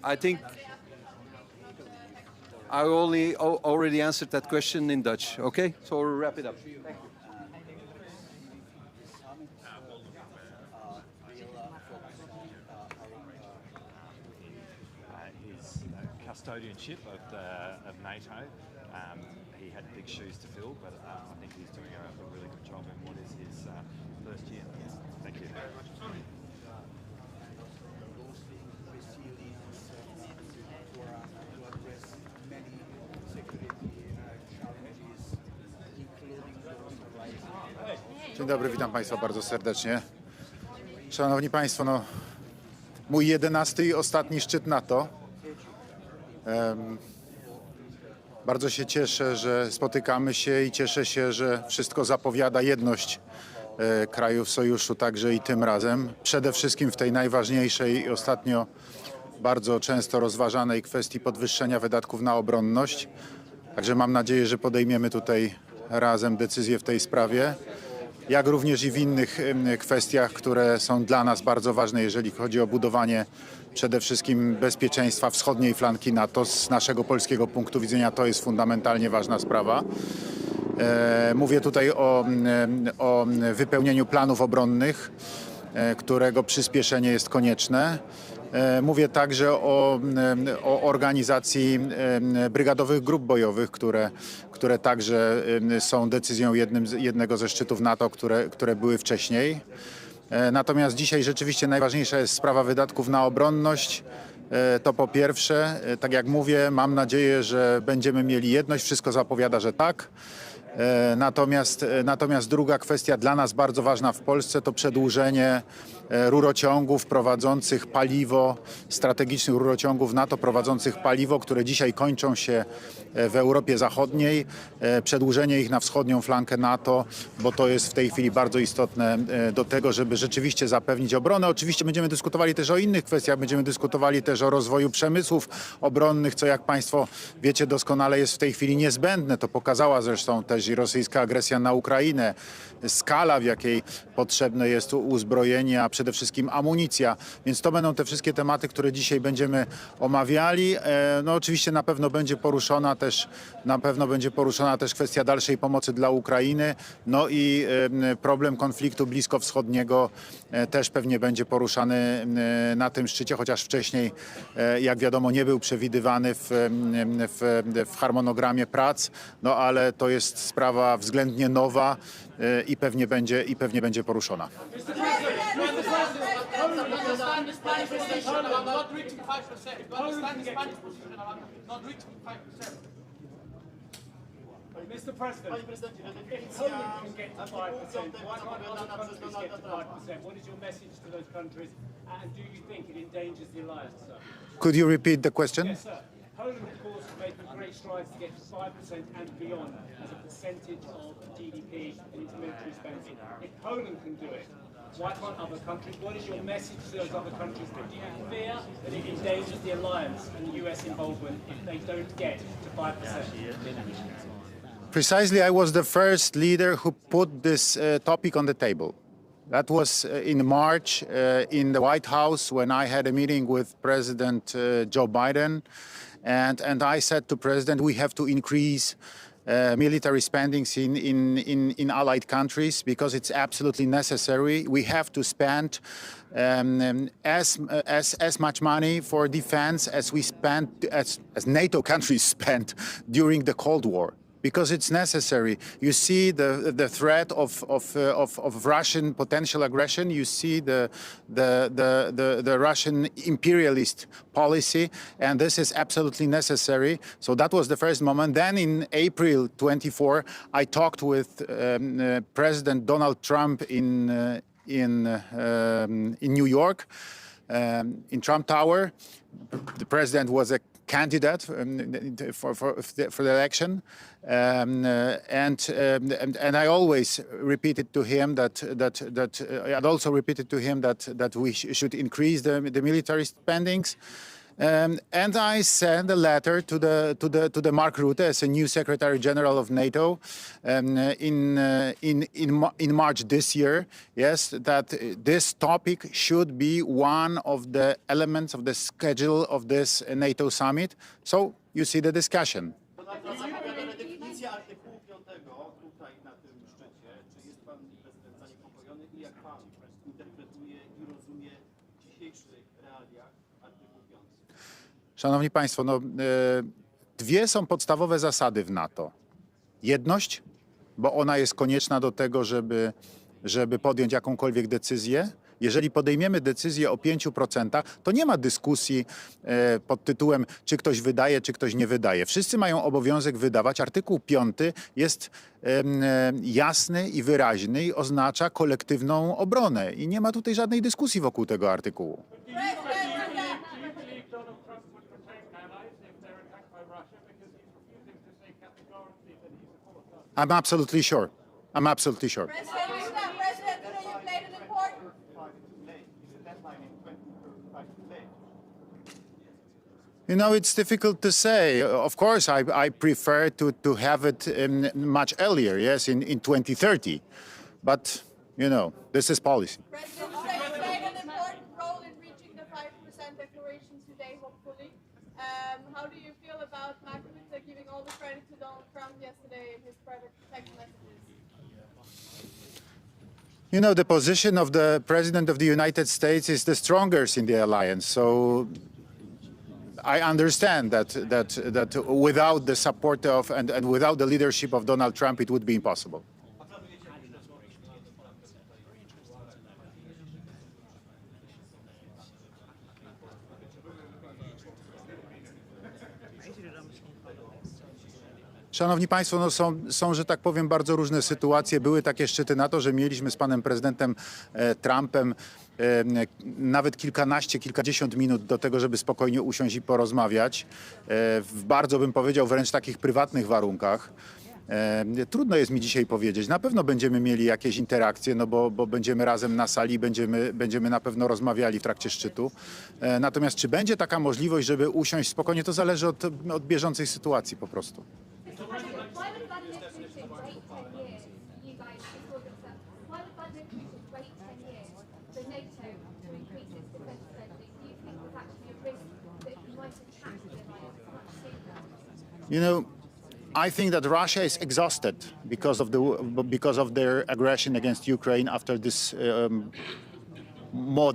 I think I already answered that question in Dutch. Okay, so we'll wrap it up. His custodianship of NATO. He had big shoes to fill, but I think he's doing a really good job in what is his first year. Thank you. Dzień dobry, witam Państwa bardzo serdecznie. Szanowni Państwo, no, mój 11. i ostatni szczyt NATO. Bardzo się cieszę, że spotykamy się i cieszę się, że wszystko zapowiada jedność krajów sojuszu także i tym razem. Przede wszystkim w tej najważniejszej i ostatnio bardzo często rozważanej kwestii podwyższenia wydatków na obronność. Także mam nadzieję, że podejmiemy tutaj razem decyzję w tej sprawie, jak również i w innych kwestiach, które są dla nas bardzo ważne, jeżeli chodzi o budowanie przede wszystkim bezpieczeństwa wschodniej flanki NATO. Z naszego polskiego punktu widzenia to jest fundamentalnie ważna sprawa. Mówię tutaj o wypełnieniu planów obronnych, którego przyspieszenie jest konieczne. Mówię także o organizacji brygadowych grup bojowych, które także są decyzją jednego ze szczytów NATO, które były wcześniej. Natomiast dzisiaj rzeczywiście najważniejsza jest sprawa wydatków na obronność. To po pierwsze, tak jak mówię, mam nadzieję, że będziemy mieli jedność. Wszystko zapowiada, że tak. Natomiast druga kwestia dla nas bardzo ważna w Polsce to przedłużenie rurociągów prowadzących paliwo, strategicznych rurociągów NATO prowadzących paliwo, które dzisiaj kończą się w Europie Zachodniej. Przedłużenie ich na wschodnią flankę NATO, bo to jest w tej chwili bardzo istotne do tego, żeby rzeczywiście zapewnić obronę. Oczywiście będziemy dyskutowali też o innych kwestiach, będziemy dyskutowali też o rozwoju przemysłów obronnych, co jak Państwo wiecie doskonale jest w tej chwili niezbędne. To pokazała zresztą też i rosyjska agresja na Ukrainę, skala w jakiej potrzebne jest uzbrojenie, a przede wszystkim amunicja. Więc to będą te wszystkie tematy, które dzisiaj będziemy omawiali. No oczywiście na pewno będzie poruszona też kwestia dalszej pomocy dla Ukrainy. No i problem konfliktu bliskowschodniego też pewnie będzie poruszany na tym szczycie, chociaż wcześniej, jak wiadomo, nie był przewidywany w harmonogramie prac. No ale to jest sprawa względnie nowa i pewnie będzie poruszona. Mr. President, if Poland can get to 5%, why can't other countries get to 5%? What is your message to those countries, and do you think it endangers the alliance, sir? Could you repeat the question? Yes, sir. Poland, of course, is making great strides to get to 5% and beyond as a percentage of GDP in its military spending. If Poland can do it, why can't other countries? What is your message to those other countries? Do you fear that it endangers the alliance and the US involvement if they don't get to 5%? Precisely, I was the first leader who put this topic on the table. That was in March in the White House when I had a meeting with President Joe Biden. And I said to President, we have to increase military spendings in allied countries because it's absolutely necessary. We have to spend as much money for defense as we spent, as NATO countries spent during the Cold War. Because it's necessary. You see the threat of Russian potential aggression. You see the Russian imperialist policy, and this is absolutely necessary. So that was the first moment. Then in April 24, I talked with President Donald Trump in New York, in Trump Tower. The president was a candidate for the election, and I always repeated to him that we should increase the military spendings. And I sent a letter to the Mark Rutte as a new Secretary General of NATO in March this year. Yes, that this topic should be one of the elements of the schedule of this NATO summit. So you see the discussion. Definicję artykułu 5 tutaj na tym szczycie. Czy jest pan prezydent zaniepokojony i jak pan interpretuje i rozumie w dzisiejszych realiach artykuł 5? Szanowni Państwo, dwie są podstawowe zasady w NATO. Jedność, bo ona jest konieczna do tego, żeby podjąć jakąkolwiek decyzję. Jeżeli podejmiemy decyzję o 5%, to nie ma dyskusji pod tytułem, czy ktoś wydaje, czy ktoś nie wydaje. Wszyscy mają obowiązek wydawać. Artykuł 5 jest jasny i wyraźny i oznacza kolektywną obronę. I nie ma tutaj żadnej dyskusji wokół tego artykułu. Do you believe Donald Trump would protect allies if they're attacked by Russia? Because he's refusing to say categorically that he supports us. I'm absolutely sure. I'm absolutely sure. President, today you played an important. You know, it's difficult to say. Of course, I prefer to have it much earlier, yes, in 2030. But, you know, this is policy. President, today you played an important role in reaching the 5% declaration today, hopefully. How do you feel about Mark Rutte giving all the credit to Donald Trump yesterday in his private text messages? You know, the position of the President of the United States is the strongest in the alliance. So I understand that without the support of and without the leadership of Donald Trump, it would be impossible. Szanowni Państwo, no są, że tak powiem, bardzo różne sytuacje. Były takie szczyty NATO, że mieliśmy z panem prezydentem Trumpem nawet kilkanaście, kilkadziesiąt minut do tego, żeby spokojnie usiąść i porozmawiać. W bardzo, bym powiedział, wręcz takich prywatnych warunkach. Trudno jest mi dzisiaj powiedzieć. Na pewno będziemy mieli jakieś interakcje, no bo będziemy razem na sali, będziemy na pewno rozmawiali w trakcie szczytu. Natomiast czy będzie taka możliwość, żeby usiąść spokojnie, to zależy od bieżącej sytuacji po prostu. Why would Vladimir Putin wait 10 years, you guys, before this? Why would Vladimir Putin wait 10 years for NATO to increase its defence spending? Do you think there's actually a risk that he might attack the alliance much sooner? You know, I think that Russia is exhausted because of their aggression against Ukraine after this more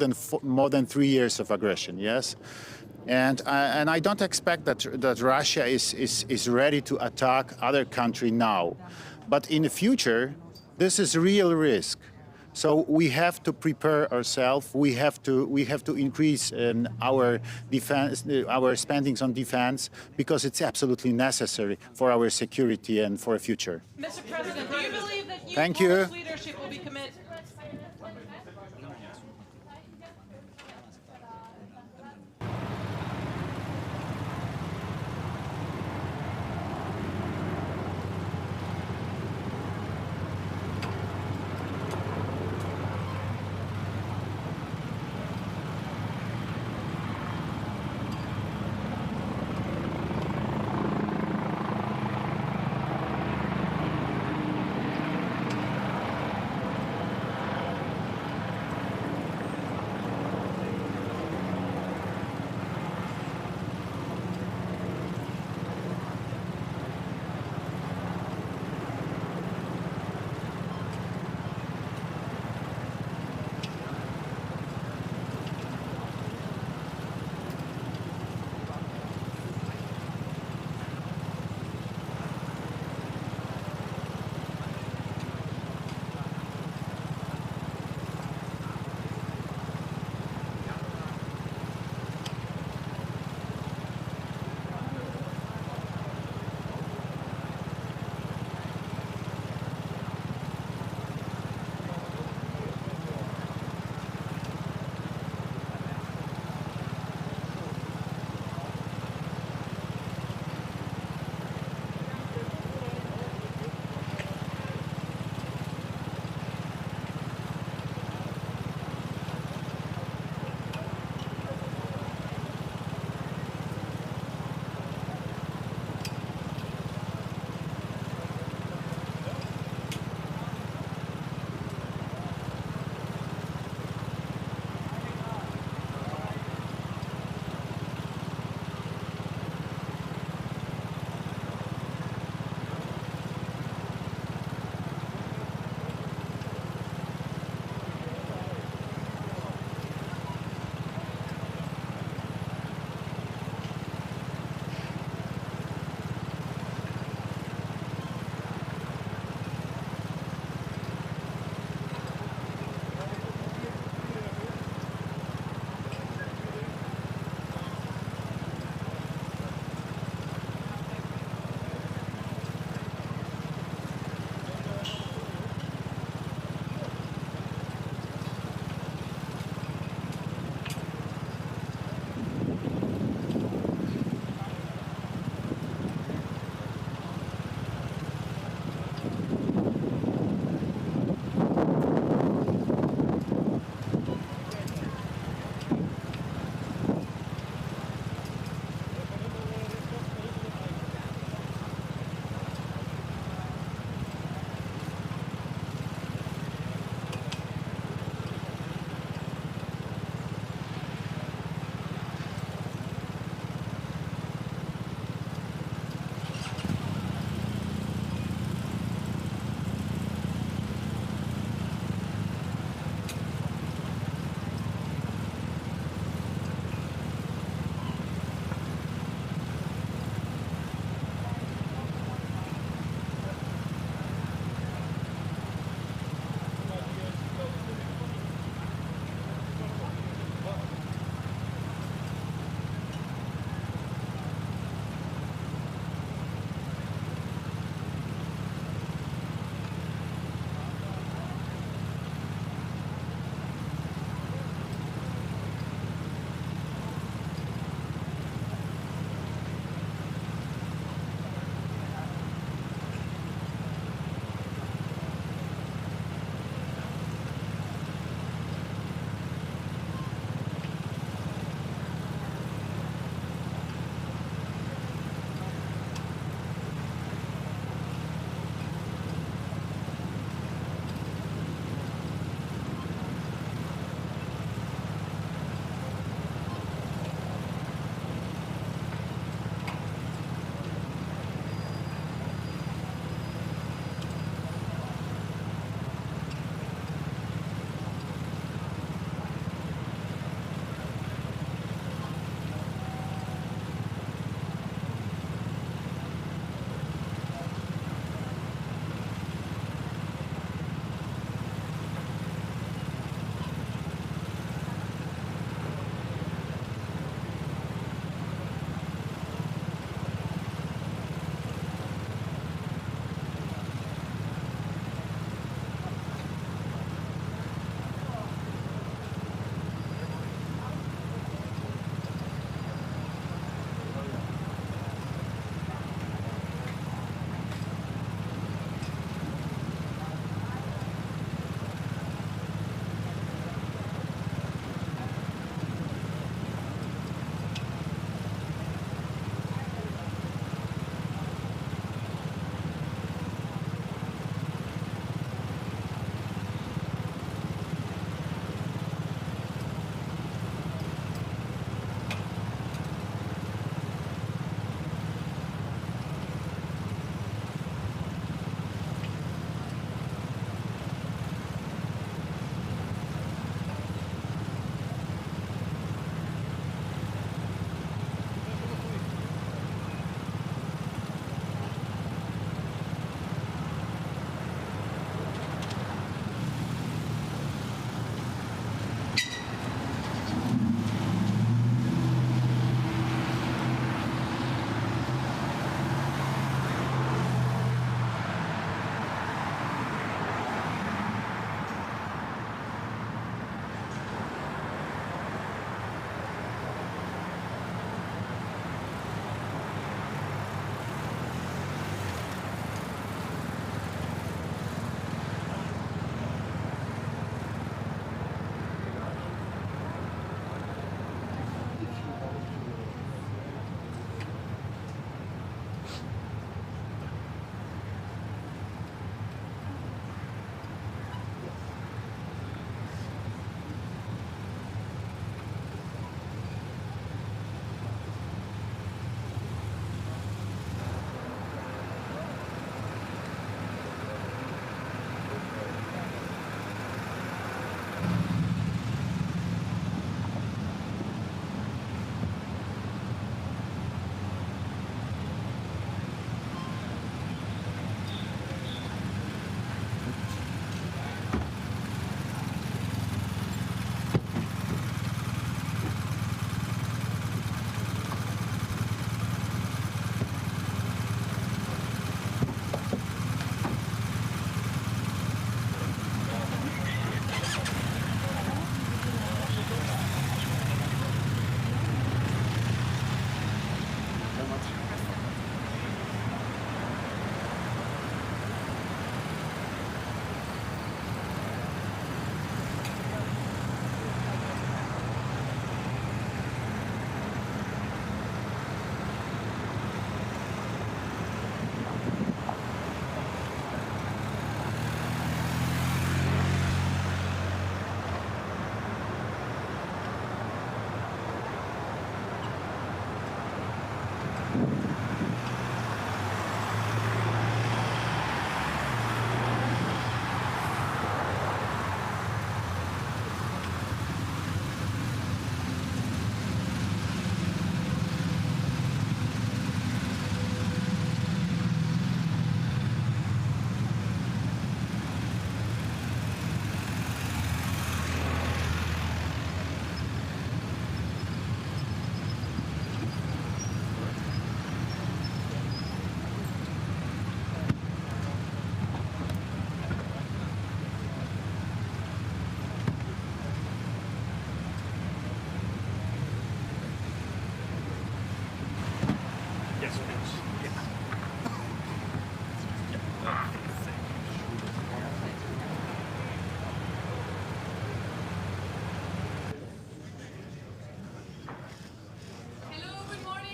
than 3 years of aggression. Yes. And I don't expect that Russia is ready to attack other country now, but in the future, this is real risk. So we have to prepare ourselves. We have to increase our defense, our spendings on defense, because it's absolutely necessary for our security and for a future. Mr. President, do you believe that Thank you. Polish leadership will be committed?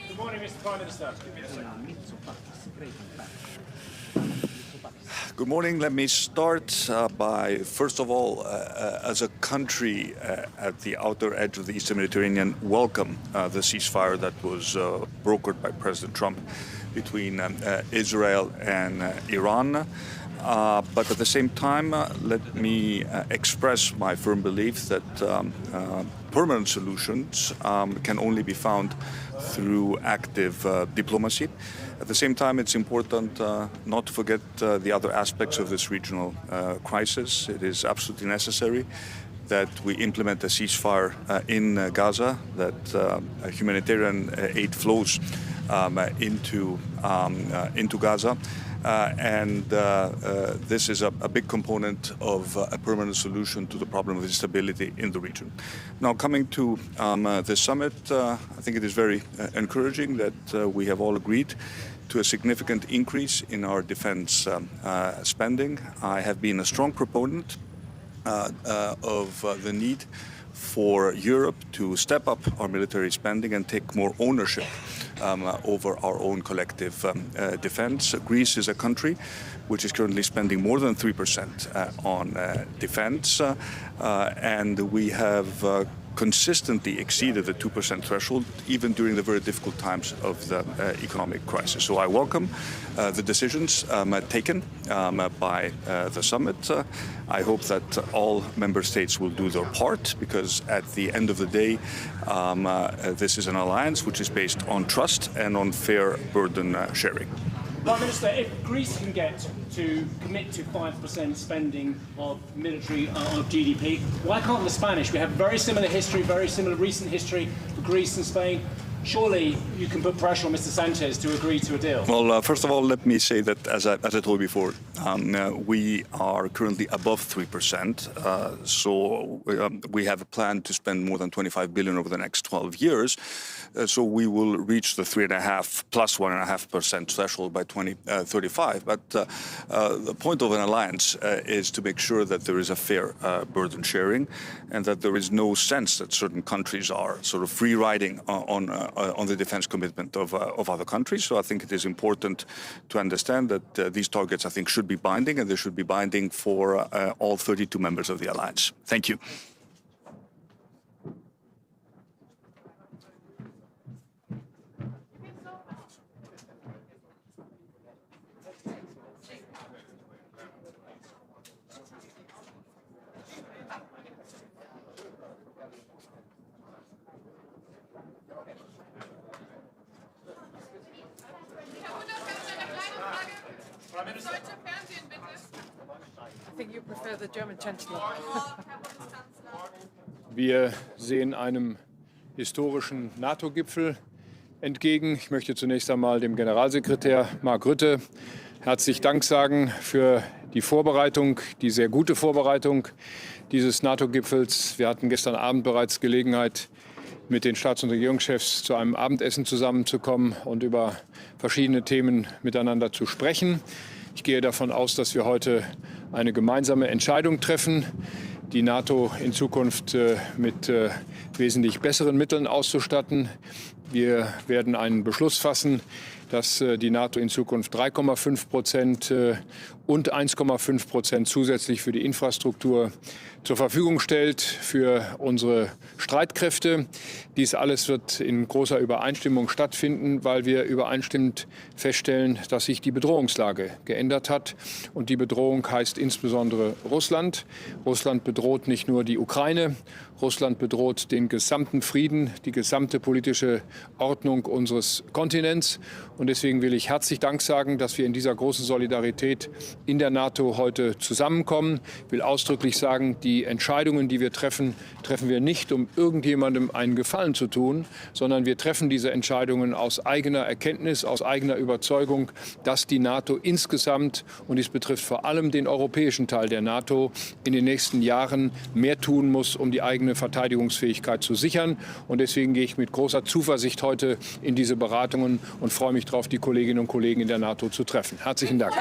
Good morning, Mr. Prime Minister. Good morning. Let me start by, first of all, as a country at the outer edge of the Eastern Mediterranean, welcome the ceasefire that was brokered by President Trump between Israel and Iran. But at the same time, let me express my firm belief that permanent solutions can only be found through active diplomacy. At the same time, it's important not to forget the other aspects of this regional crisis. It is absolutely necessary that we implement a ceasefire in Gaza, that humanitarian aid flows into Gaza. This is a big component of a permanent solution to the problem of instability in the region. Now, coming to this summit, I think it is very encouraging that we have all agreed to a significant increase in our defense spending. I have been a strong proponent of the need for Europe to step up our military spending and take more ownership over our own collective defense. Greece is a country which is currently spending more than 3% on defense, and we have consistently exceeded the 2% threshold, even during the very difficult times of the economic crisis. So I welcome the decisions taken by the summit. I hope that all member states will do their part, because at the end of the day, this is an alliance which is based on trust and on fair burden sharing. Prime Minister, if Greece can get to commit to 5% spending of military of GDP, why can't the Spanish? We have very similar history, very similar recent history for Greece and Spain. Surely you can put pressure on Mr. Sanchez to agree to a deal. Well, first of all, let me say that, as I told you before, we are currently above 3%. So we have a plan to spend more than 25 billion over the next 12 years. So we will reach the 3.5 plus 1.5% threshold by 2035. But the point of an alliance is to make sure that there is a fair burden sharing, and that there is no sense that certain countries are sort of free riding on the defense commitment of other countries. So I think it is important to understand that these targets, I think, should be binding, and they should be binding for all 32 members of the alliance. Thank you. I think you prefer the German Chancellor. Wir sehen einem historischen NATO-Gipfel entgegen. Ich möchte zunächst einmal dem Generalsekretär Mark Rutte herzlich Dank sagen für die Vorbereitung, die sehr gute Vorbereitung dieses NATO-Gipfels. Wir hatten gestern Abend bereits Gelegenheit, mit den Staats- und Regierungschefs zu einem Abendessen zusammenzukommen und über verschiedene Themen miteinander zu sprechen. Ich gehe davon aus, dass wir heute eine gemeinsame Entscheidung treffen, die NATO in Zukunft mit wesentlich besseren Mitteln auszustatten, Wir werden einen Beschluss fassen, dass die NATO in Zukunft 3,5% und 1,5% zusätzlich für die Infrastruktur zur Verfügung stellt für unsere Streitkräfte. Dies alles wird in großer Übereinstimmung stattfinden, weil wir übereinstimmend feststellen, dass sich die Bedrohungslage geändert hat. Und die Bedrohung heißt insbesondere Russland. Russland bedroht nicht nur die Ukraine, Russland bedroht den gesamten Frieden, die gesamte politische Ordnung unseres Kontinents. Und deswegen will ich herzlich Dank sagen, dass wir in dieser großen Solidarität in der NATO heute zusammenkommen. Ich will ausdrücklich sagen, die Entscheidungen, die wir treffen, treffen wir nicht, um irgendjemandem einen Gefallen zu tun, sondern wir treffen diese Entscheidungen aus eigener Erkenntnis, aus eigener Überzeugung, dass die NATO insgesamt, und dies betrifft vor allem den europäischen Teil der NATO, in den nächsten Jahren mehr tun muss, um die eigene Verteidigungsfähigkeit zu sichern. Und deswegen gehe ich mit großer Zuversicht heute in diese Beratungen und freue mich darauf, die Kolleginnen und Kollegen in der NATO zu treffen. Herzlichen Dank.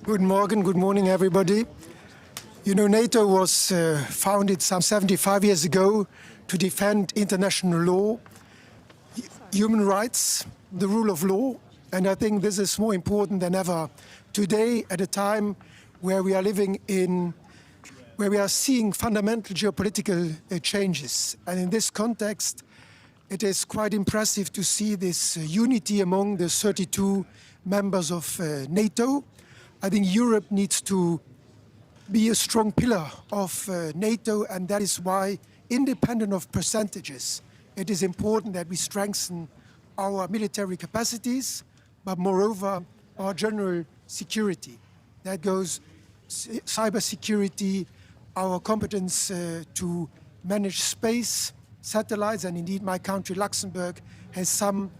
Good morning, everybody. You know, NATO was founded some 75 years ago to defend international law, human rights, the rule of law, and I think this is more important than ever today at a time where we are living in, where we are seeing fundamental geopolitical changes. And in this context, it is quite impressive to see this unity among the 32 members of NATO. I think Europe needs to be a strong pillar of NATO, and that is why, independent of percentages, it is important that we strengthen our military capacities, but moreover, our general security. That goes cybersecurity, our competence to manage space, satellites, and indeed my country, Luxembourg, has some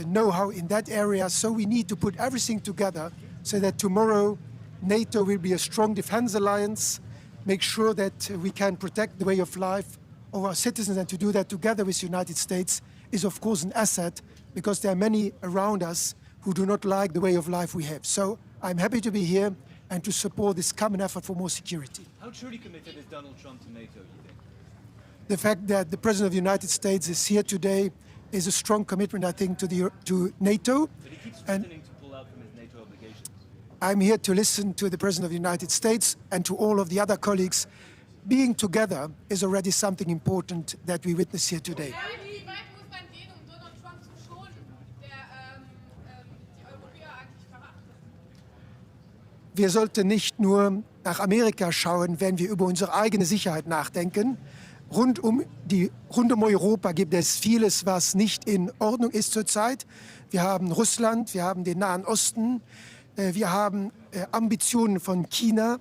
know-how in that area. So we need to put everything together so that tomorrow NATO will be a strong defense alliance, make sure that we can protect the way of life of our citizens, and to do that together with the United States is of course an asset, because there are many around us who do not like the way of life we have. So I'm happy to be here and to support this common effort for more security. How truly committed is Donald Trump to NATO, you think? The fact that the President of the United States is here today is a strong commitment, I think, to NATO. But he keeps threatening to pull out from his NATO obligations. I'm here to listen to the President of the United States and to all of the other colleagues. Being together is already something important that we witness here today. Wir sollten nicht nur nach Amerika schauen, wenn wir über unsere eigene Sicherheit nachdenken. Rund um Europa gibt es vieles, was nicht in Ordnung ist zurzeit. Wir haben Russland, wir haben den Nahen Osten, wir haben Ambitionen von China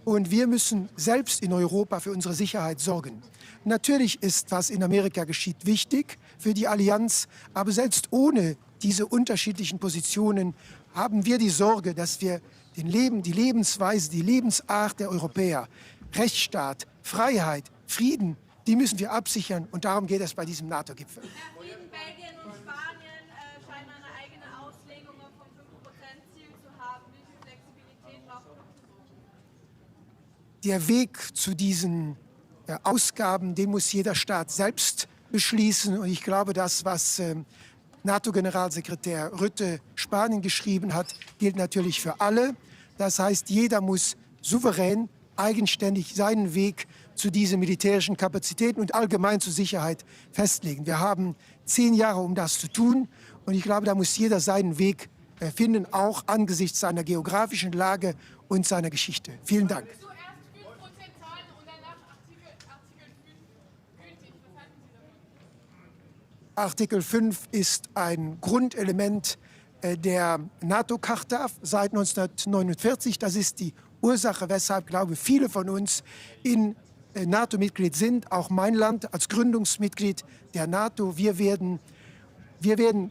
und wir müssen selbst in Europa für unsere Sicherheit sorgen. Natürlich ist, was in Amerika geschieht, wichtig für die Allianz, aber selbst ohne diese unterschiedlichen Positionen haben wir die Sorge, dass wir die Lebensweise, die Lebensart der Europäer, Rechtsstaat, Freiheit, Frieden, die müssen wir absichern, und darum geht es bei diesem NATO-Gipfel. Belgien und Spanien scheinen eine eigene Auslegung vom 5%-Ziel zu haben. Wie viel Flexibilität braucht Der Weg zu diesen Ausgaben, den muss jeder Staat selbst beschließen. Und ich glaube, das, was NATO-Generalsekretär Rutte Spanien geschrieben hat, gilt natürlich für alle. Das heißt, jeder muss souverän, eigenständig seinen Weg zu diesen militärischen Kapazitäten und allgemein zur Sicherheit festlegen. Wir haben 10 Jahre, um das zu tun. Und ich glaube, da muss jeder seinen Weg finden, auch angesichts seiner geografischen Lage und seiner Geschichte. Vielen Dank. Artikel 5 ist ein Grundelement der NATO-Charta seit 1949. Das ist die Ursache, weshalb, glaube ich, viele von uns in NATO-Mitglied sind. Auch mein Land als Gründungsmitglied der NATO. Wir werden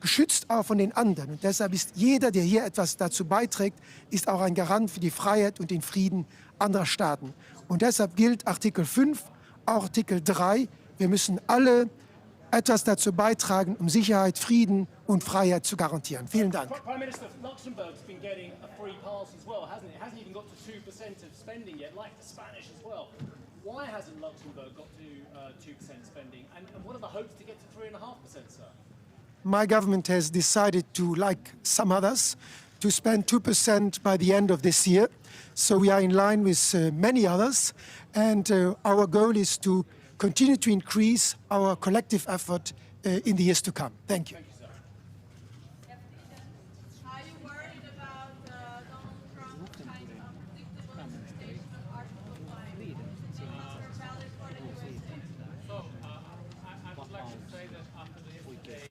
geschützt auch von den anderen. Und deshalb ist jeder, der hier etwas dazu beiträgt, ist auch ein Garant für die Freiheit und den Frieden anderer Staaten. Und deshalb gilt Artikel 5, auch Artikel 3. Wir müssen alle etwas dazu beitragen, um Sicherheit, Frieden und Freiheit zu garantieren. Vielen Dank. Prime Minister, Luxembourg's been getting a free pass as well, hasn't it? It hasn't even got to 2% of spending yet, like the Spanish as well. Why hasn't Luxembourg got to 2% spending? And what are the hopes to get to 3.5%, sir? My government has decided to, like some others, to spend 2% by the end of this year. So we are in line with many others. And our goal is to continue to increase our collective effort in the years to come. Thank you. Are you worried about Donald Trump's kind of predictable interpretation of Article 5? Is it valid for the USA? So, I would like to say that after the yesterday...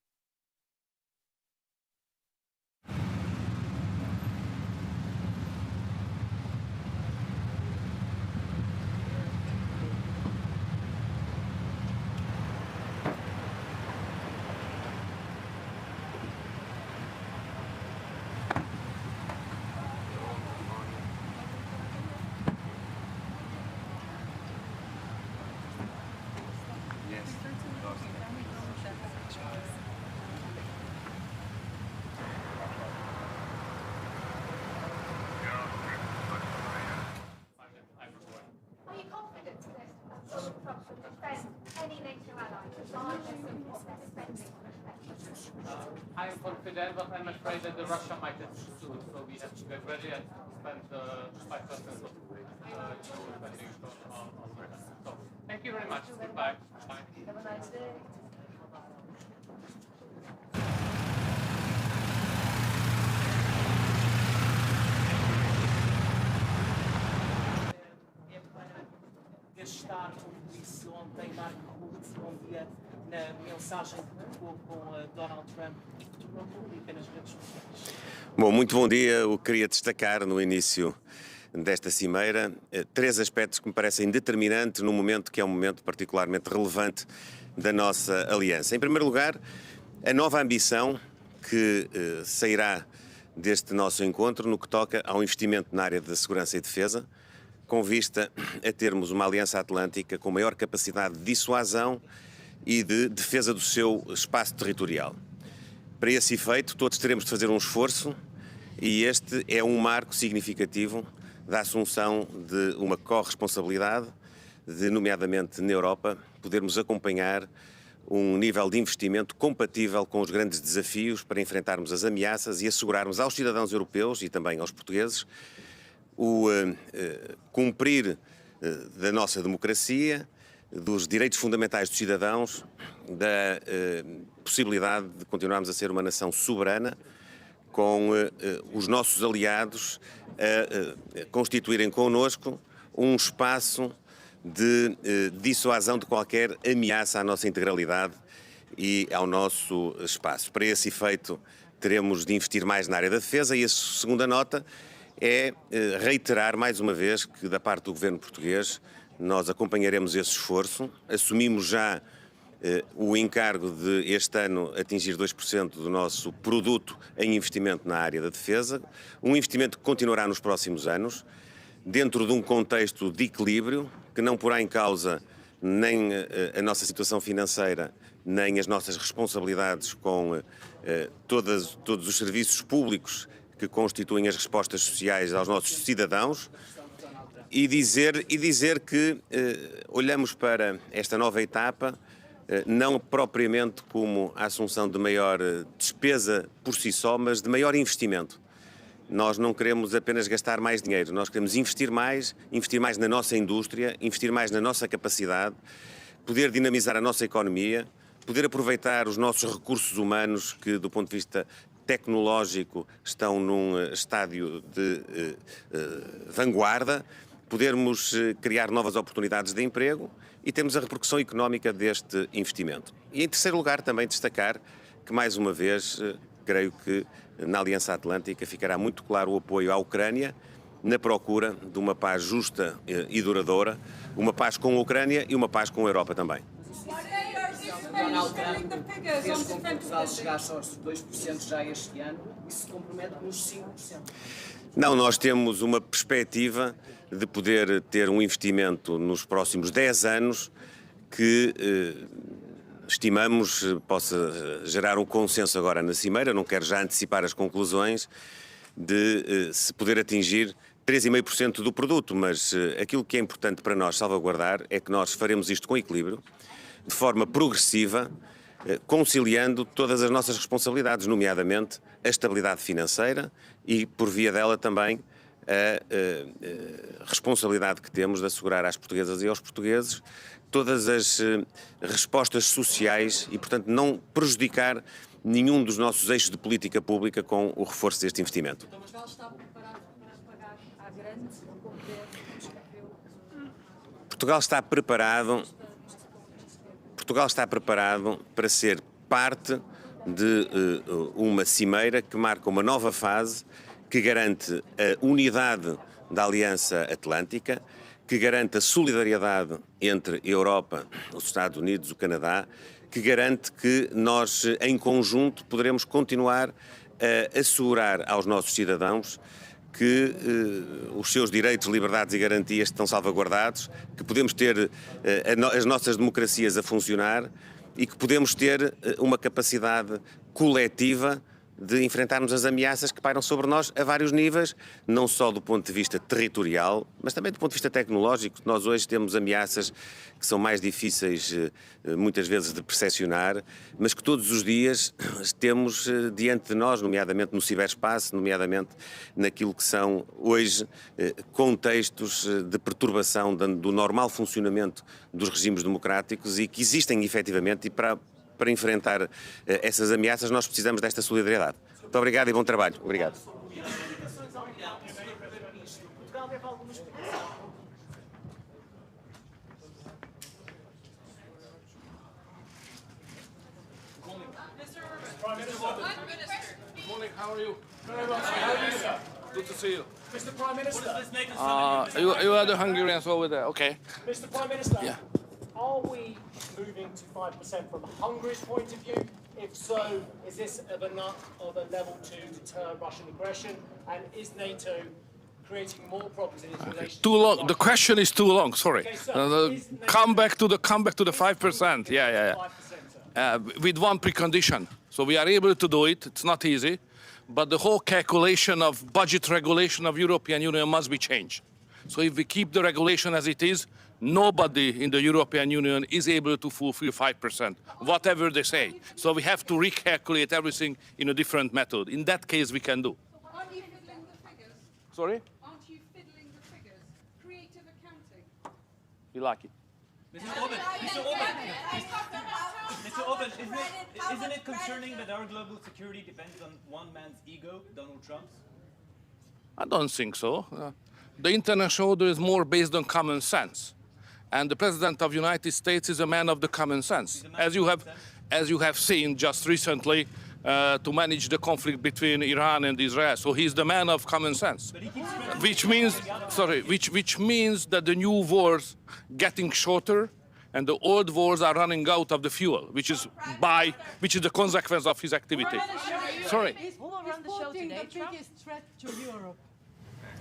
Are you confident that Donald Trump will defend any NATO ally regardless of what their spending I am confident, but I'm afraid that the Russia might soon, so we have to get ready and spend 5% of spending on so, thank you very much. Goodbye. Bye. Have a nice day. Estar com isso ontem, Marco Rutte, bom dia, na mensagem que trocou com Donald Trump, tornou pública nas redes sociais. Bom, muito bom dia. Eu queria destacar no início desta cimeira 3 aspectos que me parecem determinantes num momento que é um momento particularmente relevante da nossa aliança. Em primeiro lugar, a nova ambição que sairá deste nosso encontro no que toca ao investimento na área da segurança e defesa, com vista a termos uma aliança atlântica com maior capacidade de dissuasão e de defesa do seu espaço territorial. Para esse efeito, todos teremos de fazer um esforço e este é um marco significativo da assunção de uma corresponsabilidade, de, nomeadamente na Europa, podermos acompanhar um nível de investimento compatível com os grandes desafios para enfrentarmos as ameaças e assegurarmos aos cidadãos europeus e também aos portugueses o cumprir da nossa democracia, dos direitos fundamentais dos cidadãos, da possibilidade de continuarmos a ser uma nação soberana, com os nossos aliados a constituírem connosco um espaço de dissuasão de qualquer ameaça à nossa integralidade e ao nosso espaço. Para esse efeito, teremos de investir mais na área da defesa e a segunda nota é reiterar mais uma vez que, da parte do governo português, nós acompanharemos esse esforço. Assumimos já o encargo de este ano atingir 2% do nosso produto em investimento na área da defesa, um investimento que continuará nos próximos anos, dentro de um contexto de equilíbrio que não porá em causa nem a nossa situação financeira, nem as nossas responsabilidades com todos os serviços públicos que constituem as respostas sociais aos nossos cidadãos E dizer que olhamos para esta nova etapa não propriamente como a assunção de maior despesa por si só, mas de maior investimento. Nós não queremos apenas gastar mais dinheiro, nós queremos investir mais na nossa indústria, investir mais na nossa capacidade, poder dinamizar a nossa economia, poder aproveitar os nossos recursos humanos que, do ponto de vista tecnológico, estão num estádio de vanguarda, podermos criar novas oportunidades de emprego e temos a repercussão económica deste investimento. E, em terceiro lugar, também destacar que, mais uma vez, creio que na Aliança Atlântica ficará muito claro o apoio à Ucrânia na procura de uma paz justa e duradoura, uma paz com a Ucrânia e uma paz com a Europa também. Donald Trump fez com que Portugal chegasse aos 2% já este ano e se compromete nos 5%. Não, nós temos uma perspectiva de poder ter um investimento nos próximos 10 anos que estimamos possa gerar um consenso agora na Cimeira, não quero já antecipar as conclusões, de se poder atingir 3,5% do produto, mas aquilo que é importante para nós salvaguardar é que nós faremos isto com equilíbrio, de forma progressiva, conciliando todas as nossas responsabilidades, nomeadamente a estabilidade financeira e, por via dela, também a responsabilidade que temos de assegurar às portuguesas e aos portugueses todas as respostas sociais e, portanto, não prejudicar nenhum dos nossos eixos de política pública com o reforço deste investimento. Portugal está preparado para pagar à grande, como Portugal está preparado para ser parte de uma cimeira que marca uma nova fase, que garante a unidade da Aliança Atlântica, que garante a solidariedade entre a Europa, os Estados Unidos, o Canadá, que garante que nós, em conjunto, poderemos continuar a assegurar aos nossos cidadãos que os seus direitos, liberdades e garantias estão salvaguardados, que podemos ter as nossas democracias a funcionar e que podemos ter uma capacidade coletiva de enfrentarmos as ameaças que pairam sobre nós a vários níveis, não só do ponto de vista territorial, mas também do ponto de vista tecnológico. Nós hoje temos ameaças que são mais difíceis, muitas vezes, de percepcionar, mas que todos os dias temos diante de nós, nomeadamente no ciberespaço, nomeadamente naquilo que são hoje contextos de perturbação do normal funcionamento dos regimes democráticos e que existem efetivamente e para enfrentar essas ameaças nós precisamos desta solidariedade. Muito obrigado e bom trabalho. Obrigado. How are you? Very well, how are you, sir? Good to see you. Mr. Prime Minister. You are the Hungarians over there, okay. Mr. Prime Minister. Yeah. Are we moving to 5% from Hungary's point of view? If so, is this of a level to deter Russian aggression? And is NATO creating more problems in its relationship? Too long. The question is too long. Sorry. Okay, so Come back to the 5%. Yeah. With one precondition. So we are able to do it. It's not easy, but the whole calculation of budget regulation of European Union must be changed. So if we keep the regulation as it is, nobody in the European Union is able to fulfill 5%, whatever they say. So we have to recalculate everything in a different method. In that case, we can do. Aren't you fiddling the figures? Sorry? Aren't you fiddling the figures? Creative accounting. You like it? Mr. Orban, isn't it concerning that our global security depends on one man's ego, Donald Trump's? I don't think so. The international order is more based on common sense. And the President of the United States is a man of the common sense, as you have seen just recently to manage the conflict between Iran and Israel. So he's the man of common sense, which means that the new wars getting shorter and the old wars are running out of the fuel, which is the consequence of his activity. Sorry. He's putting the biggest threat to Europe.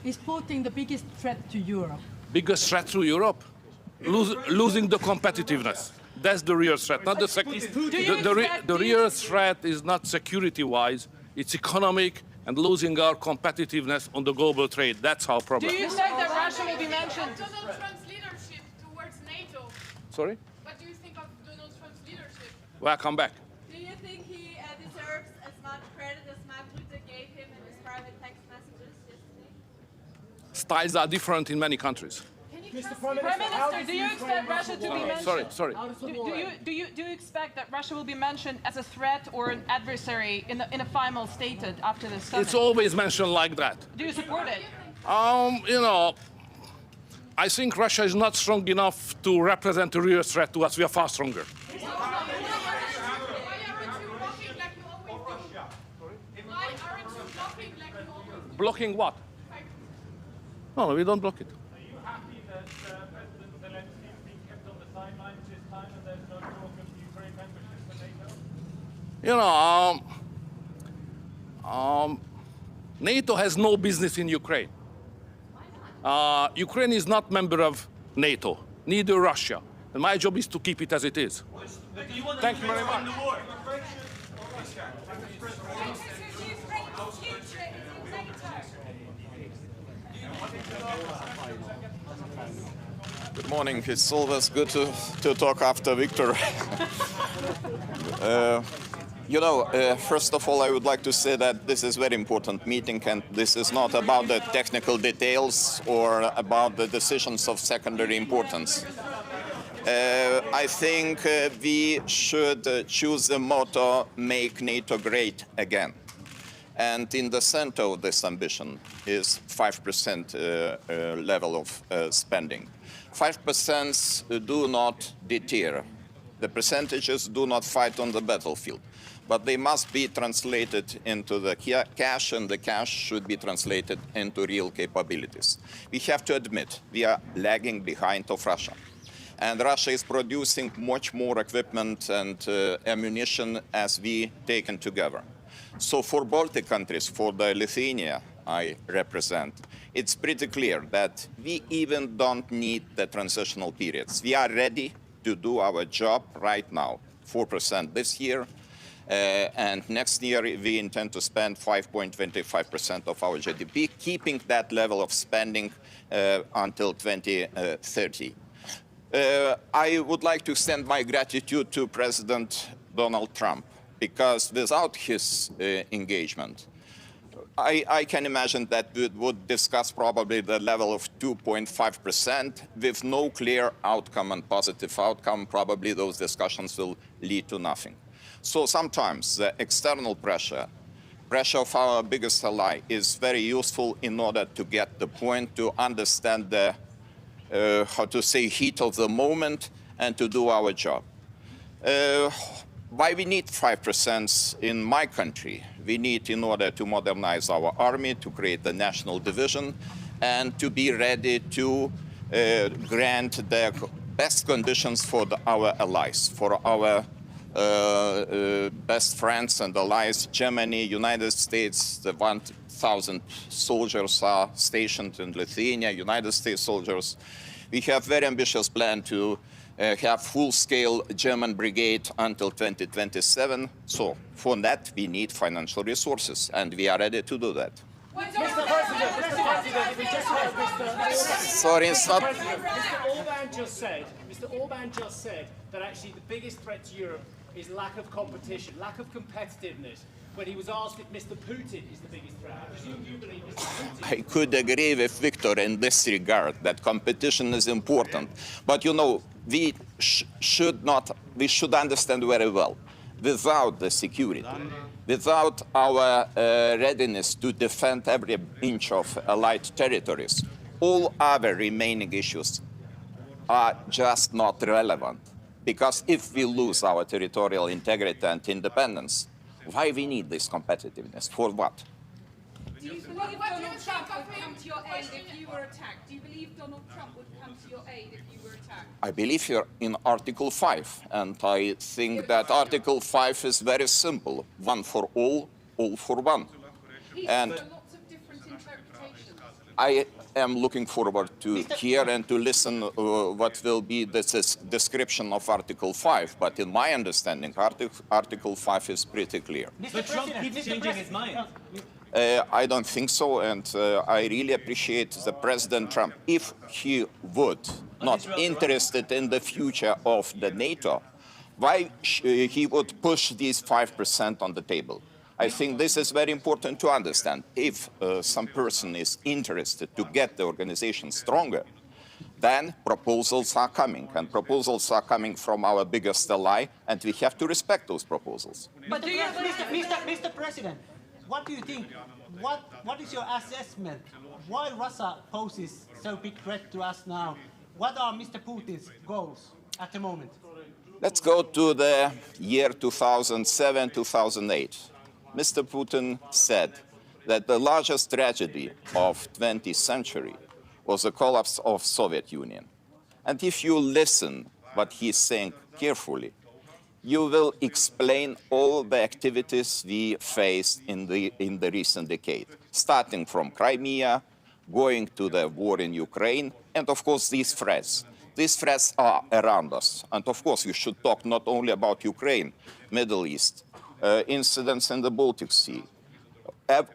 He's putting the biggest threat to Europe. Biggest threat to Europe? Losing the competitiveness. That's the real threat, not the real threat is not security-wise, it's economic and losing our competitiveness on the global trade. That's our problem. Do you expect that Russia will be mentioned? Donald Trump's leadership towards NATO. Sorry? What do you think of Donald Trump's leadership? Welcome back. Do you think he deserves as much credit as Mark Rutte gave him in his private text messages yesterday? Styles are different in many countries. Mr. Prime Minister, do you expect Russia to be mentioned? Sorry. Do you expect that Russia will be mentioned as a threat or an adversary in a final stated after the summit? It's always mentioned like that. Do you support it? You know, I think Russia is not strong enough to represent a real threat to us. We are far stronger. Blocking what? No, we don't block it. You know, NATO has no business in Ukraine. Ukraine is not member of NATO, neither Russia. And my job is to keep it as it is. Thank you very much. Good morning. It's always good to talk after Victor. First of all, I would like to say that this is a very important meeting, and this is not about the technical details or about the decisions of secondary importance. I think we should choose the motto, make NATO great again. And in the center of this ambition is 5% level of spending. 5% do not deter. The percentages do not fight on the battlefield. But they must be translated into the cash, and the cash should be translated into real capabilities. We have to admit we are lagging behind of Russia. And Russia is producing much more equipment and ammunition as we taken together. So for Baltic countries, for the Lithuania I represent, it's pretty clear that we even don't need the transitional periods. We are ready to do our job right now, 4% this year. And next year, we intend to spend 5.25% of our GDP, keeping that level of spending until 2030. I would like to extend my gratitude to President Donald Trump, because without his engagement, I can imagine that we would discuss probably the level of 2.5% with no clear outcome and positive outcome. Probably those discussions will lead to nothing. So sometimes the external pressure of our biggest ally is very useful in order to get the point, to understand the, heat of the moment and to do our job. Why we need 5% in my country? We need in order to modernize our army, to create the national division, and to be ready to grant the best conditions for our allies, for our best friends and allies, Germany, United States. The 1,000 soldiers are stationed in Lithuania, United States soldiers. We have very ambitious plan to have full-scale German brigade until 2027. So for that, we need financial resources, and we are ready to do that. Mr. President, if we just let Sorry, it's not. Mr. Orban just said that actually the biggest threat to Europe is lack of competition, lack of competitiveness. When he was asked if Mr. Putin is the biggest threat, I presume you believe Mr. Putin. I could agree with Victor in this regard, that competition is important. But you know, we should understand very well, without the security, without our readiness to defend every inch of allied territories, all other remaining issues are just not relevant. Because if we lose our territorial integrity and independence, why we need this competitiveness? For what? Do you believe Donald Trump would come to your aid if you were attacked? Do you believe Donald Trump would come to your aid if you were attacked? I believe here in Article 5, and I think that Article 5 is very simple. One for all for one. And lots of different interpretations. I am looking forward to hear and to listen what will be this description of Article 5. But in my understanding, Article 5 is pretty clear. But Trump keeps changing his mind. I don't think so, and I really appreciate the President Trump. If he would not interested in the future of the NATO, why he would push these 5% on the table? I think this is very important to understand. If some person is interested to get the organization stronger, then proposals are coming, and proposals are coming from our biggest ally, and we have to respect those proposals. But Mr. President, what do you think? What is your assessment? Why Russia poses so big threat to us now? What are Mr. Putin's goals at the moment? Let's go to the year 2007, 2008. Mr. Putin said that the largest tragedy of 20th century was the collapse of Soviet Union. And if you listen what he's saying carefully, you will explain all the activities we faced in the recent decade, starting from Crimea, going to the war in Ukraine, and of course these threats. These threats are around us. And of course we should talk not only about Ukraine, Middle East, incidents in the Baltic Sea,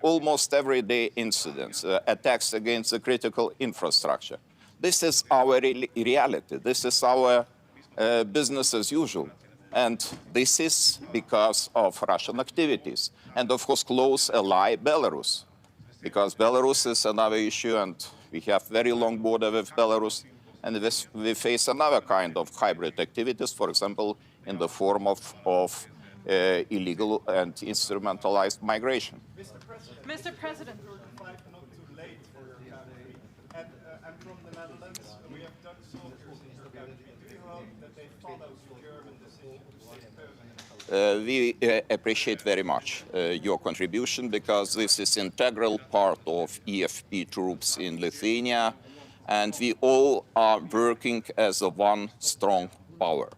almost everyday incidents, attacks against the critical infrastructure. This is our reality. This is our business as usual. And this is because of Russian activities. And of course, close ally Belarus. Because Belarus is another issue, and we have very long border with Belarus. And we face another kind of hybrid activities, for example, in the form of illegal and instrumentalized migration. Mr. President. I'm from the Netherlands. We have Dutch soldiers in the country. Do you hope that they follow the German decision to stay permanent? We appreciate very much your contribution, because this is an integral part of EFP troops in Lithuania, and we all are working as a one strong power.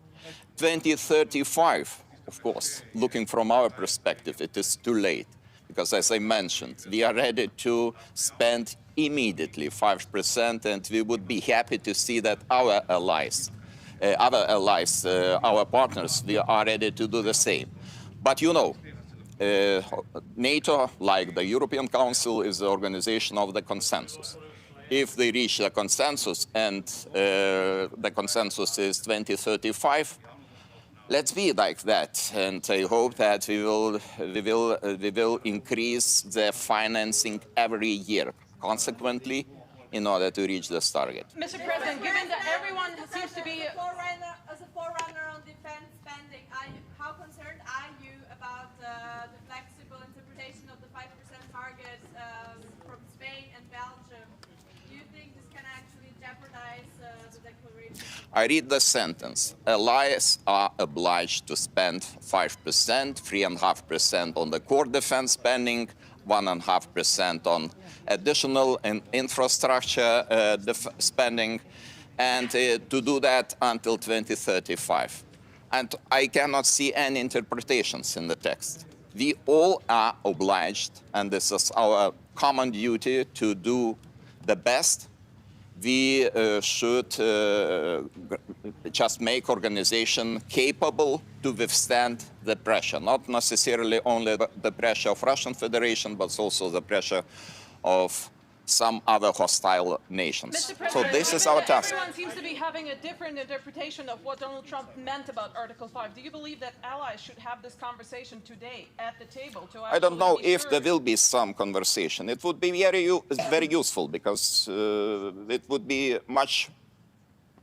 2035, of course, looking from our perspective, it is too late, because as I mentioned, we are ready to spend immediately 5%, and we would be happy to see that our allies, our partners, we are ready to do the same. But you know, NATO, like the European Council, is the organization of the consensus. If they reach the consensus, and the consensus is 2035, let's be like that. And I hope that we will increase the financing every year, consequently, in order to reach this target. Mr. President, given that everyone seems to be... As a forerunner on defense spending, how concerned are you about the flexible interpretation of the 5% target from Spain and Belgium? Do you think this can actually jeopardize the declaration? I read the sentence. Allies are obliged to spend 5%, 3.5% on the core defense spending, 1.5% on additional infrastructure spending, and to do that until 2035. And I cannot see any interpretations in the text. We all are obliged, and this is our common duty, to do the best. We should just make organization capable to withstand the pressure, not necessarily only the pressure of Russian Federation, but also the pressure of some other hostile nations. So this is our task. Everyone seems to be having a different interpretation of what Donald Trump meant about Article 5. Do you believe that allies should have this conversation today at the table? I don't know if there will be some conversation. It would be very useful, because it would be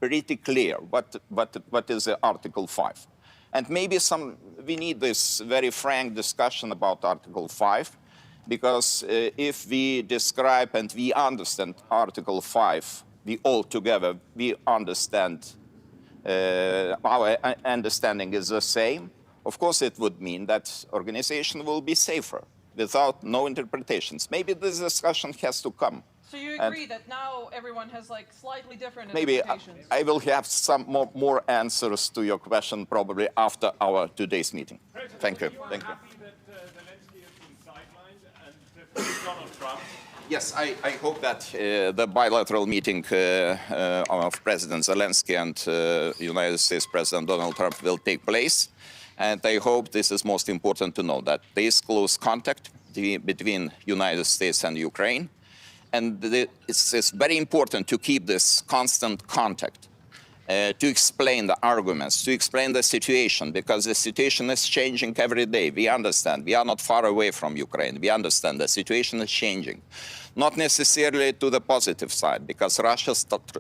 pretty clear what is Article 5. And maybe we need this very frank discussion about Article 5, because if we describe and we understand Article 5, we all together, we understand, our understanding is the same, of course it would mean that organization will be safer without no interpretations. Maybe this discussion has to come. So you agree that now everyone has like slightly different maybe interpretations? I will have some more answers to your question probably after our today's meeting. Thank you. Thank you. Yes, I hope that the bilateral meeting of President Zelensky and United States President Donald Trump will take place. And I hope this is most important to know, that there is close contact, between United States and Ukraine. And it's very important to keep this constant contact, to explain the arguments, to explain the situation, because the situation is changing every day. We understand. We are not far away from Ukraine. We understand the situation is changing. Not necessarily to the positive side, because Russia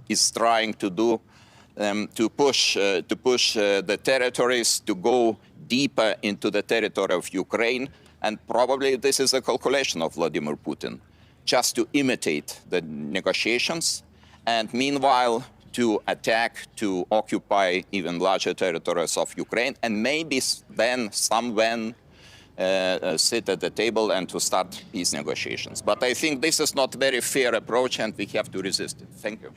is trying to do to push the territories to go deeper into the territory of Ukraine, and probably this is a calculation of Vladimir Putin, just to imitate the negotiations, and meanwhile to attack, to occupy even larger territories of Ukraine, and maybe then somewhen sit at the table and to start peace negotiations. But I think this is not a very fair approach, and we have to resist it. Thank you.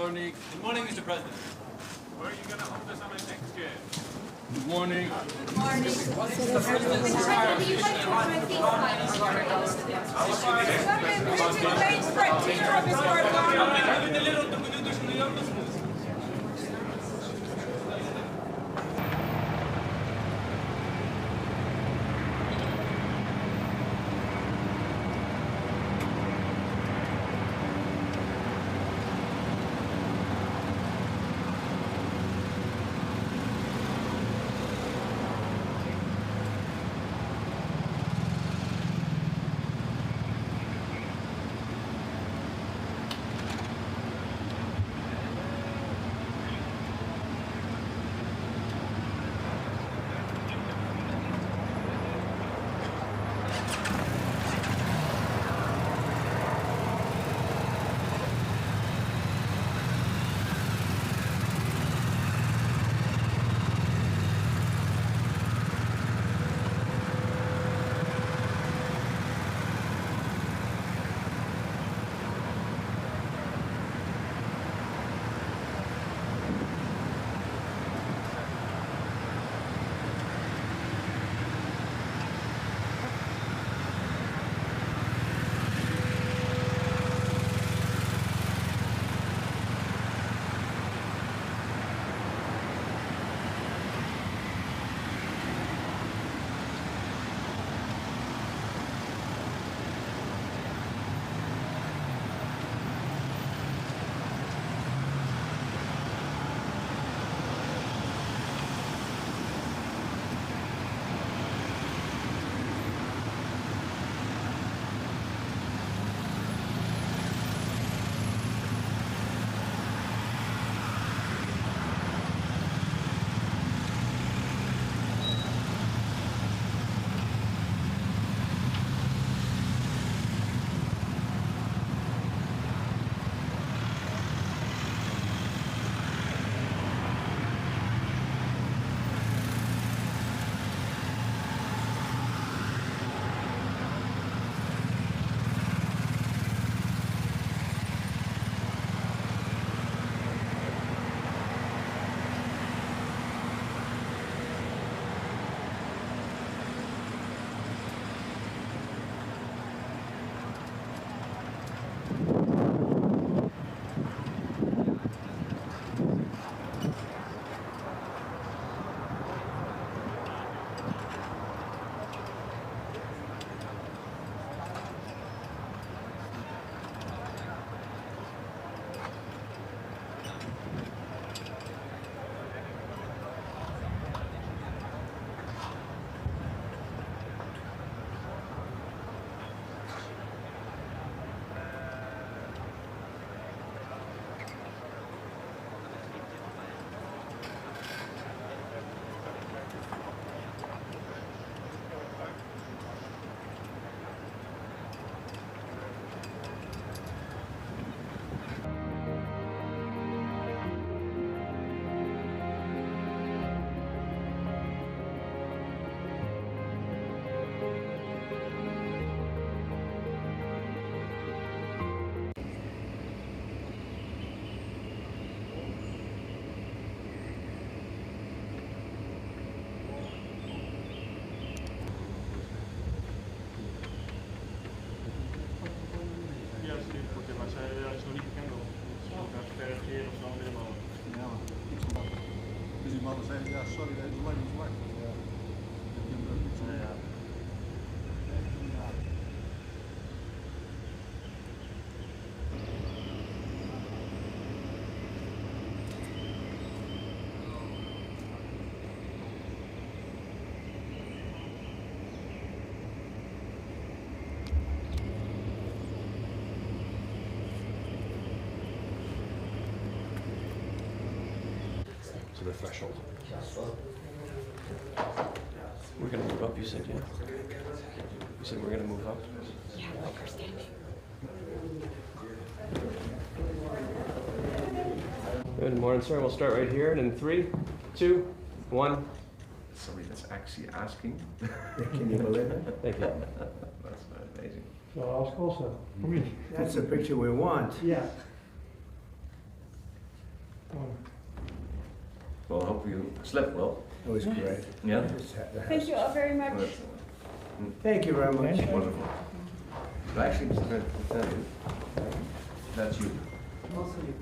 morning. Good morning, Mr. President. Where are you going to hold the summit next year? Good morning. Good morning. Mr. President, you like to To the threshold. We're going to move up, you said, yeah? You said we're going to move up? Yeah, like we're standing. Good morning, sir. We'll start right here, and in 3, 2, 1. Somebody that's actually asking. Can you believe it? Thank you. That's amazing. So ask also. That's the picture we want. Yeah. Well, I hope you slept well. It was great. Yeah? Thank you all very much. Thank you very much. Wonderful. But actually, Mr. President, to tell you, that's you. Also you.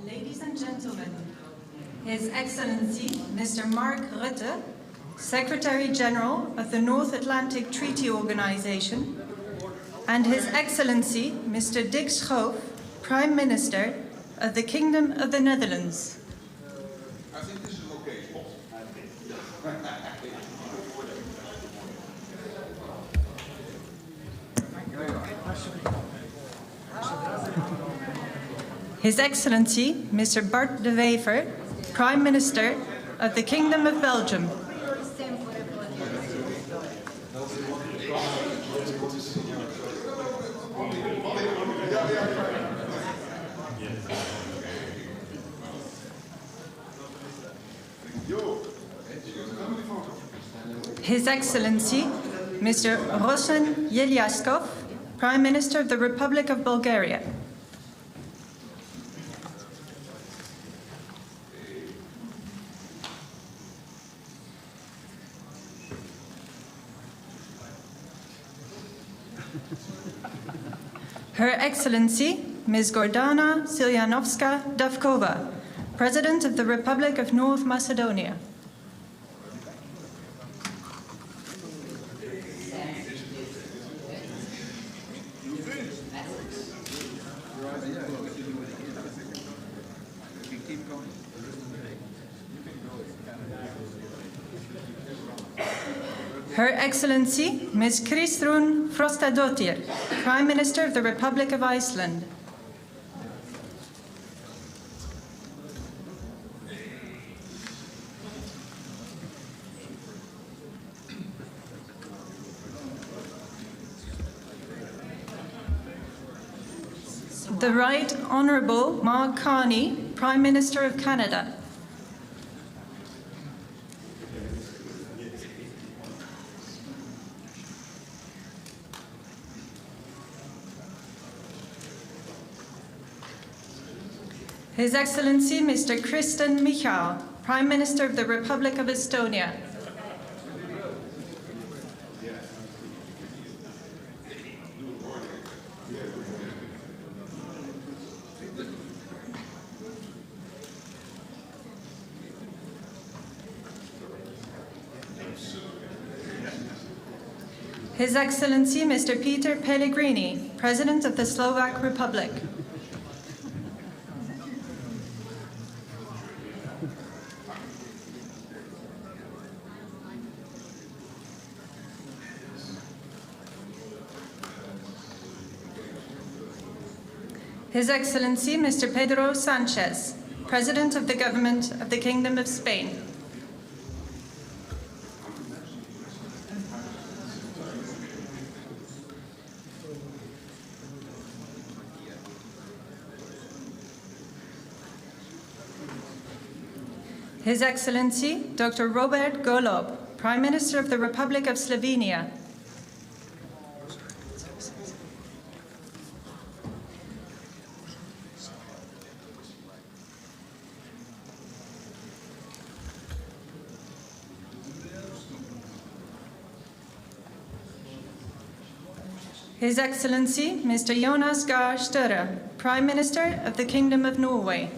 Ladies and gentlemen, His Excellency Mr. Mark Rutte, Secretary General of the North Atlantic Treaty Organization, and His Excellency Mr. Dick Schoof, Prime Minister of the Kingdom of the Netherlands. I think this is okay. His Excellency Mr. Bart de Wever, Prime Minister of the Kingdom of Belgium. His Excellency Mr. Rosen Jeljaskov, Prime Minister of the Republic of Bulgaria. Her Excellency Ms. Gordana Siljanovska-Davkova, President of the Republic of North Macedonia. Her Excellency Ms. Kristrún Frostadóttir, Prime Minister of the Republic of Iceland. The Right Honourable Mark Carney, Prime Minister of Canada. His Excellency Mr. Kristen Michal, Prime Minister of the Republic of Estonia. His Excellency Mr. Peter Pellegrini, President of the Slovak Republic. His Excellency Mr. Pedro Sanchez, President of the Government of the Kingdom of Spain. His Excellency Dr. Robert Golob, Prime Minister of the Republic of Slovenia. His Excellency Mr. Jonas Gahr Støre, Prime Minister of the Kingdom of Norway.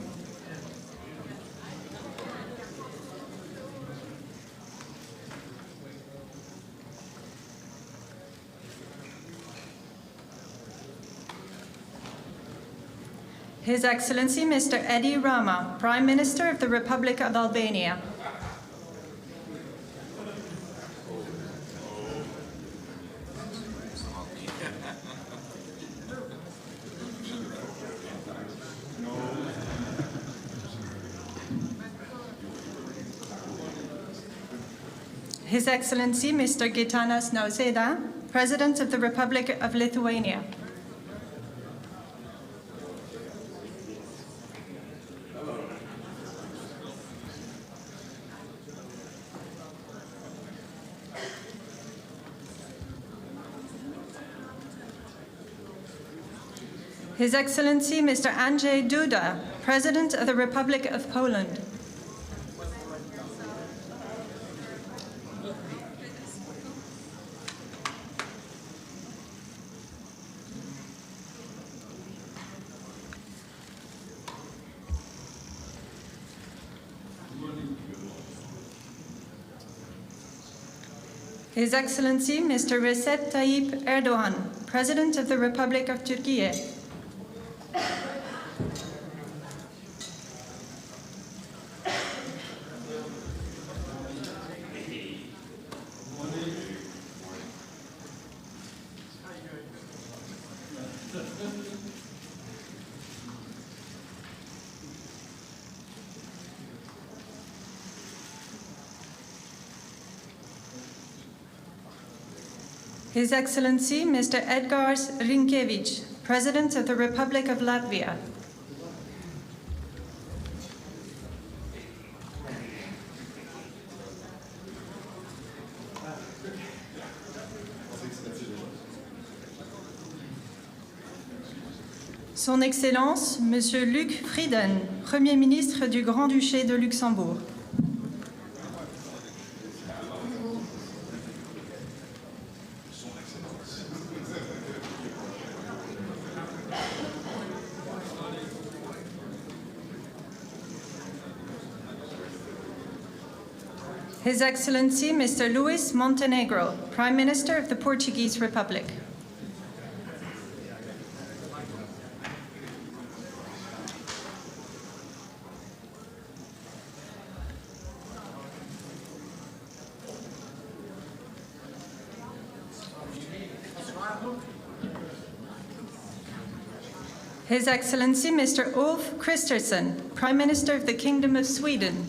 His Excellency Mr. Edi Rama, Prime Minister of the Republic of Albania. His Excellency Mr. Gitanas Nausėda, President of the Republic of Lithuania. His Excellency Mr. Andrzej Duda, President of the Republic of Poland. His Excellency Mr. Recep Tayyip Erdogan, President of the Republic of Turkey. His Excellency Mr. Edgars Rinkēvičs, President of the Republic of Latvia. Son Excellence Monsieur Luc Frieden, Premier ministre du Grand-Duché de Luxembourg. His Excellency Mr. Luis Montenegro, Prime Minister of the Portuguese Republic. His Excellency Mr. Ulf Kristersson, Prime Minister of the Kingdom of Sweden.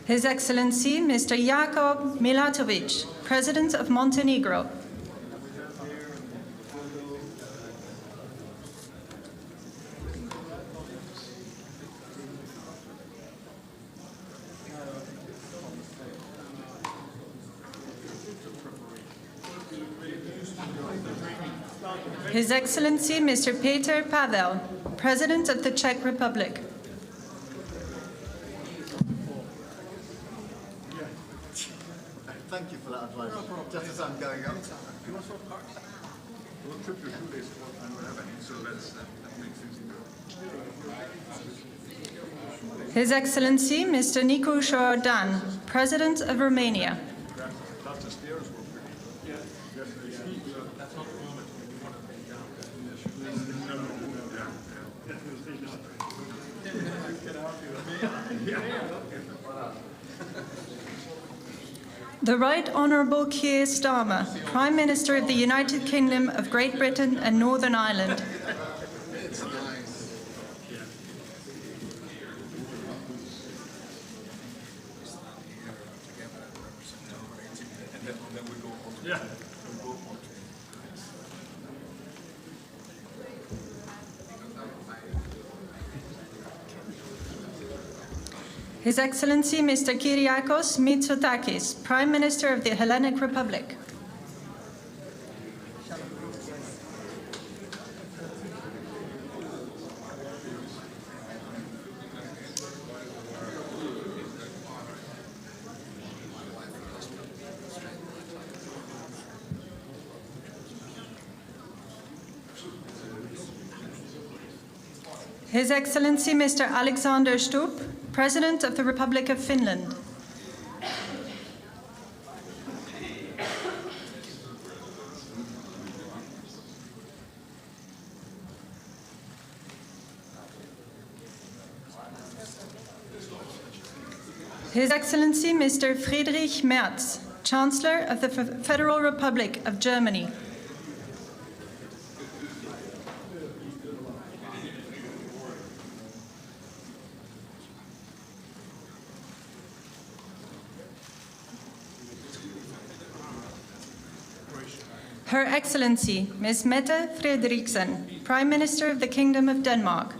His Excellency Mr. Jakub Milatovic, President of Montenegro. His Excellency Mr. Peter Pavel, President of the Czech Republic. Thank you for that advice. Just as I'm going up. We'll trip your shoelace and whatever, so that makes things easier. His Excellency Mr. Nicu Șordan, President of Romania. The Right Honourable Keir Starmer, Prime Minister of the United Kingdom of Great Britain and Northern Ireland. His Excellency Mr. Kyriakos Mitsotakis, Prime Minister of the Hellenic Republic. His Excellency Mr. Alexander Stubb, President of the Republic of Finland. His Excellency Mr. Friedrich Merz, Chancellor of the Federal Republic of Germany. Her Excellency, Ms. Mette Frederiksen, Prime Minister of the Kingdom of Denmark.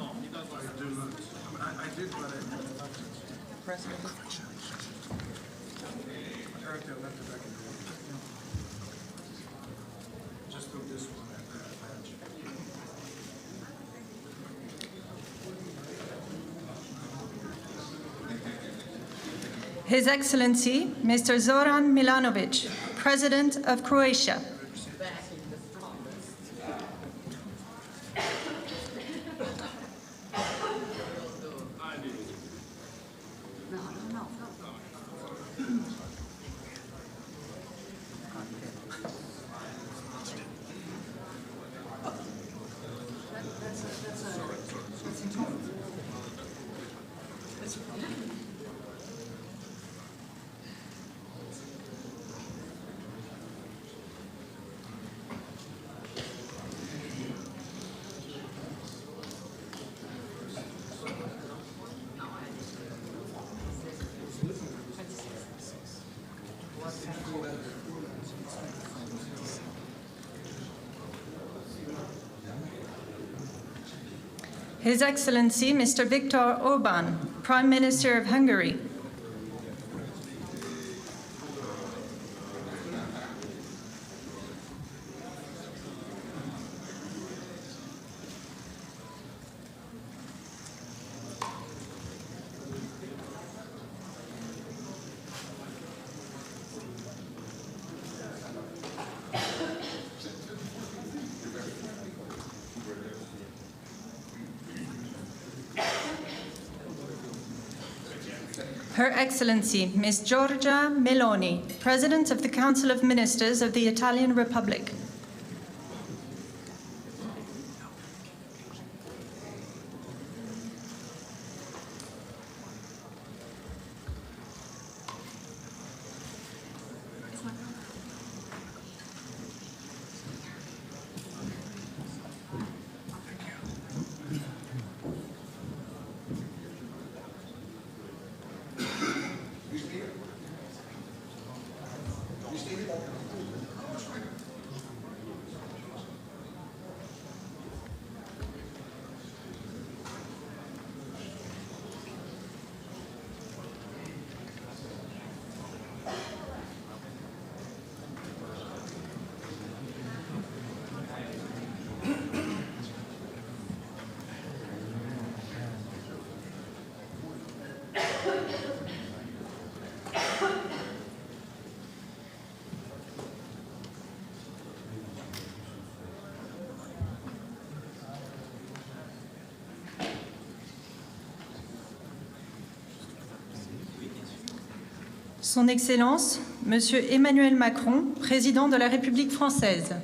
His Excellency, Mr. Zoran Milanovic, President of Croatia. His Excellency Mr. Viktor Orbán, Prime Minister of Hungary. Her Excellency Ms. Giorgia Meloni, President of the Council of Ministers of the Italian Republic. Son Excellence, Monsieur Emmanuel Macron, Président de la République française.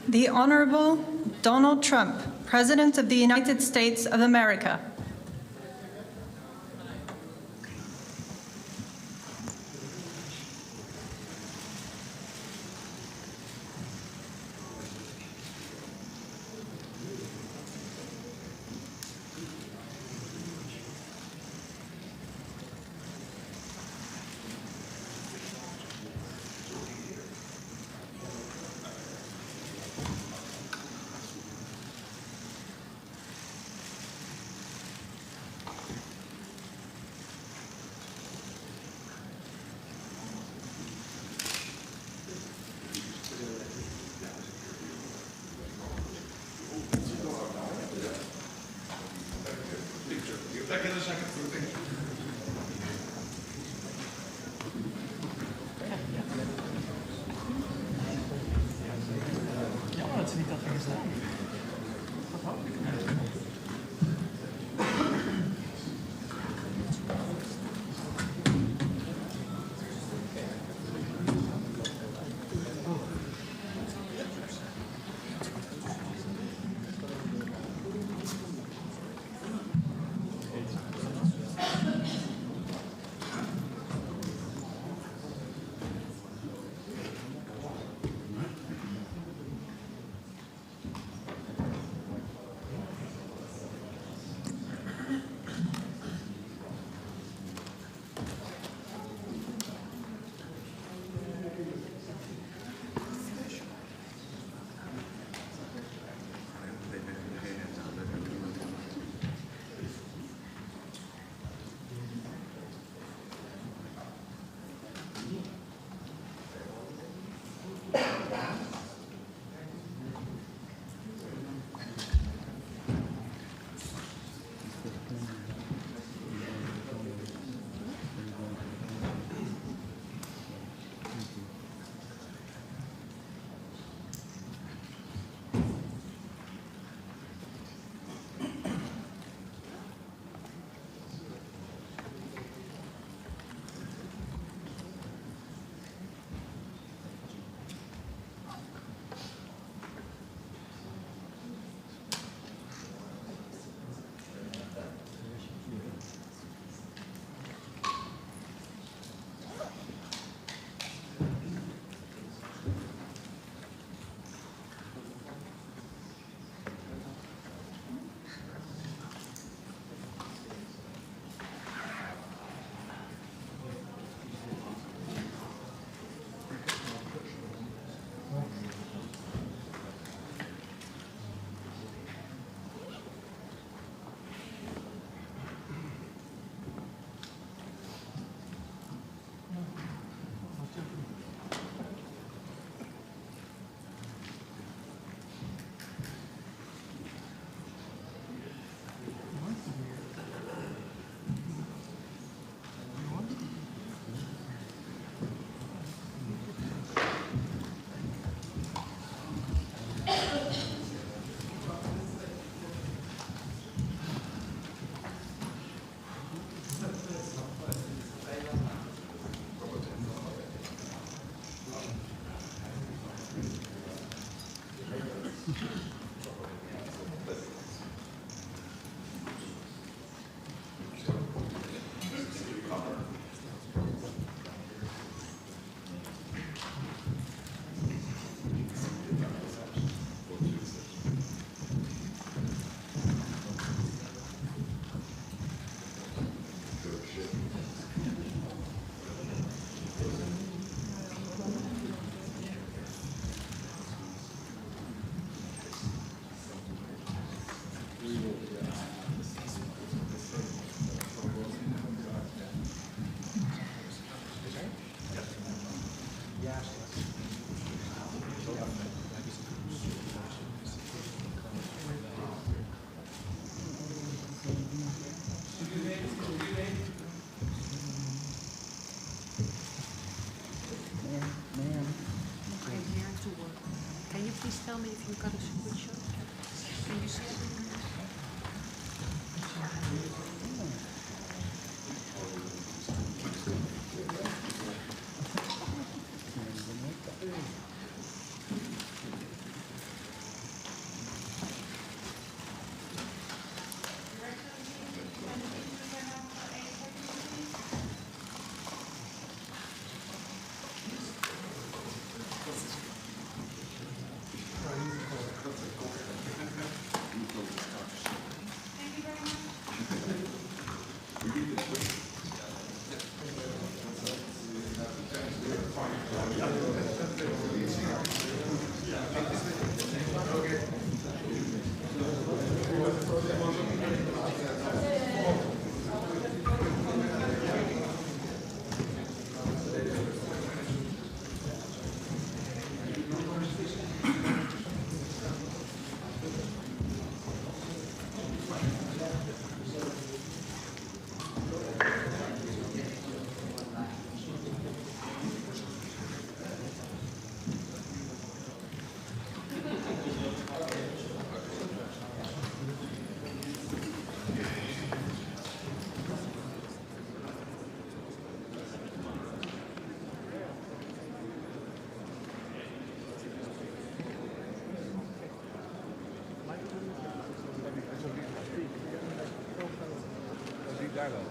The Honorable Donald Trump, President of the United States of America. Please tell me if you got a screenshot. Can you see it? daar wel.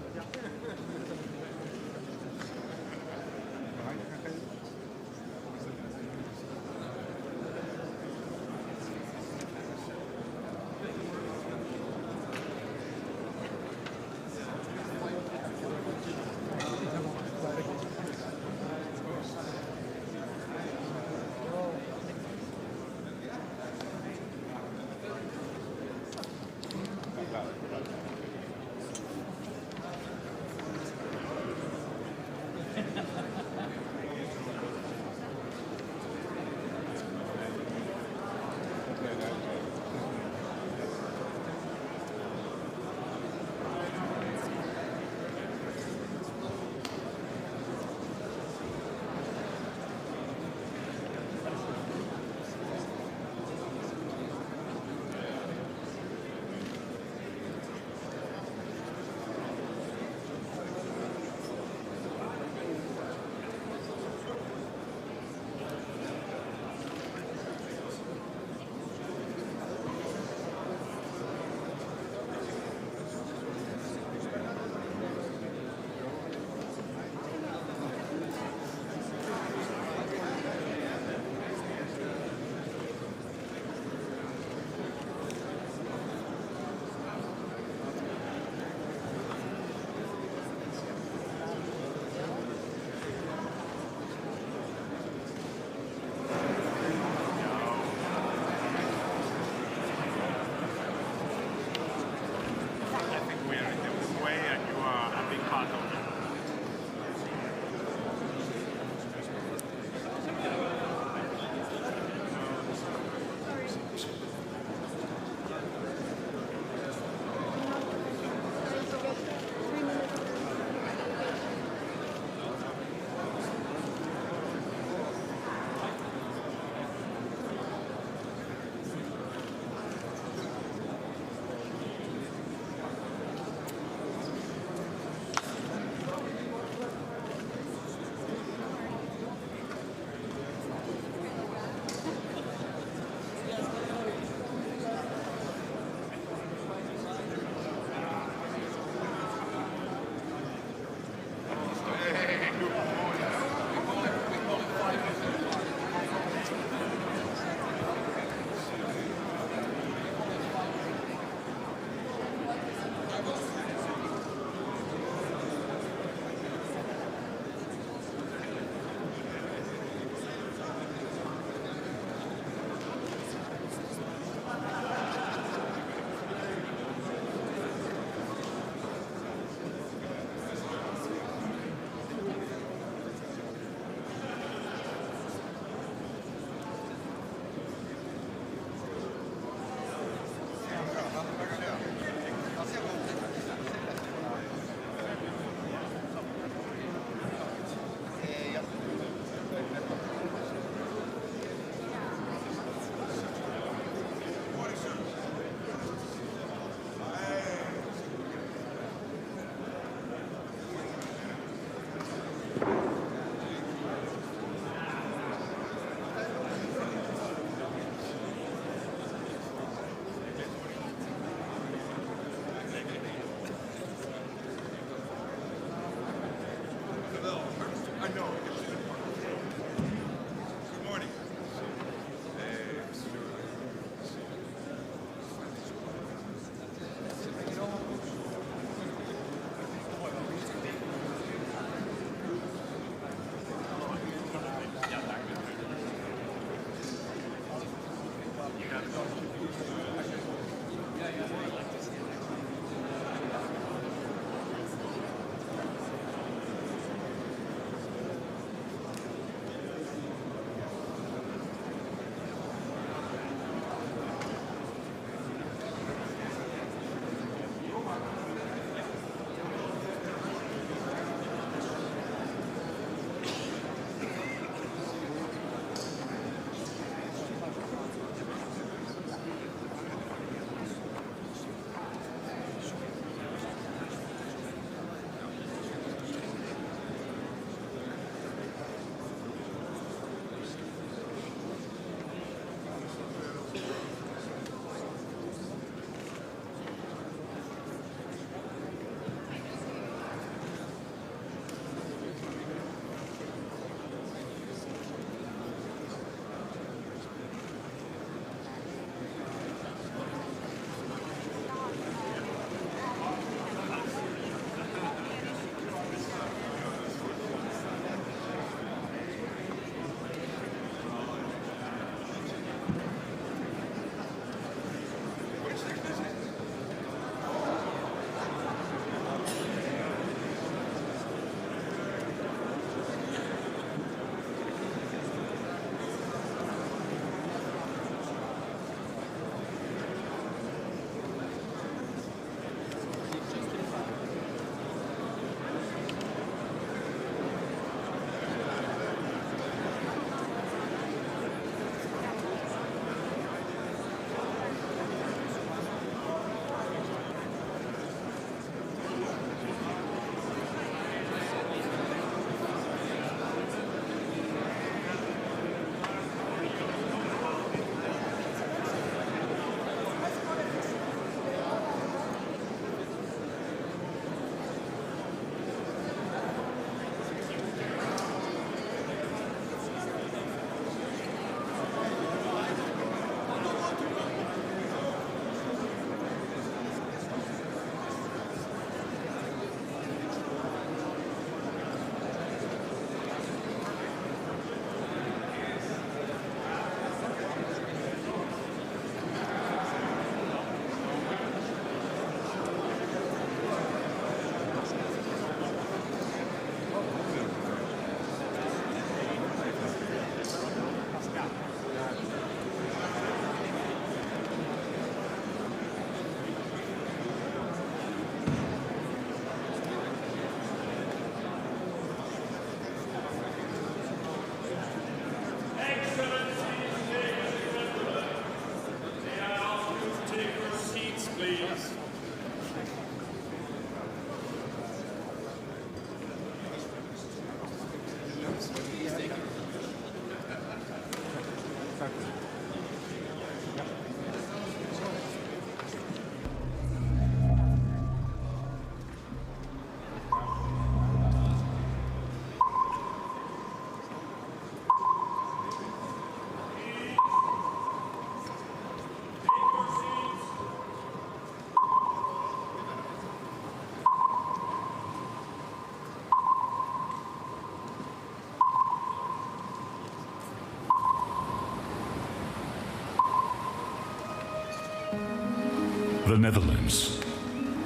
The Netherlands,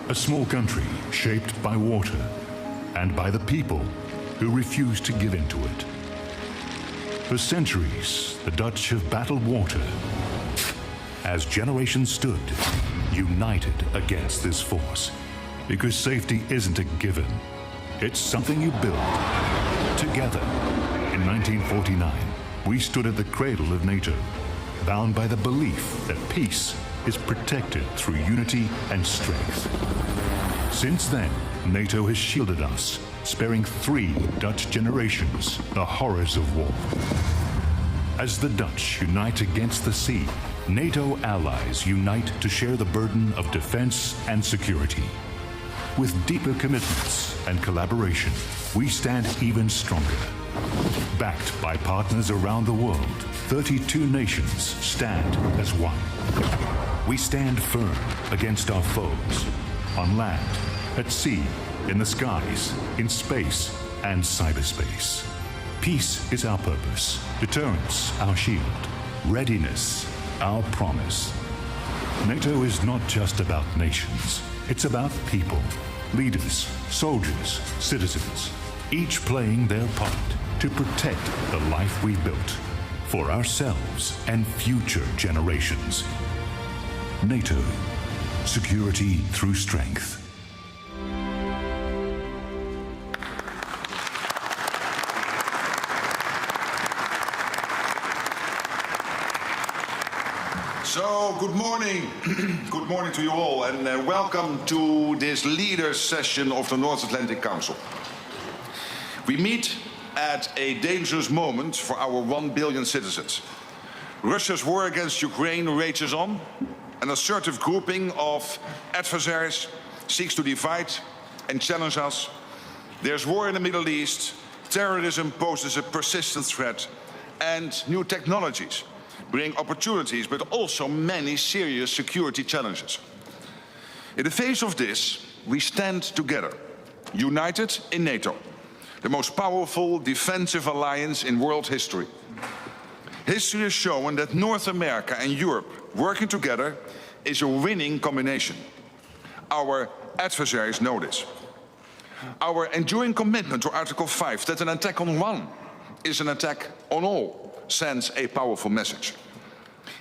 a small country shaped by water and by the people who refuse to give in to it. For centuries, the Dutch have battled water as generations stood united against this force, because safety isn't a given. It's something you build together. In 1949, we stood at the cradle of NATO, bound by the belief that peace is protected through unity and strength. Since then, NATO has shielded us, sparing 3 Dutch generations the horrors of war. As the Dutch unite against the sea, NATO allies unite to share the burden of defense and security. With deeper commitments and collaboration, we stand even stronger. Backed by partners around the world, 32 nations stand as one. We stand firm against our foes, on land, at sea, in the skies, in space, and cyberspace. Peace is our purpose, deterrence our shield, readiness our promise. NATO is not just about nations, it's about people, leaders, soldiers, citizens, each playing their part to protect the life we built for ourselves and future generations. NATO, security through strength. So, good morning. Good morning to you all, and welcome to this leaders session of the North Atlantic Council. We meet at a dangerous moment for our 1 billion citizens. Russia's war against Ukraine rages on. An assertive grouping of adversaries seeks to divide and challenge us. There's war in the Middle East, terrorism poses a persistent threat, and new technologies bring opportunities, but also many serious security challenges. In the face of this, we stand together, united in NATO, the most powerful defensive alliance in world history. History has shown that North America and Europe working together is a winning combination. Our adversaries know this. Our enduring commitment to Article 5, that an attack on one is an attack on all, sends a powerful message.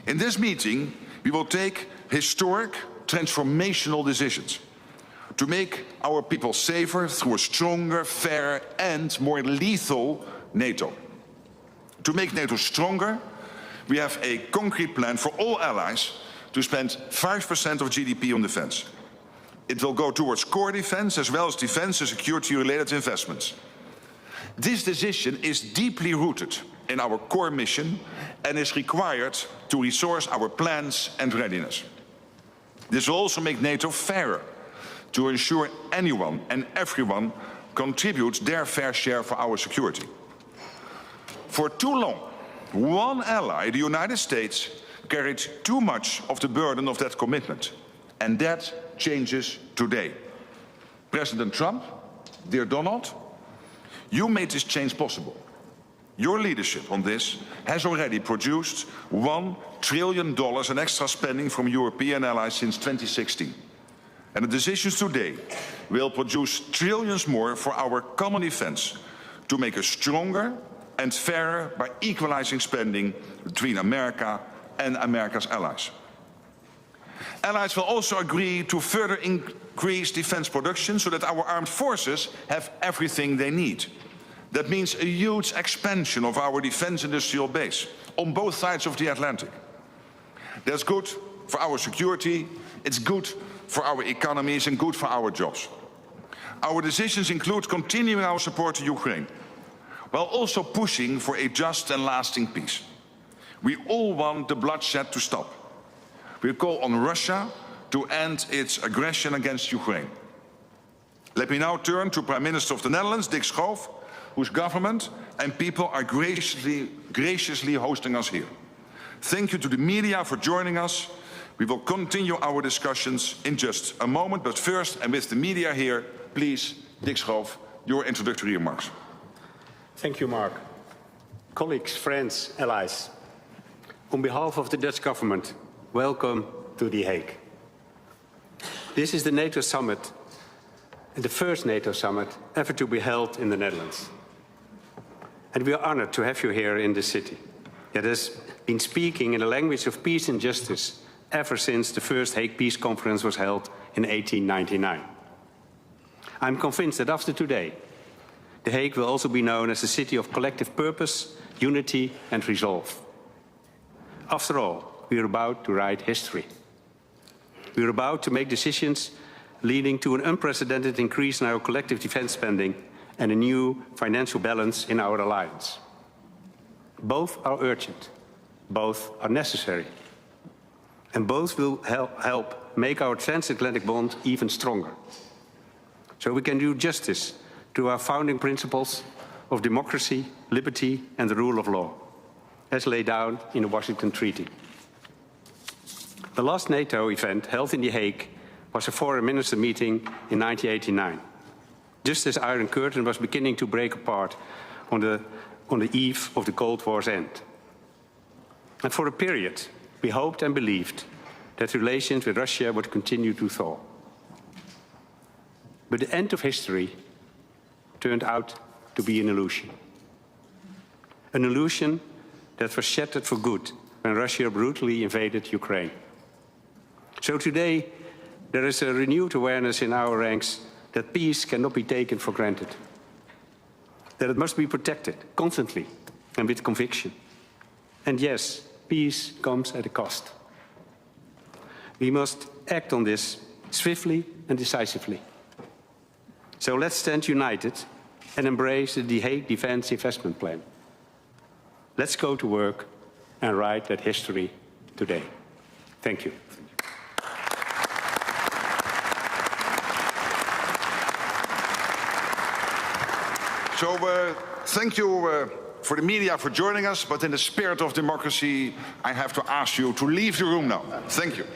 In this meeting, we will take historic, transformational decisions to make our people safer through a stronger, fairer, and more lethal NATO. To make NATO stronger, we have a concrete plan for all allies to spend 5% of GDP on defense. It will go towards core defense as well as defense and security-related investments. This decision is deeply rooted in our core mission and is required to resource our plans and readiness. This will also make NATO fairer, to ensure anyone and everyone contributes their fair share for our security. For too long, one ally, the United States, carried too much of the burden of that commitment, and that changes today. President Trump, dear Donald, you made this change possible. Your leadership on this has already produced $1 trillion in extra spending from European allies since 2016. And the decisions today will produce trillions more for our common defense to make us stronger and fairer by equalizing spending between America and America's allies. Allies will also agree to further increase defense production so that our armed forces have everything they need. That means a huge expansion of our defense industrial base on both sides of the Atlantic. That's good for our security, it's good for our economies and good for our jobs. Our decisions include continuing our support to Ukraine, while also pushing for a just and lasting peace. We all want the bloodshed to stop. We call on Russia to end its aggression against Ukraine. Let me now turn to Prime Minister of the Netherlands, Dick Schoof, whose government and people are graciously hosting us here. Thank you to the media for joining us. We will continue our discussions in just a moment, but first, and with the media here, please, Dick Schoof, your introductory remarks. Thank you, Mark. Colleagues, friends, allies, on behalf of the Dutch government, welcome to The Hague. This is the NATO summit, the first NATO summit ever to be held in the Netherlands. And we are honored to have you here in this city that has been speaking in the language of peace and justice ever since the first Hague Peace Conference was held in 1899. I'm convinced that after today, The Hague will also be known as a city of collective purpose, unity and resolve. After all, we are about to write history. We are about to make decisions leading to an unprecedented increase in our collective defense spending and a new financial balance in our alliance. Both are urgent, both are necessary, and both will help make our transatlantic bond even stronger. So we can do justice to our founding principles of democracy, liberty and the rule of law, as laid down in the Washington Treaty. The last NATO event held in The Hague was a foreign minister meeting in 1989, just as Iron Curtain was beginning to break apart on the eve of the Cold War's end. And for a period, we hoped and believed that relations with Russia would continue to thaw. But the end of history turned out to be an illusion. An illusion that was shattered for good when Russia brutally invaded Ukraine. So today, there is a renewed awareness in our ranks that peace cannot be taken for granted, that it must be protected constantly and with conviction. And yes, peace comes at a cost. We must act on this swiftly and decisively. So let's stand united and embrace the The Hague Defence Investment Plan. Let's go to work and write that history today. Thank you. So thank you for the media for joining us, but in the spirit of democracy, I have to ask you to leave the room now. Thank you.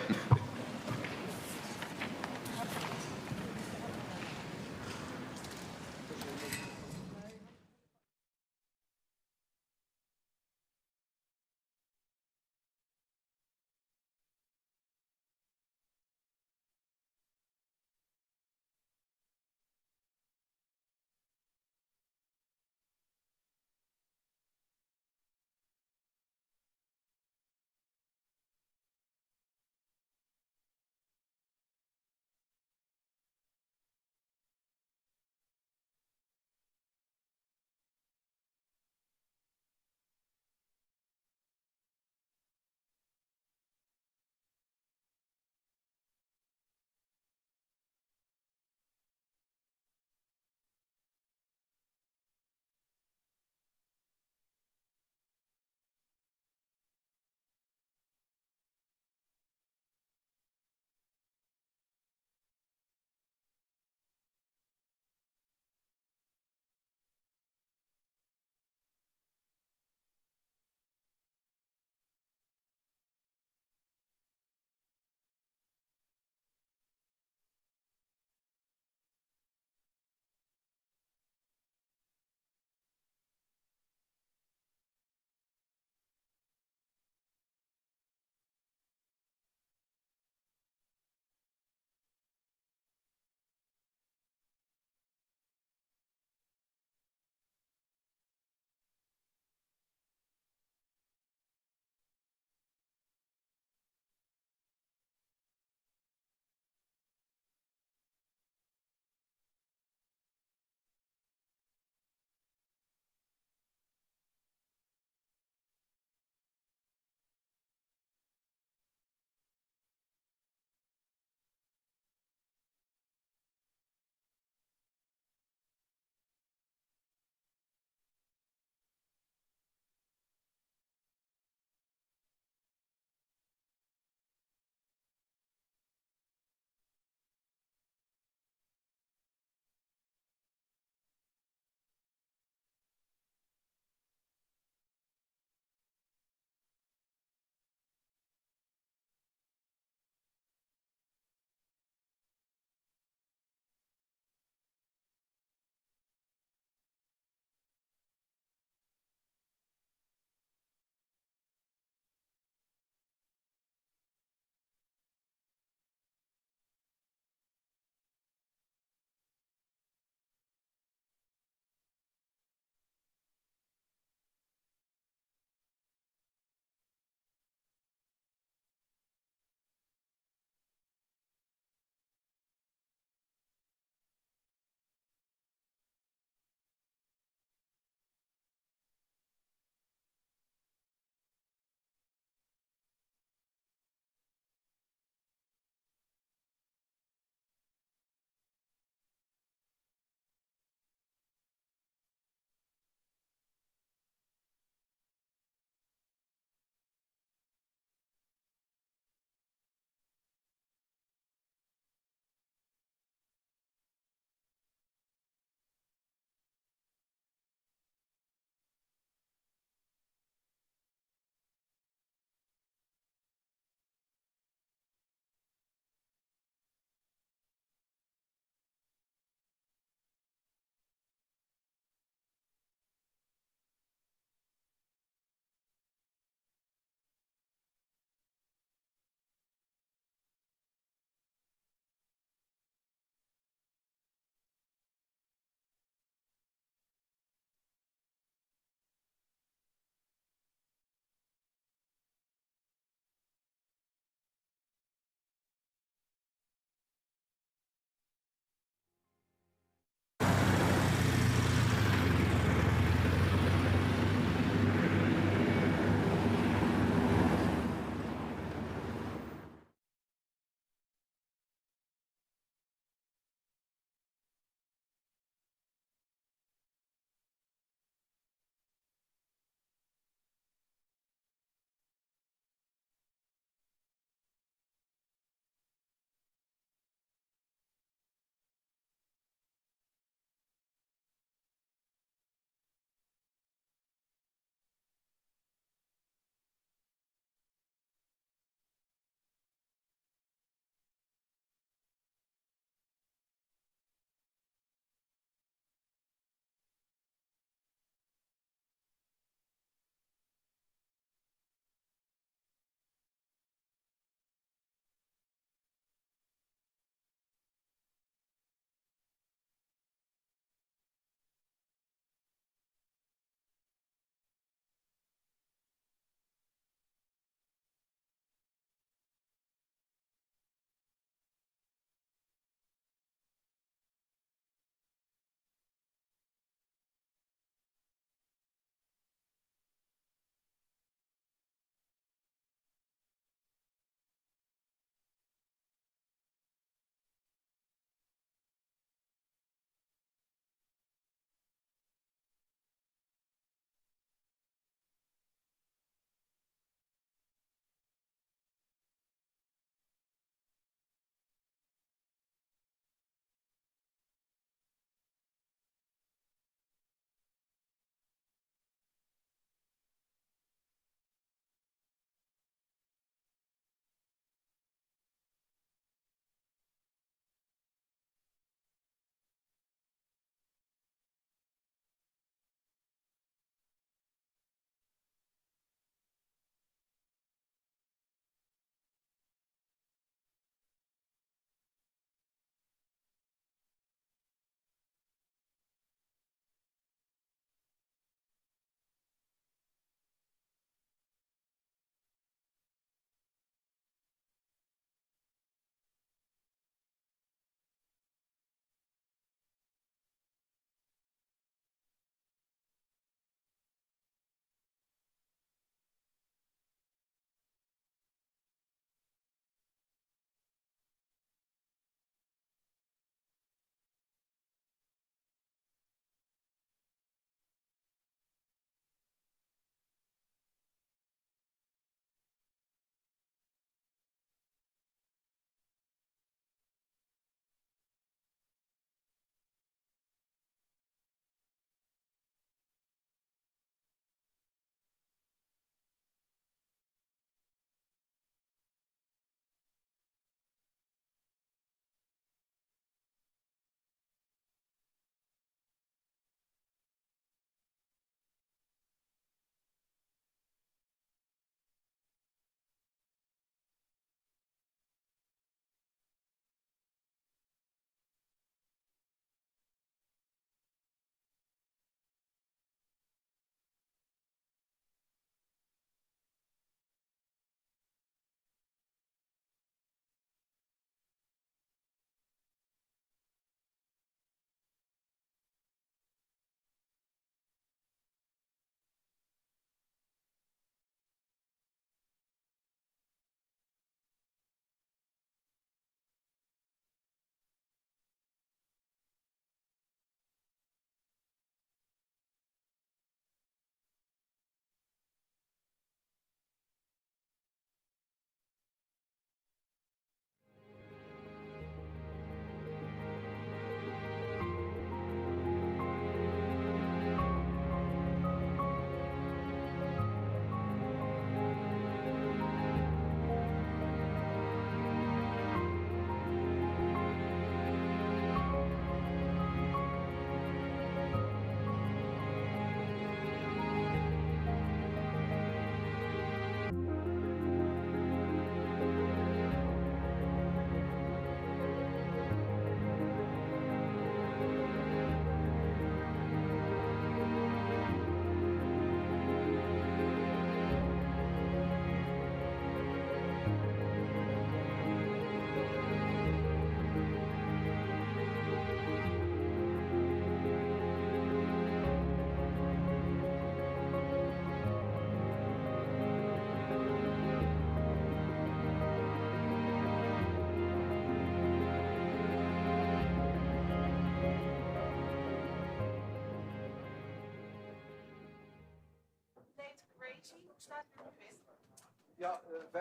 Ja, 5%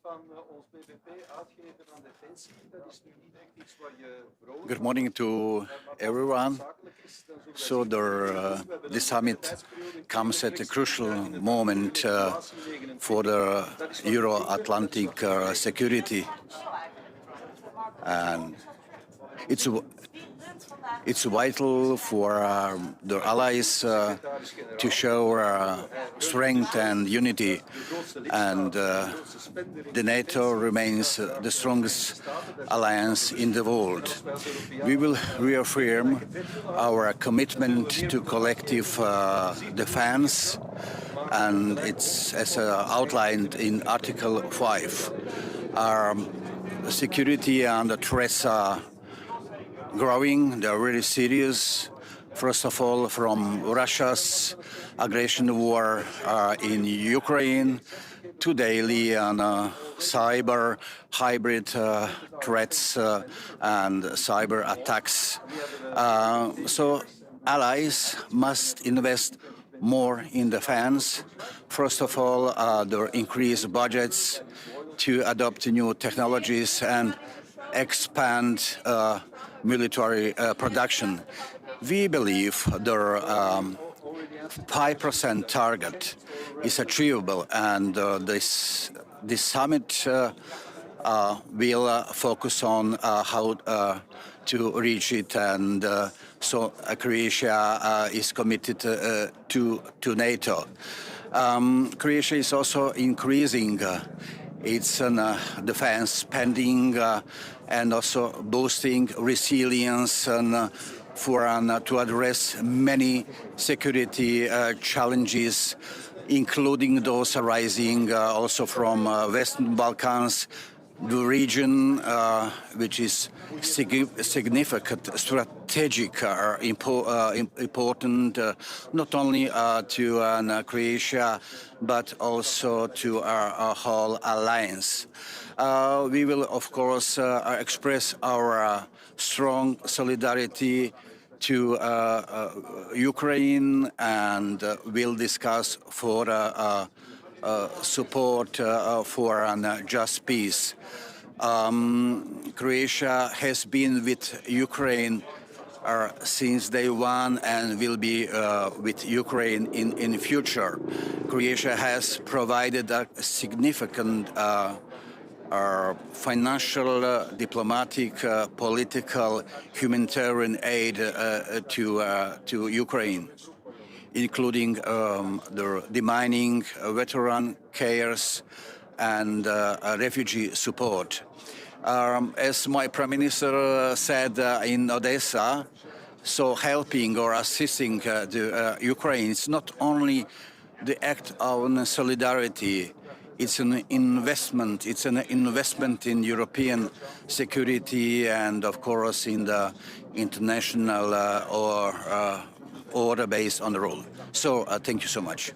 van ons bbp uitgeven aan defensie, dat is nu niet echt iets waar je vrolijk. Good morning to everyone. So the summit comes at a crucial moment for the Euro-Atlantic security, and it's vital for the allies to show strength and unity, and the NATO remains the strongest alliance in the world. We will reaffirm our commitment to collective defense, and it's as outlined in Article 5. Our security and the threats are growing. They're really serious. First of all, from Russia's aggression war in Ukraine to daily and cyber hybrid threats and cyber attacks. So allies must invest more in defense. First of all, their increased budgets to adopt new technologies and expand military production. We believe their 5% target is achievable, and this summit will focus on how to reach it, and so Croatia is committed to NATO. Croatia is also increasing its defense spending and also boosting resilience and to address many security challenges, including those arising also from Western Balkans, the region, which is significant, strategic, important, not only to Croatia, but also to our whole alliance. We will, of course, express our strong solidarity to Ukraine, and will discuss for support for a just peace. Croatia has been with Ukraine since day one and will be with Ukraine in the future. Croatia has provided a significant financial, diplomatic, political, humanitarian aid to Ukraine, including the demining, veteran cares, and refugee support. As my Prime Minister said in Odessa, so helping or assisting the Ukraine is not only the act of solidarity, it's an investment. It's an investment in European security and, of course, in the international order based on the rule. So thank you so much.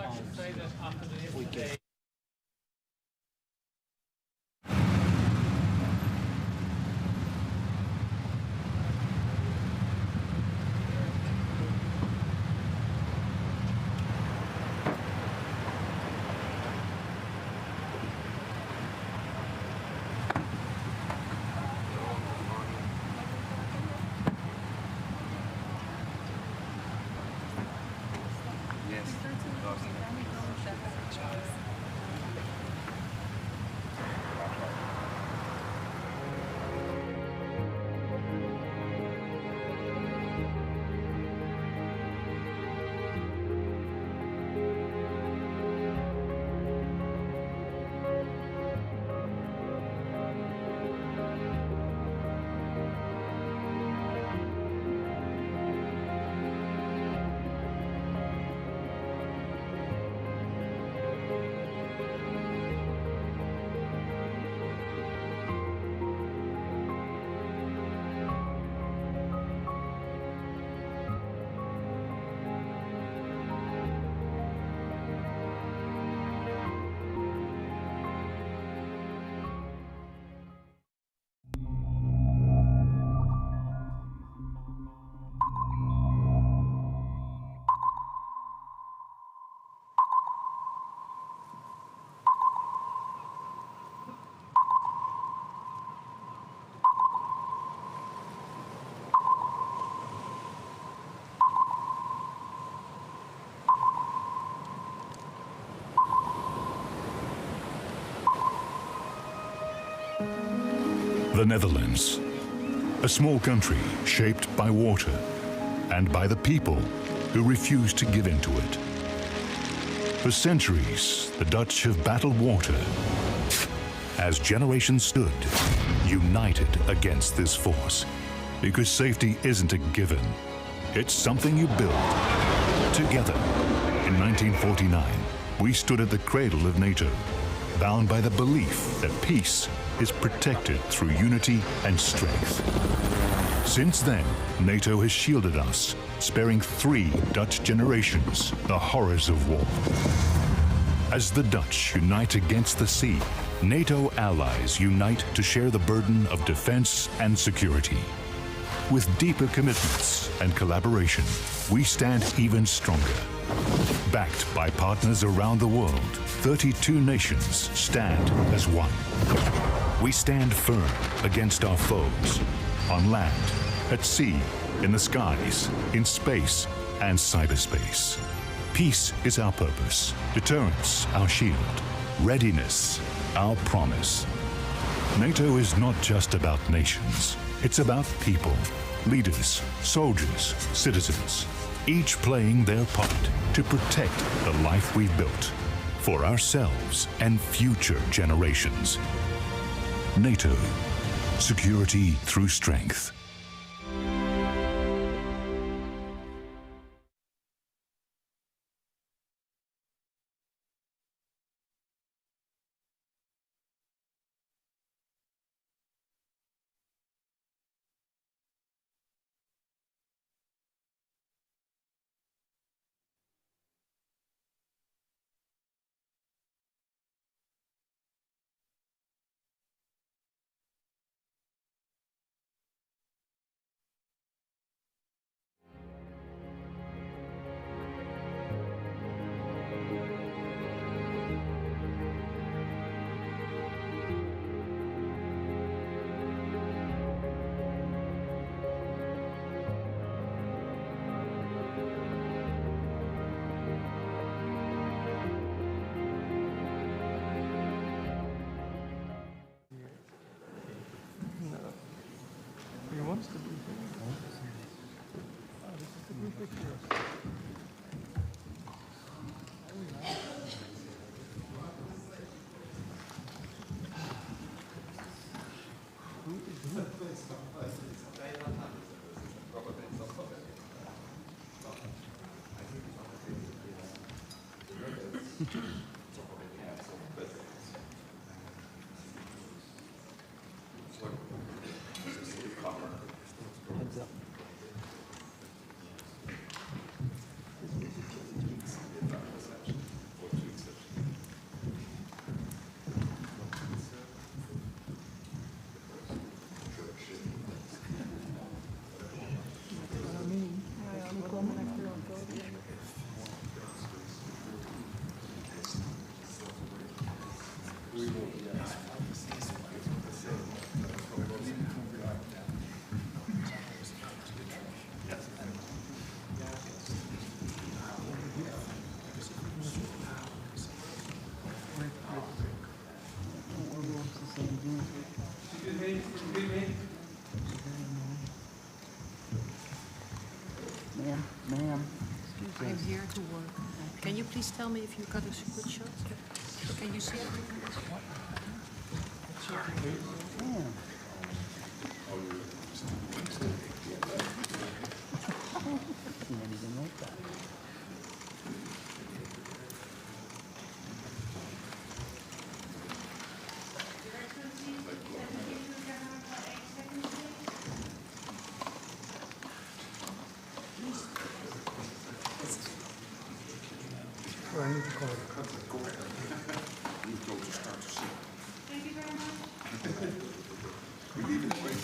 reflections say that after the yesterday The Netherlands, a small country shaped by water and by the people who refuse to give in to it. For centuries, the Dutch have battled water as generations stood, united against this force. Because safety isn't a given, it's something you build together. In 1949, we stood at the cradle of NATO, bound by the belief that peace is protected through unity and strength. Since then, NATO has shielded us, sparing 3 Dutch generations the horrors of war. As the Dutch unite against the sea, NATO allies unite to share the burden of defense and security. With deeper commitments and collaboration, we stand even stronger. Backed by partners around the world, 32 nations stand as one. We stand firm against our foes, on land, at sea, in the skies, in space, and cyberspace. Peace is our purpose, deterrence our shield, readiness our promise. NATO is not just about nations, it's about people, leaders, soldiers, citizens, each playing their part to protect the life we've built for ourselves and future generations. NATO, security through strength. Can you please tell me if you got a good shot? Can you see it? I need to call it. Thank you very much. We leave it quick.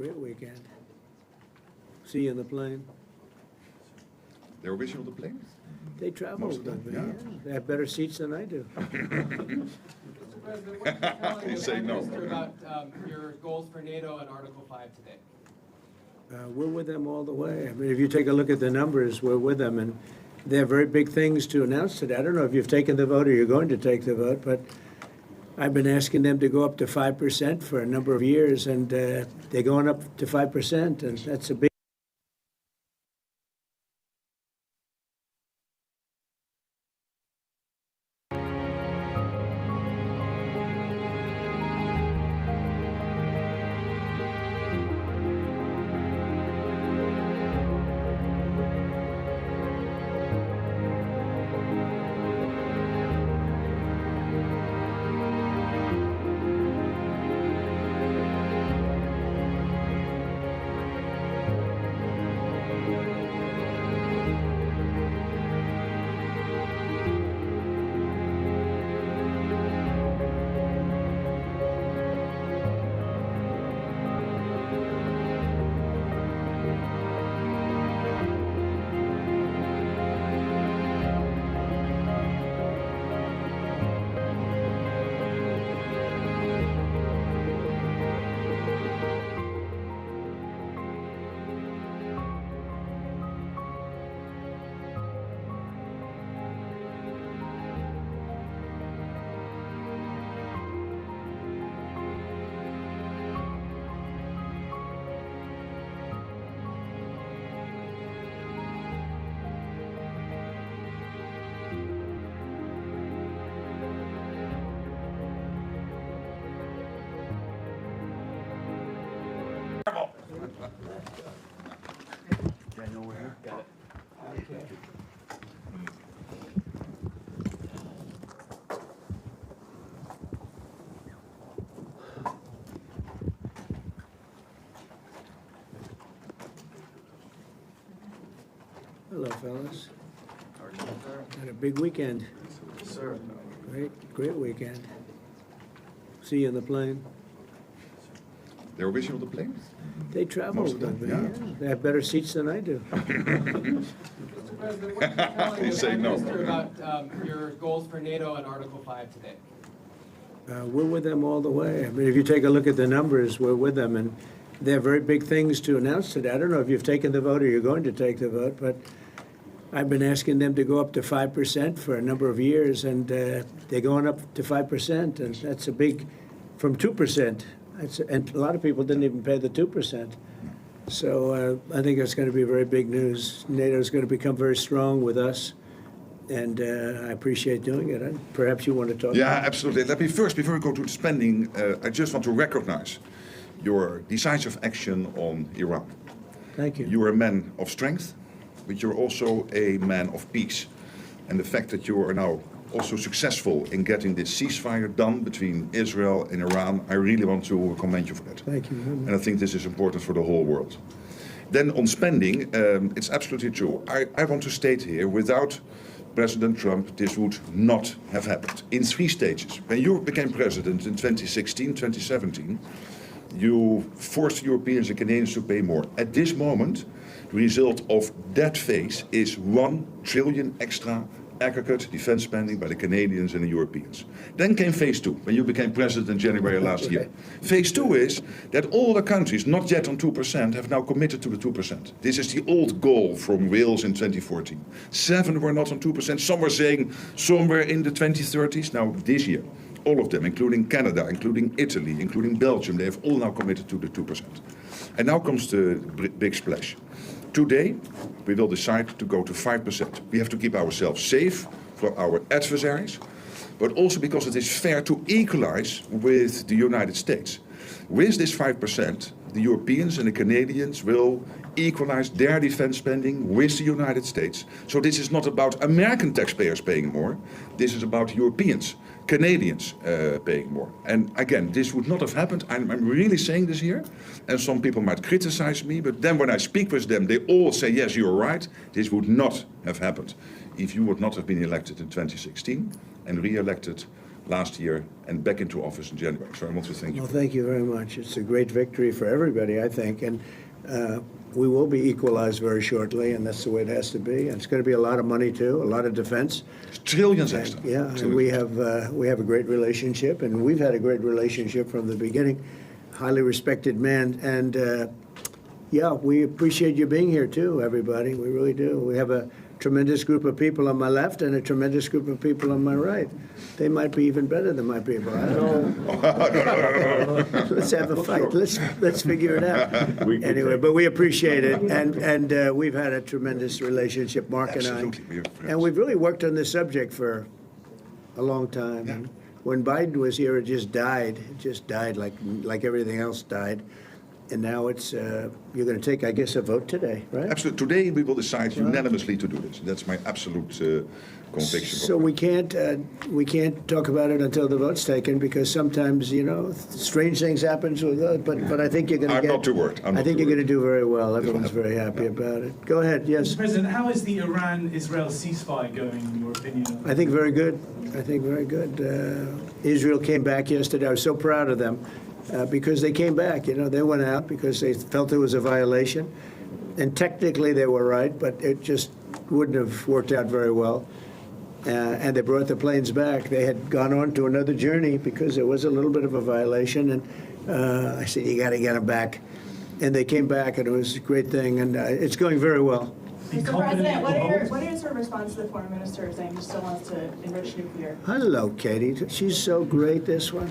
great weekend. See you in the plane. They were with you on the plane? They travel Most of with them, me. yeah. They have better seats than I do. You say no. About your goals for NATO and Article 5 today. We're with them all the way. I mean, if you take a look at the numbers, we're with them, and they have very big things to announce today. I don't know if you've taken the vote or you're going to take the vote, but I've been asking them to go up to 5% for a number of years, and they're going up to 5%, and that's a big. Got it. Okay. Hello, fellas. Had a big weekend. Sir. Great weekend. See you in the plane. They were with you on the plane? They travel Most of with them, me. yeah. They have better seats than I do. You say no. About your goals for NATO and Article 5 today. We're with them all the way. I mean, if you take a look at the numbers, we're with them, and they have very big things to announce today. I don't know if you've taken the vote or you're going to take the vote, but I've been asking them to go up to 5% for a number of years, and they're going up to 5%, and that's a big, from 2%. And a lot of people didn't even pay the 2%. So I think it's going to be very big news. NATO is going to become very strong with us, and I appreciate doing it. Perhaps you want to talk Yeah, about it. absolutely. Let me first, before we go to the spending, I just want to recognize your decisive action on Iran. Thank you. You are a man of strength, but you're also a man of peace. And the fact that you are now also successful in getting this ceasefire done between Israel and Iran, I really want to commend you for that. Thank you. And I think this is important for the whole world. Then on spending, it's absolutely true. I want to state here, without President Trump, this would not have happened. In 3 stages. When you became president in 2016, 2017, you forced Europeans and Canadians to pay more. At this moment, the result of that phase is 1 trillion extra aggregate defense spending by the Canadians and the Europeans. Then came phase 2, when you became president in January last year. Phase 2 is that all the countries not yet on 2% have now committed to the 2%. This is the old goal from Wales in 2014. 7 were not on 2%. Some were saying somewhere in the 2030s. Now this year, all of them, including Canada, including Italy, including Belgium, they have all now committed to the 2%. And now comes the big splash. Today, we will decide to go to 5%. We have to keep ourselves safe from our adversaries, but also because it is fair to equalize with the United States. With this 5%, the Europeans and the Canadians will equalize their defense spending with the United States. So this is not about American taxpayers paying more. This is about Europeans, Canadians paying more. And again, this would not have happened. I'm really saying this here. And some people might criticize me, but then when I speak with them, they all say, yes, you're right. This would not have happened if you would not have been elected in 2016 and re-elected last year and back into office in January. So I want to thank you. Well, thank you very much. It's a great victory for everybody, I think, and we will be equalized very shortly, and that's the way it has to be. And it's going to be a lot of money too, a lot of defense. Trillions extra. Yeah, and we have a great relationship, and we've had a great relationship from the beginning. Highly respected man, and yeah, we appreciate you being here too, everybody. We really do. We have a tremendous group of people on my left and a tremendous group of people on my right. They might be even better than my people. I don't know. Let's have a fight. Let's figure it out. Anyway, but we appreciate it, and we've had a tremendous relationship, Mark and I, and we've really worked on this subject for a long time. Yeah. When Biden was here, it just died. It just died like everything else died. And now it's, you're going to take, I guess, a vote today, right? Absolutely. Today we will decide unanimously to do this. That's my absolute conviction. So we can't talk about it until the vote's taken, because sometimes, you know, strange things happen. But I think you're going to I'm not too worried. I think you're going to do very well. Everyone's very happy about it. Go ahead, yes. Mr. President, how is the Iran-Israel ceasefire going, in your opinion? I think very good. I think very good. Israel came back yesterday. I was so proud of them. Because they came back, you know, they went out because they felt there was a violation. And technically they were right, but it just wouldn't have worked out very well. And they brought the planes back. They had gone on to another journey because there was a little bit of a violation. And I said, you got to get them back. And they came back, and it was a great thing. And it's going very well. Mr. President, what is your response to the foreign minister saying he still wants to enrich nuclear? Hello, Katie. She's so great, this one.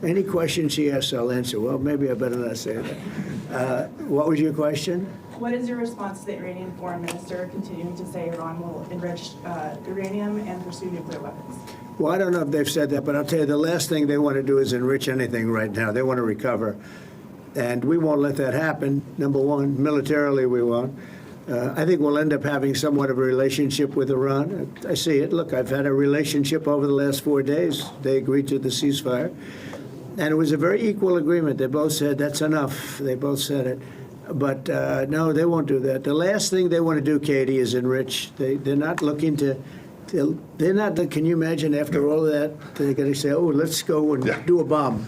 Any question she asks, I'll answer. Well, maybe I better not say that. What was your question? What is your response to the Iranian foreign minister continuing to say Iran will enrich uranium and pursue nuclear weapons? Well, I don't know if they've said that, but I'll tell you, the last thing they want to do is enrich anything right now. They want to recover. And we won't let that happen, number one. Militarily, we won't. I think we'll end up having somewhat of a relationship with Iran. I see it. Look, I've had a relationship over the last 4 days. They agreed to the ceasefire. And it was a very equal agreement. They both said, that's enough. They both said it. But no, they won't do that. The last thing they want to do, Katie, is enrich. They're not looking to, they're not, can you imagine after all of that, they're going to say, oh, let's go and do a bomb.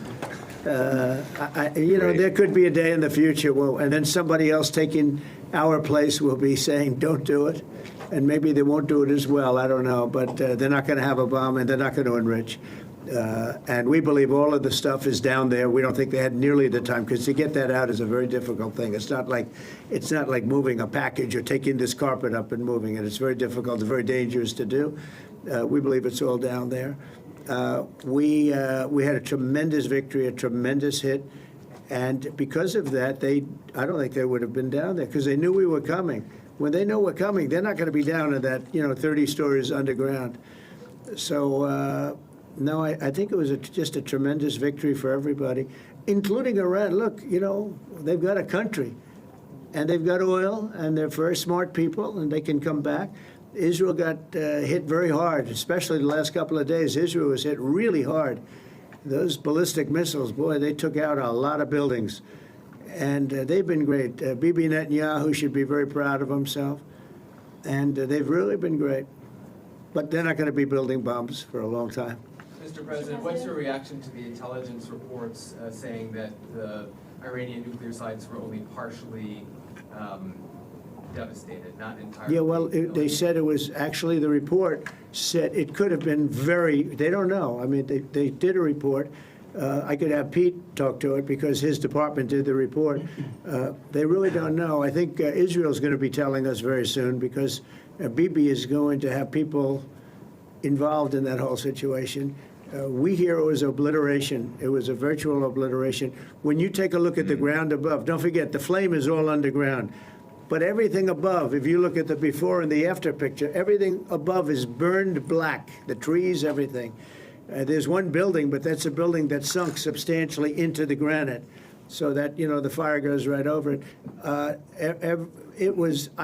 You know, there could be a day in the future, and then somebody else taking our place will be saying, don't do it. And maybe they won't do it as well, I don't know. But they're not going to have a bomb, and they're not going to enrich. And we believe all of the stuff is down there. We don't think they had nearly the time, because to get that out is a very difficult thing. It's not like moving a package or taking this carpet up and moving it. It's very difficult and very dangerous to do. We believe it's all down there. We had a tremendous victory, a tremendous hit, and because of that, I don't think they would have been down there, because they knew we were coming. When they know we're coming, they're not going to be down in that 30 stories underground. So no, I think it was just a tremendous victory for everybody, including Iran. Look, they've got a country, and they've got oil, and they're very smart people, and they can come back. Israel got hit very hard, especially the last couple of days. Israel was hit really hard. Those ballistic missiles, boy, they took out a lot of buildings. And they've been great. Bibi Netanyahu should be very proud of himself. And they've really been great. But they're not going to be building bombs for a long time. Mr. President, what's your reaction to the intelligence reports saying that the Iranian nuclear sites were only partially devastated, not entirely? Yeah, well, they said it was actually, the report said it could have been they don't know. I mean, they did a report. I could have Pete talk to it because his department did the report. They really don't know. I think Israel's going to be telling us very soon, because Bibi is going to have people involved in that whole situation. We hear it was obliteration. It was a virtual obliteration. When you take a look at the ground above, don't forget, the flame is all underground. But everything above, if you look at the before and the after picture, everything above is burned black, the trees, everything. There's one building, but that's a building that sunk substantially into the granite, so that, the fire goes right over it. I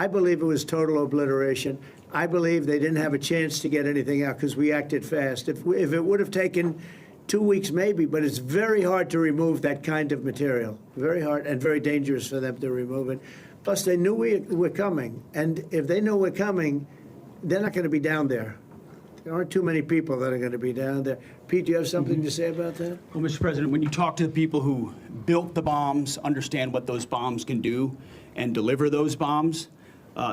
believe it was total obliteration. I believe they didn't have a chance to get anything out because we acted fast. If it would have taken 2 weeks, maybe, but it's very hard to remove that kind of material. Very hard and very dangerous for them to remove it. Plus, they knew we were coming. And if they know we're coming, they're not going to be down there. There aren't too many people that are going to be down there. Pete, do you have something to say about that? Well, Mr. President, when you talk to the people who built the bombs, understand what those bombs can do, and deliver those bombs,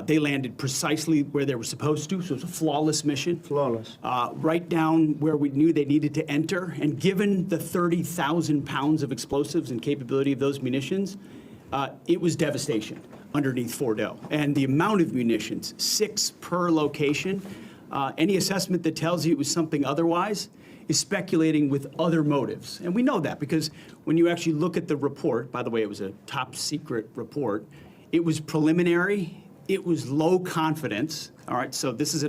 they landed precisely where they were supposed to, so it's a flawless mission. Flawless. Right down where we knew they needed to enter, and given the 30,000 pounds of explosives and capability of those munitions, it was devastation underneath Fordo. And the amount of munitions, 6 per location, any assessment that tells you it was something otherwise is speculating with other motives. And we know that because when you actually look at the report, by the way, it was a top secret report, it was preliminary, it was low confidence, all right? So this is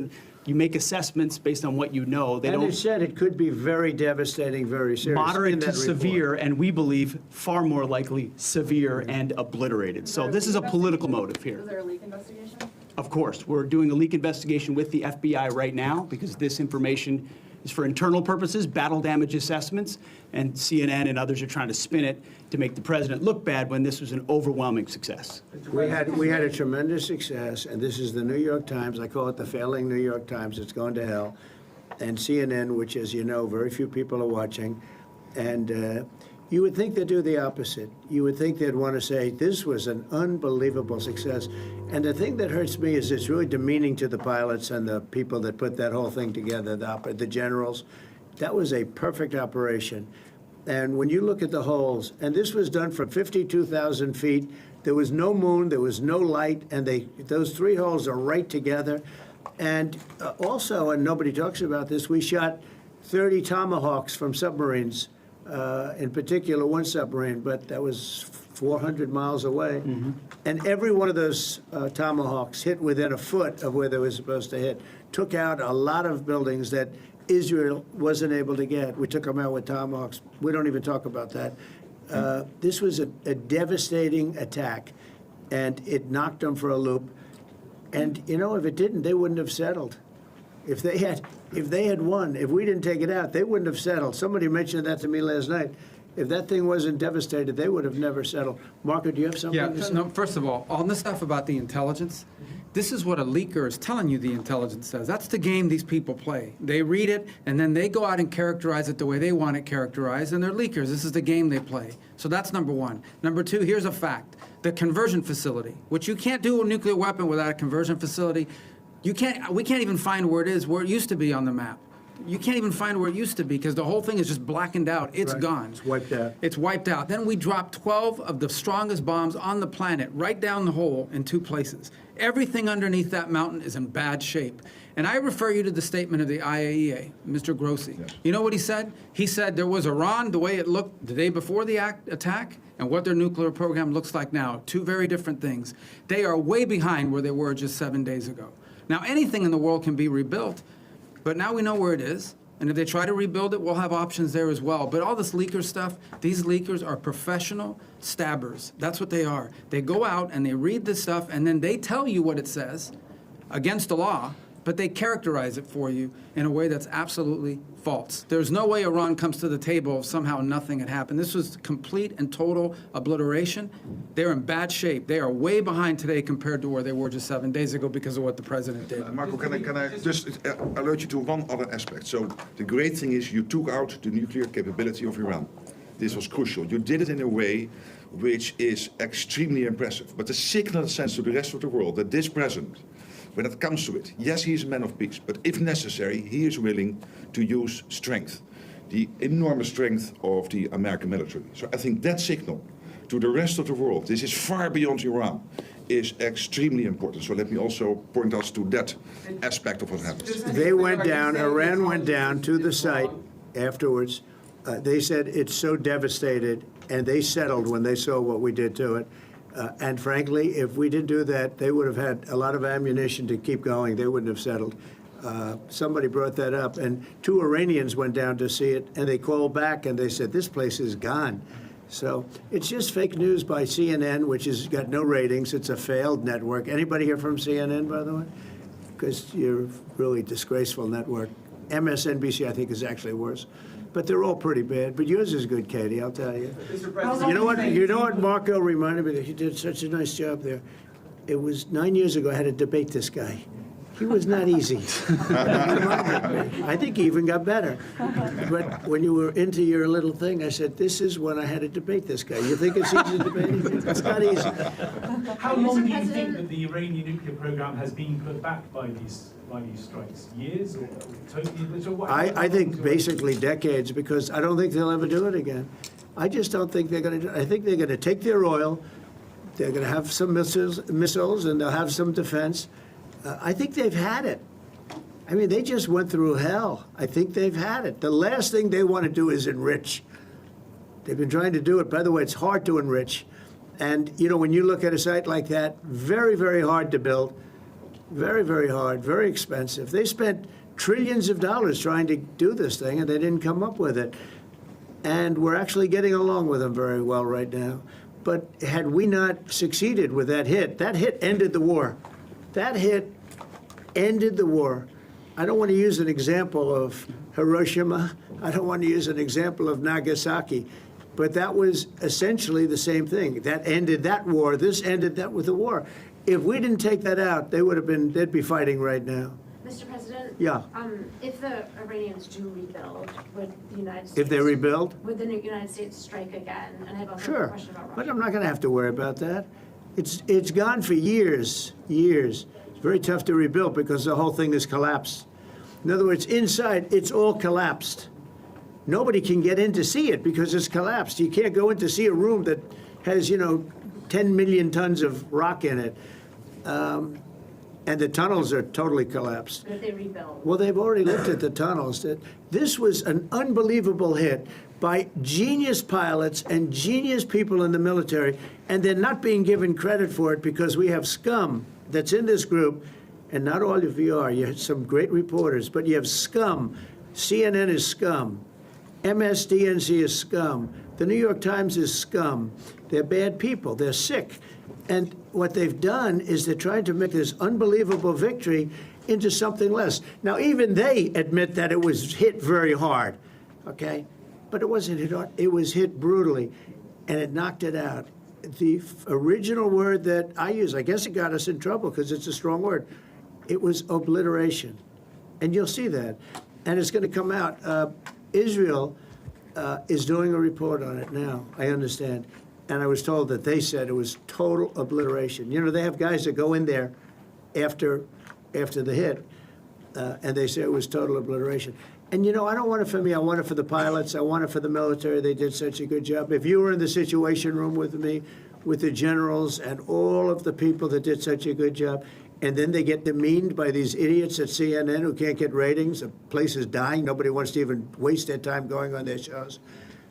you make assessments based on what you know. And it said it could be very devastating, very serious. Moderate to severe, and we believe far more likely severe and obliterated. So this is a political motive here. Was there a leak investigation? Of course, we're doing a leak investigation with the FBI right now because this information is for internal purposes, battle damage assessments, and CNN and others are trying to spin it to make the president look bad when this was an overwhelming success. We had a tremendous success, and this is the New York Times. I call it the failing New York Times. It's gone to hell. And CNN, which, as you know, very few people are watching. And you would think they'd do the opposite. You would think they'd want to say, this was an unbelievable success. And the thing that hurts me is it's really demeaning to the pilots and the people that put that whole thing together, the generals. That was a perfect operation. And when you look at the holes, and this was done from 52,000 feet, there was no moon, there was no light, and those 3 holes are right together. And also, and nobody talks about this, we shot 30 Tomahawks from submarines. In particular, one submarine, but that was 400 miles away. And every one of those Tomahawks hit within a foot of where they were supposed to hit. Took out a lot of buildings that Israel wasn't able to get. We took them out with Tomahawks. We don't even talk about that. This was a devastating attack, and it knocked them for a loop. And, you know, if it didn't, they wouldn't have settled. If they had won, if we didn't take it out, they wouldn't have settled. Somebody mentioned that to me last night. If that thing wasn't devastated, they would have never settled. Marco, do you have something to say? No, first of all, on this stuff about the intelligence, this is what a leaker is telling you the intelligence says. That's the game these people play. They read it, and then they go out and characterize it the way they want it characterized, and they're leakers. This is the game they play. So that's number one. Number two, here's a fact. The conversion facility, which you can't do a nuclear weapon without a conversion facility. We can't even find where it is, where it used to be on the map. You can't even find where it used to be because the whole thing is just blackened out. It's gone. It's wiped out. It's wiped out. Then we dropped 12 of the strongest bombs on the planet right down the hole in 2 places. Everything underneath that mountain is in bad shape. And I refer you to the statement of the IAEA, Mr. Grossi. Yes. You know what he said? He said there was Iran, the way it looked the day before the attack, and what their nuclear program looks like now. 2 very different things. They are way behind where they were just 7 days ago. Now, anything in the world can be rebuilt, but now we know where it is. And if they try to rebuild it, we'll have options there as well. But all this leaker stuff, these leakers are professional stabbers. That's what they are. They go out and they read this stuff, and then they tell you what it says against the law, but they characterize it for you in a way that's absolutely false. There's no way Iran comes to the table if somehow nothing had happened. This was complete and total obliteration. They're in bad shape. They are way behind today compared to where they were just 7 days ago because of what the president did. Marco, can I just alert you to one other aspect? So the great thing is you took out the nuclear capability of Iran. This was crucial. You did it in a way which is extremely impressive. But the signal sends to the rest of the world that this president, when it comes to it, yes, he is a man of peace, but if necessary, he is willing to use strength, the enormous strength of the American military. So I think that signal to the rest of the world, this is far beyond Iran, is extremely important. So let me also point us to that aspect of what happens. They went down, Iran went down to the site afterwards. They said it's so devastated, and they settled when they saw what we did to it. And frankly, if we didn't do that, they would have had a lot of ammunition to keep going. They wouldn't have settled. Somebody brought that up, and 2 Iranians went down to see it, and they called back, and they said, this place is gone. So it's just fake news by CNN, which has got no ratings. It's a failed network. Anybody here from CNN, by the way? Because you're a really disgraceful network. MSNBC, I think, is actually worse. But they're all pretty bad. But yours is good, Katie, I'll tell you. You know what Marco reminded me that he did such a nice job there. It was 9 years ago I had to debate this guy. He was not easy. I think he even got better. But when you were into your little thing, I said, this is when I had to debate this guy. You think it's easy to debate him? It's not easy. How long do you think that the Iranian nuclear program has been put back by these strikes? Years or totally? I think basically decades, because I don't think they'll ever do it again. I just don't think they're going to do it. I think they're going to take their oil, they're going to have some missiles, and they'll have some defense. I think they've had it. I mean, they just went through hell. I think they've had it. The last thing they want to do is enrich. They've been trying to do it. By the way, it's hard to enrich. And, you know, when you look at a site like that, very, very hard to build. Very, very hard, very expensive. They spent trillions of dollars trying to do this thing, and they didn't come up with it. And we're actually getting along with them very well right now. But had we not succeeded with that hit ended the war. That hit ended the war. I don't want to use an example of Hiroshima. I don't want to use an example of Nagasaki. But that was essentially the same thing. That ended that war. This ended that with the war. If we didn't take that out, they'd be fighting right now. Mr. President? Yeah. If the Iranians do rebuild, would the United States... If they rebuild? Would the United States strike again? And I have a Sure. question about Russia. But I'm not going to have to worry about that. It's gone for years. It's very tough to rebuild because the whole thing is collapsed. In other words, inside, it's all collapsed. Nobody can get in to see it because it's collapsed. You can't go in to see a room that has, 10 million tons of rock in it. And the tunnels are totally collapsed. But if they rebuild? Well, they've already looked at the tunnels. This was an unbelievable hit by genius pilots and genius people in the military, and they're not being given credit for it because we have scum that's in this group, and not all of you are. You have some great reporters, but you have scum. CNN is scum. MSDNC is scum. The New York Times is scum. They're bad people. They're sick. And what they've done is they're trying to make this unbelievable victory into something less. Now, even they admit that it was hit very hard, okay? But it wasn't hit hard. It was hit brutally, and it knocked it out. The original word that I use, I guess it got us in trouble because it's a strong word. It was obliteration. And you'll see that. And it's going to come out. Israel is doing a report on it now, I understand. And I was told that they said it was total obliteration. They have guys that go in there after the hit, and they say it was total obliteration. And, I don't want it for me. I want it for the pilots. I want it for the military. They did such a good job. If you were in the Situation Room with me, with the generals and all of the people that did such a good job, and then they get demeaned by these idiots at CNN who can't get ratings. The place is dying. Nobody wants to even waste their time going on their shows.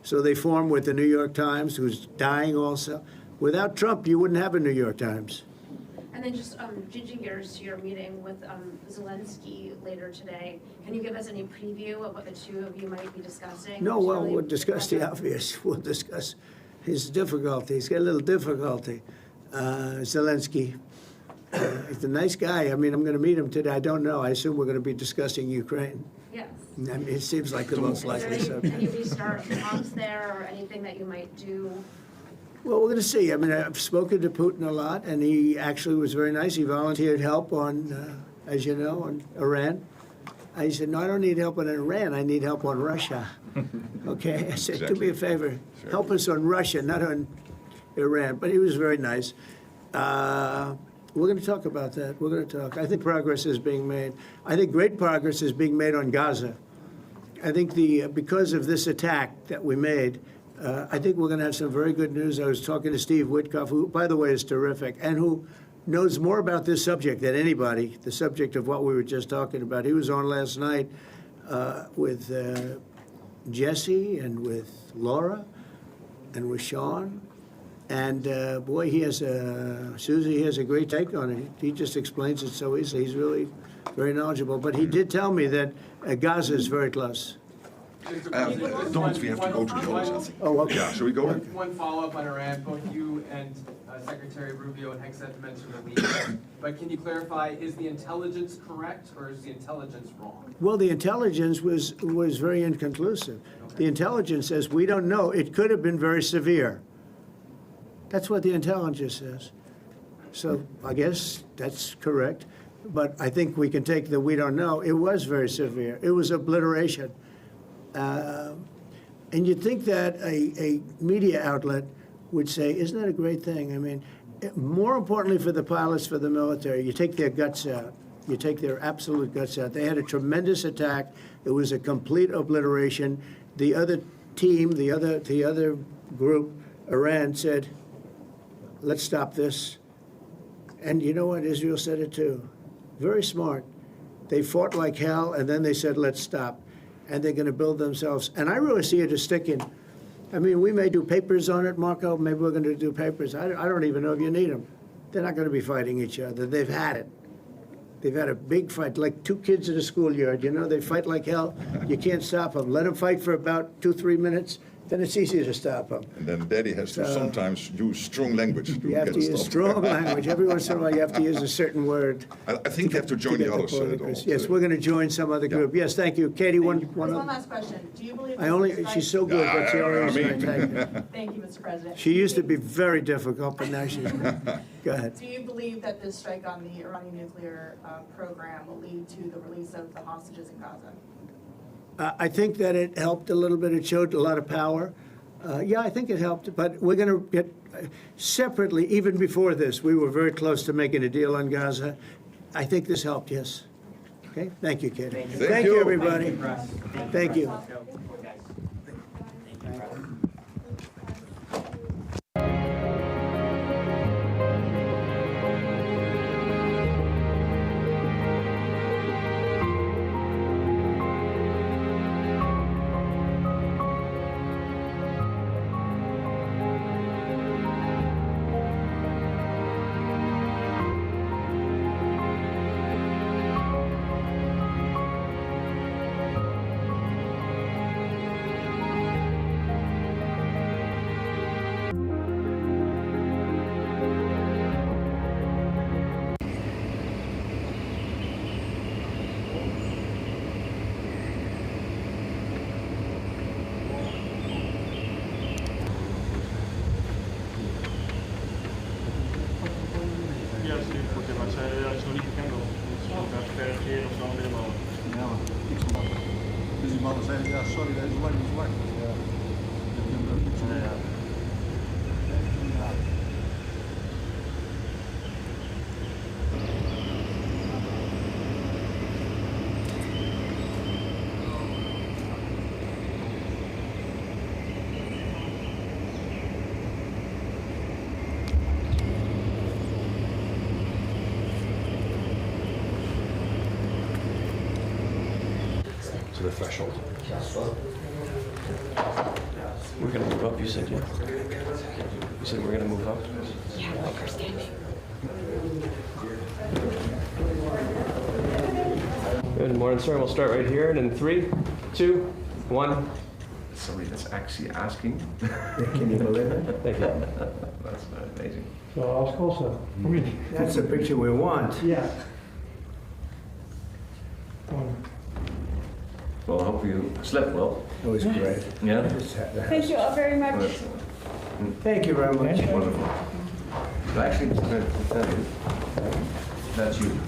So they form with the New York Times, who's dying also. Without Trump, you wouldn't have a New York Times. And then just changing gears to your meeting with Zelensky later today, can you give us any preview of what the two of you might be discussing? No, well, we'll discuss the obvious. We'll discuss his difficulty. He's got a little difficulty. Zelensky. He's a nice guy. I mean, I'm going to meet him today. I don't know. I assume we're going to be discussing Ukraine. Yes. I mean, it seems like the most likely subject. Any restart talks there or anything that you might do? Well, we're going to see. I mean, I've spoken to Putin a lot, and he actually was very nice. He volunteered help on, as you know, on Iran. I said, no, I don't need help on Iran. I need help on Russia. Okay? I said, do me a favor. Sure. Help us on Russia, not on Iran. But he was very nice. We're going to talk about that. We're going to talk. I think progress is being made. I think great progress is being made on Gaza. I think because of this attack that we made, I think we're going to have some very good news. I was talking to Steve Witkoff, who, by the way, is terrific, and who knows more about this subject than anybody, the subject of what we were just talking about. He was on last night with Jesse and with Laura and with Sean. And boy, Susie has a great take on it. He just explains it so easily. He's really very knowledgeable. But he did tell me that Gaza is very close. Don't we have to go to the others, I think. Oh, okay. Yeah, shall we go? One follow-up on Iran. Both you and Secretary Rubio and Hegseth mentioned the lead. But can you clarify, is the intelligence correct or is the intelligence wrong? Well, the intelligence was very inconclusive. Okay. The intelligence says we don't know. It could have been very severe. That's what the intelligence says. So I guess that's correct. but I think we can take the we don't know. It was very severe. It was obliteration. And you'd think that a media outlet would say, isn't that a great thing? I mean, more importantly for the pilots, for the military, you take their guts out. You take their absolute guts out. They had a tremendous attack. It was a complete obliteration. The other team, the other group, Iran, said, let's stop this. And you know what? Israel said it too. Very smart. They fought like hell, and then they said, let's stop. And they're going to build themselves. And I really see it as sticking. I mean, we may do papers on it, Marco. Maybe we're going to do papers. I don't even know if you need them. They're not going to be fighting each other. They've had it. They've had a big fight, like two kids in a schoolyard. You know, they fight like hell. You can't stop them. Let them fight for about 2-3 minutes. Then it's easier to stop them. And then Daddy has to sometimes use strong language to You have get to stopped. use strong language. Every once in a while, you have to use a certain word. I think you have to join the others. Yes, we're going to join some other group. Yes, thank you. Katie, one last question. Do you believe she's so good. That's the only reason I take her. Thank you, Mr. President. She used to be very difficult, but now she's, go ahead. Do you believe that this strike on the Iranian nuclear program will lead to the release of the hostages in Gaza? I think that it helped a little bit. It showed a lot of power. Yeah, I think it helped, but we're going to get separately, even before this, we were very close to making a deal on Gaza. I think this helped, yes. Okay, thank you, Katie. Thank you, everybody. Thank you. Dus die mannen zeggen, ja sorry, deze lang is zwart. To the threshold. We're going to move up, you said, yeah? You said we're going to move up? Yeah, like we're standing. Good morning, sir. We'll start right here, and in 3, 2, 1. Somebody that's actually asking. Can you believe it? Thank you. That's amazing. So I was closer. That's the picture we want. Yeah. Well, I hope you slept well. It was great. Yeah? Thank you all very much. Thank you very much. Wonderful. So actually, just going to tell you, that's you.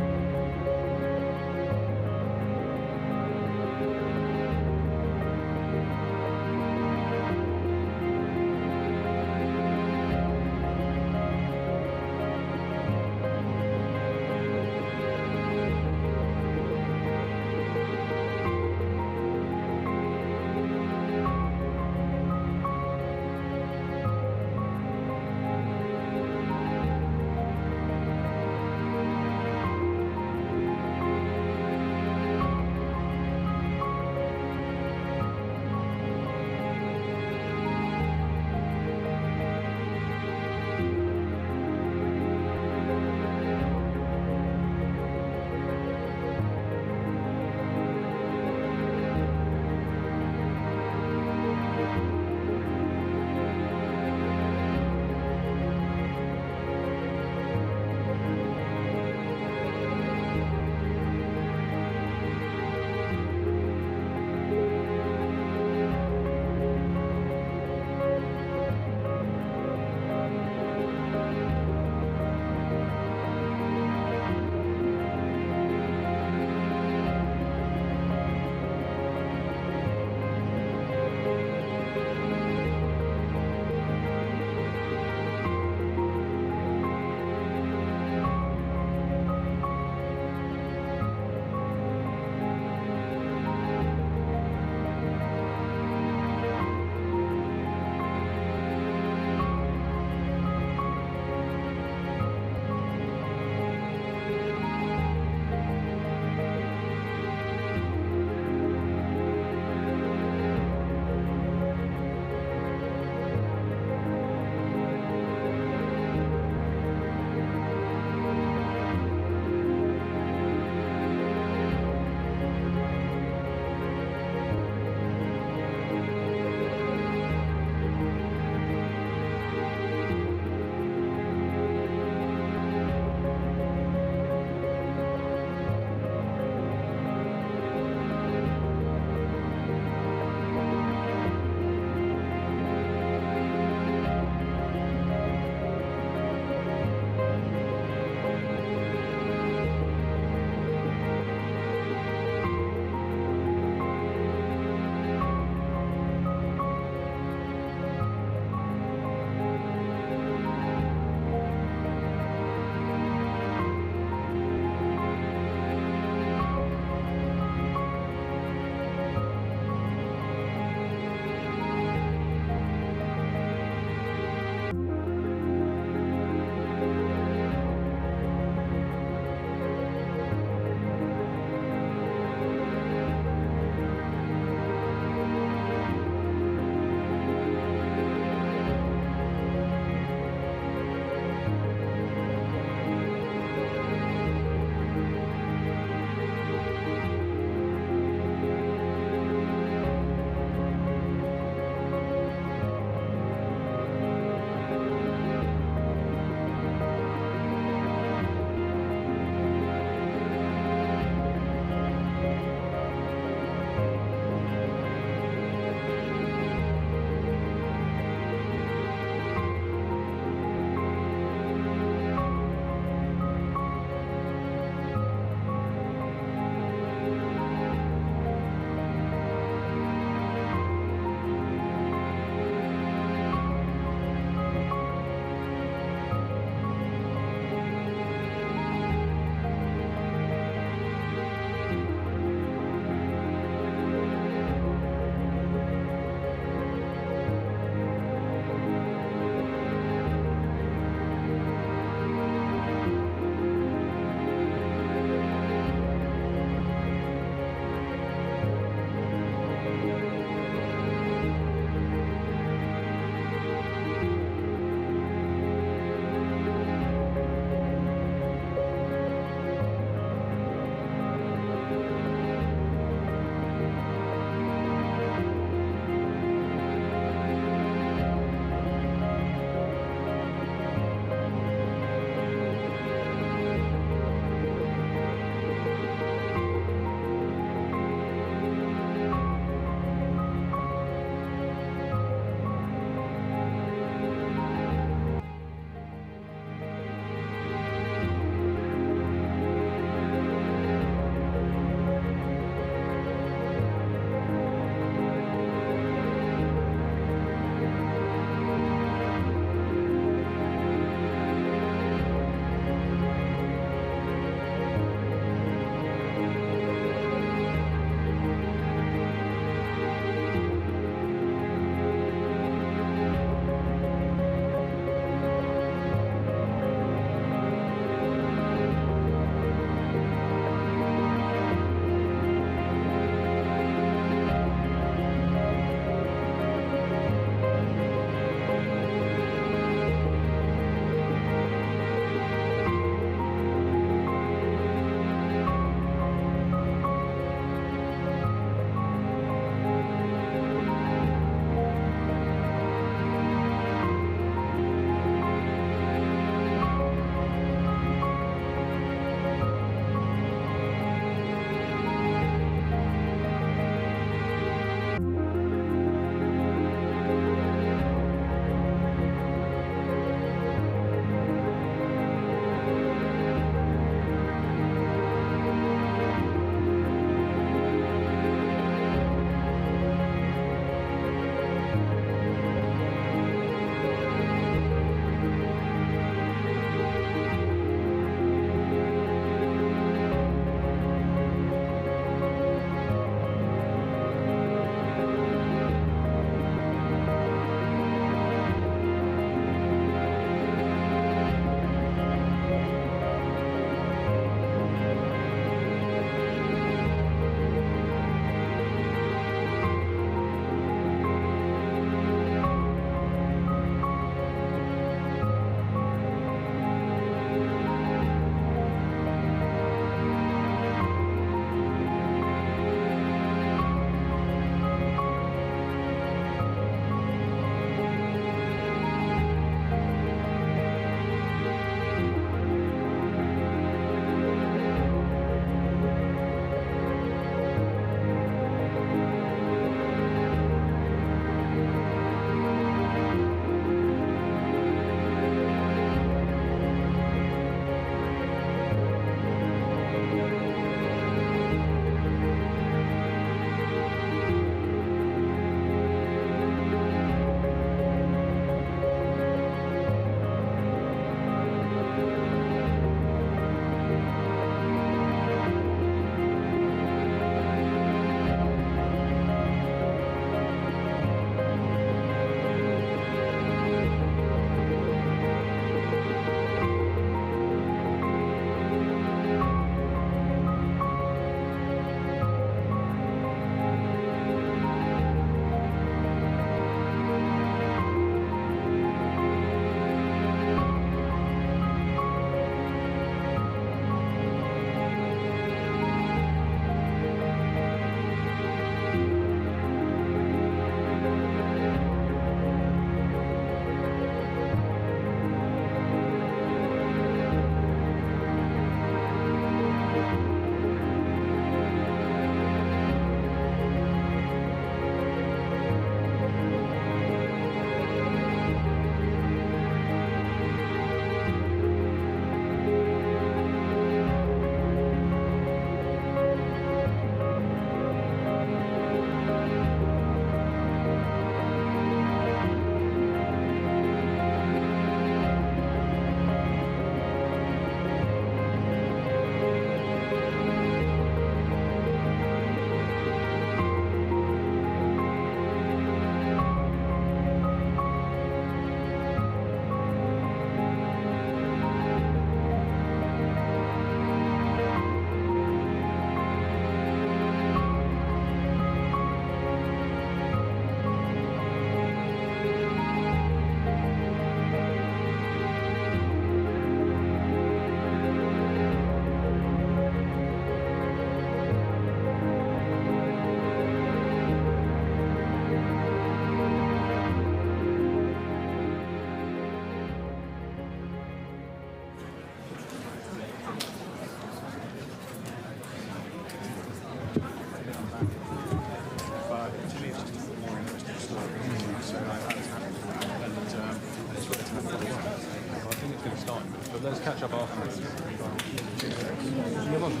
To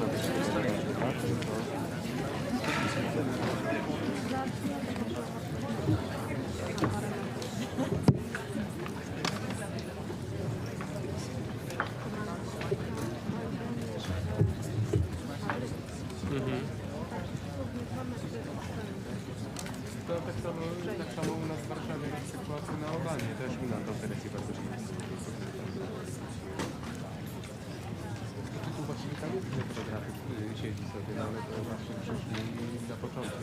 tak samo u nas w Warszawie jest sytuacja na Albanii. Też u nas operacji bardzo szybko. Tu właściwie tam jest tyle fotografów, siedzi sobie, no ale to właśnie przyszli na początku.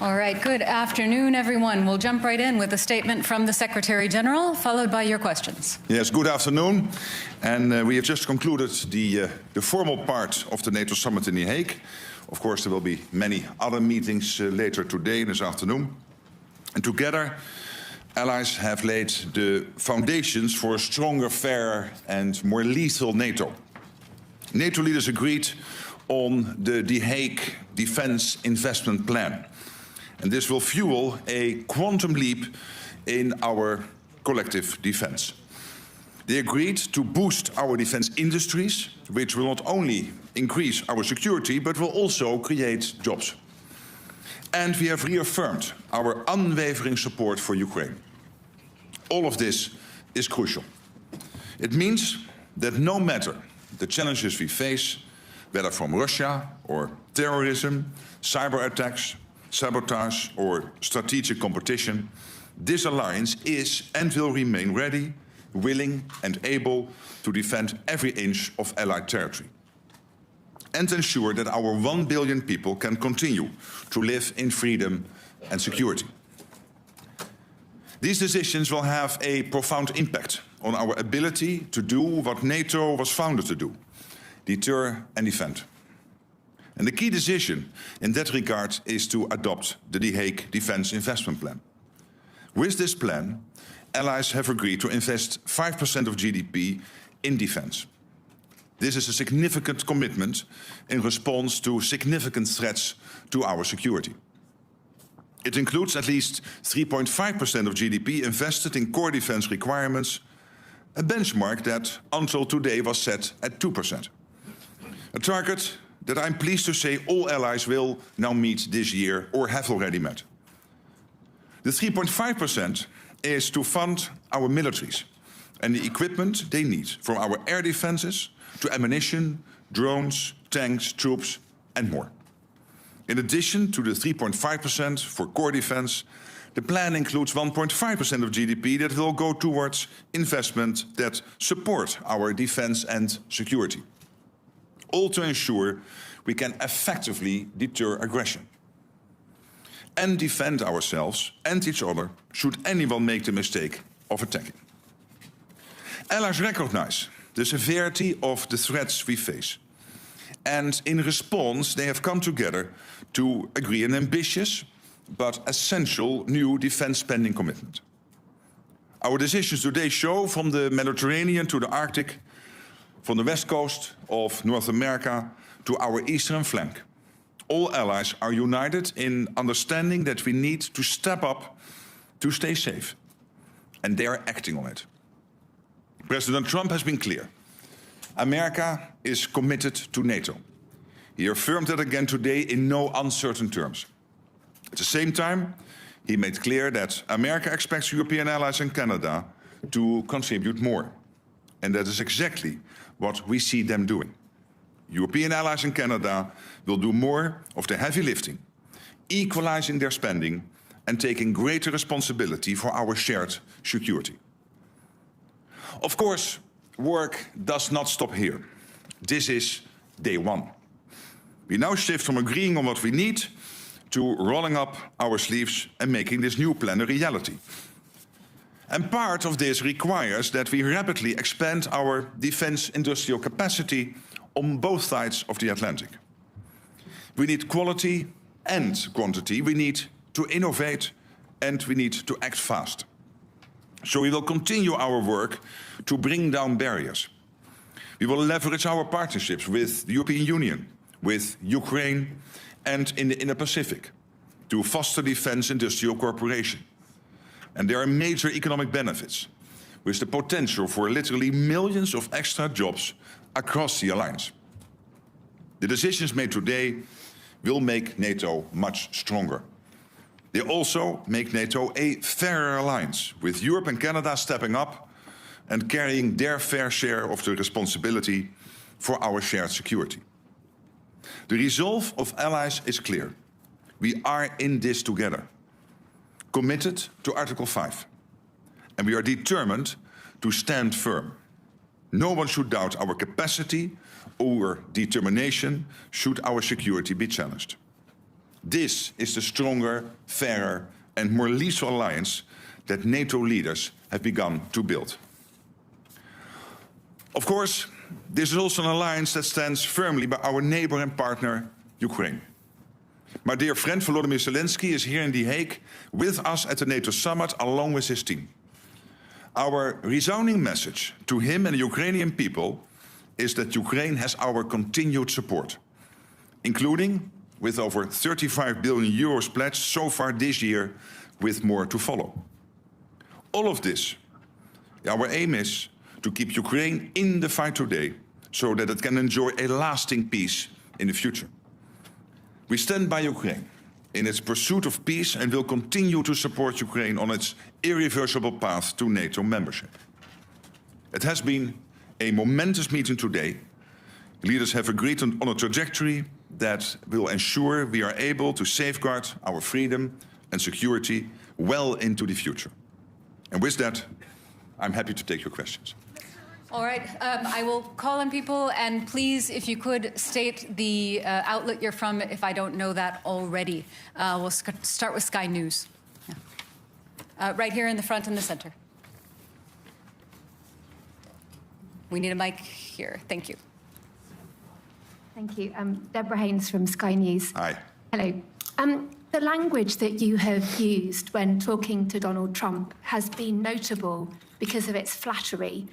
All right, good afternoon, everyone. We'll jump right in with a statement from the Secretary General, followed by your questions. Yes, good afternoon. And we have just concluded the formal part of the NATO summit in The Hague. Of course, there will be many other meetings later today and this afternoon. And together, allies have laid the foundations for a stronger, fairer and more lethal NATO. NATO leaders agreed on the The Hague Defence Investment Plan. And this will fuel a quantum leap in our collective defence. They agreed to boost our defence industries, which will not only increase our security, but will also create jobs. And we have reaffirmed our unwavering support for Ukraine. All of this is crucial. It means that no matter the challenges we face, whether from Russia or terrorism, cyber attacks, sabotage or strategic competition, this alliance is and will remain ready, willing and able to defend every inch of Allied territory and ensure that our 1 billion people can continue to live in freedom and security. These decisions will have a profound impact on our ability to do what NATO was founded to do: deter and defend. And the key decision in that regard is to adopt the The Hague Defence Investment Plan. With this plan, allies have agreed to invest 5% of GDP in defence. This is a significant commitment in response to significant threats to our security. It includes at least 3.5% of GDP invested in core defence requirements, a benchmark that until today was set at 2%. A target that I'm pleased to say all allies will now meet this year or have already met. The 3.5% is to fund our militaries and the equipment they need, from our air defences to ammunition, drones, tanks, troops and more. In addition to the 3.5% for core defence, the plan includes 1.5% of GDP that will go towards investment that support our defence and security. All to ensure we can effectively deter aggression and defend ourselves and each other should anyone make the mistake of attacking. Allies recognize the severity of the threats we face, and in response they have come together to agree an ambitious but essential new defence spending commitment. Our decisions today show, from the Mediterranean to the Arctic, from the west coast of North America to our eastern flank, all allies are united in understanding that we need to step up to stay safe, and they are acting on it. President Trump has been clear. America is committed to NATO. He affirmed that again today in no uncertain terms. At the same time, he made clear that America expects European allies and Canada to contribute more. And that is exactly what we see them doing. European allies and Canada will do more of the heavy lifting, equalizing their spending and taking greater responsibility for our shared security. Of course, work does not stop here. This is day one. We now shift from agreeing on what we need to rolling up our sleeves and making this new plan a reality. And part of this requires that we rapidly expand our defence industrial capacity on both sides of the Atlantic. We need quality and quantity. We need to innovate and we need to act fast. So we will continue our work to bring down barriers. We will leverage our partnerships with the European Union, with Ukraine and in the Indo-Pacific to foster defence industrial cooperation. And there are major economic benefits, with the potential for literally millions of extra jobs across the alliance. The decisions made today will make NATO much stronger. They also make NATO a fairer alliance, with Europe and Canada stepping up and carrying their fair share of the responsibility for our shared security. The resolve of allies is clear. We are in this together, committed to Article 5, and we are determined to stand firm. No one should doubt our capacity or determination should our security be challenged. This is the stronger, fairer and more lethal alliance that NATO leaders have begun to build. Of course, this is also an alliance that stands firmly by our neighbor and partner, Ukraine. My dear friend Volodymyr Zelensky is here in The Hague with us at the NATO summit along with his team. Our resounding message to him and the Ukrainian people is that Ukraine has our continued support, including with over 35 billion euros pledged so far this year, with more to follow. All of this, our aim is to keep Ukraine in the fight today so that it can enjoy a lasting peace in the future. We stand by Ukraine in its pursuit of peace and will continue to support Ukraine on its irreversible path to NATO membership. It has been a momentous meeting today. Leaders have agreed on a trajectory that will ensure we are able to safeguard our freedom and security well into the future. And with that, I'm happy to take your questions. All right, I will call on people, and please, if you could state the outlet you're from, if I don't know that already. We'll start with Sky News. Yeah. Right here in the front and the center. We need a mic here. Thank you. Thank you. Deborah Haynes from Sky News. Hi. Hello. The language that you have used when talking to Donald Trump has been notable because of its flattery.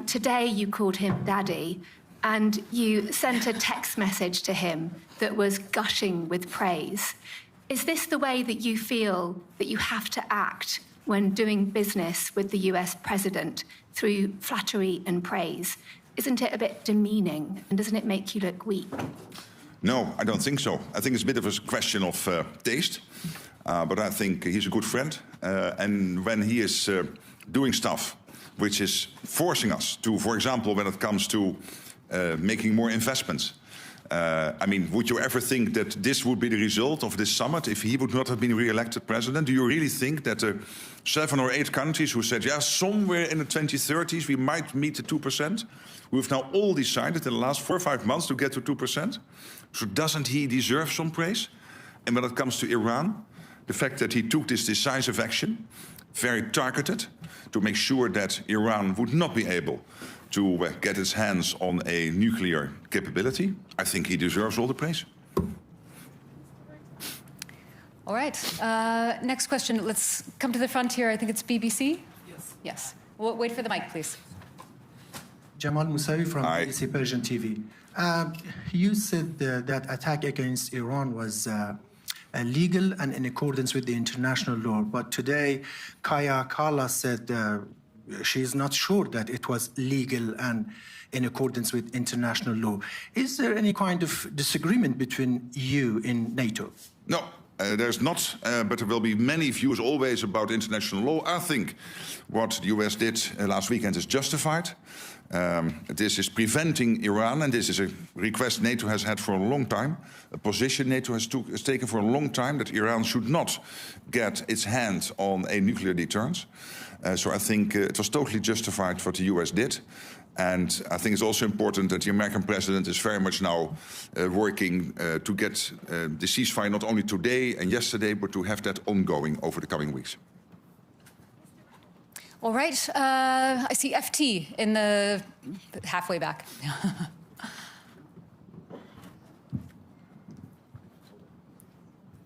Today you called him Daddy, and you sent a text message to him that was gushing with praise. Is this the way that you feel that you have to act when doing business with the US president, through flattery and praise? Isn't it a bit demeaning, and doesn't it make you look weak? No, I don't think so. I think it's a bit of a question of taste, but I think he's a good friend. And when he is doing stuff which is forcing us to, for example, when it comes to making more investments, I mean, would you ever think that this would be the result of this summit if he would not have been re-elected president? Do you really think that 7 or 8 countries who said, yeah, somewhere in the 2030s we might meet the 2%, we've now all decided in the last 4 or 5 months to get to 2%? So doesn't he deserve some praise? And when it comes to Iran, the fact that he took this decisive action, very targeted, to make sure that Iran would not be able to get its hands on a nuclear capability, I think he deserves all the praise. All right. Next question. Let's come to the front here. I think it's BBC. Yes. Yes. Well, wait for the mic, please. Jamal Musawi from BBC Persian TV. You said that attack against Iran was legal and in accordance with the international law. But today, Kaya Kala said she is not sure that it was legal and in accordance with international law. Is there any kind of disagreement between you in NATO? No. There's not, but there will be many views always about international law. I think what the US did last weekend is justified. This is preventing Iran, and this is a request NATO has had for a long time, a position NATO has taken for a long time, that Iran should not get its hand on a nuclear deterrence. So I think it was totally justified what the US did. And I think it's also important that the American president is very much now working to get the ceasefire not only today and yesterday, but to have that ongoing over the coming weeks. All right. I see FT in the halfway back.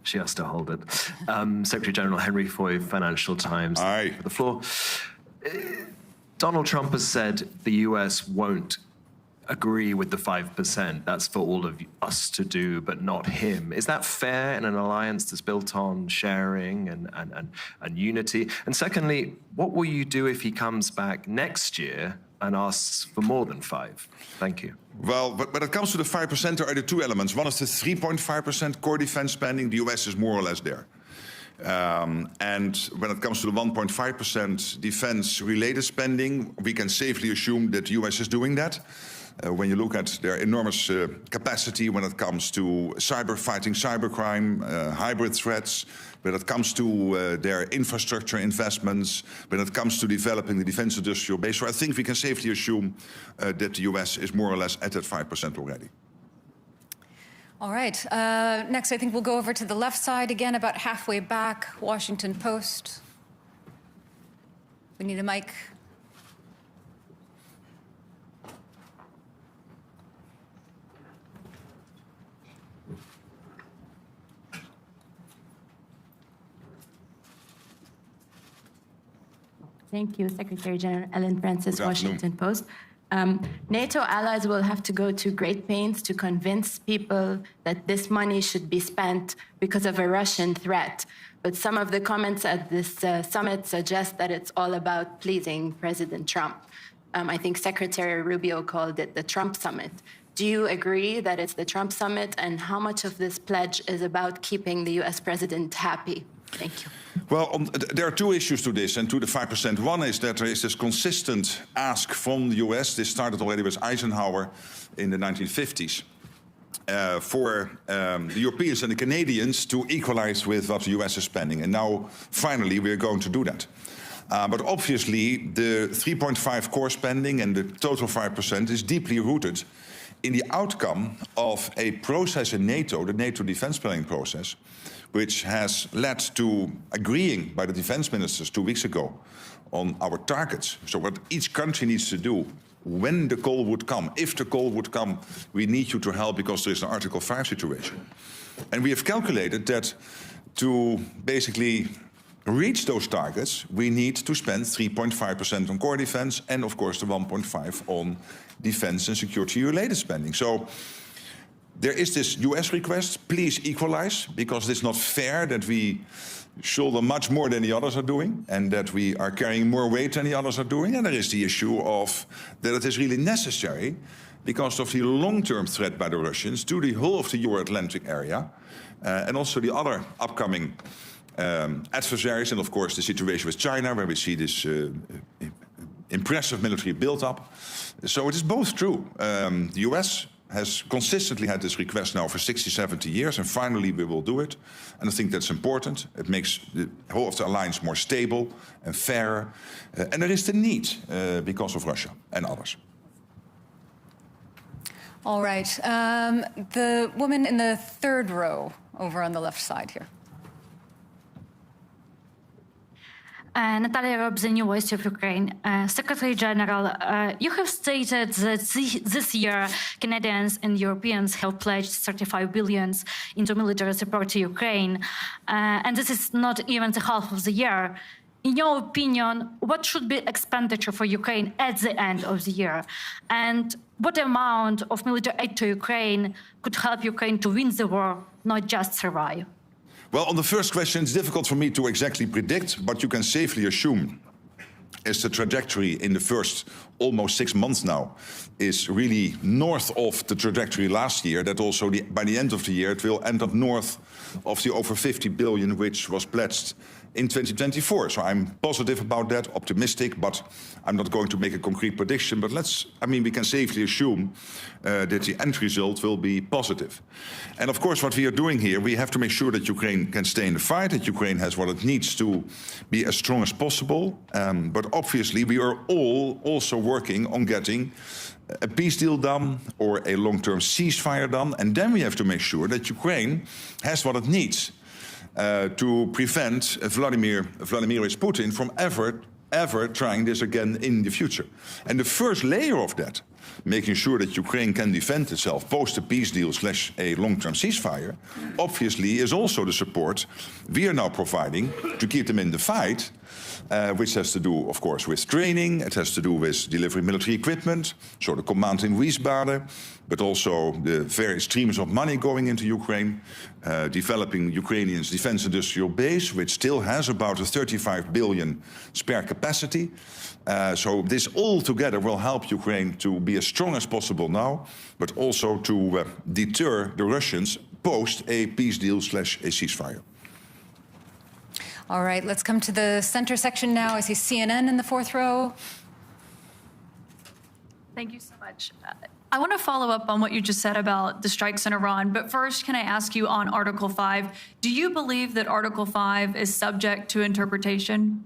She has to hold it. Secretary General Henry Foy, Financial Times. Aye. The floor. Donald Trump has said the US won't agree with the 5%. That's for all of us to do, but not him. Is that fair in an alliance that's built on sharing and unity? And secondly, what will you do if he comes back next year and asks for more than 5? Thank you. Well, but when it comes to the 5%, there are the two elements. One is the 3.5% core defense spending. The US is more or less there. And when it comes to the 1.5% defense-related spending, we can safely assume that the US is doing that. When you look at their enormous capacity when it comes to fighting cybercrime, hybrid threats, when it comes to their infrastructure investments, when it comes to developing the defense industrial base. So I think we can safely assume that the US is more or less at that 5% already. All right. Next, I think we'll go over to the left side again, about halfway back, Washington Post. We need a mic. Thank you, Secretary General Ellen Francis, Washington Post. NATO allies will have to go to great pains to convince people that this money should be spent because of a Russian threat. But some of the comments at this summit suggest that it's all about pleasing President Trump. I think Secretary Rubio called it the Trump summit. Do you agree that it's the Trump summit? And how much of this pledge is about keeping the US president happy? Thank you. Well, there are two issues to this and to the 5%. One is that there is this consistent ask from the US. This started already with Eisenhower in the 1950s. For the Europeans and the Canadians to equalize with what the US is spending. And now, finally, we're going to do that. But obviously, the 3.5 core spending and the total 5% is deeply rooted in the outcome of a process in NATO, the NATO defense planning process, which has led to agreeing by the defense ministers 2 weeks ago on our targets. So what each country needs to do when the call would come. If the call would come, we need you to help because there is an Article 5 situation. And we have calculated that to basically reach those targets, we need to spend 3.5% on core defense and, of course, the 1.5% on defense and security-related spending. So there is this US request, please equalize, because it's not fair that we shoulder much more than the others are doing and that we are carrying more weight than the others are doing. And there is the issue of that it is really necessary because of the long-term threat by the Russians to the whole of the Euro-Atlantic area and also the other upcoming adversaries, and of course the situation with China, where we see this impressive military build-up. So it is both true. The US has consistently had this request now for 60, 70 years, and finally we will do it. And I think that's important. It makes the whole of the alliance more stable and fairer. And there is the need because of Russia and others. All right. The woman in the third row over on the left side here. Natalia Robb, the New Voice of Ukraine. Secretary General, you have stated that this year Canadians and Europeans have pledged 35 billion into military support to Ukraine, and this is not even the half of the year. In your opinion, what should be expenditure for Ukraine at the end of the year? And what amount of military aid to Ukraine could help Ukraine to win the war, not just survive? Well, on the first question, it's difficult for me to exactly predict, but you can safely assume as the trajectory in the first almost 6 months now is really north of the trajectory last year, that also by the end of the year it will end up north of the over 50 billion which was pledged in 2024. So I'm positive about that, optimistic, but I'm not going to make a concrete prediction. But we can safely assume that the end result will be positive. And of course, what we are doing here, we have to make sure that Ukraine can stay in the fight, that Ukraine has what it needs to be as strong as possible. But obviously, we are all also working on getting a peace deal done or a long-term ceasefire done. And then we have to make sure that Ukraine has what it needs to prevent Vladimir Putin from ever trying this again in the future. And the first layer of that, making sure that Ukraine can defend itself post a peace deal / a long-term ceasefire, obviously is also the support we are now providing to keep them in the fight, which has to do, of course, with training. It has to do with delivering military equipment, so the command in Wiesbaden, but also the various streams of money going into Ukraine, developing Ukrainians' defense industrial base, which still has about a 35 billion spare capacity. So this all together will help Ukraine to be as strong as possible now, but also to deter the Russians post a peace deal / a ceasefire. All right, let's come to the center section now. I see CNN in the fourth row. Thank you so much. I want to follow up on what you just said about the strikes in Iran, but first, can I ask you on Article 5, do you believe that Article 5 is subject to interpretation?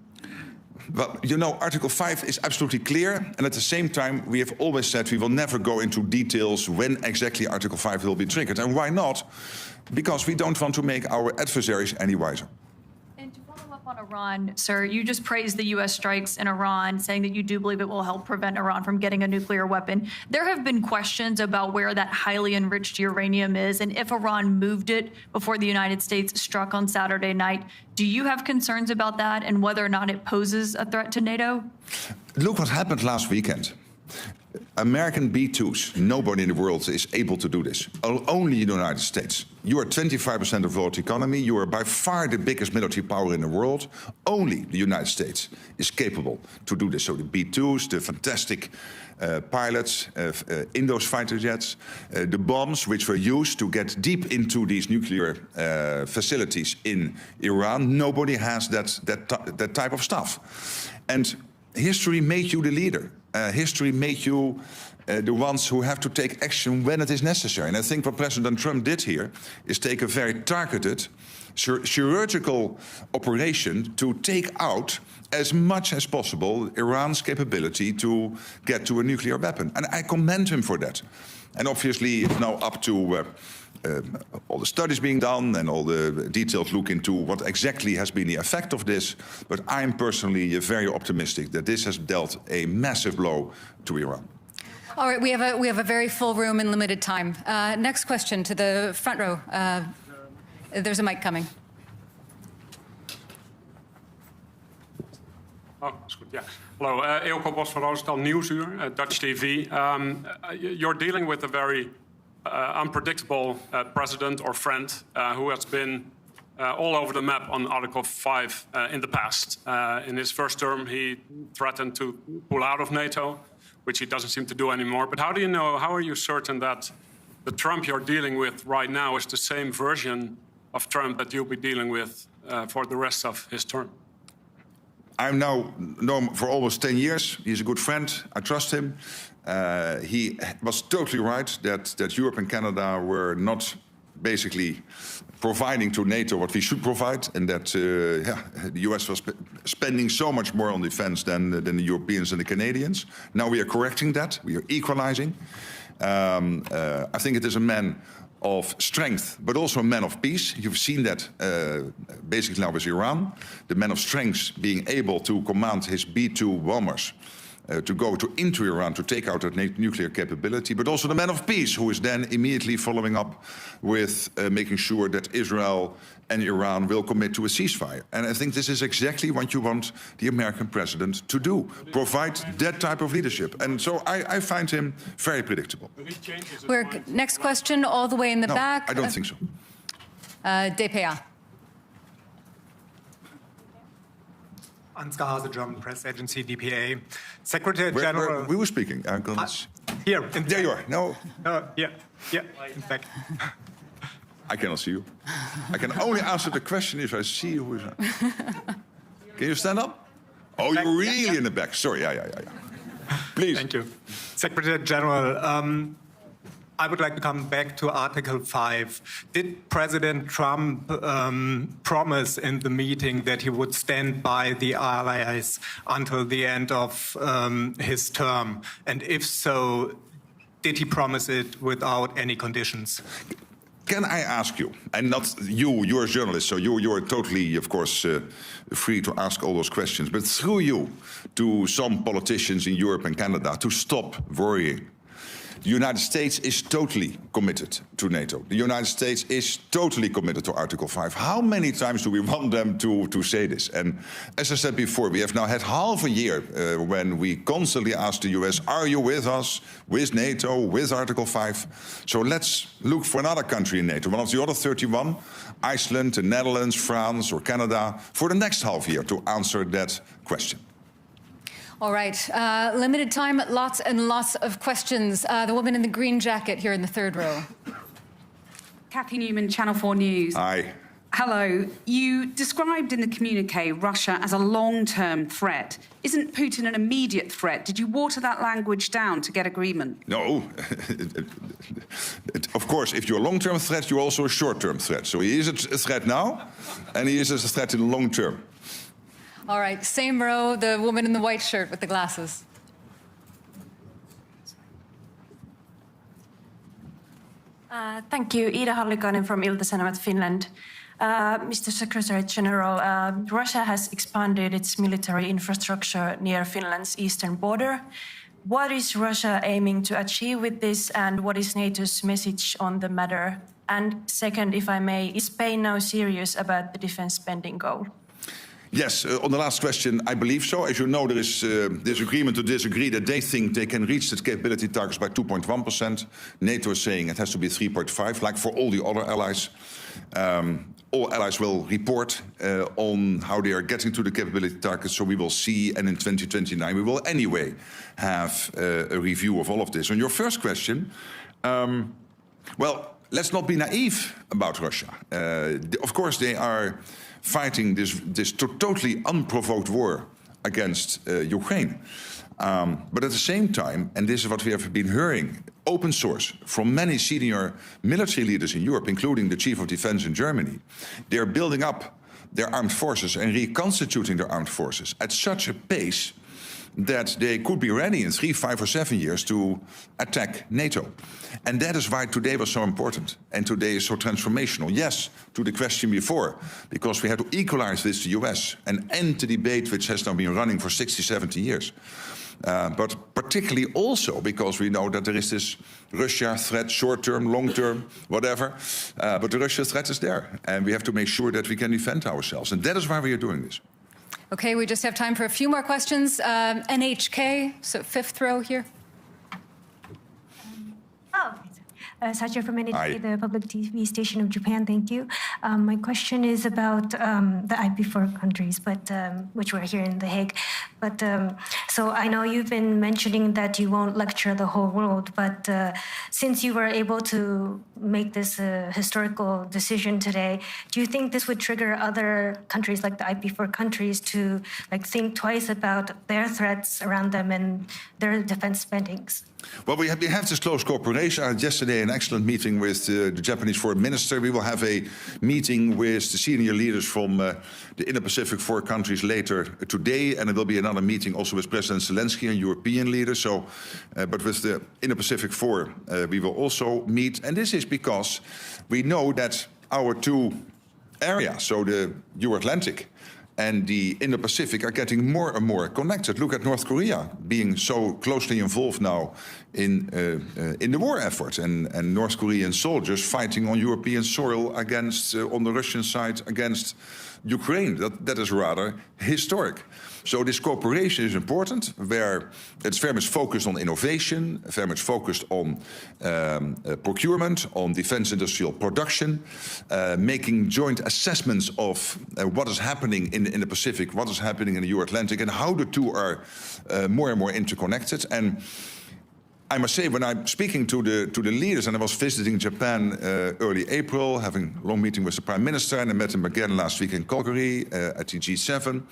Well, you know, Article 5 is absolutely clear, and at the same time, we have always said we will never go into details when exactly Article 5 will be triggered. And why not? Because we don't want to make our adversaries any wiser. And to follow up on Iran, sir, you just praised the U.S. strikes in Iran, saying that you do believe it will help prevent Iran from getting a nuclear weapon. There have been questions about where that highly enriched uranium is, and if Iran moved it before the United States struck on Saturday night. Do you have concerns about that and whether or not it poses a threat to NATO? Look what happened last weekend. American B-2s, nobody in the world is able to do this. Only the United States. You are 25% of the world economy. You are by far the biggest military power in the world. Only the United States is capable to do this. So the B-2s, the fantastic pilots in those fighter jets, the bombs which were used to get deep into these nuclear facilities in Iran, nobody has that type of stuff. And history made you the leader. History made you the ones who have to take action when it is necessary. And I think what President Trump did here is take a very targeted, chirurgical operation to take out as much as possible Iran's capability to get to a nuclear weapon. And I commend him for that. And obviously it's now up to all the studies being done and all the detailed look into what exactly has been the effect of this. But I'm personally very optimistic that this has dealt a massive blow to Iran. All right, we have a very full room and limited time. Next question to the front row. There's a mic coming. Oh, is goed, yeah. Hello, Eelco Bos van Roosendaal, Nieuwsuur, Dutch TV. You're dealing with a very unpredictable president or friend who has been all over the map on Article 5 in the past. In his first term, he threatened to pull out of NATO, which he doesn't seem to do anymore. But how do you know, how are you certain that the Trump you're dealing with right now is the same version of Trump that you'll be dealing with for the rest of his term? I'm now known him for almost 10 years. He's a good friend. I trust him. He was totally right that Europe and Canada were not basically providing to NATO what we should provide, and that the US was spending so much more on defense than the Europeans and the Canadians. Now we are correcting that. We are equalizing. I think it is a man of strength, but also a man of peace. You've seen that basically now with Iran. The man of strength being able to command his B-2 bombers to go into Iran to take out that nuclear capability, but also the man of peace who is then immediately following up with making sure that Israel and Iran will commit to a ceasefire. And I think this is exactly what you want the American president to do, provide that type of leadership. And so I find him very predictable. Next question, all the way in the back. I don't think so. DPA. Ansgar Hase, German press agency, DPA. Secretary General... Where we were speaking? Here. There you are. No. Yeah, in fact. I cannot see you. I can only answer the question if I see who is... Can you stand up? Oh, you're really in the back. Sorry, yeah. Please. Thank you. Secretary General, I would like to come back to Article 5. Did President Trump promise in the meeting that he would stand by the allies until the end of his term? And if so, did he promise it without any conditions? Can I ask you, and not you, you're a journalist, so you're totally, of course, free to ask all those questions, but through you to some politicians in Europe and Canada to stop worrying. The United States is totally committed to NATO. The United States is totally committed to Article 5. How many times do we want them to say this? And as I said before, we have now had half a year when we constantly ask the US, are you with us, with NATO, with Article 5? So let's look for another country in NATO, one of the other 31, Iceland, the Netherlands, France or Canada, for the next half year to answer that question. All right, limited time, lots and lots of questions. The woman in the green jacket here in the third row. Kathy Newman, Channel 4 News. Hi. Hello. You described in the communique Russia as a long-term threat. Isn't Putin an immediate threat? Did you water that language down to get agreement? No. Of course, if you're a long-term threat, you're also a short-term threat. So he is a threat now, and he is a threat in the long term. All right, same row, the woman in the white shirt with the glasses. Thank you. Ida Hallikainen from Ilta-Sanomat, Finland. Mr. Secretary General, Russia has expanded its military infrastructure near Finland's eastern border. What is Russia aiming to achieve with this, and what is NATO's message on the matter? And second, if I may, is Spain now serious about the defense spending goal? Yes, on the last question, I believe so. As you know, there is disagreement to disagree that they think they can reach the capability targets by 2.1%. NATO is saying it has to be 3.5%, like for all the other allies. All allies will report on how they are getting to the capability targets, so we will see, and in 2029 we will anyway have a review of all of this. On your first question, well, let's not be naive about Russia. Of course, they are fighting this totally unprovoked war against Ukraine. But at the same time, and this is what we have been hearing, open source from many senior military leaders in Europe, including the Chief of Defense in Germany, they're building up their armed forces and reconstituting their armed forces at such a pace that they could be ready in 3, 5, or 7 years to attack NATO. And that is why today was so important, and today is so transformational. Yes, to the question before, because we had to equalize with the US and end the debate which has now been running for 60, 70 years. But particularly also because we know that there is this Russia threat, short-term, long-term, whatever. But the Russia threat is there, and we have to make sure that we can defend ourselves. And that is why we are doing this. Okay, we just have time for a few more questions. NHK, so fifth row here. Satya from NHK, the public TV station of Japan. Thank you. My question is about the IP4 countries, but which were here in The Hague. But so I know you've been mentioning that you won't lecture the whole world, but since you were able to make this historical decision today, do you think this would trigger other countries like the IP4 countries to think twice about their threats around them and their defense spendings? Well, we have this close cooperation. I had yesterday an excellent meeting with the Japanese foreign minister. We will have a meeting with the senior leaders from the Indo-Pacific 4 countries later today, and there will be another meeting also with President Zelensky and European leaders. So, but with the Indo-Pacific 4, we will also meet. And this is because we know that our two areas, so the Euro-Atlantic and the Indo-Pacific, are getting more and more connected. Look at North Korea being so closely involved now in the war effort, and North Korean soldiers fighting on European soil against, on the Russian side, against Ukraine. That is rather historic. So this cooperation is important, where it's very much focused on innovation, very much focused on procurement, on defense industrial production, making joint assessments of what is happening in the Pacific, what is happening in the Euro-Atlantic, and how the two are more and more interconnected. And I must say, when I'm speaking to the leaders, and I was visiting Japan early April, having a long meeting with the Prime Minister, and I met him again last week in Calgary at the G7,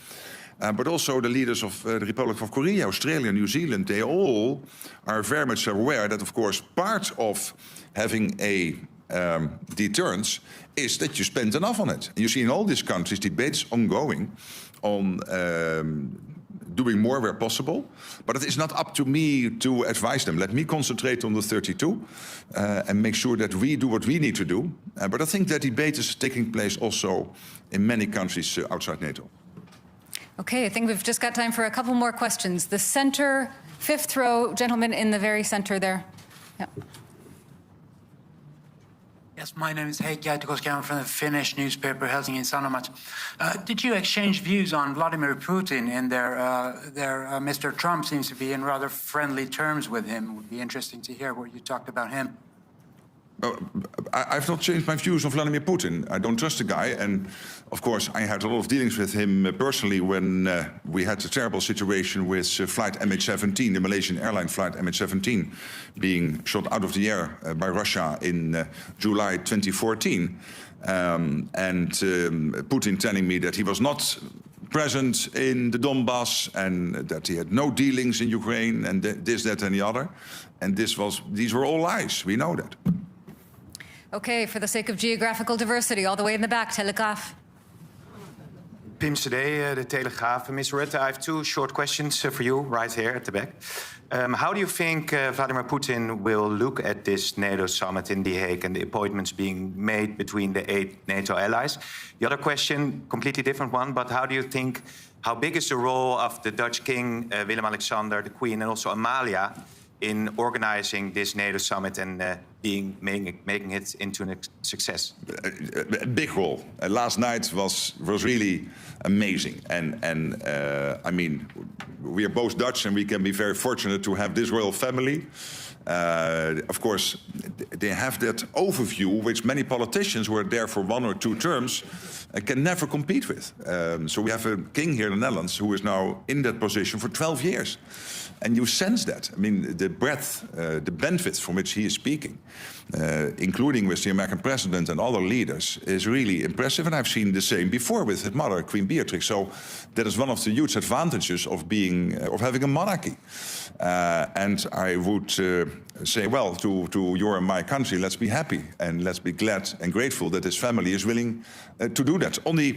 but also the leaders of the Republic of Korea, Australia, New Zealand, they all are very much aware that, of course, part of having a deterrence is that you spend enough on it. And you see in all these countries debates ongoing on doing more where possible, but it is not up to me to advise them. Let me concentrate on the 32 and make sure that we do what we need to do. But I think that debate is taking place also in many countries outside NATO. Okay, I think we've just got time for a couple more questions. The center, fifth row, gentleman in the very center there. Yeah. Yes, my name is Heikki Aitikoski. I'm from the Finnish newspaper Helsingin Sanomat. Did you exchange views on Vladimir Putin and Mr. Trump seems to be in rather friendly terms with him? It would be interesting to hear what you talked about him. I've not changed my views on Vladimir Putin. I don't trust the guy. And of course, I had a lot of dealings with him personally when we had a terrible situation with flight MH17, the Malaysian airline flight MH17, being shot out of the air by Russia in July 2014. Putin telling me that he was not present in the Donbass and that he had no dealings in Ukraine and this, that, and the other. And these were all lies. We know that. Okay, for the sake of geographical diversity, all the way in the back, Telegraph. Pim Cedee, De Telegraaf. Ms. Rutte, I have two short questions for you right here at the back. How do you think Vladimir Putin will look at this NATO summit in The Hague and the appointments being made between the 8 NATO allies? The other question, completely different one, but how big is the role of the Dutch King, Willem-Alexander, the Queen, and also Amalia in organizing this NATO summit and making it into a success? A big role. Last night was really amazing, and I mean, we are both Dutch, and we can be very fortunate to have this royal family. Of course, they have that overview which many politicians who are there for 1 or 2 terms can never compete with. So we have a king here in the Netherlands who is now in that position for 12 years. And you sense that. I mean, the breadth, the benefits from which he is speaking, including with the American president and other leaders, is really impressive. And I've seen the same before with his mother, Queen Beatrix. So that is one of the huge advantages of having a monarchy. And I would say, well, to your and my country, let's be happy and let's be glad and grateful that his family is willing to do that. On the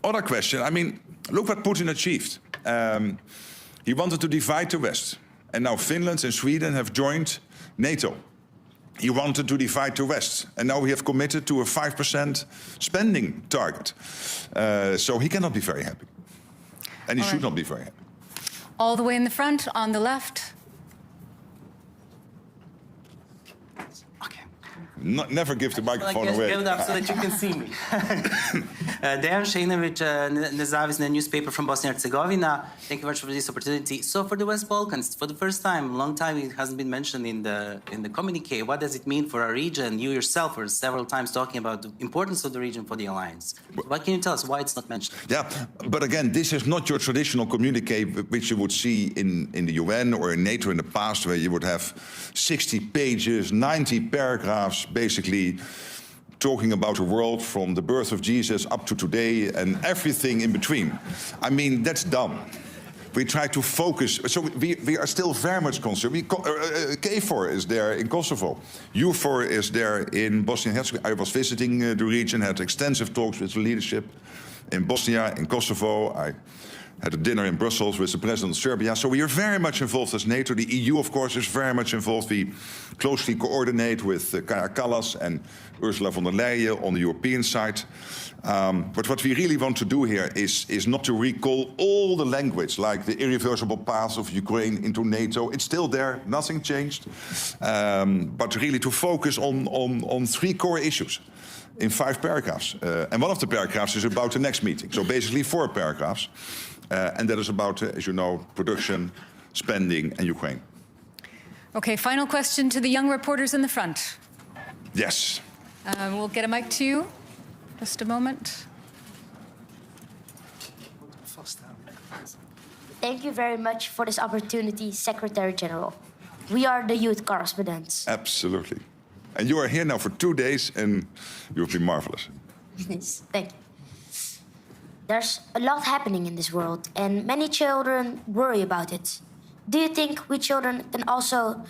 other question, I mean, look what Putin achieved. He wanted to divide the West, and now Finland and Sweden have joined NATO. He wanted to divide the West, and now we have committed to a 5% spending target. So he cannot be very happy, and he should not be very happy. All the way in the front, on the left. Never give the microphone away. Give it up so that you can see me. Dejan Šejnović, Nezavisne newspaper from Bosnia and Herzegovina. Thank you very much for this opportunity. So for the West Balkans, for the first time, long time, it hasn't been mentioned in the communique. What does it mean for our region? You yourself were several times talking about the importance of the region for the alliance. What can you tell us why it's not mentioned? Yeah, but again, this is not your traditional communique which you would see in the UN or in NATO in the past, where you would have 60 pages, 90 paragraphs, basically talking about the world from the birth of Jesus up to today and everything in between. I mean, that's done. We try to focus. So we are still very much concerned. KFOR is there in Kosovo. EUFOR is there in Bosnia and Herzegovina. I was visiting the region, had extensive talks with the leadership in Bosnia, in Kosovo. I had a dinner in Brussels with the president of Serbia. So we are very much involved as NATO. The EU, of course, is very much involved. We closely coordinate with Kaja Kallas and Ursula von der Leyen on the European side. But what we really want to do here is not to recall all the language, like the irreversible path of Ukraine into NATO. It's still there, nothing changed. But really to focus on 3 core issues in 5 paragraphs. And one of the paragraphs is about the next meeting. So basically 4 paragraphs. And that is about, as you know, production, spending, and Ukraine. Okay, final question to the young reporters in the front. Yes. We'll get a mic to you. Just a moment. Thank you very much for this opportunity, Secretary General. We are the youth correspondents. Absolutely. And you are here now for 2 days, and you've been marvelous. Yes, thank you. There's a lot happening in this world, and many children worry about it. Do you think we children can also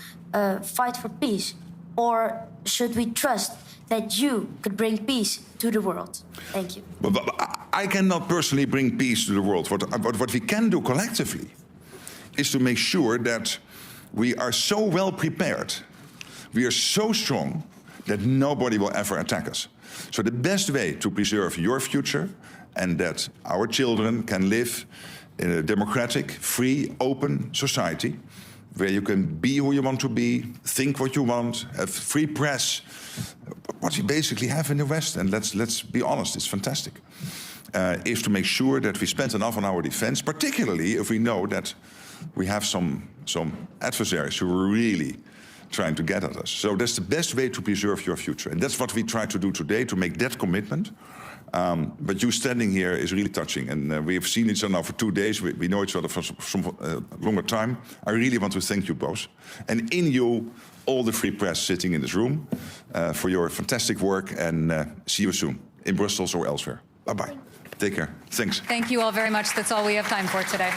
fight for peace? Or should we trust that you could bring peace to the world? Thank you. But I cannot personally bring peace to the world. What we can do collectively is to make sure that we are so well prepared, we are so strong, that nobody will ever attack us. So the best way to preserve your future and that our children can live in a democratic, free, open society where you can be who you want to be, think what you want, have free press, what we basically have in the West, and let's be honest, it's fantastic, is to make sure that we spend enough on our defense, particularly if we know that we have some adversaries who are really trying to get at us. So that's the best way to preserve your future. And that's what we try to do today, to make that commitment. But you standing here is really touching. And we have seen each other now for 2 days. We know each other for some longer time. I really want to thank you both. And in you, all the free press sitting in this room, for your fantastic work. And see you soon, in Brussels or elsewhere. Bye-bye. Take care. Thanks. Thank you all very much. That's all we have time for today.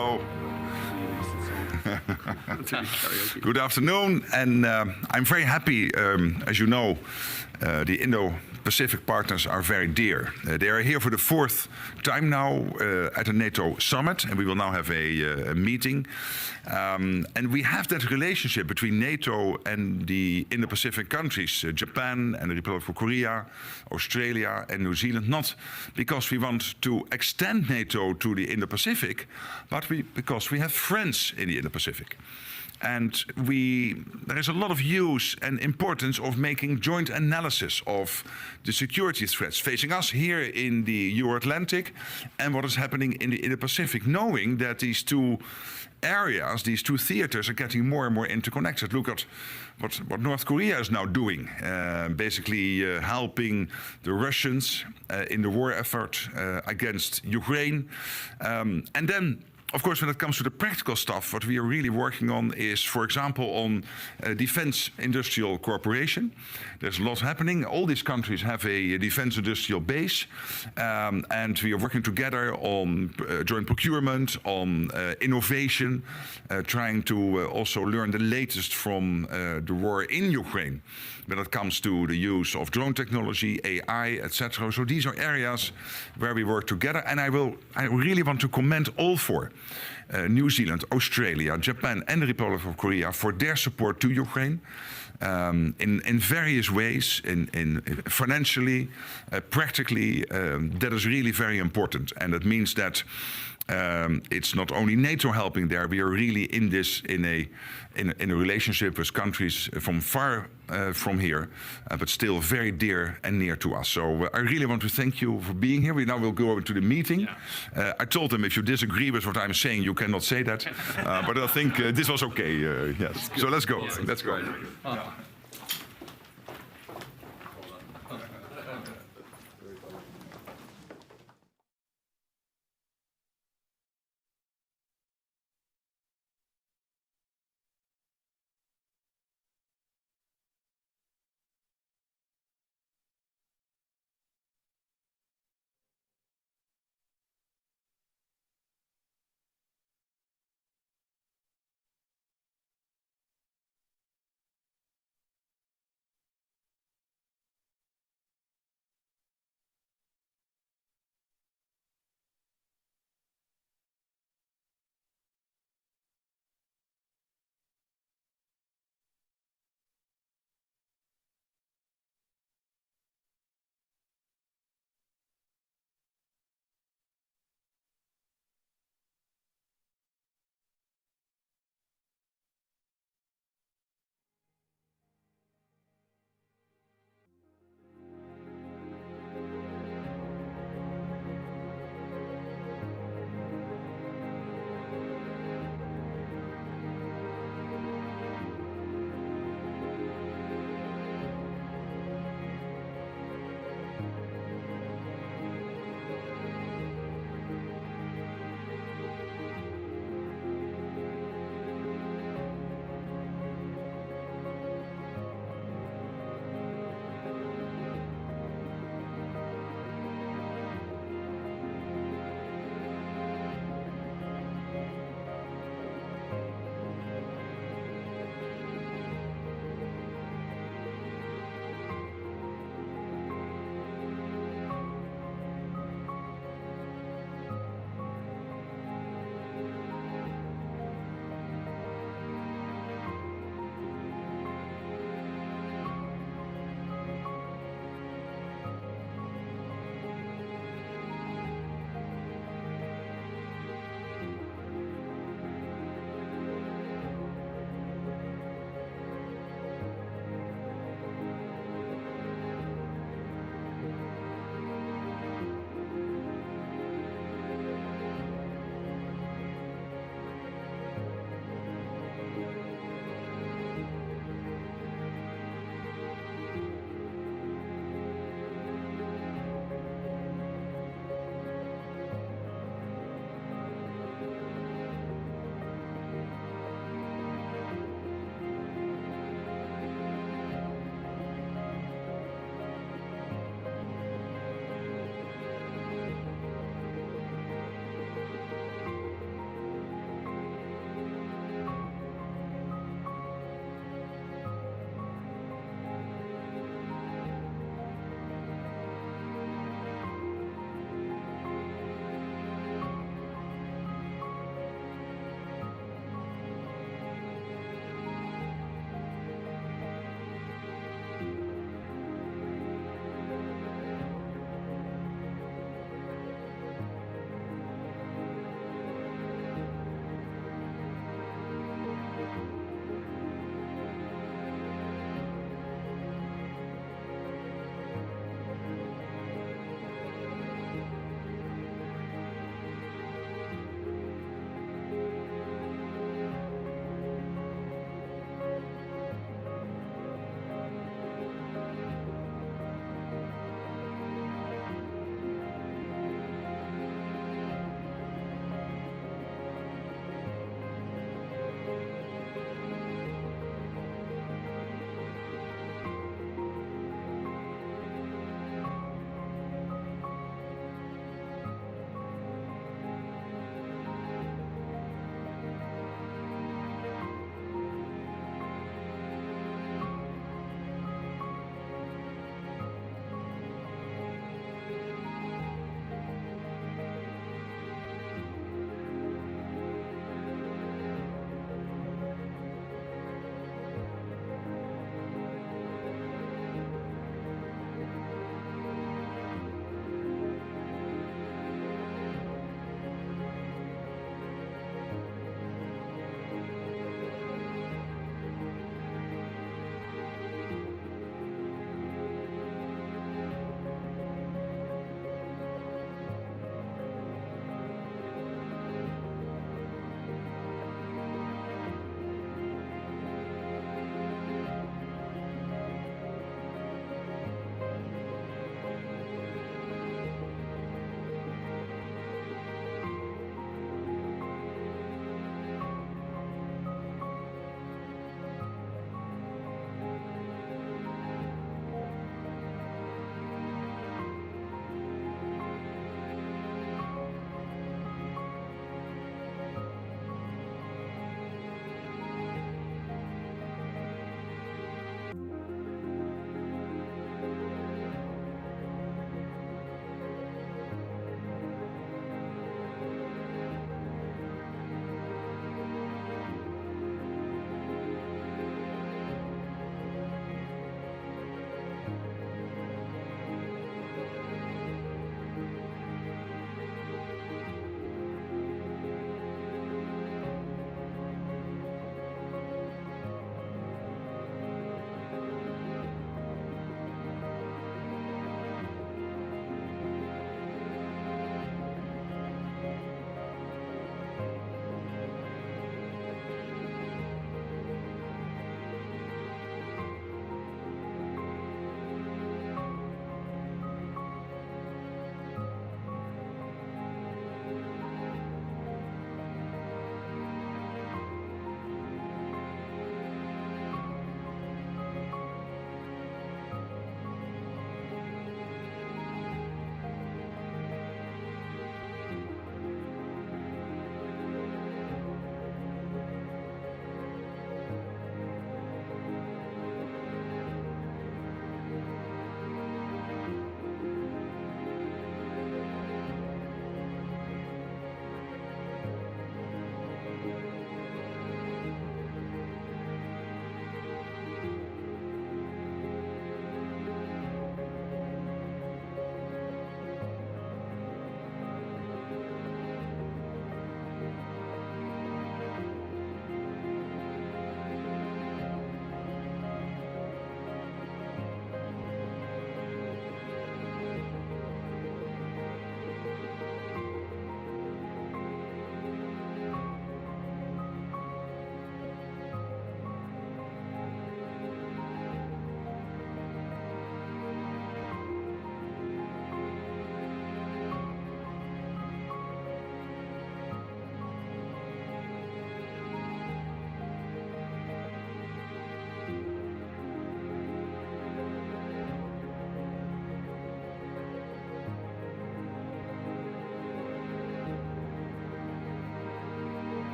So, good afternoon, and I'm very happy. As you know, the Indo-Pacific partners are very dear. They are here for the fourth time now at a NATO summit, and we will now have a meeting. And we have that relationship between NATO and the Indo-Pacific countries, Japan and the Republic of Korea, Australia and New Zealand, not because we want to extend NATO to the Indo-Pacific, but because we have friends in the Indo-Pacific. And there is a lot of use and importance of making joint analysis of the security threats facing us here in the Euro-Atlantic and what is happening in the Indo-Pacific, knowing that these two areas, these two theaters are getting more and more interconnected. Look at what North Korea is now doing, basically helping the Russians in the war effort against Ukraine. And then, of course, when it comes to the practical stuff, what we are really working on is, for example, on defense industrial cooperation. There's a lot happening. All these countries have a defense industrial base, and we are working together on joint procurement, on innovation, trying to also learn the latest from the war in Ukraine when it comes to the use of drone technology, AI, etc. So these are areas where we work together, and I really want to commend all four. New Zealand, Australia, Japan and the Republic of Korea for their support to Ukraine in various ways, in financially, practically. That is really very important, and that means that it's not only NATO helping there. We are really in this in a relationship with countries from far from here, but still very dear and near to us. So I really want to thank you for being here. We now will go over to the meeting. I told them if you disagree with what I'm saying, you cannot say that. But I think this was okay. Yes. So let's go. Let's go.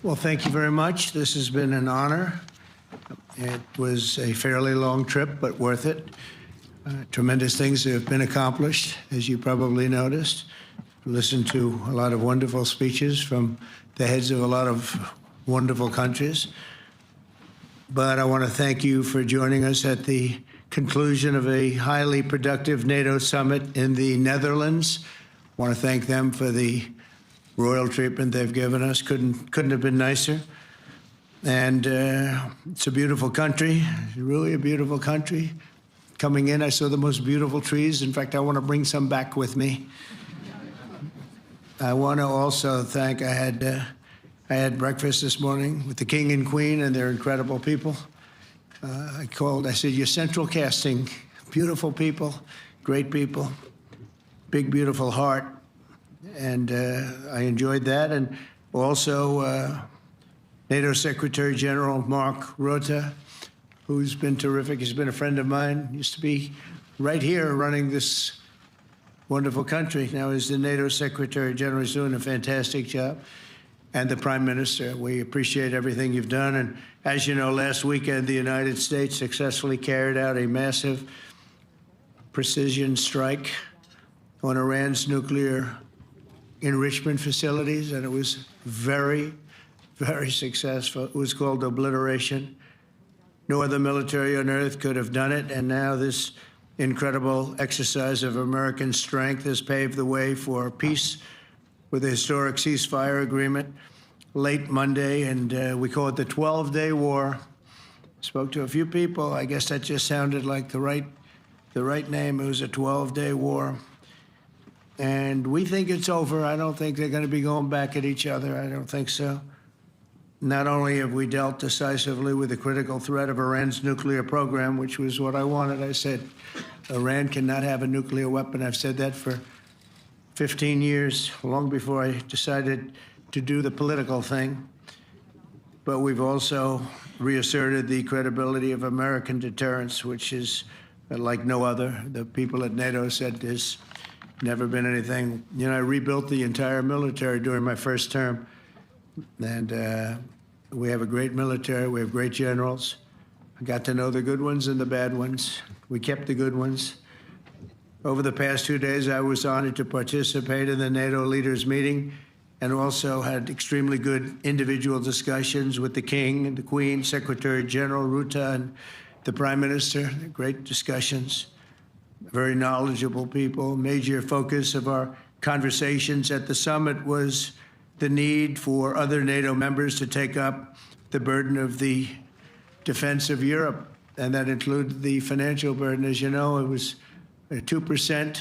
Well, thank you very much. This has been an honor. It was a fairly long trip, but worth it. Tremendous things have been accomplished, as you probably noticed. Listened to a lot of wonderful speeches from the heads of a lot of wonderful countries. But I want to thank you for joining us at the conclusion of a highly productive NATO summit in the Netherlands. I want to thank them for the royal treatment they've given us. Couldn't have been nicer. And it's a beautiful country, really a beautiful country. Coming in, I saw the most beautiful trees. In fact, I want to bring some back with me. I want to also thank, I had breakfast this morning with the King and Queen, and they're incredible people. I said, you're central casting, beautiful people, great people, big, beautiful heart. And I enjoyed that. And also NATO Secretary General Mark Rutte, who's been terrific. He's been a friend of mine, used to be right here running this wonderful country. Now he's the NATO Secretary General. He's doing a fantastic job. And the Prime Minister, we appreciate everything you've done. And as you know, last weekend, the United States successfully carried out a massive precision strike on Iran's nuclear enrichment facilities, and it was very, very successful. It was called obliteration. No other military on earth could have done it, and now this incredible exercise of American strength has paved the way for peace with a historic ceasefire agreement late Monday, and we call it the 12-day war. Spoke to a few people. I guess that just sounded like the right name. It was a 12-day war. And we think it's over. I don't think they're going to be going back at each other. I don't think so. Not only have we dealt decisively with the critical threat of Iran's nuclear program, which was what I wanted. I said, Iran cannot have a nuclear weapon. I've said that for 15 years, long before I decided to do the political thing. But we've also reasserted the credibility of American deterrence, which is like no other. The people at NATO said never been anything. You know, I rebuilt the entire military during my first term. And we have a great military. We have great generals. I got to know the good ones and the bad ones. We kept the good ones. Over the past 2 days, I was honored to participate in the NATO leaders meeting and also had extremely good individual discussions with the King and the Queen, Secretary General Rutte, and the Prime Minister. Great discussions. Very knowledgeable people. Major focus of our conversations at the summit was the need for other NATO members to take up the burden of the defense of Europe, and that included the financial burden. As you know, it was 2%,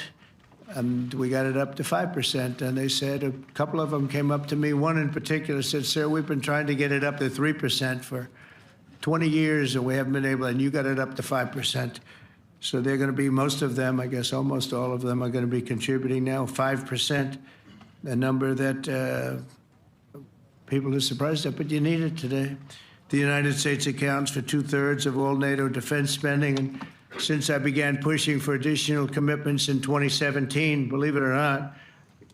and we got it up to 5%. And they said, a couple of them came up to me. One in particular said, "Sir, we've been trying to get it up to 3% for 20 years, and we haven't been able, and you got it up to 5%. So they're going to be, most of them, I guess almost all of them, are going to be contributing now 5%. A number that people are surprised at, but you need it today. The United States accounts for 2/3 of all NATO defense spending, and since I began pushing for additional commitments in 2017, believe it or not,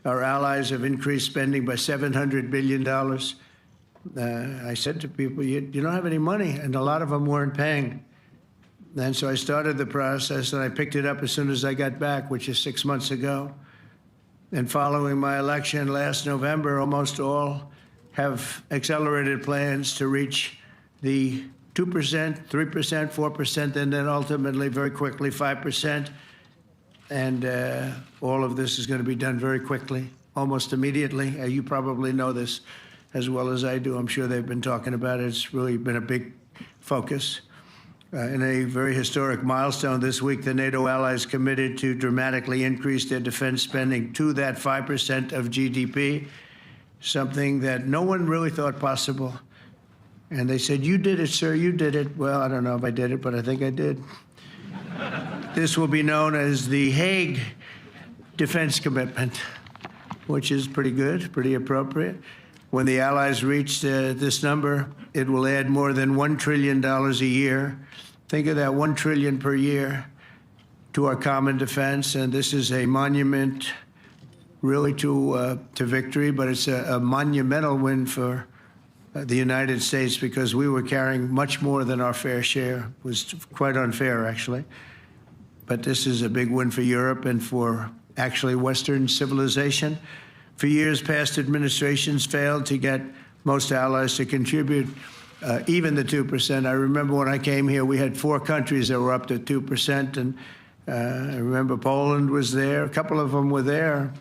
our allies have increased spending by $700 billion. I said to people, you don't have any money, and a lot of them weren't paying. And so I started the process, and I picked it up as soon as I got back, which is 6 months ago. And following my election last November, almost all have accelerated plans to reach the 2%, 3%, 4%, and then ultimately, very quickly, 5%. And all of this is going to be done very quickly, almost immediately. You probably know this as well as I do. I'm sure they've been talking about it. It's really been a big focus. In a very historic milestone this week, the NATO allies committed to dramatically increase their defense spending to that 5% of GDP, something that no one really thought possible. And they said, "You did it, sir, you did it." Well, I don't know if I did it, but I think I did. This will be known as the Hague Defense Commitment, which is pretty good, pretty appropriate. When the allies reach this number, it will add more than $1 trillion a year. Think of that, $1 trillion per year to our common defense. And this is a monument really to victory, but it's a monumental win for the United States because we were carrying much more than our fair share. It was quite unfair, actually. But this is a big win for Europe and for actually Western civilization. For years, past administrations failed to get most allies to contribute even the 2%. I remember when I came here, we had 4 countries that were up to 2%. And I remember Poland was there. A couple of them were there.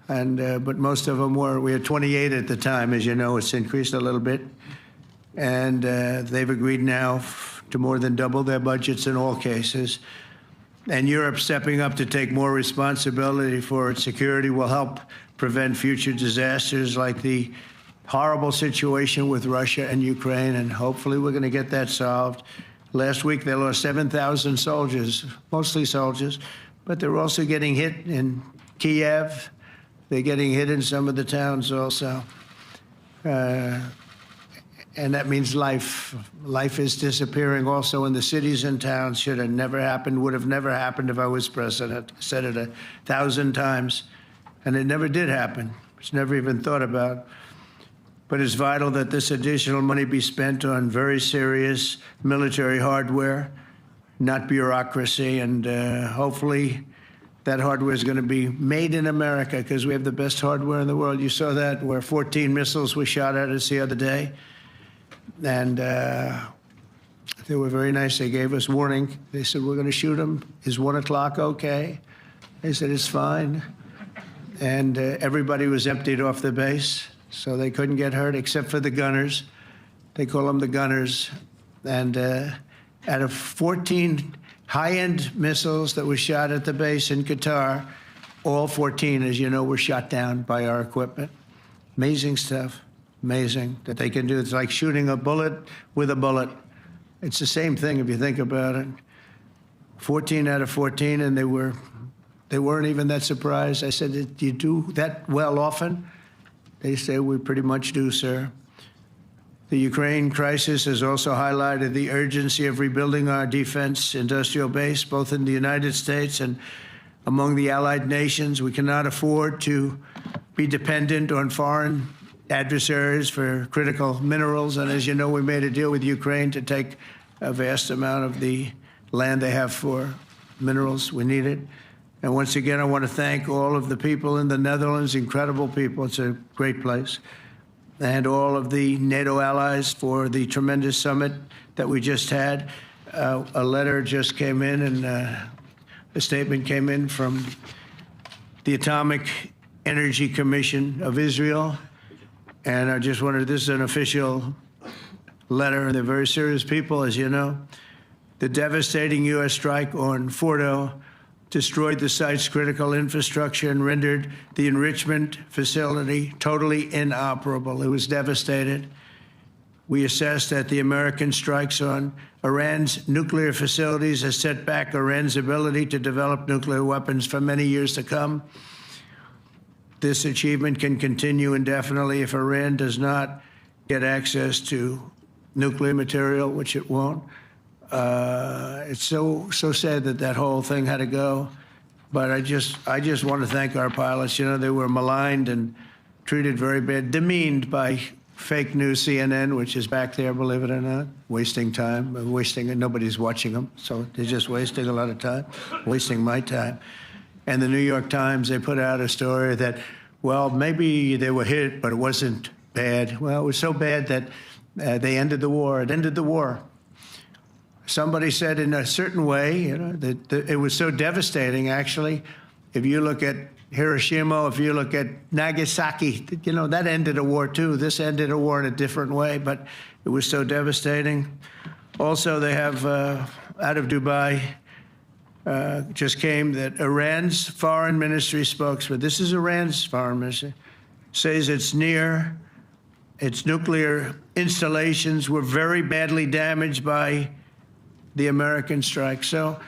But most of them were. We had 28 at the time. As you know, it's increased a little bit. And they've agreed now to more than double their budgets in all cases. And Europe stepping up to take more responsibility for its security will help prevent future disasters like the horrible situation with Russia and Ukraine, and hopefully we're going to get that solved. Last week they lost 7,000 soldiers, mostly soldiers, but they're also getting hit in Kiev. They're getting hit in some of the towns also. And that means life. Life is disappearing also in the cities and towns. Should have never happened, would have never happened if I was president. I said it 1,000 times. And it never did happen. It's never even thought about. But it's vital that this additional money be spent on very serious military hardware, not bureaucracy. And hopefully that hardware is going to be made in America because we have the best hardware in the world. You saw that where 14 missiles were shot at us the other day. And they were very nice. They gave us warning. They said, "We're going to shoot them. Is 1 o'clock okay?" They said, "It's fine." And everybody was emptied off the base, so they couldn't get hurt except for the gunners. They call them the gunners. And out of 14 high-end missiles that were shot at the base in Qatar, all 14, as you know, were shot down by our equipment. Amazing stuff. Amazing that they can do. It's like shooting a bullet with a bullet. It's the same thing if you think about it. 14 out of 14, and they weren't even that surprised. I said, "Do you do that well often?" They say, "We pretty much do, sir." The Ukraine crisis has also highlighted the urgency of rebuilding our defense industrial base, both in the United States and among the allied nations. We cannot afford to be dependent on foreign adversaries for critical minerals. And as you know, we made a deal with Ukraine to take a vast amount of the land they have for minerals. We need it. And once again, I want to thank all of the people in the Netherlands, incredible people. It's a great place. And all of the NATO allies for the tremendous summit that we just had. A letter just came in, and a statement came in from the Atomic Energy Commission of Israel. And I just wondered, this is an official letter. They're very serious people, as you know. The devastating U.S. strike on Fordo destroyed the site's critical infrastructure and rendered the enrichment facility totally inoperable. It was devastated. We assessed that the American strikes on Iran's nuclear facilities has set back Iran's ability to develop nuclear weapons for many years to come. This achievement can continue indefinitely if Iran does not get access to nuclear material, which it won't. It's so sad that that whole thing had to go. But I just want to thank our pilots. You know, they were maligned and treated very bad, demeaned by fake news CNN, which is back there, believe it or not, wasting time, nobody's watching them. So they're just wasting a lot of time, wasting my time. And the New York Times, they put out a story that, well, maybe they were hit, but it wasn't bad. Well, it was so bad that they ended the war. It ended the war. Somebody said in a certain way, you know, that it was so devastating, actually. If you look at Hiroshima, if you look at Nagasaki, you know, that ended a war too. This ended a war in a different way, but it was so devastating. Also, they have, out of Dubai, just came that Iran's foreign ministry spokesman, this is Iran's foreign ministry, says it's near its nuclear installations were very badly damaged by the American strike. So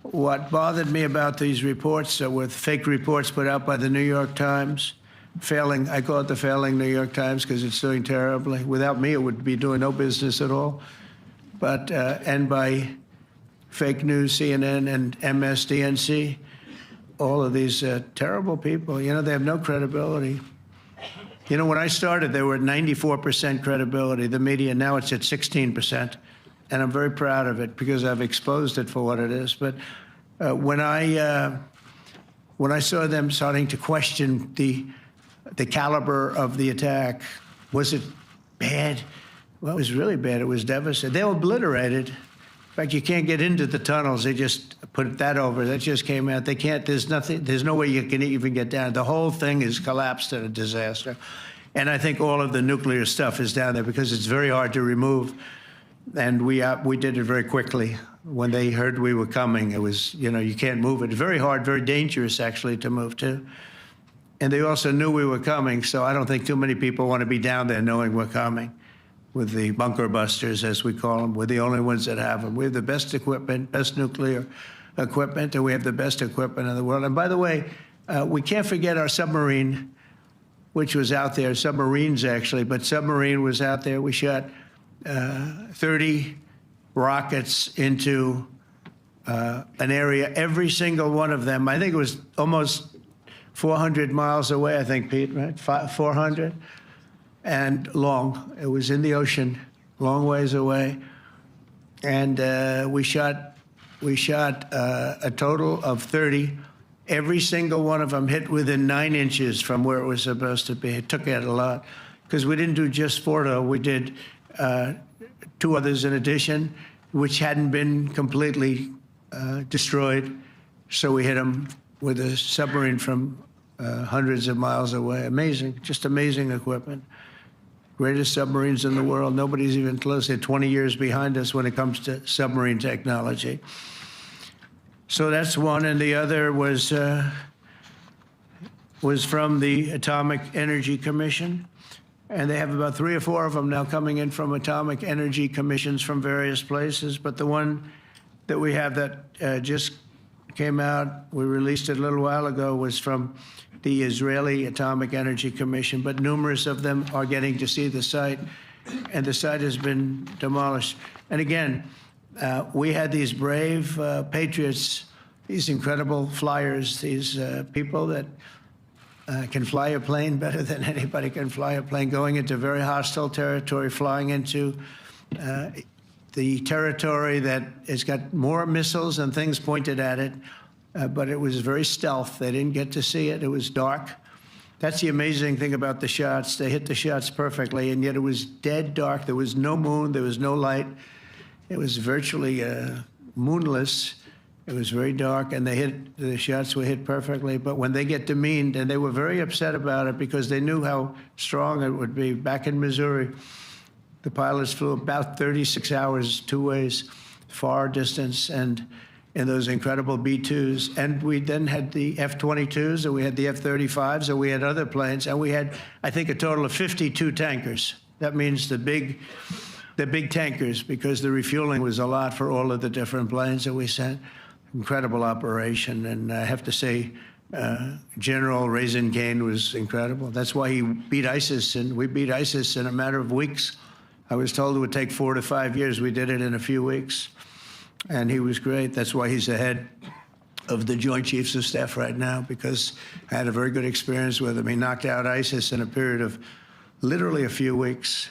what bothered me about these reports with fake reports put out by the New York Times, failing, I call it the failing New York Times because it's doing terribly. Without me, it would be doing no business at all. But, and by fake news, CNN and MSDNC, all of these terrible people, you know, they have no credibility. You know, when I started, they were at 94% credibility, the media. Now it's at 16%. And I'm very proud of it because I've exposed it for what it is. But when I saw them starting to question the caliber of the attack, was it bad? Well, it was really bad. It was devastating. They were obliterated. In fact, you can't get into the tunnels. They just put that over. That just came out. They can't, there's nothing, there's no way you can even get down. The whole thing is collapsed in a disaster. And I think all of the nuclear stuff is down there because it's very hard to remove. And we did it very quickly. When they heard we were coming, it was, you know, you can't move it. It's very hard, very dangerous, actually, to move to. And they also knew we were coming, so I don't think too many people want to be down there knowing we're coming. With the bunker busters, as we call them, we're the only ones that have them. We have the best equipment, best nuclear equipment, and we have the best equipment in the world. And by the way, we can't forget our submarine, which was out there, submarines actually, but submarine was out there. We shot 30 rockets into an area, every single one of them. I think it was almost 400 miles away, I think, Pete, right? 400? And long. It was in the ocean, long ways away. And we shot a total of 30. Every single one of them hit within 9 inches from where it was supposed to be. It took out a lot because we didn't do just Fordo. We did 2 others in addition, which hadn't been completely destroyed. So we hit them with a submarine from hundreds of miles away. Amazing, just amazing equipment. Greatest submarines in the world. Nobody's even close. They're 20 years behind us when it comes to submarine technology. So that's one, and the other was from the Atomic Energy Commission. And they have about 3 or 4 of them now coming in from atomic energy commissions from various places. But the one that we have that just came out, we released it a little while ago, was from the Israeli Atomic Energy Commission. But numerous of them are getting to see the site, and the site has been demolished. And again, we had these brave patriots these incredible flyers, these people that can fly a plane better than anybody can fly a plane, going into very hostile territory, flying into the territory that has got more missiles and things pointed at it, but it was very stealth. They didn't get to see it. It was dark. That's the amazing thing about the shots. They hit the shots perfectly, and yet it was dead dark. There was no moon. There was no light. It was virtually moonless. It was very dark, and the shots were hit perfectly. But when they get demeaned, and they were very upset about it because they knew how strong it would be. Back in Missouri, the pilots flew about 36 hours, 2 ways, far distance, and in those incredible B-2s. And we then had the F-22s, and we had the F-35s, and we had other planes, and we had, I think, a total of 52 tankers. That means the big tankers, because the refueling was a lot for all of the different planes that we sent. Incredible operation, and I have to say, General Raisin Kane was incredible. That's why he beat ISIS, and we beat ISIS in a matter of weeks. I was told it would take 4 to 5 years. We did it in a few weeks, and he was great. That's why he's the head of the Joint Chiefs of Staff right now, because I had a very good experience with him. He knocked out ISIS in a period of literally a few weeks.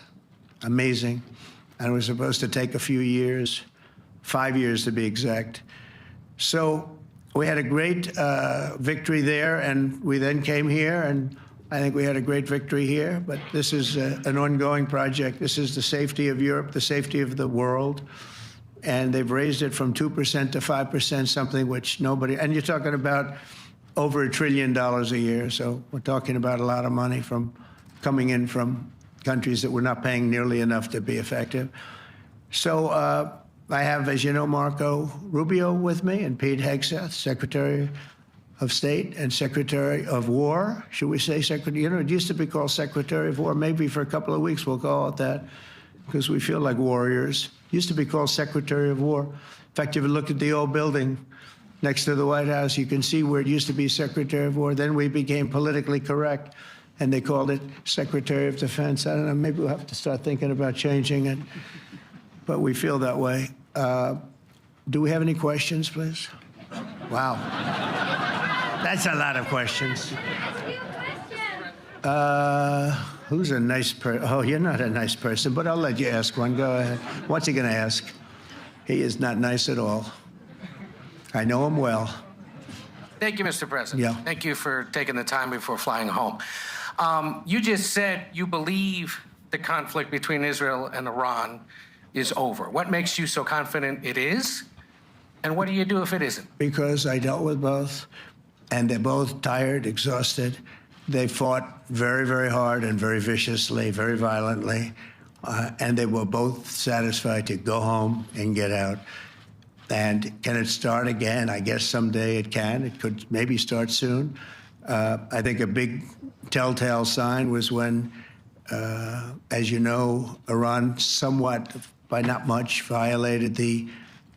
Amazing. And it was supposed to take a few years, 5 years to be exact. So we had a great victory there, and we then came here, and I think we had a great victory here. But this is an ongoing project. This is the safety of Europe, the safety of the world. And they've raised it from 2% to 5%, something which nobody, and you're talking about over $1 trillion a year. So we're talking about a lot of money coming in from countries that were not paying nearly enough to be effective. So I have, as you know, Marco Rubio with me, and Pete Hegseth, Secretary of State and Secretary of War. Should we say Secretary? You know, it used to be called Secretary of War. Maybe for a couple of weeks we'll call it that, because we feel like warriors. Used to be called Secretary of War. In fact, if you look at the old building next to the White House, you can see where it used to be Secretary of War. Then we became politically correct, and they called it Secretary of Defense. I don't know, maybe we'll have to start thinking about changing it, but we feel that way. Do we have any questions, please? Wow. That's a lot of questions. Who's a nice person? Oh, you're not a nice person, but I'll let you ask one. Go ahead. What's he going to ask? He is not nice at all. I know him well. Thank you, Mr. President. Yeah. Thank you for taking the time before flying home. You just said you believe the conflict between Israel and Iran is over. What makes you so confident it is? And what do you do if it isn't? Because I dealt with both, and they're both tired, exhausted. They fought very, very hard and very viciously, very violently, and they were both satisfied to go home and get out. And can it start again? I guess someday it can. It could maybe start soon. I think a big telltale sign was when, as you know, Iran somewhat, by not much, violated the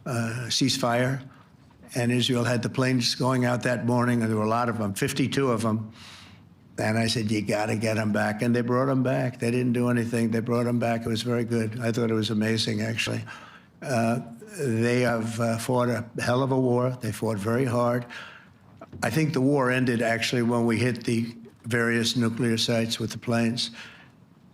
ceasefire, and Israel had the planes going out that morning, and there were a lot of them, 52 of them. And I said, you got to get them back. And they brought them back. They didn't do anything. They brought them back. It was very good. I thought it was amazing, actually. They have fought a hell of a war. They fought very hard. I think the war ended, actually, when we hit the various nuclear sites with the planes.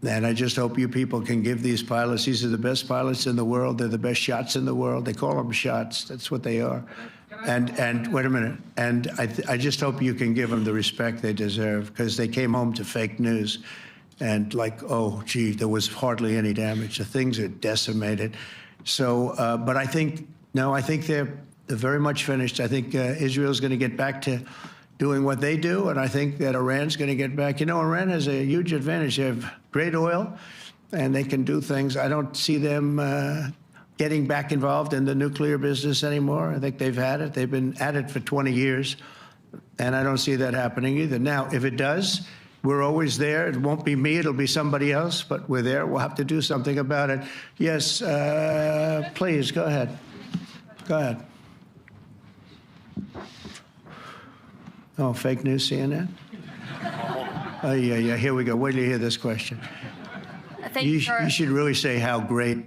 And I just hope you people can give these pilots, these are the best pilots in the world. They're the best shots in the world. They call them shots. That's what they are. And wait a minute. And I just hope you can give them the respect they deserve, because they came home to fake news. And like, oh, gee, there was hardly any damage. The things are decimated. So, but I think, no, I think they're very much finished. I think Israel's going to get back to doing what they do, and I think that Iran's going to get back. You know, Iran has a huge advantage. They have great oil, and they can do things. I don't see them getting back involved in the nuclear business anymore. I think they've had it. They've been at it for 20 years, and I don't see that happening either. Now, if it does, we're always there. It won't be me. It'll be somebody else, but we're there. We'll have to do something about it. Yes, please, go ahead. Go ahead. Oh, fake news, CNN? Oh, yeah, here we go. Wait till you hear this question. Thank you, You should really say how great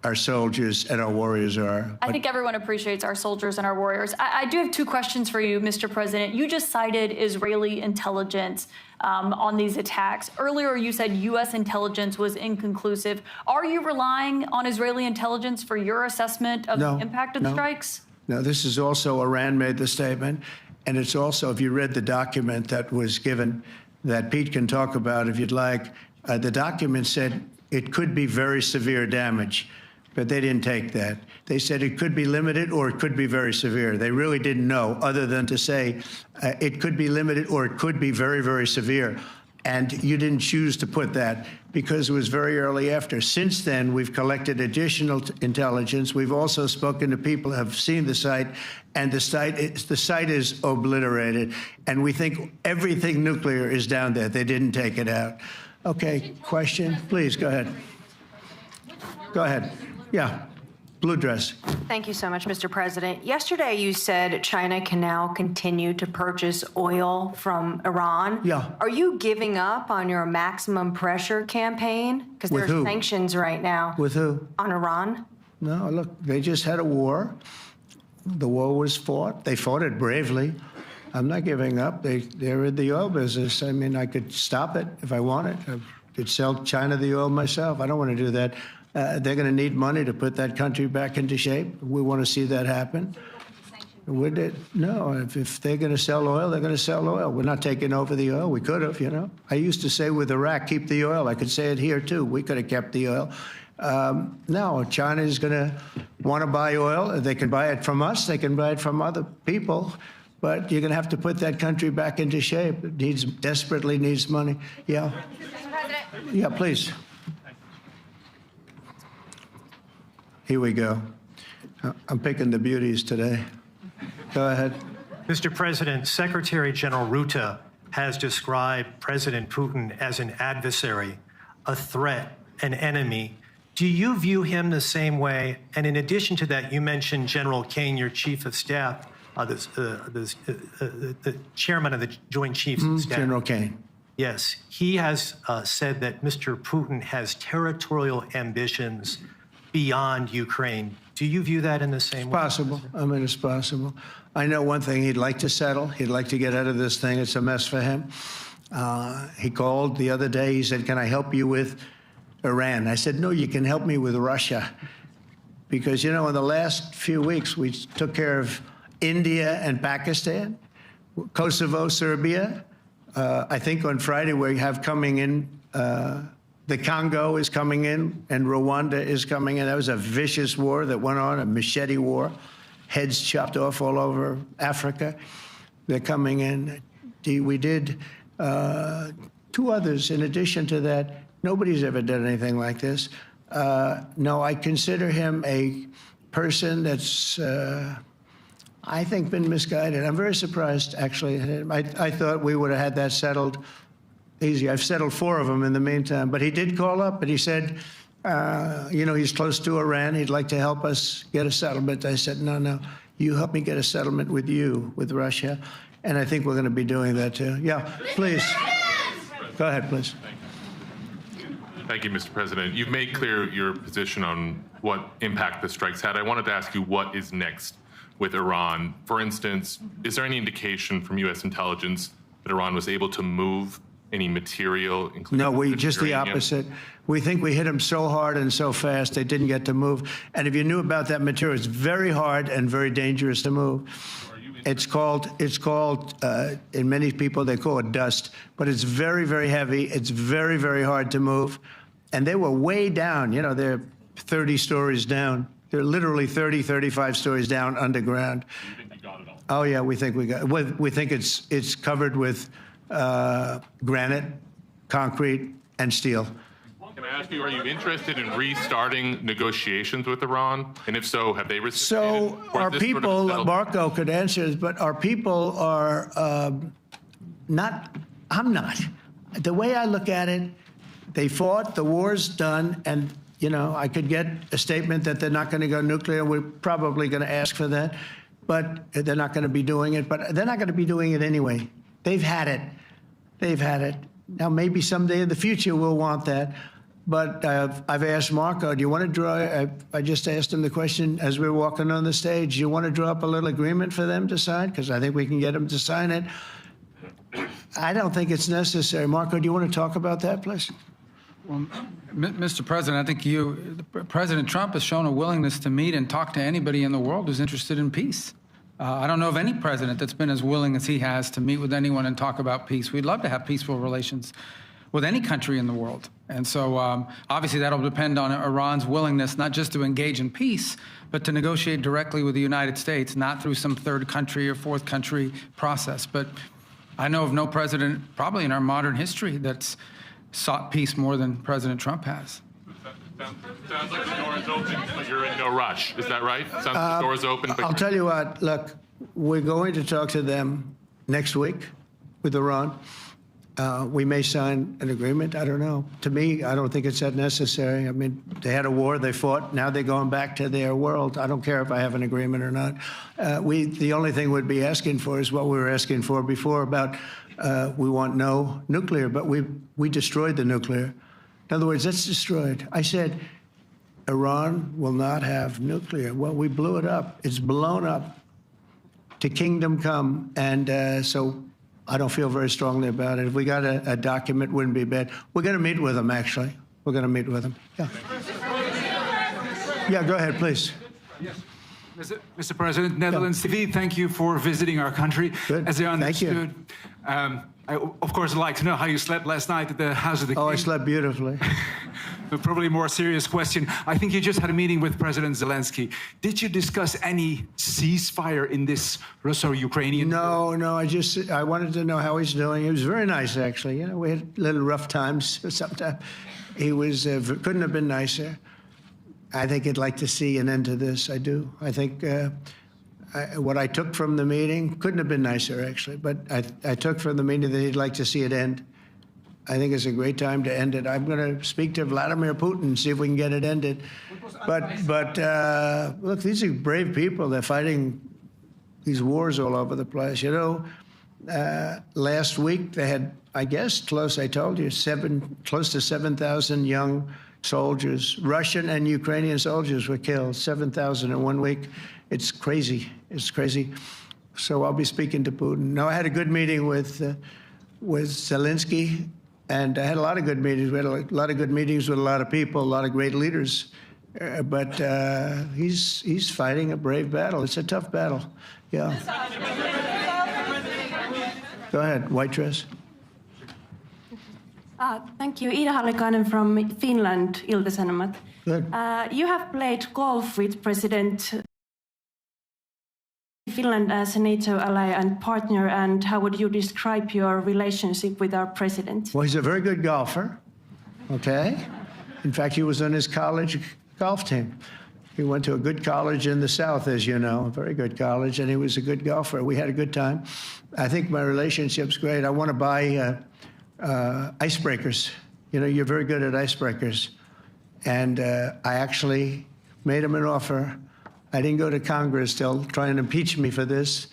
our soldiers and our warriors are. I think everyone appreciates our soldiers and our warriors. I do have two questions for you, Mr. President. You just cited Israeli intelligence on these attacks. Earlier, you said U.S. intelligence was inconclusive. Are you relying on Israeli intelligence for your assessment of the impact of the strikes? No, this is also Iran made the statement. And it's also, if you read the document that was given, that Pete can talk about if you'd like, the document said it could be very severe damage, but they didn't take that. They said it could be limited or it could be very severe. They really didn't know, other than to say it could be limited or it could be very, very severe. And you didn't choose to put that because it was very early after. Since then, we've collected additional intelligence. We've also spoken to people who have seen the site, and the site is obliterated. And we think everything nuclear is down there. They didn't take it out. Okay, question? Please, go ahead. Go ahead. Yeah, blue dress. Thank you so much, Mr. President. Yesterday, you said China can now continue to purchase oil from Iran. Yeah. Are you giving up on your maximum pressure campaign? Because With there are who? sanctions right now. With who? On Iran? No, look, they just had a war. The war was fought. They fought it bravely. I'm not giving up. They're in the oil business. I mean, I could stop it if I wanted. I could sell China the oil myself. I don't want to do that. They're going to need money to put that country back into shape. We want to see that happen. Would it? No, if they're going to sell oil, they're going to sell oil. We're not taking over the oil. We could have, you know. I used to say with Iraq, keep the oil. I could say it here, too. We could have kept the oil. No, China is going to want to buy oil. They can buy it from us. They can buy it from other people. But you're going to have to put that country back into shape. It desperately needs money. Yeah. Yeah, please. Here we go. I'm picking the beauties today. Go ahead. Mr. President, Secretary General Rutte has described President Putin as an adversary, a threat, an enemy. Do you view him the same way? And in addition to that, you mentioned General Kane, your chief of staff, the chairman of the Joint Chiefs of Staff. General Kane. Yes, he has said that Mr. Putin has territorial ambitions beyond Ukraine. Do you view that in the same way? It's possible. I mean, it's possible. I know one thing, he'd like to settle. He'd like to get out of this thing. It's a mess for him. He called the other day. He said, can I help you with Iran? I said, no, you can help me with Russia. Because, you know, in the last few weeks, we took care of India and Pakistan, Kosovo, Serbia. I think on Friday we have coming in, the Congo is coming in and Rwanda is coming in. That was a vicious war that went on, a machete war, heads chopped off all over Africa. They're coming in. We did 2 others in addition to that. Nobody's ever done anything like this. No, I consider him a person that's, I think, been misguided. I'm very surprised, actually. I thought we would have had that settled easy. I've settled 4 of them in the meantime. But he did call up, and he said, you know, he's close to Iran. He'd like to help us get a settlement. I said, no, you help me get a settlement with you, with Russia. And I think we're going to be doing that, too. Yeah, please. Go ahead, please. Thank you, Mr. President. You've made clear your position on what impact the strikes had. I wanted to ask you what is next with Iran. For instance, is there any indication from U.S. intelligence that Iran was able to move any material, including No, just the uranium? opposite. We think we hit them so hard and so fast they didn't get to move. And if you knew about that material, it's very hard and very dangerous to move. It's called, in many people, they call it dust, but it's very, very heavy. It's very, very hard to move. And they were way down, you know, they're 30 stories down. They're literally 30, 35 stories down underground. You think you got it all? Oh, yeah, we think we got it. We think it's covered with granite, concrete, and steel. Can I ask you, are you interested in restarting negotiations with Iran? And if so, have they reciprocated? So our people, Marco could answer this, but our people are not, I'm not. The way I look at it, they fought, the war's done, and, you know, I could get a statement that they're not going to go nuclear. We're probably going to ask for that, but they're not going to be doing it. But they're not going to be doing it anyway. They've had it. They've had it. Now, maybe someday in the future we'll want that. But I've asked Marco, do you want to draw, I just asked him the question as we were walking on the stage, do you want to draw up a little agreement for them to sign? Because I think we can get them to sign it. I don't think it's necessary. Marco, do you want to talk about that, please? Well, Mr. President, I think President Trump has shown a willingness to meet and talk to anybody in the world who's interested in peace. I don't know of any president that's been as willing as he has to meet with anyone and talk about peace. We'd love to have peaceful relations with any country in the world. And so obviously that'll depend on Iran's willingness not just to engage in peace, but to negotiate directly with the United States, not through some third country or fourth country process. But I know of no president, probably in our modern history, that's sought peace more than President Trump has. Sounds like the door is open, but you're in no rush. Is that right? Sounds like the door is open, but I'll tell you what, look, we're going to talk to them next week with Iran. We may sign an agreement. I don't know. To me, I don't think it's that necessary. I mean, they had a war, they fought. Now they're going back to their world. I don't care if I have an agreement or not. The only thing we'd be asking for is what we were asking for before about we want no nuclear, but we destroyed the nuclear. In other words, that's destroyed. I said, Iran will not have nuclear. Well, we blew it up. It's blown up to kingdom come. And so I don't feel very strongly about it. If we got a document, wouldn't be bad. We're going to meet with them, actually. We're going to meet with them. Yeah. Yeah, go ahead, please. Yes. Mr. President, Netherlands TV, thank you for visiting our country. Good. As I understood, Thank you. I, of course, would like to know how you slept last night at the House of the King. Oh, I slept beautifully. But probably a more serious question. I think you just had a meeting with President Zelensky. Did you discuss any ceasefire in this Russo-Ukrainian? No, I wanted to know how he's doing. He was very nice, actually. You know, we had little rough times sometimes. He was, couldn't have been nicer. I think he'd like to see an end to this. I do. I think what I took from the meeting couldn't have been nicer, actually. But I took from the meeting that he'd like to see it end. I think it's a great time to end it. I'm going to speak to Vladimir Putin and see if we can get it ended. But look, these are brave people. They're fighting these wars all over the place. You know, last week they had, I guess, I told you, close to 7,000 young soldiers, Russian and Ukrainian soldiers were killed, 7,000 in 1 week. It's crazy. It's crazy. So I'll be speaking to Putin. No, I had a good meeting with Zelensky, and I had a lot of good meetings. We had a lot of good meetings with a lot of people, a lot of great leaders. But he's fighting a brave battle. It's a tough battle. Yeah. Go ahead, white dress. Thank you. Ida Hallikainen from Finland, Ilta-Sanomat. Good. You have played golf with President Finland as a NATO ally and partner, and how would you describe your relationship with our president? Well, he's a very good golfer, okay? In fact, he was on his college golf team. He went to a good college in the South, as you know, a very good college, and he was a good golfer. We had a good time. I think my relationship's great. I want to buy icebreakers. You know, you're very good at icebreakers. And I actually made him an offer. I didn't go to Congress. They'll try and impeach me for this.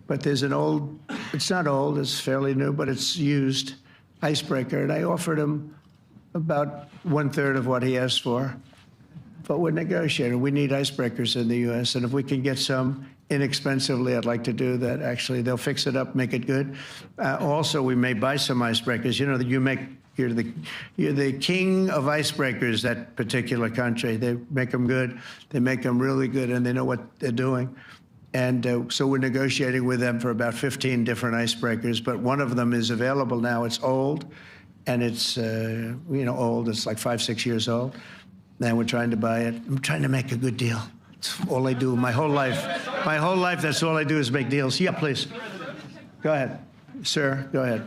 But there's an old, it's not old, it's fairly new, but it's used icebreaker. And I offered him about 1/3 of what he asked for. But we're negotiating. We need icebreakers in the U.S. And if we can get some inexpensively, I'd like to do that. Actually, they'll fix it up, make it good. Also, we may buy some icebreakers. You know that you're the king of icebreakers, that particular country. They make them good. They make them really good, and they know what they're doing. And so we're negotiating with them for about 15 different icebreakers. But one of them is available now. It's old, and it's old. It's like 5-6 years old. And we're trying to buy it. I'm trying to make a good deal. It's all I do my whole life. My whole life, that's all I do is make deals. Yeah, please. Go ahead. Sir, go ahead.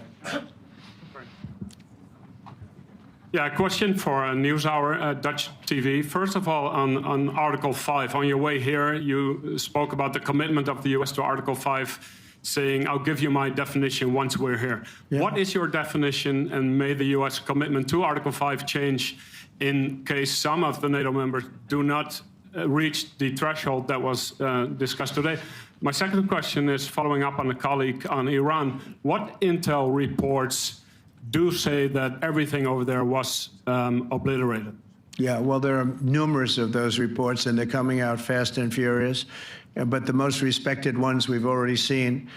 Yeah, a question for NewsHour, Dutch TV. First of all, on Article 5, on your way here, you spoke about the commitment of the U.S. to Article 5, saying, I'll give you my definition once we're here. Yeah. What is your definition, and may the U.S. commitment to Article 5 change in case some of the NATO members do not reach the threshold that was discussed today? My second question is following up on a colleague on Iran. What intel reports do say that everything over there was obliterated. Yeah, well, there are numerous of those reports, and they're coming out fast and furious. But the most respected ones we've already seen.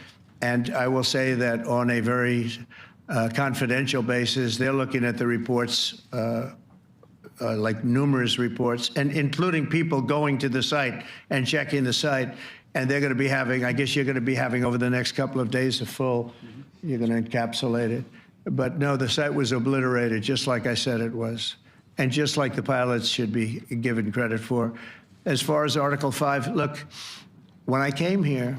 And I will say that on a very confidential basis, they're looking at the reports, like numerous reports, and including people going to the site and checking the site. And they're going to be having, I guess you're going to be having over the next couple of days a full, you're going to encapsulate it. But no, the site was obliterated, just like I said it was. And just like the pilots should be given credit for. As far as Article 5, look, when I came here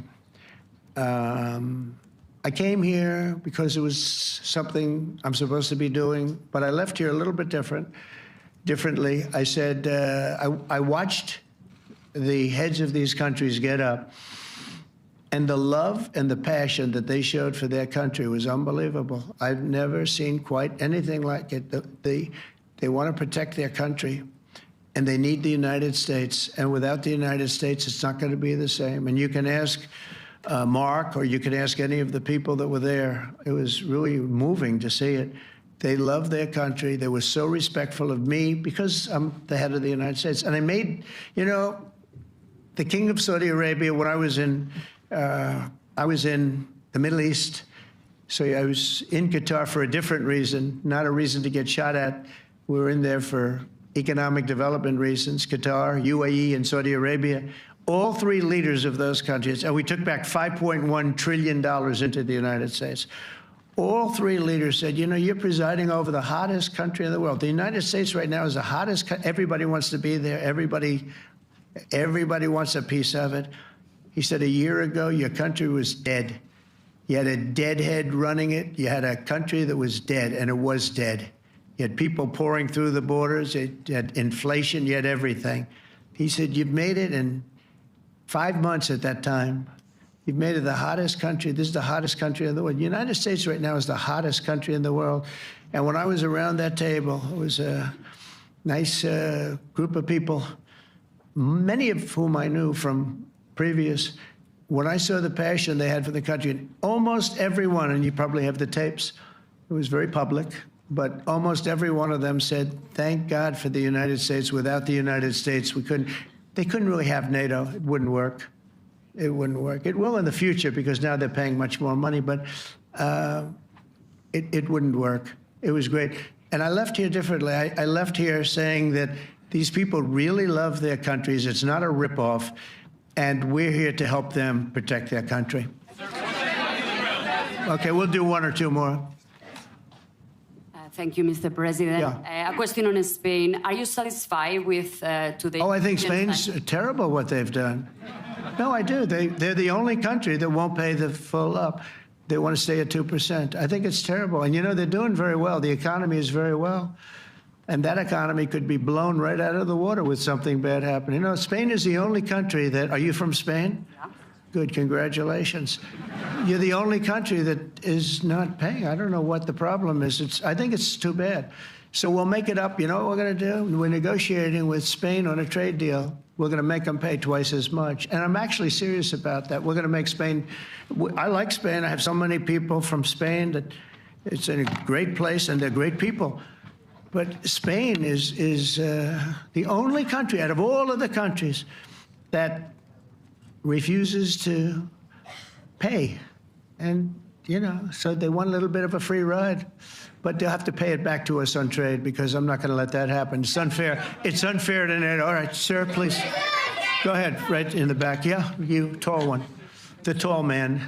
because it was something I'm supposed to be doing, but I left here a little bit differently. I said, I watched the heads of these countries get up, and the love and the passion that they showed for their country was unbelievable. I've never seen quite anything like it. They want to protect their country, and they need the United States. And without the United States, it's not going to be the same. And you can ask Mark, or you can ask any of the people that were there. It was really moving to see it. They loved their country. They were so respectful of me because I'm the head of the United States. And I made, you know, the King of Saudi Arabia, when I was in the Middle East. So I was in Qatar for a different reason, not a reason to get shot at. We were in there for economic development reasons, Qatar, UAE, and Saudi Arabia. All three leaders of those countries, and we took back $5.1 trillion into the United States. All three leaders said, you know, you're presiding over the hottest country in the world. The United States right now is the hottest. Everybody wants to be there. Everybody wants a piece of it. He said, a year ago, your country was dead. You had a deadhead running it. You had a country that was dead, and it was dead. You had people pouring through the borders. You had inflation. You had everything. He said, you've made it in 5 months at that time. You've made it the hottest country. This is the hottest country in the world. The United States right now is the hottest country in the world. And when I was around that table, it was a nice group of people, many of whom I knew from previous. When I saw the passion they had for the country, almost everyone, and you probably have the tapes, it was very public, but almost every one of them said, thank God for the United States. Without the United States, they couldn't really have NATO. It wouldn't work. It wouldn't work. It will in the future because now they're paying much more money, but it wouldn't work. It was great. And I left here differently. I left here saying that these people really love their countries. It's not a ripoff, and we're here to help them protect their country. Okay, we'll do one or two more. Thank you, Mr. President. Yeah. A question on Spain. Are you satisfied with today? Oh, I think Spain's terrible what they've done. No, I do. They're the only country that won't pay the full up. They want to stay at 2%. I think it's terrible. And, you know, they're doing very well. The economy is very well. And that economy could be blown right out of the water with something bad happening. You know, Spain is the only country that... Are you from Spain? Yeah. Good, congratulations. You're the only country that is not paying. I don't know what the problem is. I think it's too bad. So we'll make it up. You know what we're going to do? We're negotiating with Spain on a trade deal. We're going to make them pay twice as much. And I'm actually serious about that. We're going to make Spain... I like Spain. I have so many people from Spain that it's a great place, and they're great people. But Spain is the only country out of all of the countries that refuses to pay. And, you know, so they want a little bit of a free ride. But they'll have to pay it back to us on trade because I'm not going to let that happen. It's unfair. It's unfair to NATO. All right, sir, please. Go ahead, right in the back. Yeah, you, tall one. The tall man.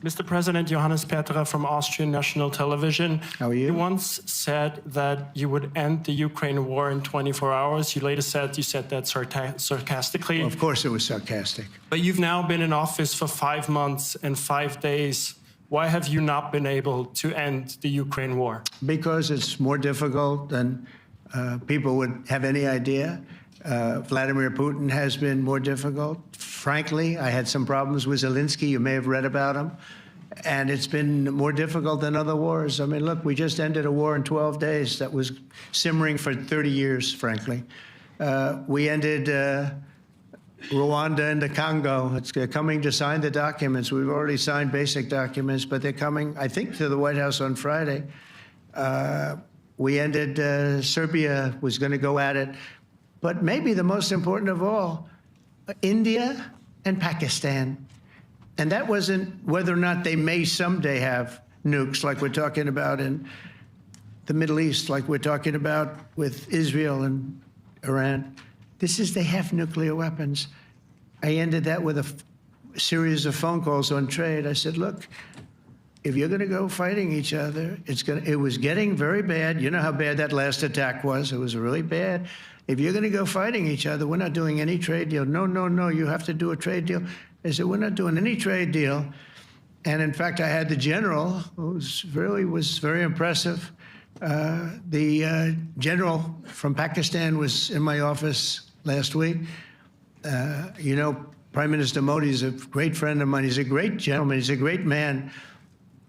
Mr. President, Johannes Petra from Austrian National Television. How are you? You once said that you would end the Ukraine war in 24 hours. You later said you said that sarcastically. Well, of course it was sarcastic. But you've now been in office for 5 months and 5 days. Why have you not been able to end the Ukraine war? Because it's more difficult than people would have any idea. Vladimir Putin has been more difficult. Frankly, I had some problems with Zelensky. You may have read about him. And it's been more difficult than other wars. I mean, look, we just ended a war in 12 days that was simmering for 30 years, frankly. We ended Rwanda and the Congo. They're coming to sign the documents. We've already signed basic documents, but they're coming, I think, to the White House on Friday. We ended, Serbia was going to go at it. But maybe the most important of all, India and Pakistan. And that wasn't whether or not they may someday have nukes like we're talking about in the Middle East, like we're talking about with Israel and Iran. This is they have nuclear weapons. I ended that with a series of phone calls on trade. I said, look, if you're going to go fighting each other, it was getting very bad. You know how bad that last attack was. It was really bad. If you're going to go fighting each other, we're not doing any trade deal. No, no, no, you have to do a trade deal. I said, we're not doing any trade deal. And in fact, I had the general, who was very impressive. The general from Pakistan was in my office last week. You know, Prime Minister Modi is a great friend of mine. He's a great gentleman. He's a great man.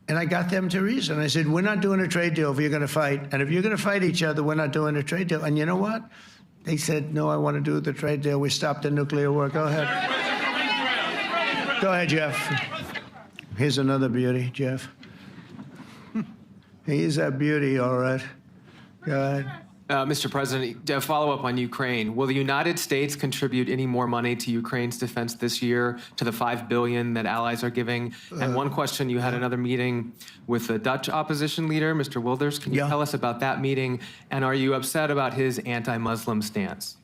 And I got them to reason. I said, we're not doing a trade deal if you're going to fight. And if you're going to fight each other, we're not doing a trade deal. And you know what? They said, no, I want to do the trade deal. We stopped the nuclear war. Go ahead. Go ahead, Jeff. Here's another beauty, Jeff. He's a beauty, all right. Go ahead. Mr. President, to follow up on Ukraine, will the United States contribute any more money to Ukraine's defense this year to the $5 billion that allies are giving? And one question, you had another meeting with the Dutch opposition leader, Mr. Wilders. Can you tell us about that meeting? And are you upset about his anti-Muslim stance?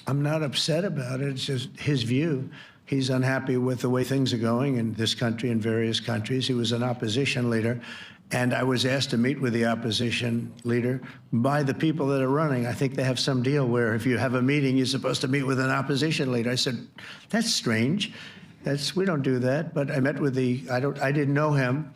I'm not upset about it. It's just his view. He's unhappy with the way things are going in this country and various countries. He was an opposition leader. And I was asked to meet with the opposition leader by the people that are running. I think they have some deal where if you have a meeting, you're supposed to meet with an opposition leader. I said, that's strange. We don't do that. But I met with I didn't know him.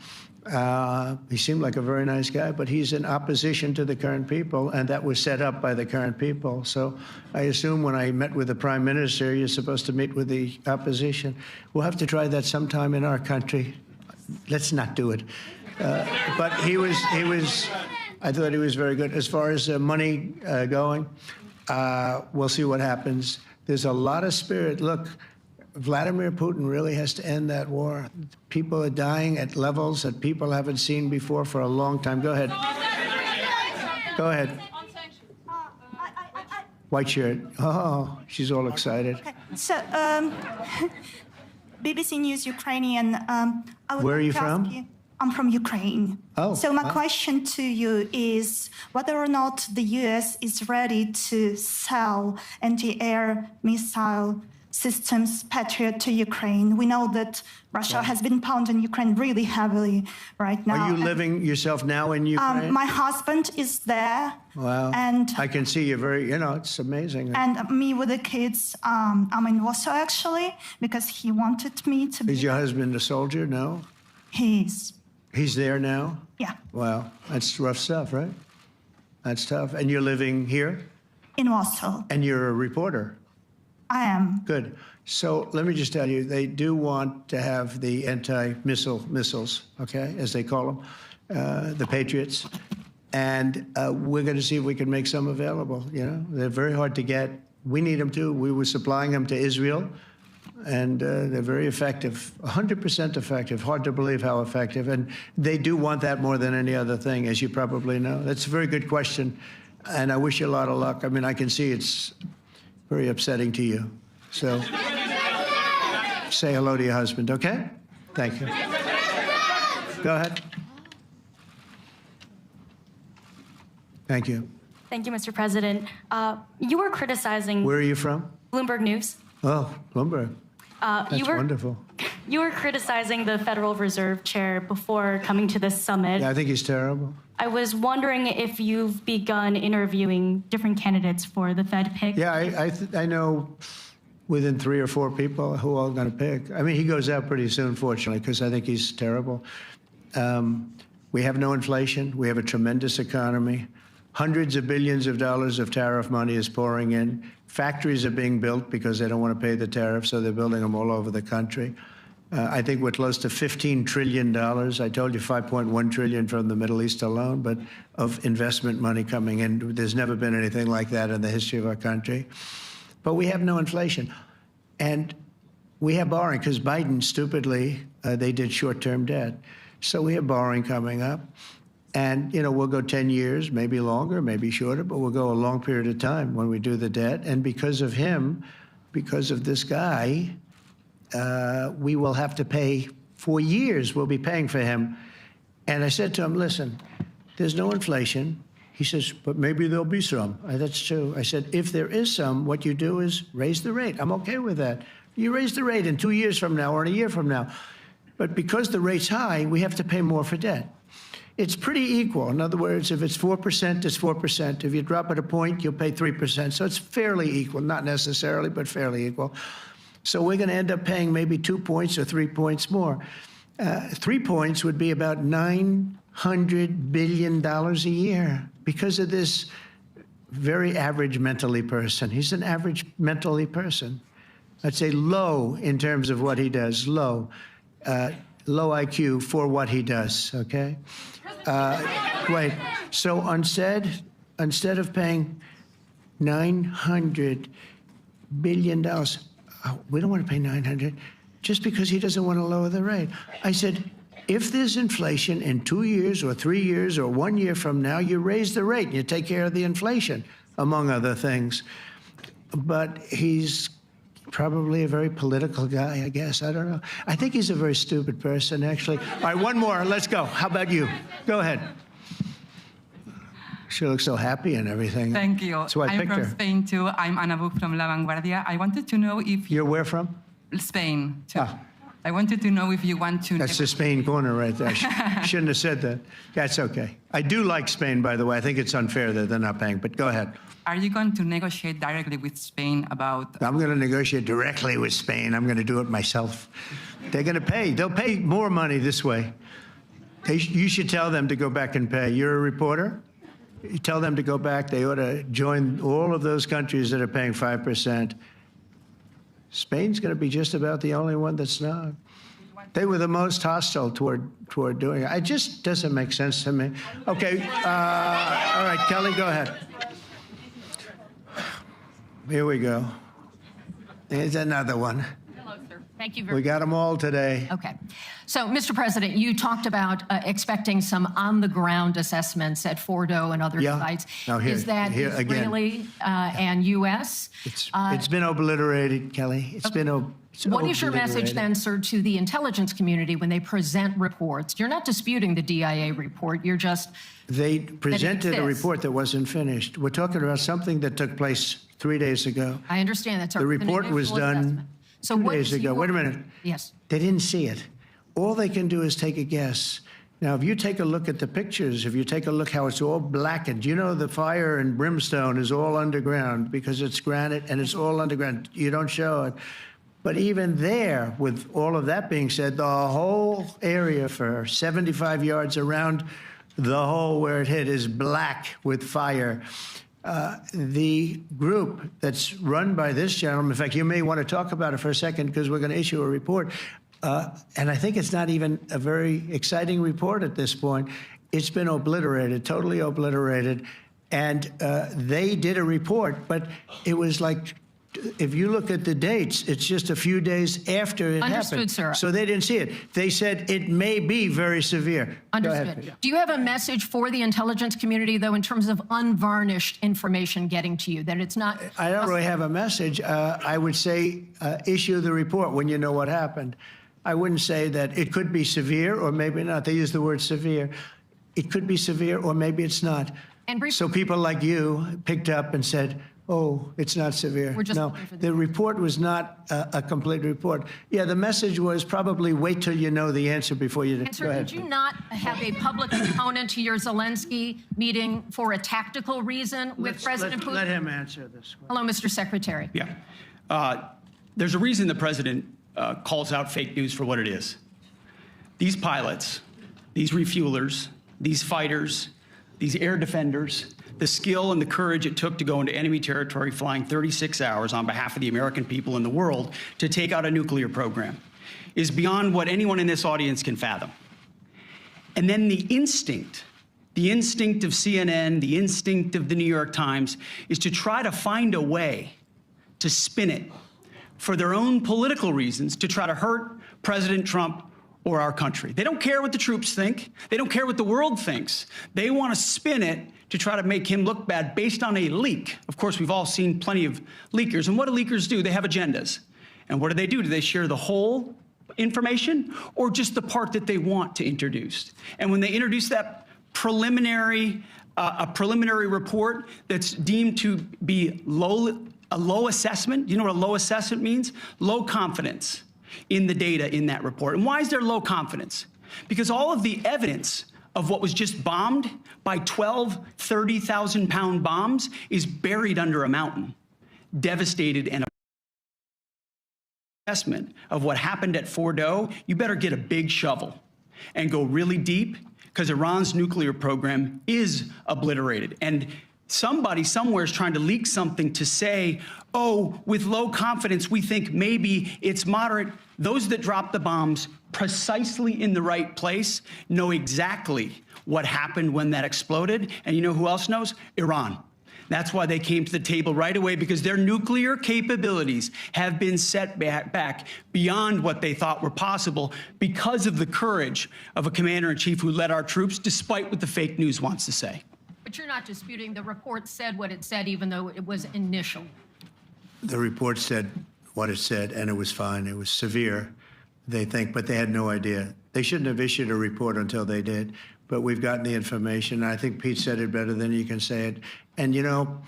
He seemed like a very nice guy, but he's in opposition to the current people, and that was set up by the current people. So I assume when I met with the Prime Minister, you're supposed to meet with the opposition. We'll have to try that sometime in our country. Let's not do it. But I thought he was very good. As far as money going, we'll see what happens. There's a lot of spirit. Look, Vladimir Putin really has to end that war. People are dying at levels that people haven't seen before for a long time. Go ahead. Go ahead. White shirt. Oh, she's all excited. Okay. So, BBC News Ukrainian. Where are you from? I'm from Ukraine. Oh. So my question to you is whether or not the U.S. is ready to sell anti-air missile systems, Patriot, to Ukraine. We know that Russia has been pounding Ukraine really heavily right now. Are you living yourself now in Ukraine? My husband is there. Wow. And I can see you it's amazing. And me with the kids, I'm in Warsaw actually, because he wanted me to be. Is your husband a soldier? No? He's there now? Yeah. Wow. That's rough stuff, right? That's tough. And you're living here? In Warsaw. And you're a reporter? I am. Good. So let me just tell you, they do want to have the missiles, okay, as they call them, the Patriots. And we're going to see if we can make some available. You know, they're very hard to get. We need them too. We were supplying them to Israel, and they're very effective, 100% effective. Hard to believe how effective. And they do want that more than any other thing, as you probably know. That's a very good question, and I wish you a lot of luck. I mean, I can see it's very upsetting to you. So say hello to your husband, okay? Thank you. Go ahead. Thank you. Thank you, Mr. President. You were criticizing... Where are you from? Bloomberg News. Oh, Bloomberg. That's wonderful. You were criticizing the Federal Reserve Chair before coming to this summit. Yeah, I think he's terrible. I was wondering if you've begun interviewing different candidates for the Fed pick. Yeah, I know within 3 or 4 people who are going to pick. I mean, he goes out pretty soon, fortunately, because I think he's terrible. We have no inflation. We have a tremendous economy. Hundreds of billions of dollars of tariff money is pouring in. Factories are being built because they don't want to pay the tariff, so they're building them all over the country. I think we're close to $15 trillion. I told you $5.1 trillion from the Middle East alone, but of investment money coming in. There's never been anything like that in the history of our country. But we have no inflation. And we have borrowing because Biden, stupidly, they did short-term debt. So we have borrowing coming up. And, we'll go 10 years, maybe longer, maybe shorter, but we'll go a long period of time when we do the debt. And because of him, because of this guy, we will have to pay for years. We'll be paying for him. And I said to him, listen, there's no inflation. He says, but maybe there'll be some. That's true. I said, if there is some, what you do is raise the rate. I'm okay with that. You raise the rate in 2 years from now or in a year from now. But because the rate's high, we have to pay more for debt. It's pretty equal. In other words, if it's 4%, it's 4%. If you drop it a point, you'll pay 3%. So it's fairly equal, not necessarily, but fairly equal. So we're going to end up paying maybe 2 points or 3 points more. 3 points would be about $900 billion a year because of this very average mentally person. He's an average mentally person. I'd say low in terms of what he does, low. Low IQ for what he does, okay? Wait, so instead of paying $900 billion, we don't want to pay 900 just because he doesn't want to lower the rate. I said, if there's inflation in 2 years or 3 years or 1 year from now, you raise the rate and you take care of the inflation, among other things. But he's probably a very political guy, I guess. I don't know. I think he's a very stupid person, actually. All right, one more. Let's go. How about you? Go ahead. She looks so happy and everything. Thank you. That's why I I'm picked from her. Spain, too. I'm Ana Buch from La Vanguardia. I wanted to know if... You're where from? Spain, too. Ah. I wanted to know if you want to... That's the Spain corner right there. Shouldn't have said that. That's okay. I do like Spain, by the way. I think it's unfair that they're not paying, but go ahead. Are you going to negotiate directly with Spain about... I'm going to negotiate directly with Spain. I'm going to do it myself. They're going to pay. They'll pay more money this way. You should tell them to go back and pay. You're a reporter? You tell them to go back. They ought to join all of those countries that are paying 5%. Spain's going to be just about the only one that's not. They were the most hostile toward doing it. It just doesn't make sense to me. Okay. All right, Kelly, go ahead. Here we go. Here's another one. Hello, sir. Thank you very We much. got them all today. Okay. So, Mr. President, you talked about expecting some on-the-ground assessments at Fordo and other sites. Now here, Is that here again. Israeli and U.S.? It's been obliterated, Kelly. It's been What is your message obliterated. then, sir, to the intelligence community when they present reports? You're not disputing the DIA report. You're just... They presented a exists. report that wasn't finished. We're talking about something that took place 3 days ago. I understand that's The report was done So 2 what days is ago. your- Wait a minute. Yes. They didn't see it. All they can do is take a guess. Now, if you take a look at the pictures, if you take a look how it's all blackened, you know the fire and brimstone is all underground because it's granite and it's all underground. You don't show it. But even there, with all of that being said, the whole area for 75 yards around the hole where it hit is black with fire. The group that's run by this gentleman, in fact, you may want to talk about it for a second because we're going to issue a report. And I think it's not even a very exciting report at this point. It's been obliterated, totally obliterated. And they did a report, but it was like, if you look at the dates, it's just a few days after it Understood, happened. sir. So they didn't see it. They said it may be very severe. Go Understood. ahead. Do you have a message for the intelligence community, though, in terms of unvarnished information getting to you, that it's not... I don't really have a message. I would say issue the report when you know what happened. I wouldn't say that it could be severe or maybe not. They use the word severe. It could be severe or maybe it's not. And so people like you picked up and said, oh, it's not severe. We're just no, looking for the report was not a complete report. Yeah, the message was probably wait till you know the answer before you... And Go sir, ahead. did you not have a public component to your Zelensky meeting for a tactical reason with President Putin? Let him answer this one. Hello, Mr. Secretary. Yeah. There's a reason the president calls out fake news for what it is. These pilots, these refuelers, these fighters, these air defenders, the skill and the courage it took to go into enemy territory flying 36 hours on behalf of the American people and the world to take out a nuclear program is beyond what anyone in this audience can fathom. And then the instinct of CNN, the instinct of the New York Times is to try to find a way to spin it for their own political reasons to try to hurt President Trump or our country. They don't care what the troops think. They don't care what the world thinks. They want to spin it to try to make him look bad based on a leak. Of course, we've all seen plenty of leakers. And what do leakers do? They have agendas. And what do? Do they share the whole information or just the part that they want to introduce? And when they introduce that preliminary, a preliminary report that's deemed to be a low assessment, you know what a low assessment means? Low confidence in the data in that report. And why is there low confidence? Because all of the evidence of what was just bombed by 12 30,000-pound bombs is buried under a mountain, devastated and assessment of what happened at Fordo, you better get a big shovel and go really deep because Iran's nuclear program is obliterated. And somebody somewhere is trying to leak something to say, oh, with low confidence, we think maybe it's moderate. Those that dropped the bombs precisely in the right place know exactly what happened when that exploded. And you know who else knows? Iran. That's why they came to the table right away, because their nuclear capabilities have been set back beyond what they thought were possible because of the courage of a commander-in-chief who led our troops, despite what the fake news wants to say. But you're not disputing the report said what it said, even though it was initial. The report said what it said, and it was fine. It was severe, they think, but they had no idea. They shouldn't have issued a report until they did, but we've gotten the information. I think Pete said it better than you can say it. And, you know,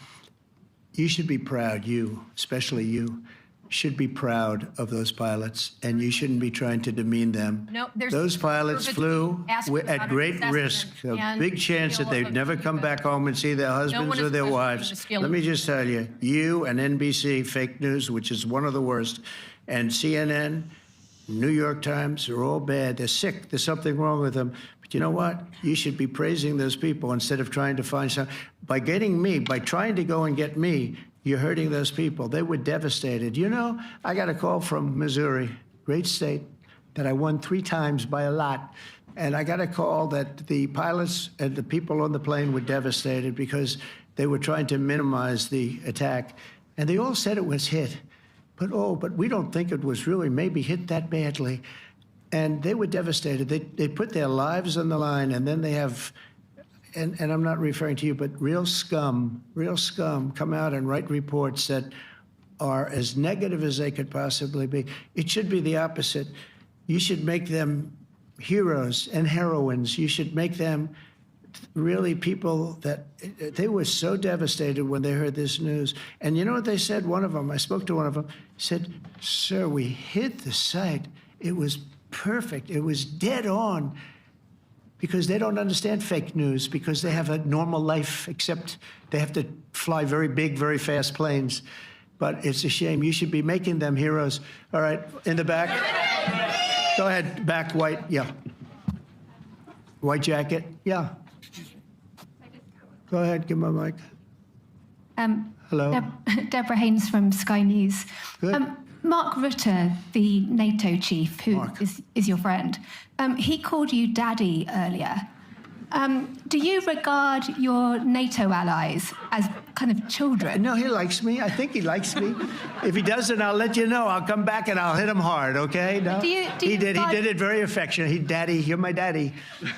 you should be proud, you, especially you, should be proud of those pilots, and you shouldn't be trying to demean them. No, there's those pilots flew at great risk, a big chance that they'd never come back home and see their husbands or their wives. Let me just tell you, you and NBC, fake news, which is one of the worst, and CNN, New York Times, are all bad. They're sick. There's something wrong with them. But you know what? You should be praising those people instead of trying to find some. By getting me, by trying to go and get me, you're hurting those people. They were devastated. You know, I got a call from Missouri, great state, that I won 3 times by a lot. And I got a call that the pilots and the people on the plane were devastated because they were trying to minimize the attack. And they all said it was hit. But we don't think it was really maybe hit that badly. And they were devastated. They put their lives on the line, and then they have, and I'm not referring to you, but real scum come out and write reports that are as negative as they could possibly be. It should be the opposite. You should make them heroes and heroines. You should make them really people that they were so devastated when they heard this news. And you know what they said? One of them, I spoke to one of them, said, "Sir, we hit the site. It was perfect. It was dead on." Because they don't understand fake news, because they have a normal life, except they have to fly very big, very fast planes. But it's a shame. You should be making them heroes. All right, in the back. Go ahead, back, white, yeah. White jacket, yeah. Go ahead, give him a mic. Hello. Deborah Haynes from Sky News. Good. Mark Rutte, the NATO chief, who is your friend, he called you daddy earlier. Do you regard your NATO allies as kind of children? No, he likes me. I think he likes me. If he doesn't, I'll let you know. I'll come back and I'll hit him hard, okay? No? He did it very affectionate. Daddy, you're my daddy.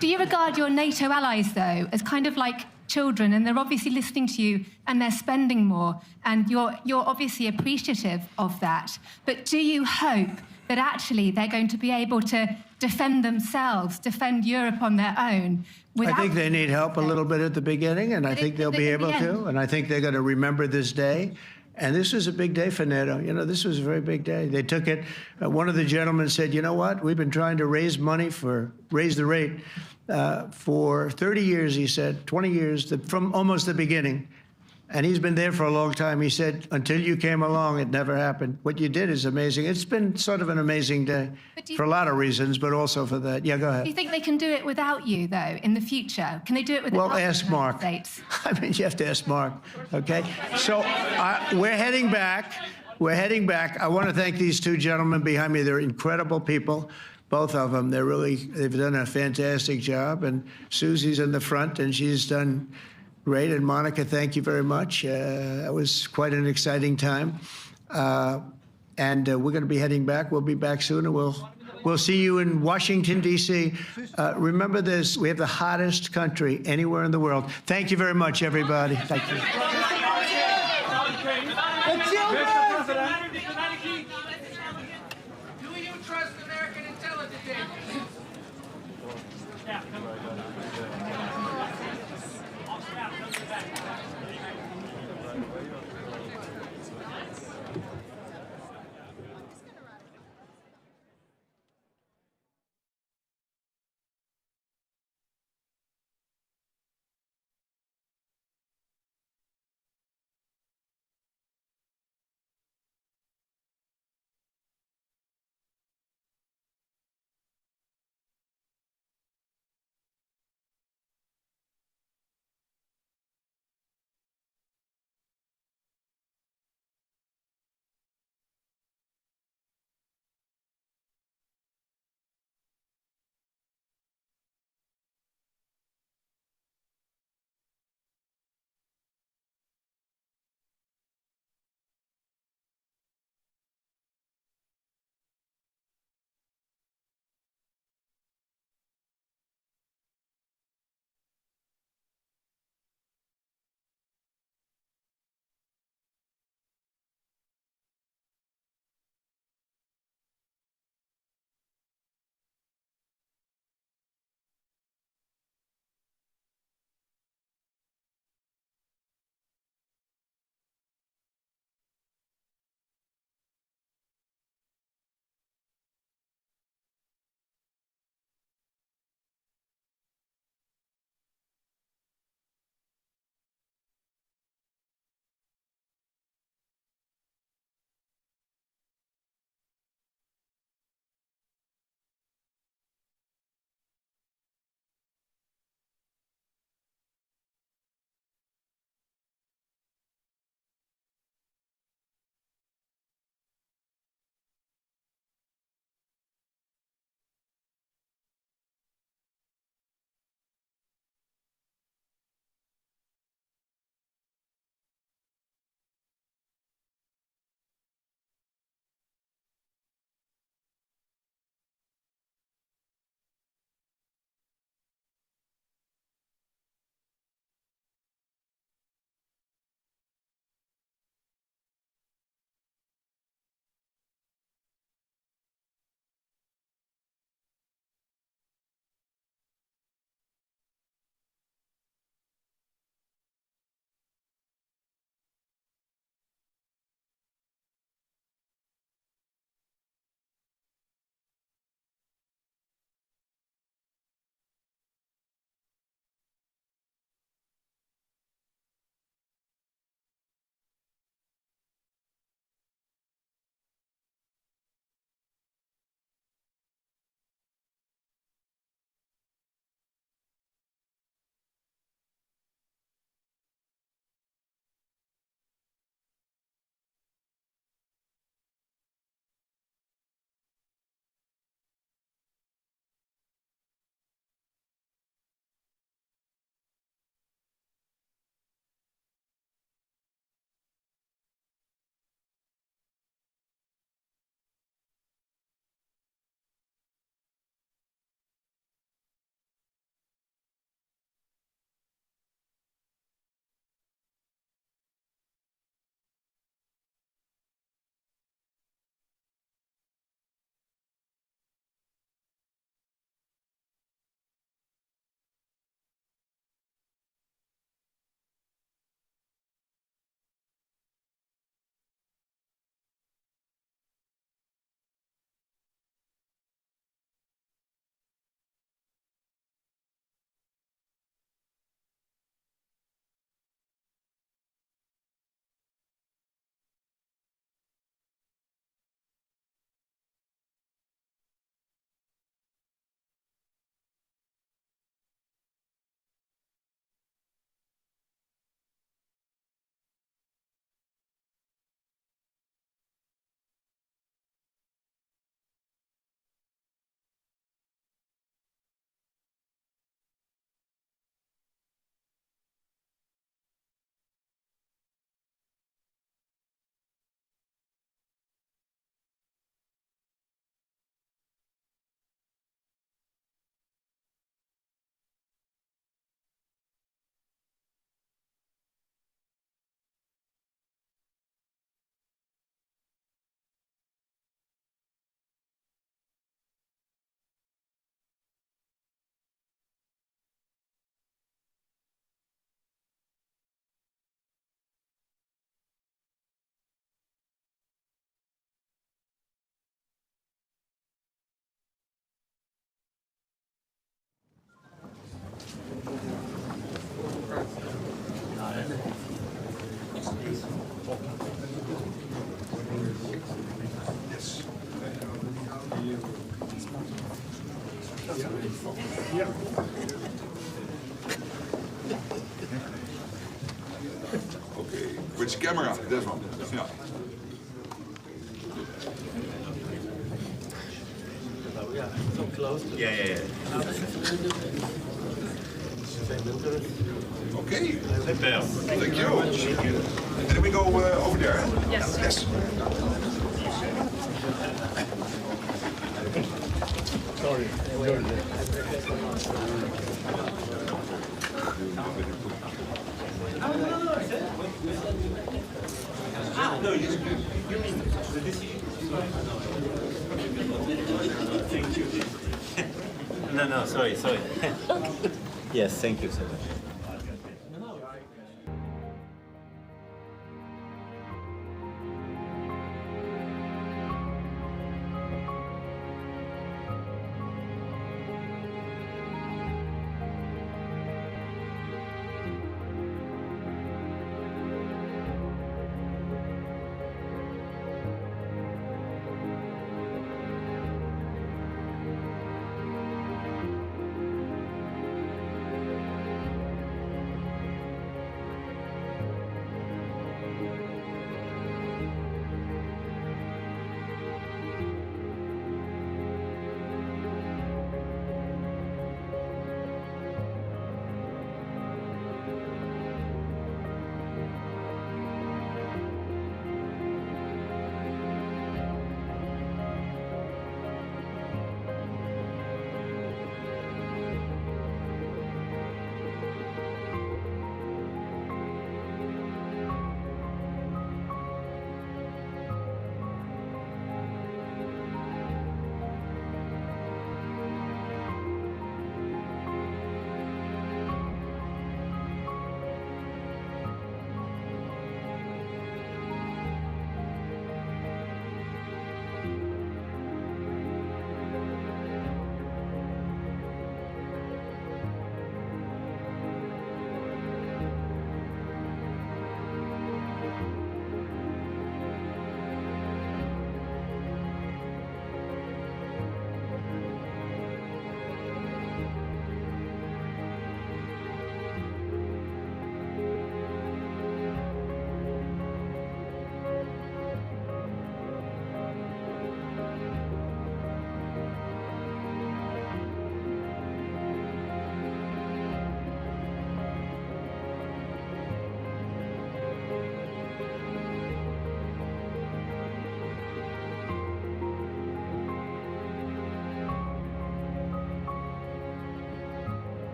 Do you regard your NATO allies, though, as kind of like children, and they're obviously listening to you and they're spending more, and you're obviously appreciative of that, but do you hope that actually they're going to be able to defend themselves, defend Europe on their own? I think they need help a little bit at the beginning, and I think they'll be able to, and I think they're going to remember this day. And this was a big day for NATO. You know, this was a very big day. They took it. One of the gentlemen said, you know what? We've been trying to raise money raise the rate for 30 years, he said, 20 years, from almost the beginning. And he's been there for a long time. He said, until you came along, it never happened. What you did is amazing. It's been sort of an amazing day for a lot of reasons, but also for that. Yeah, go ahead. Do you think they can do it without you, though, in the future? Can they do it without Well, ask Mark. States? I mean, you have to ask Mark, okay? So we're heading back. We're heading back. I want to thank these 2 gentlemen behind me. They're incredible people, both of them. They've done a fantastic job. And Susie's in the front, and she's done great. And Monica, thank you very much. That was quite an exciting time. and we're going to be heading back. We'll be back soon, and we'll see you in Washington, D.C. Remember this, we have the hottest country anywhere in the world. Thank you very much, everybody. Thank you. Do you trust American intelligence? Okay, which camera? This one. Yeah. So close. Yeah. Okay. Thank you. And then we go over there. Yes. Yes. Sorry. No, you mean the decision? Thank you. No, sorry. Yes, thank you so much.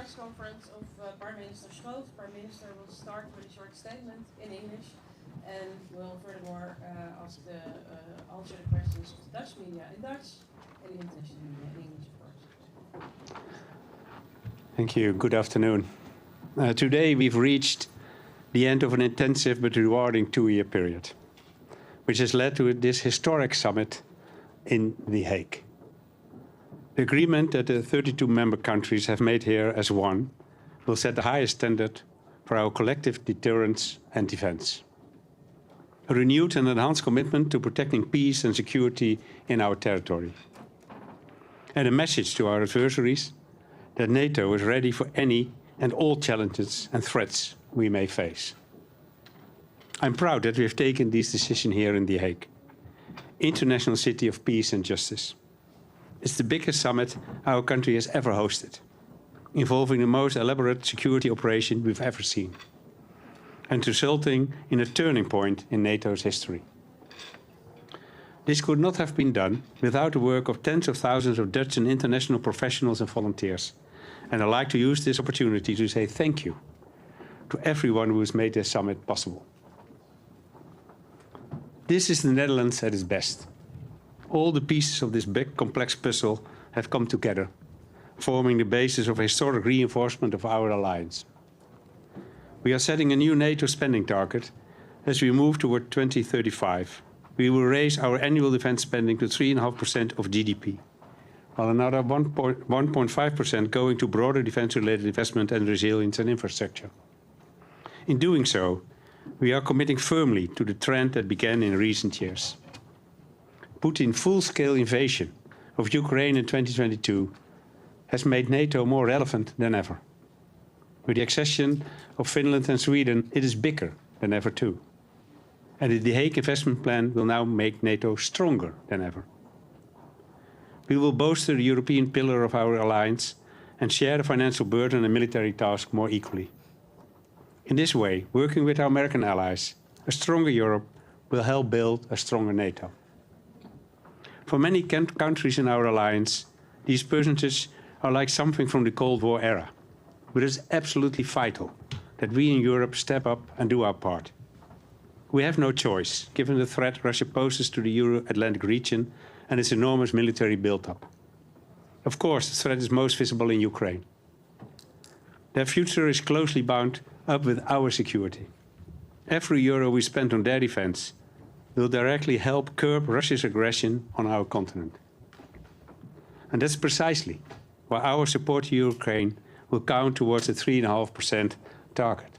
press conference of Prime Minister Schoof. Prime Minister will start with a short statement in English and will furthermore answer the questions of the Dutch media in Dutch and the international media in English, of course. Thank you. Good afternoon. Today we've reached the end of an intensive but rewarding 2-year period, which has led to this historic summit in The Hague. The agreement that the 32 member countries have made here as one will set the highest standard for our collective deterrence and defense. A renewed and enhanced commitment to protecting peace and security in our territory. And a message to our adversaries that NATO is ready for any and all challenges and threats we may face. I'm proud that we have taken this decision here in The Hague, International City of Peace and Justice. It's the biggest summit our country has ever hosted, involving the most elaborate security operation we've ever seen, and resulting in a turning point in NATO's history. This could not have been done without the work of tens of thousands of Dutch and international professionals and volunteers, and I'd like to use this opportunity to say thank you to everyone who has made this summit possible. This is the Netherlands at its best. All the pieces of this big, complex puzzle have come together, forming the basis of a historic reinforcement of our alliance. We are setting a new NATO spending target as we move toward 2035. We will raise our annual defense spending to 3.5% of GDP, while another 1.5% going to broader defense-related investment and resilience and infrastructure. In doing so, we are committing firmly to the trend that began in recent years. Putin's full-scale invasion of Ukraine in 2022 has made NATO more relevant than ever. With the accession of Finland and Sweden, it is bigger than ever too. And the Hague Investment Plan will now make NATO stronger than ever. We will bolster the European pillar of our alliance and share the financial burden and military task more equally. In this way, working with our American allies, a stronger Europe will help build a stronger NATO. For many countries in our alliance, these percentages are like something from the Cold War era. But it's absolutely vital that we in Europe step up and do our part. We have no choice, given the threat Russia poses to the Euro-Atlantic region and its enormous military build-up. Of course, the threat is most visible in Ukraine. Their future is closely bound up with our security. Every euro we spend on their defense will directly help curb Russia's aggression on our continent. And that's precisely why our support to Ukraine will count towards the 3.5% target.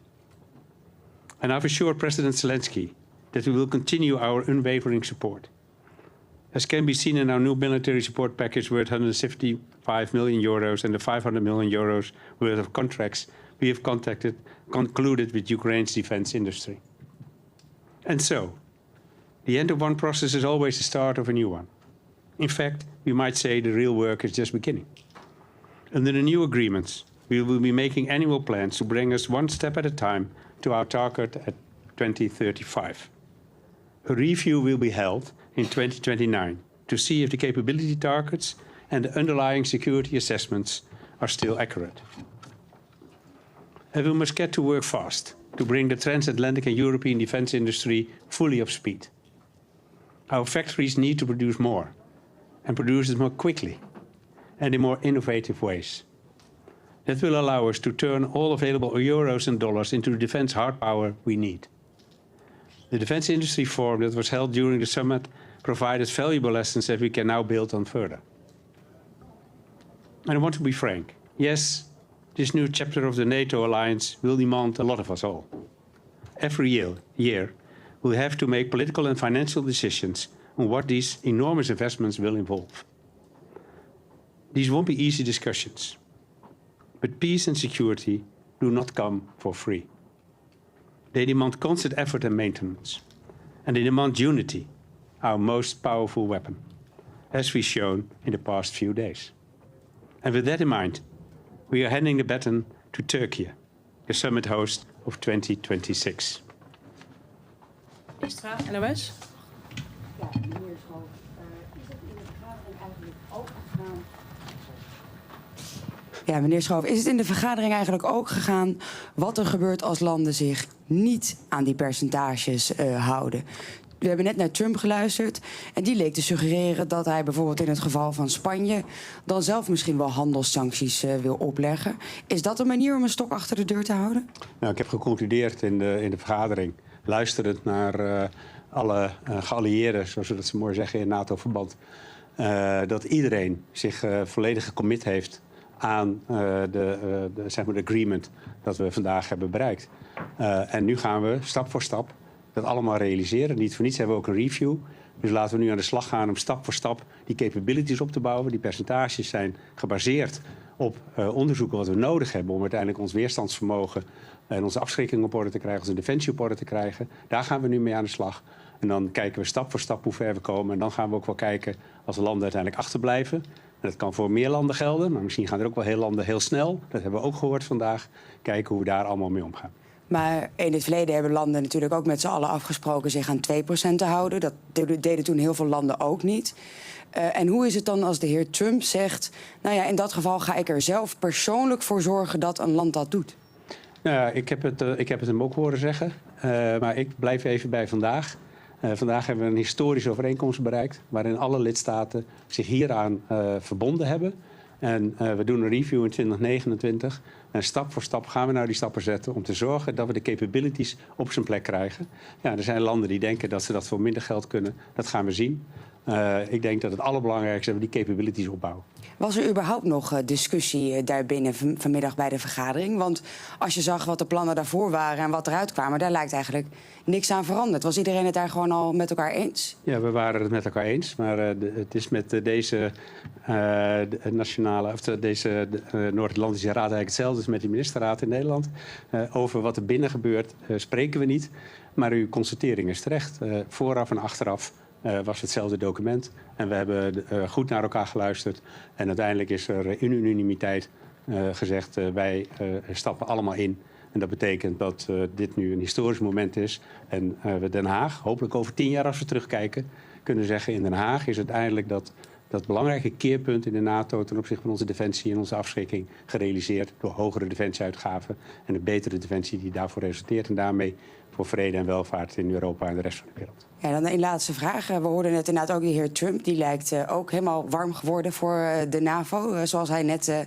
And I've assured President Zelensky that we will continue our unwavering support. As can be seen in our new military support package worth 175 million euros and the 500 million euros worth of contracts we have concluded with Ukraine's defense industry. And so, the end of one process is always the start of a new one. In fact, we might say the real work is just beginning. Under the new agreements, we will be making annual plans to bring us one step at a time to our target at 2035. A review will be held in 2029 to see if the capability targets and the underlying security assessments are still accurate. And we must get to work fast to bring the transatlantic and European defense industry fully up to speed. Our factories need to produce more, and produce it more quickly and in more innovative ways. That will allow us to turn all available euros and dollars into the defense hard power we need. The Defense Industry Forum that was held during the summit provided valuable lessons that we can now build on further. And I want to be frank. Yes, this new chapter of the NATO alliance will demand a lot of us all. Every year, we'll have to make political and financial decisions on what these enormous investments will involve. These won't be easy discussions, but peace and security do not come for free. They demand constant effort and maintenance, and they demand unity, our most powerful weapon, as we've shown in the past few days. And with that in mind, we are handing the baton to Turkey, the summit host of 2026. Istra, NOS. Ja, meneer Schoof, is het in de vergadering eigenlijk ook gegaan? Ja, meneer Schoof, is het in de vergadering eigenlijk ook gegaan wat er gebeurt als landen zich niet aan die percentages houden? We hebben net naar Trump geluisterd en die leek te suggereren dat hij bijvoorbeeld in het geval van Spanje dan zelf misschien wel handelssancties wil opleggen. Is dat een manier om een stok achter de deur te houden? Nou, ik heb geconcludeerd in de vergadering, luisterend naar alle geallieerden, zoals we dat zo mooi zeggen in NATO-verband, dat iedereen zich volledig gecommit heeft aan zeg maar de agreement dat we vandaag hebben bereikt. En nu gaan we stap voor stap dat allemaal realiseren. Niet voor niets hebben we ook een review. Dus laten we nu aan de slag gaan om stap voor stap die capabilities op te bouwen. Die percentages zijn gebaseerd op onderzoeken wat we nodig hebben om uiteindelijk ons weerstandsvermogen en onze afschrikking op orde te krijgen, onze defensie op orde te krijgen. Daar gaan we nu mee aan de slag. En dan kijken we stap voor stap hoe ver we komen. En dan gaan we ook wel kijken als de landen uiteindelijk achterblijven. En dat kan voor meer landen gelden, maar misschien gaan er ook wel heel landen heel snel. Dat hebben we ook gehoord vandaag. Kijken hoe we daar allemaal mee omgaan. Maar in het verleden hebben landen natuurlijk ook met z'n allen afgesproken zich aan 2% te houden. Dat deden toen heel veel landen ook niet. En hoe is het dan als de heer Trump zegt, nou ja, in dat geval ga ik er zelf persoonlijk voor zorgen dat een land dat doet? Nou ja, ik heb het hem ook horen zeggen. Maar ik blijf even bij vandaag. Vandaag hebben we een historische overeenkomst bereikt waarin alle lidstaten zich hieraan verbonden hebben. En we doen een review in 2029. En stap voor stap gaan we nou die stappen zetten om te zorgen dat we de capabilities op zijn plek krijgen. Ja, er zijn landen die denken dat ze dat voor minder geld kunnen. Dat gaan we zien. Ik denk dat het allerbelangrijkste is dat we die capabilities opbouwen. Was er überhaupt nog discussie daarbinnen vanmiddag bij de vergadering? Want als je zag wat de plannen daarvoor waren en wat eruit kwamen, daar lijkt eigenlijk niks aan veranderd. Was iedereen het daar gewoon al met elkaar eens? Ja, we waren het met elkaar eens. Maar het is met deze nationale, of deze Noord-Atlantische Raad eigenlijk hetzelfde als met de ministerraad in Nederland. Over wat er binnen gebeurt spreken we niet. Maar uw constatering is terecht. Vooraf en achteraf was hetzelfde document. En we hebben goed naar elkaar geluisterd. En uiteindelijk is er in unanimiteit gezegd, wij stappen allemaal in. En dat betekent dat dit nu een historisch moment is. En we Den Haag, hopelijk over 10 jaar als we terugkijken, kunnen zeggen in Den Haag is uiteindelijk dat belangrijke keerpunt in de NATO ten opzichte van onze defensie en onze afschrikking gerealiseerd door hogere defensieuitgaven en een betere defensie die daarvoor resulteert. En daarmee voor vrede en welvaart in Europa en de rest van de wereld. Ja, dan een laatste vraag. We hoorden net inderdaad ook de heer Trump. Die lijkt ook helemaal warm geworden voor de NAVO, zoals hij net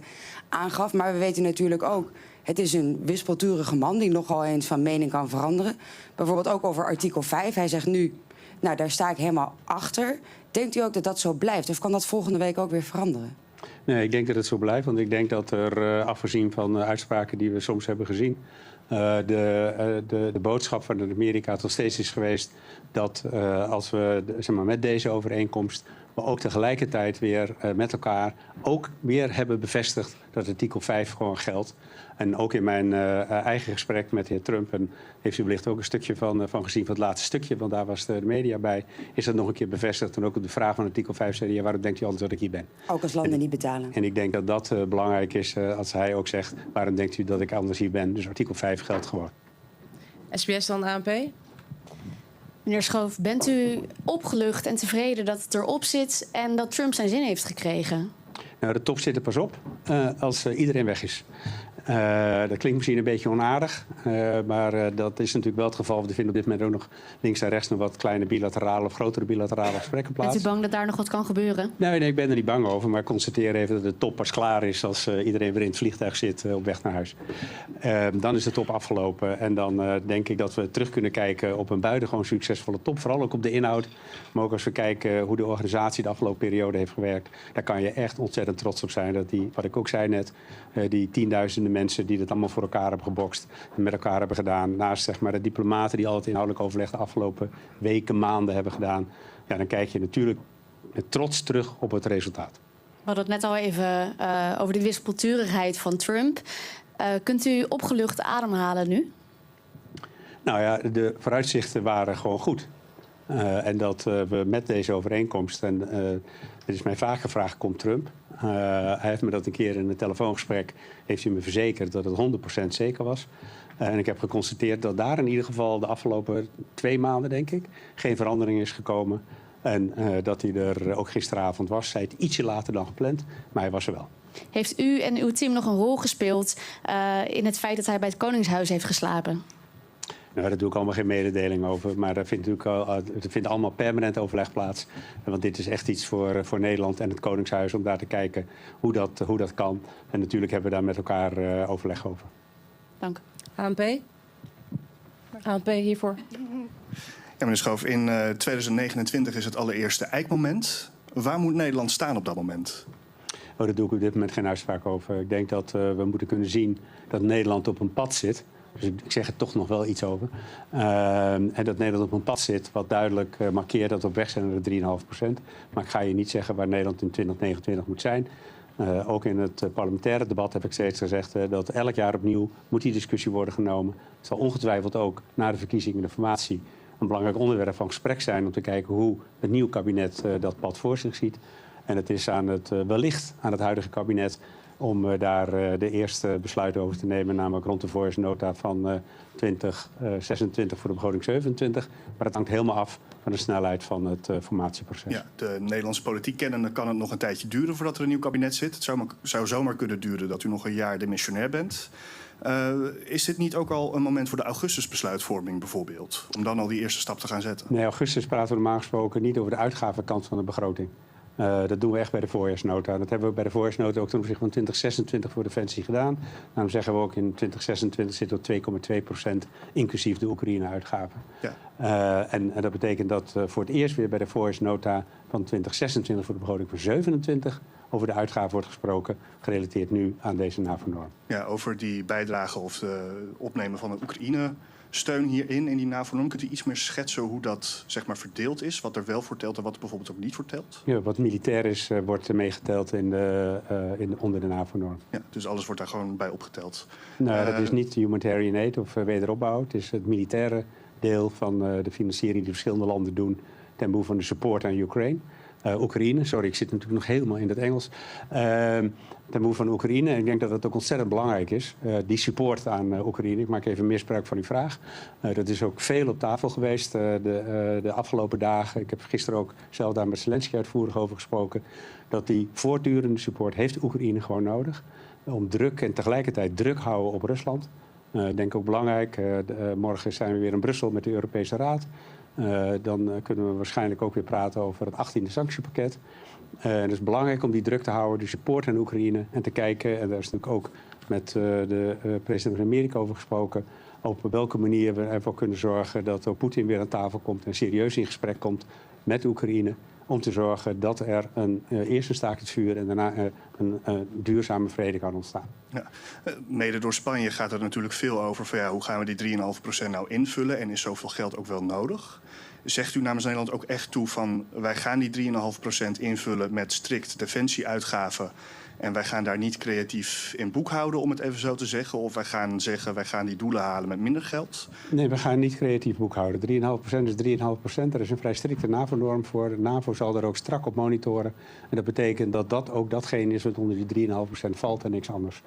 aangaf. Maar we weten natuurlijk ook, het is een wispelturige man die nogal eens van mening kan veranderen. Bijvoorbeeld ook over artikel 5. Hij zegt nu, nou daar sta ik helemaal achter. Denkt u ook dat dat zo blijft? Of kan dat volgende week ook weer veranderen? Nee, ik denk dat het zo blijft. Want ik denk dat er, afgezien van uitspraken die we soms hebben gezien, de boodschap van Amerika tot steeds is geweest dat als we zeg maar, met deze overeenkomst, maar ook tegelijkertijd weer met elkaar ook weer hebben bevestigd dat artikel 5 gewoon geldt. En ook in mijn eigen gesprek met de heer Trump, en heeft u wellicht ook een stukje van gezien van het laatste stukje, want daar was de media bij, is dat nog een keer bevestigd. En ook op de vraag van artikel 5 zei hij, ja, waarom denkt u altijd dat ik hier ben? Ook als landen niet betalen. En ik denk dat dat belangrijk is als hij ook zegt, waarom denkt u dat ik anders hier ben? Dus artikel 5 geldt gewoon. SBS dan ANP? Meneer Schoof, bent u opgelucht en tevreden dat het erop zit en dat Trump zijn zin heeft gekregen? Nou, de top zit er pas op als iedereen weg is. Dat klinkt misschien een beetje onaardig, maar dat is natuurlijk wel het geval. We vinden op dit moment ook nog links en rechts nog wat kleine bilaterale of grotere bilaterale gesprekken plaats. Bent u bang dat daar nog wat kan gebeuren? Nee, ik ben er niet bang over, maar ik constateer even dat de top pas klaar is als iedereen weer in het vliegtuig zit op weg naar huis. Dan is de top afgelopen en dan denk ik dat we terug kunnen kijken op een buitengewoon succesvolle top. Vooral ook op de inhoud, maar ook als we kijken hoe de organisatie de afgelopen periode heeft gewerkt. Daar kan je echt ontzettend trots op zijn dat die, wat ik ook zei net, die tienduizenden mensen die dat allemaal voor elkaar hebben gebokst en met elkaar hebben gedaan. Naast zeg maar, de diplomaten die altijd inhoudelijk overleg de afgelopen weken, maanden hebben gedaan. Ja, dan kijk je natuurlijk met trots terug op het resultaat. We hadden het net al even over de wispelturigheid van Trump. Kunt u opgelucht ademhalen nu? Nou ja, de vooruitzichten waren gewoon goed. En dat we met deze overeenkomst, en dit is mij vaak gevraagd, komt Trump. Hij heeft me dat een keer in een telefoongesprek, heeft hij me verzekerd dat het 100% zeker was. En ik heb geconstateerd dat daar in ieder geval de afgelopen 2 maanden, denk ik, geen verandering is gekomen. En dat hij er ook gisteravond was. Hij het ietsje later dan gepland, maar hij was er wel. Heeft u en uw team nog een rol gespeeld in het feit dat hij bij het Koningshuis heeft geslapen? Nou, daar doe ik allemaal geen mededeling over. Maar er vindt allemaal permanent overleg plaats. Want dit is echt iets voor Nederland en het Koningshuis om daar te kijken hoe dat kan. En natuurlijk hebben we daar met elkaar overleg over. Dank. ANP? ANP hiervoor. Ja, meneer Schoof, in 2029 is het allereerste eikmoment. Waar moet Nederland staan op dat moment? Oh, daar doe ik op dit moment geen uitspraak over. Ik denk dat we moeten kunnen zien dat Nederland op een pad zit. Dus ik zeg er toch nog wel iets over. En dat Nederland op een pad zit wat duidelijk markeert dat we op weg zijn naar de 3,5%. Maar ik ga je niet zeggen waar Nederland in 2029 moet zijn. Ook in het parlementaire debat heb ik steeds gezegd dat elk jaar opnieuw moet die discussie worden genomen. Het zal ongetwijfeld ook na de verkiezingen de formatie een belangrijk onderwerp van gesprek zijn om te kijken hoe het nieuwe kabinet dat pad voor zich ziet. En het is wellicht aan het huidige kabinet om daar de eerste besluiten over te nemen, namelijk rond de voorjaarsnota van 2026 voor de begroting 27. Maar dat hangt helemaal af van de snelheid van het formatieproces. Ja, de Nederlandse politiek kennende kan het nog een tijdje duren voordat er een nieuw kabinet zit. Het zou zomaar kunnen duren dat u nog een jaar demissionair bent. Is dit niet ook al een moment voor de augustusbesluitvorming bijvoorbeeld? Om dan al die eerste stap te gaan zetten? Nee, augustus praten we normaal gesproken niet over de uitgavenkant van de begroting. Dat doen we echt bij de voorjaarsnota. Dat hebben we bij de voorjaarsnota ook ten opzichte van 2026 voor Defensie gedaan. Daarom zeggen we ook in 2026 zitten we 2,2% inclusief de Oekraïne-uitgaven. Ja. En dat betekent dat voor het eerst weer bij de voorjaarsnota van 2026 voor de begroting van 27 over de uitgaven wordt gesproken, gerelateerd nu aan deze NAVO-norm. Ja, over die bijdrage of de opnemen van de Oekraïne-steun hierin, in die NAVO-norm. Kunt u iets meer schetsen hoe dat zeg maar verdeeld is? Wat er wel voor telt en wat er bijvoorbeeld ook niet voor telt? Ja, wat militair is, wordt meegeteld onder de NAVO-norm. Ja, dus alles wordt daar gewoon bij opgeteld? Nou, dat is niet humanitarian aid of wederopbouw. Het is het militaire deel van de financiering die verschillende landen doen ten behoeve van de support aan Oekraïne. Sorry, ik zit natuurlijk nog helemaal in het Engels. Ten behoeve van Oekraïne. En ik denk dat dat ook ontzettend belangrijk is. Die support aan Oekraïne. Ik maak even misbruik van uw vraag. Dat is ook veel op tafel geweest de afgelopen dagen. Ik heb gisteren ook zelf daar met Zelensky uitvoerig over gesproken. Dat die voortdurende support heeft Oekraïne gewoon nodig. Om druk en tegelijkertijd druk houden op Rusland. Ik denk ook belangrijk. Morgen zijn we weer in Brussel met de Europese Raad. Dan kunnen we waarschijnlijk ook weer praten over het 18e sanctiepakket. Het is belangrijk om die druk te houden, de support aan Oekraïne en te kijken. En daar is natuurlijk ook met de president van Amerika over gesproken. Op welke manier we ervoor kunnen zorgen dat ook Poetin weer aan tafel komt en serieus in gesprek komt met Oekraïne. Om te zorgen dat er eerst een staakt het vuur en daarna een duurzame vrede kan ontstaan. Ja. Mede door Spanje gaat er natuurlijk veel over van hoe gaan we die 3,5% nou invullen en is zoveel geld ook wel nodig? Zegt u namens Nederland ook echt toe van wij gaan die 3,5% invullen met strikt defensieuitgaven en wij gaan daar niet creatief in boekhouden, om het even zo te zeggen? Of wij gaan zeggen wij gaan die doelen halen met minder geld? Nee, we gaan niet creatief boekhouden. 3,5% is 3,5%. Er is een vrij strikte NAVO-norm voor. De NAVO zal er ook strak op monitoren. En dat betekent dat dat ook datgene is wat onder die 3,5% valt en niks anders.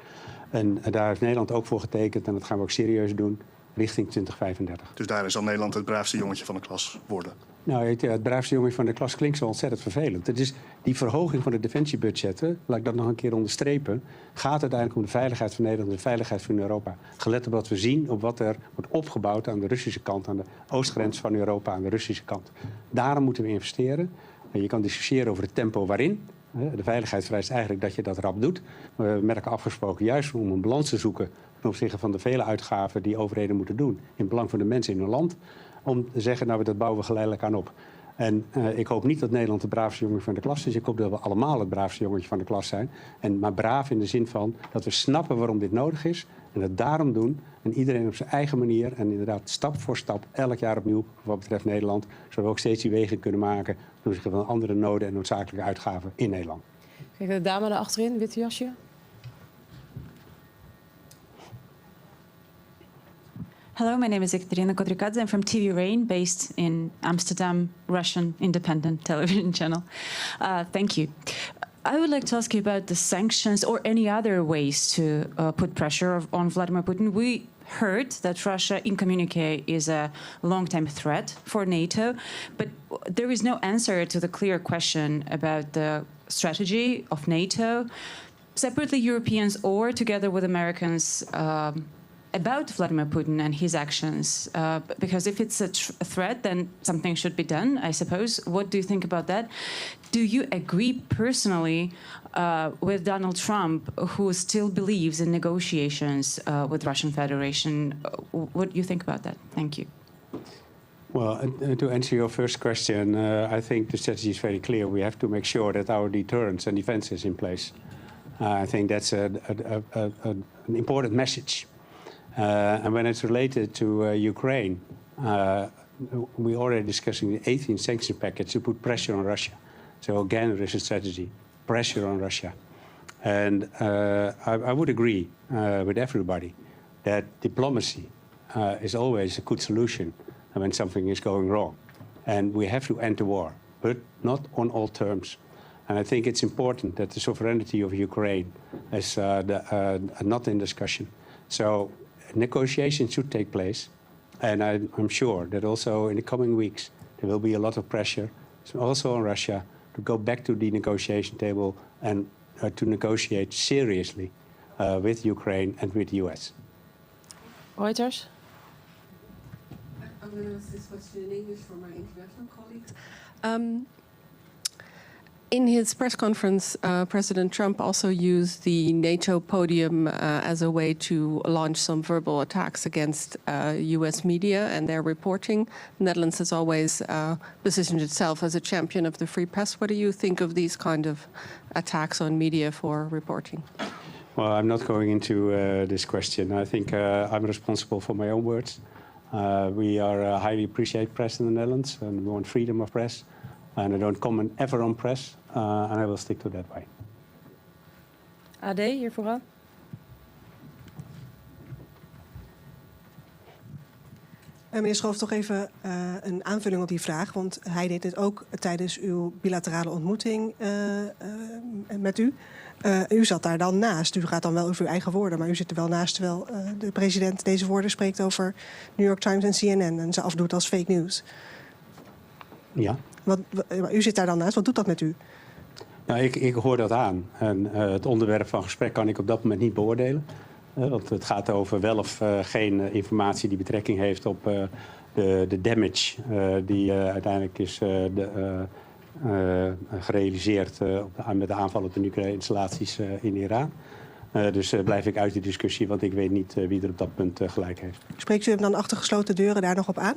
En daar heeft Nederland ook voor getekend en dat gaan we ook serieus doen richting 2035. Dus daar zal Nederland het braafste jongetje van de klas worden? Nou, het braafste jongetje van de klas klinkt zo ontzettend vervelend. Het is die verhoging van de defensiebudgetten, laat ik dat nog een keer onderstrepen, gaat uiteindelijk om de veiligheid van Nederland en de veiligheid van Europa. Gelet op wat we zien, op wat er wordt opgebouwd aan de Russische kant, aan de oostgrens van Europa, aan de Russische kant. Daarom moeten we investeren. Je kan discussiëren over het tempo waarin. De veiligheid vereist eigenlijk dat je dat rap doet. We hebben met elkaar afgesproken juist om een balans te zoeken ten opzichte van de vele uitgaven die overheden moeten doen in het belang van de mensen in hun land. Om te zeggen, nou, dat bouwen we geleidelijk aan op. En ik hoop niet dat Nederland het braafste jongetje van de klas is. Ik hoop dat we allemaal het braafste jongetje van de klas zijn. Maar braaf in de zin van dat we snappen waarom dit nodig is. En het daarom doen. En iedereen op zijn eigen manier. En inderdaad stap voor stap, elk jaar opnieuw, wat betreft Nederland. Zodat we ook steeds die wegen kunnen maken ten opzichte van andere noden en noodzakelijke uitgaven in Nederland. Kijk, de dame daar achterin, witte jasje. Hello, my name is Ekaterina Kodrikadze. I'm from TV Rain, based in Amsterdam, Russian independent television channel. Thank you. I would like to ask you about the sanctions or any other ways to put pressure on Vladimir Putin. We heard that Russia, in communique, is a long-time threat for NATO, but there is no answer to the clear question about the strategy of NATO separately Europeans or together with Americans about Vladimir Putin and his actions? Because if it's a threat, then something should be done, I suppose. What do you think about that? Do you agree personally with Donald Trump, who still believes in negotiations with Russian Federation? What do you think about that? Thank you. Well, to answer your first question, I think the strategy is very clear. We have to make sure that our deterrence and defense is in place. I think that's an important message. And when it's related to Ukraine, we're already discussing the 18th sanction package to put pressure on Russia. So again, there is a strategy, pressure on Russia. And I would agree with everybody that diplomacy is always a good solution when something is going wrong. And we have to end the war, but not on all terms. And I think it's important that the sovereignty of Ukraine is not in discussion. So negotiations should take place. And I'm sure that also in the coming weeks, there will be a lot of pressure, also on Russia, to go back to the negotiation table and to negotiate seriously with Ukraine and with the US. Reuters? I'm going to ask this question in English for my international colleagues. In his press conference, President Trump also used the NATO podium as a way to launch some verbal attacks against U.S. media and their reporting. The Netherlands has always positioned itself as a champion of the free press. What do you think of these kind of attacks on media for reporting? Well, I'm not going into this question. I think I'm responsible for my own words. We are highly appreciate press in the Netherlands, and we want freedom of press. And I don't comment ever on press, and I will stick to that way. AD, hier vooraan. Meneer Schoof, toch even een aanvulling op die vraag. Want hij deed dit ook tijdens uw bilaterale ontmoeting met u. U zat daar dan naast. U gaat dan wel over uw eigen woorden, maar u zit er wel naast terwijl de president deze woorden spreekt over New York Times en CNN en ze afdoet als fake news. Ja. U zit daar dan naast. Wat doet dat met u? Nou, ik hoor dat aan. En het onderwerp van gesprek kan ik op dat moment niet beoordelen. Want het gaat over wel of geen informatie die betrekking heeft op de damage die uiteindelijk is gerealiseerd met de aanval op de nucleaire installaties in Iran. Dus blijf ik uit die discussie, want ik weet niet wie er op dat punt gelijk heeft. Spreekt u hem dan achter gesloten deuren daar nog op aan?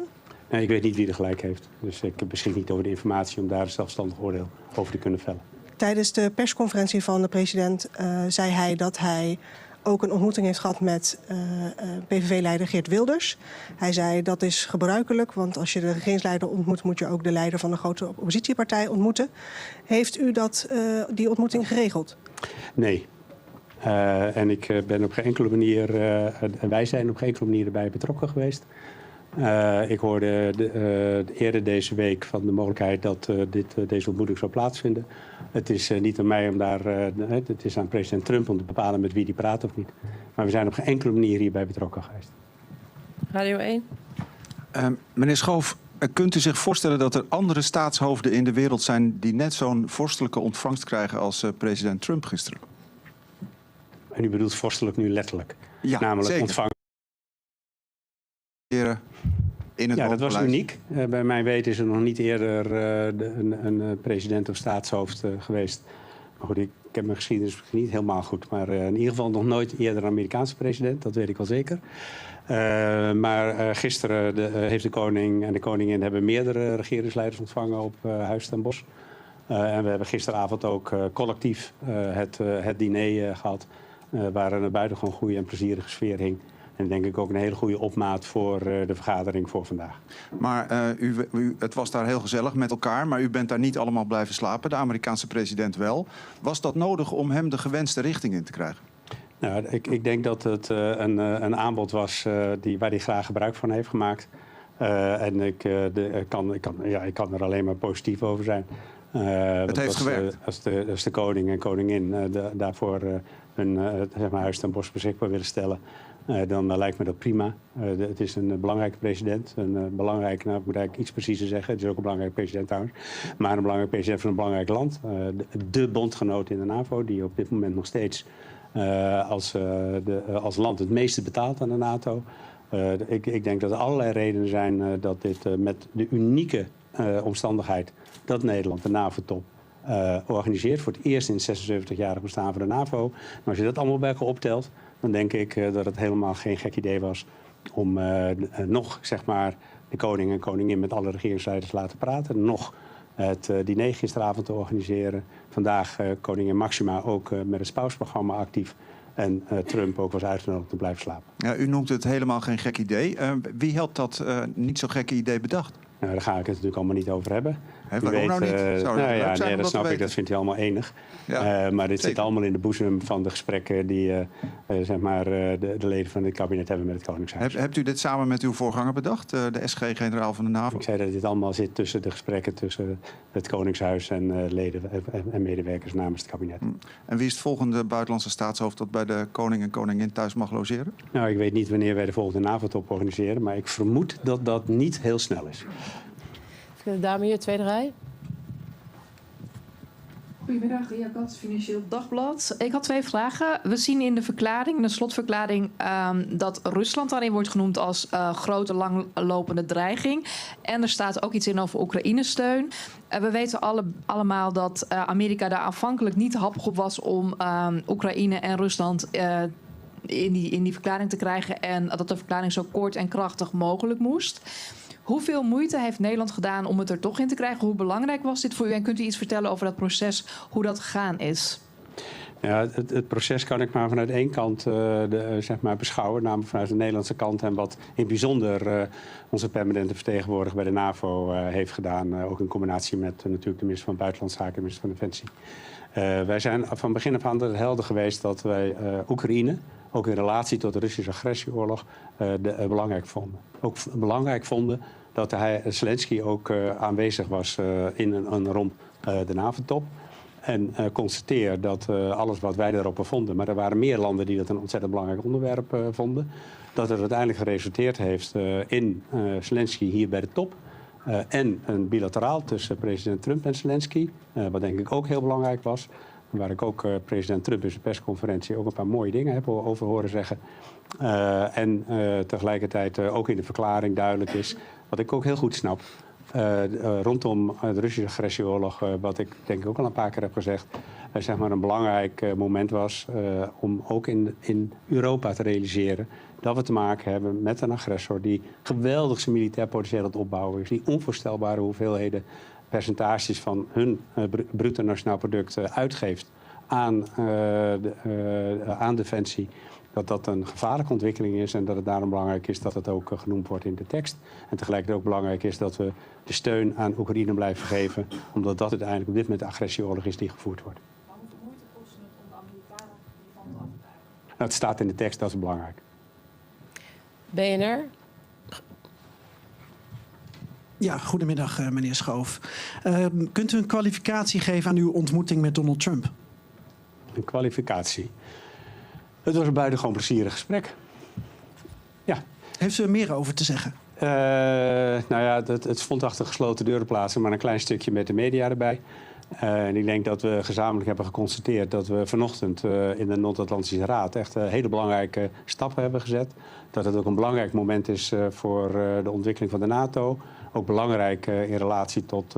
Nee, ik weet niet wie er gelijk heeft. Dus ik beschik niet over de informatie om daar een zelfstandig oordeel over te kunnen vellen. Tijdens de persconferentie van de president zei hij dat hij ook een ontmoeting heeft gehad met PVV-leider Geert Wilders. Hij zei dat is gebruikelijk, want als je de regeringsleider ontmoet, moet je ook de leider van een grote oppositiepartij ontmoeten. Heeft u die ontmoeting geregeld? Nee. En ik ben op geen enkele manier, en wij zijn op geen enkele manier erbij betrokken geweest. Ik hoorde eerder deze week van de mogelijkheid dat deze ontmoeting zou plaatsvinden. Het is niet aan mij om daar, het is aan president Trump om te bepalen met wie die praat of niet. Maar we zijn op geen enkele manier hierbij betrokken geweest. Radio 1. Meneer Schoof, kunt u zich voorstellen dat er andere staatshoofden in de wereld zijn die net zo'n vorstelijke ontvangst krijgen als president Trump gisteren? En u bedoelt vorstelijk nu letterlijk? Ja, namelijk zeker. ontvangen. Ja, dat was uniek. Bij mijn weten is er nog niet eerder een president of staatshoofd geweest. Maar goed, ik heb mijn geschiedenis niet helemaal goed. Maar in ieder geval nog nooit eerder een Amerikaanse president. Dat weet ik wel zeker. Maar gisteren heeft de koning en de koningin hebben meerdere regeringsleiders ontvangen op Huis ten Bosch. En we hebben gisteravond ook collectief het diner gehad. Waar een buitengewoon goede en plezierige sfeer hing. En denk ik ook een hele goede opmaat voor de vergadering voor vandaag. Maar het was daar heel gezellig met elkaar, maar u bent daar niet allemaal blijven slapen. De Amerikaanse president wel. Was dat nodig om hem de gewenste richting in te krijgen? Nou, ik denk dat het een aanbod was waar hij graag gebruik van heeft gemaakt. En ik kan er alleen maar positief over zijn. Het heeft gewerkt. Als de koning en koningin daarvoor hun zeg maar huis ten bos beschikbaar willen stellen, dan lijkt me dat prima. Het is een belangrijke president. Een belangrijke, nou, ik moet eigenlijk iets preciezer zeggen. Het is ook een belangrijke president trouwens. Maar een belangrijke president van een belangrijk land. De bondgenoot in de NAVO, die op dit moment nog steeds als land het meeste betaalt aan de NATO. Ik denk dat er allerlei redenen zijn dat dit met de unieke omstandigheid dat Nederland de NAVO-top organiseert. Voor het eerst in het 76-jarig bestaan van de NAVO. Maar als je dat allemaal bij elkaar optelt, dan denk ik dat het helemaal geen gek idee was om nog zeg maar de koning en koningin met alle regeringsleiders laten praten. Nog het diner gisteravond te organiseren. Vandaag koningin Maxima ook met het spousprogramma actief. En Trump ook was uitgenodigd te blijven slapen. Ja, u noemt het helemaal geen gek idee. Wie helpt dat niet zo gekke idee bedacht? Nou, daar ga ik het natuurlijk allemaal niet over hebben. Waarom nou niet? Dat snap ik, dat vindt hij allemaal enig. Ja, maar dit zit allemaal in de boezem van de gesprekken die zeg maar, de leden van dit kabinet hebben met het Koningshuis. Hebt u dit samen met uw voorganger bedacht, de SG-generaal van de NAVO? Ik zei dat dit allemaal zit tussen de gesprekken tussen het Koningshuis en leden en medewerkers namens het kabinet. En wie is het volgende buitenlandse staatshoofd dat bij de koning en koningin thuis mag logeren? Nou, ik weet niet wanneer wij de volgende NAVO-top organiseren, maar ik vermoed dat dat niet heel snel is. De dame hier, tweede rij. Goedemiddag, Ria Kats, Financieel Dagblad. Ik had 2 vragen. We zien in de verklaring, in de slotverklaring, dat Rusland daarin wordt genoemd als grote, langlopende dreiging. En er staat ook iets in over Oekraïne-steun. We weten allemaal dat Amerika daar aanvankelijk niet happig op was om Oekraïne en Rusland in die verklaring te krijgen. En dat de verklaring zo kort en krachtig mogelijk moest. Hoeveel moeite heeft Nederland gedaan om het er toch in te krijgen? Hoe belangrijk was dit voor u? En kunt u iets vertellen over dat proces, hoe dat gegaan is? Ja, het proces kan ik maar vanuit één kant zeg maar beschouwen, namelijk vanuit de Nederlandse kant. En wat in het bijzonder onze permanente vertegenwoordiger bij de NAVO heeft gedaan. Ook in combinatie met natuurlijk de minister van Buitenlandse Zaken en de minister van Defensie. Wij zijn van begin af aan helder geweest dat wij Oekraïne, ook in relatie tot de Russische agressieoorlog, belangrijk vonden. Ook belangrijk vonden dat Zelensky ook aanwezig was in en rond de NAVO-top. En constateer dat alles wat wij daarop vonden, maar er waren meer landen die dat een ontzettend belangrijk onderwerp vonden, dat het uiteindelijk geresulteerd heeft in Zelensky hier bij de top. En een bilateraal tussen president Trump en Zelensky, wat denk ik ook heel belangrijk was. Waar ik ook president Trump in zijn persconferentie ook een paar mooie dingen heb over horen zeggen. En tegelijkertijd ook in de verklaring duidelijk is, wat ik ook heel goed snap, rondom de Russische agressieoorlog, wat ik denk ik ook al een paar keer heb gezegd, zeg maar een belangrijk moment was om ook in Europa te realiseren dat we te maken hebben met een agressor die geweldig zijn militair potentieel aan het opbouwen is, die onvoorstelbare hoeveelheden percentages van hun bruto nationaal product uitgeeft aan defensie. Dat dat een gevaarlijke ontwikkeling is en dat het daarom belangrijk is dat het ook genoemd wordt in de tekst. En tegelijkertijd ook belangrijk is dat we de steun aan Oekraïne blijven geven, omdat dat uiteindelijk op dit moment de agressieoorlog is die gevoerd wordt. Maar hoeveel moeite kost het om de Amerikanen hiervan te afkrijgen? Nou, het staat in de tekst, dat is belangrijk. BNR. Ja, goedemiddag meneer Schoof. Kunt u een kwalificatie geven aan uw ontmoeting met Donald Trump? Een kwalificatie? Het was een buitengewoon plezierig gesprek. Ja. Heeft u er meer over te zeggen? Nou ja, het vond achter gesloten deuren plaats, maar een klein stukje met de media erbij. En ik denk dat we gezamenlijk hebben geconstateerd dat we vanochtend in de Noord-Atlantische Raad echt hele belangrijke stappen hebben gezet. Dat het ook een belangrijk moment is voor de ontwikkeling van de NATO. Ook belangrijk in relatie tot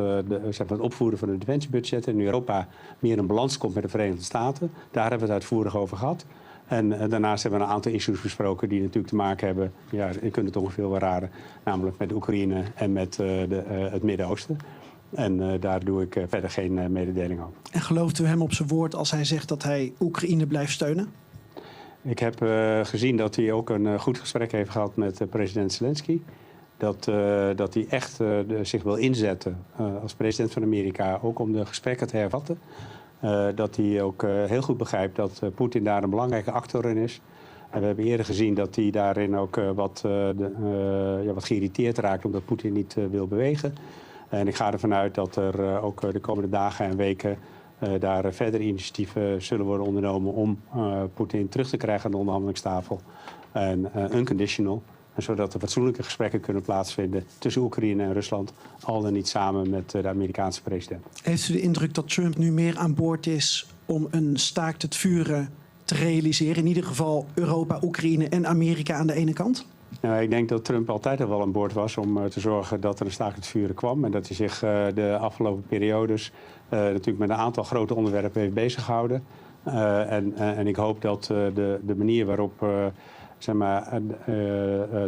zeg maar het opvoeren van de defensiebudgetten. En Europa meer in balans komt met de Verenigde Staten. Daar hebben we het uitvoerig over gehad. En daarnaast hebben we een aantal issues besproken die natuurlijk te maken hebben, ja, je kunt het ongeveer wel raden, namelijk met Oekraïne en met het Midden-Oosten. En daar doe ik verder geen mededeling over. En gelooft u hem op zijn woord als hij zegt dat hij Oekraïne blijft steunen? Ik heb gezien dat hij ook een goed gesprek heeft gehad met president Zelensky. Dat hij echt zich wil inzetten als president van Amerika, ook om de gesprekken te hervatten. Dat hij ook heel goed begrijpt dat Poetin daar een belangrijke actor in is. En we hebben eerder gezien dat hij daarin ook wat geïrriteerd raakt omdat Poetin niet wil bewegen. En ik ga ervan uit dat er ook de komende dagen en weken daar verdere initiatieven zullen worden ondernomen om Poetin terug te krijgen aan de onderhandelingstafel. En unconditional. En zodat er fatsoenlijke gesprekken kunnen plaatsvinden tussen Oekraïne en Rusland. Al dan niet samen met de Amerikaanse president. Heeft u de indruk dat Trump nu meer aan boord is om een staakt het vuren te realiseren? In ieder geval Europa, Oekraïne en Amerika aan de ene kant? Nou, ik denk dat Trump altijd al wel aan boord was om te zorgen dat er een staakt het vuren kwam. En dat hij zich de afgelopen periodes natuurlijk met een aantal grote onderwerpen heeft bezig gehouden. En ik hoop dat de manier waarop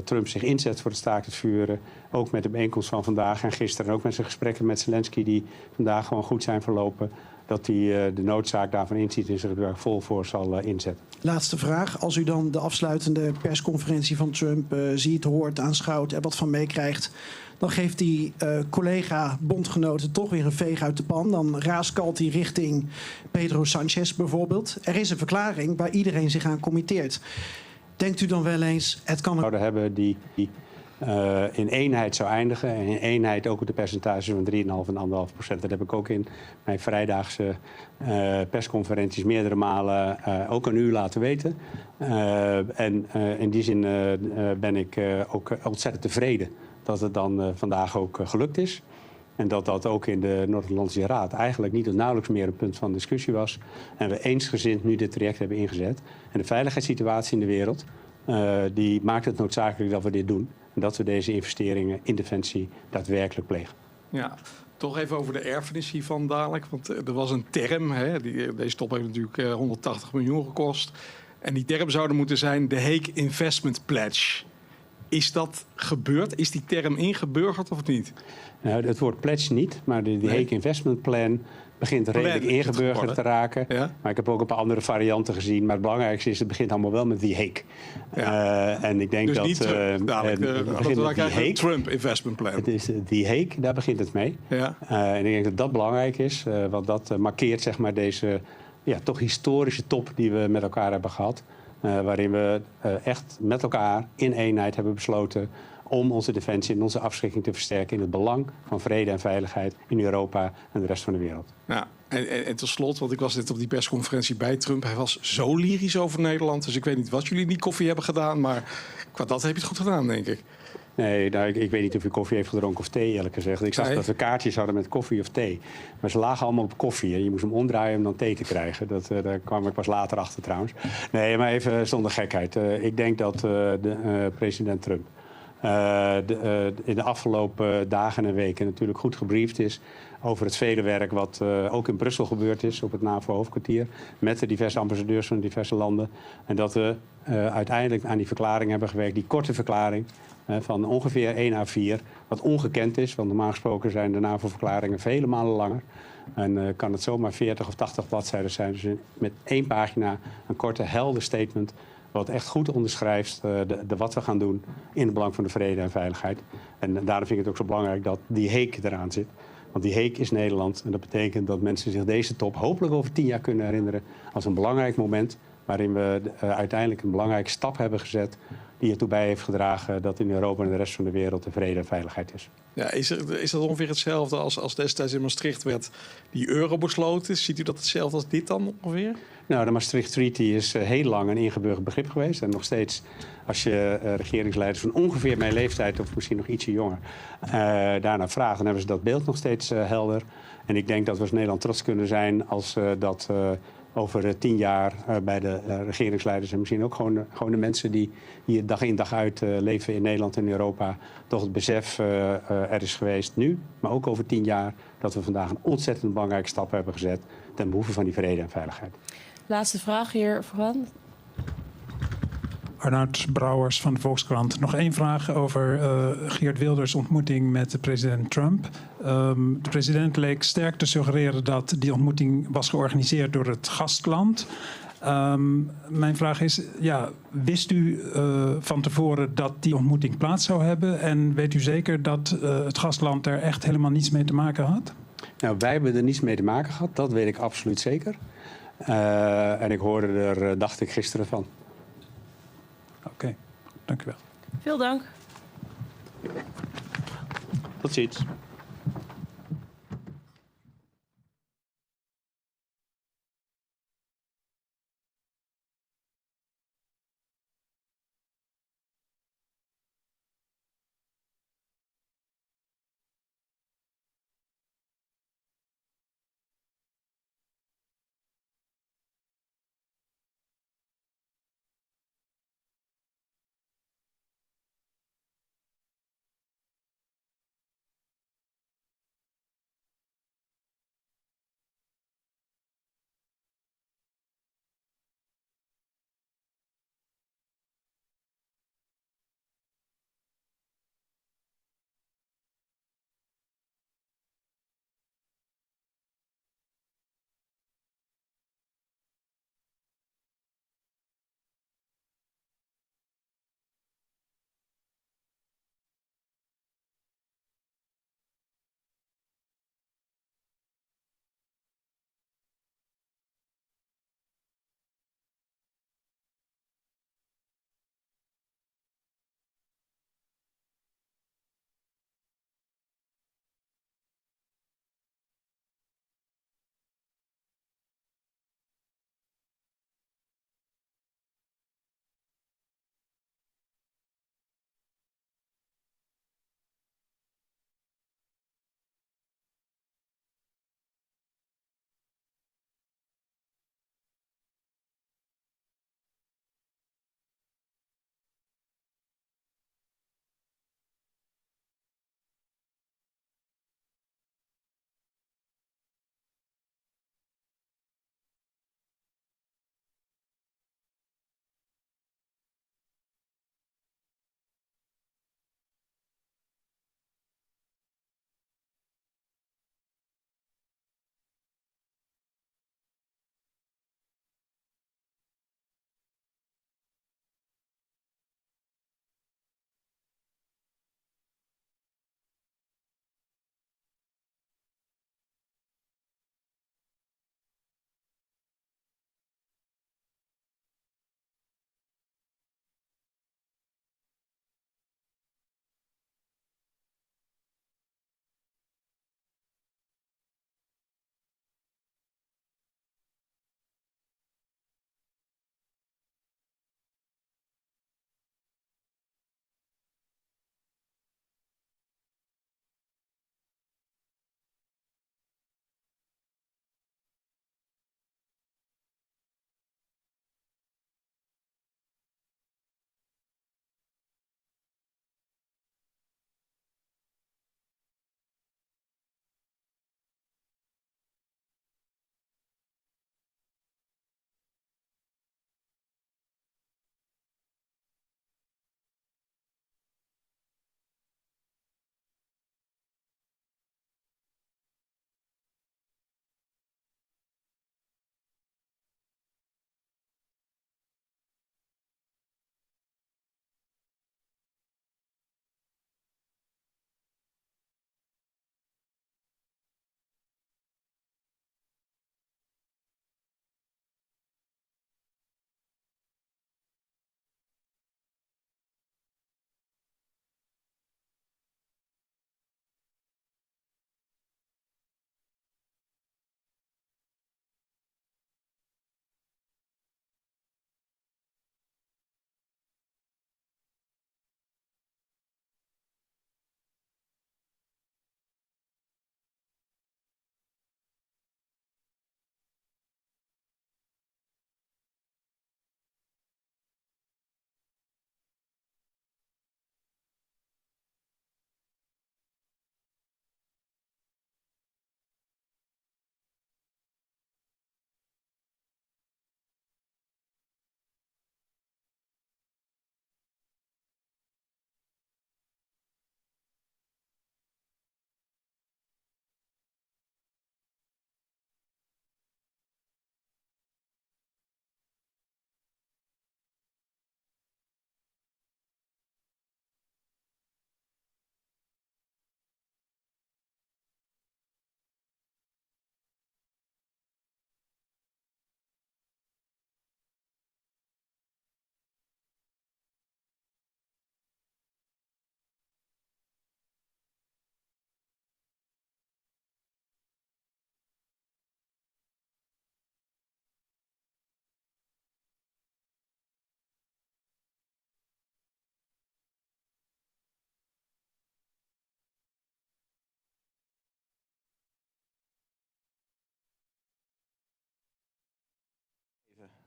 Trump zich inzet voor het staakt het vuren, ook met de bijeenkomst van vandaag en gisteren, en ook met zijn gesprekken met Zelensky die vandaag gewoon goed zijn verlopen, dat hij de noodzaak daarvan inziet en zich er vol voor zal inzetten. Laatste vraag. Als u dan de afsluitende persconferentie van Trump ziet, hoort, aanschouwt en wat van meekrijgt, dan geeft die collega-bondgenoten toch weer een veeg uit de pan. Dan raaskalt hij richting Pedro Sanchez bijvoorbeeld. Er is een verklaring waar iedereen zich aan committeert. Denkt u dan wel eens, het kan... zouden hebben die in eenheid zou eindigen. En in eenheid ook op de percentages van 3,5 en 1,5%. Dat heb ik ook in mijn vrijdaagse persconferenties meerdere malen ook aan u laten weten. En in die zin ben ik ook ontzettend tevreden dat het dan vandaag ook gelukt is. En dat dat ook in de Noord-Atlantische Raad eigenlijk niet of nauwelijks meer een punt van discussie was. En we eensgezind nu dit traject hebben ingezet. En de veiligheidssituatie in de wereld, die maakt het noodzakelijk dat we dit doen. En dat we deze investeringen in defensie daadwerkelijk plegen. Ja, toch even over de erfenis hiervan dadelijk. Want er was een term, hè, deze top heeft natuurlijk 180 miljoen gekost. En die term zou er moeten zijn de Hague Investment Pledge. Is dat gebeurd? Is die term ingeburgerd of niet? Nou, het woord pledge niet, maar de Hague Investment Plan begint redelijk ingeburgerd te raken. Ja? Maar ik heb ook een paar andere varianten gezien. Maar het belangrijkste is, het begint allemaal wel met die Hague. Ja. En ik denk dus dat... niet Trump, dadelijk, Trump Investment Plan. Het is die Hague, daar begint het mee. Ja. En ik denk dat dat belangrijk is. Want dat markeert zeg maar deze toch historische top die we met elkaar hebben gehad. Waarin we echt met elkaar in eenheid hebben besloten om onze defensie en onze afschrikking te versterken in het belang van vrede en veiligheid in Europa en de rest van de wereld. Ja, en tot slot, want ik was net op die persconferentie bij Trump. Hij was zo lyrisch over Nederland, dus ik weet niet wat jullie in die koffie hebben gedaan, maar qua dat heb je het goed gedaan, denk ik. Nee, nou, ik weet niet of u koffie heeft gedronken of thee, eerlijk gezegd. Ik zag dat we kaartjes hadden met koffie of thee. Maar ze lagen allemaal op koffie. En je moest hem omdraaien om dan thee te krijgen. Daar kwam ik pas later achter trouwens. Nee, maar even zonder gekheid. Ik denk dat president Trump in de afgelopen dagen en weken natuurlijk goed gebriefd is over het vele werk wat ook in Brussel gebeurd is op het NAVO-hoofdkwartier met de diverse ambassadeurs van de diverse landen. En dat we uiteindelijk aan die verklaring hebben gewerkt, die korte verklaring van ongeveer 1 A4, wat ongekend is, want normaal gesproken zijn de NAVO-verklaringen vele malen langer. En kan het zomaar 40 of 80 bladzijden zijn. Dus met 1 pagina een korte, helder statement wat echt goed onderschrijft wat we gaan doen in het belang van de vrede en veiligheid. En daarom vind ik het ook zo belangrijk dat die Hague eraan zit. Want die Hague is Nederland en dat betekent dat mensen zich deze top hopelijk over 10 jaar kunnen herinneren als een belangrijk moment waarin we uiteindelijk een belangrijke stap hebben gezet die ertoe bij heeft gedragen dat in Europa en de rest van de wereld de vrede en veiligheid is. Ja, is dat ongeveer hetzelfde als destijds in Maastricht werd die euro besloten? Ziet u dat hetzelfde als dit dan ongeveer? Nou, de Maastricht Treaty is heel lang een ingeburgerd begrip geweest. En nog steeds, als je regeringsleiders van ongeveer mijn leeftijd of misschien nog ietsje jonger daarna vraagt, dan hebben ze dat beeld nog steeds helder. En ik denk dat we als Nederland trots kunnen zijn als dat over 10 jaar bij de regeringsleiders en misschien ook gewoon de mensen die hier dag in dag uit leven in Nederland en Europa, toch het besef er is geweest nu, maar ook over 10 jaar, dat we vandaag een ontzettend belangrijke stap hebben gezet ten behoeve van die vrede en veiligheid. Laatste vraag hier vooraan. Arnoud Brouwers van de Volkskrant. Nog 1 vraag over Geert Wilders' ontmoeting met de president Trump. De president leek sterk te suggereren dat die ontmoeting was georganiseerd door het gastland. Mijn vraag is, wist u van tevoren dat die ontmoeting plaats zou hebben? En weet u zeker dat het gastland er echt helemaal niets mee te maken had? Nou, wij hebben er niets mee te maken gehad, dat weet ik absoluut zeker. En ik hoorde er, dacht ik, gisteren van. Oké, dank u wel. Veel dank. Tot ziens.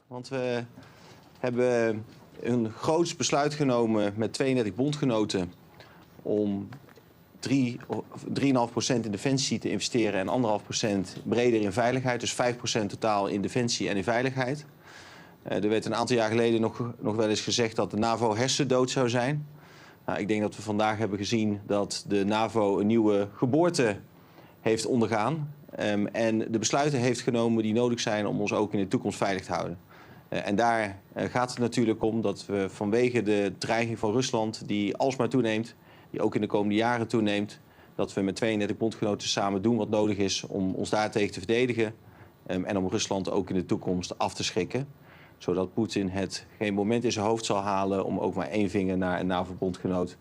Want we hebben een groots besluit genomen met 32 bondgenoten om 3,5% in defensie te investeren en 1,5% breder in veiligheid. Dus 5% totaal in defensie en in veiligheid. Er werd een aantal jaar geleden nog wel eens gezegd dat de NAVO hersendood zou zijn. Nou, ik denk dat we vandaag hebben gezien dat de NAVO een nieuwe geboorte heeft ondergaan. En de besluiten heeft genomen die nodig zijn om ons ook in de toekomst veilig te houden. En daar gaat het natuurlijk om dat we vanwege de dreiging van Rusland, die alsmaar toeneemt, die ook in de komende jaren toeneemt, dat we met 32 bondgenoten samen doen wat nodig is om ons daartegen te verdedigen. En om Rusland ook in de toekomst af te schrikken. Zodat Poetin het geen moment in zijn hoofd zal halen om ook maar één vinger naar een NAVO-bondgenoot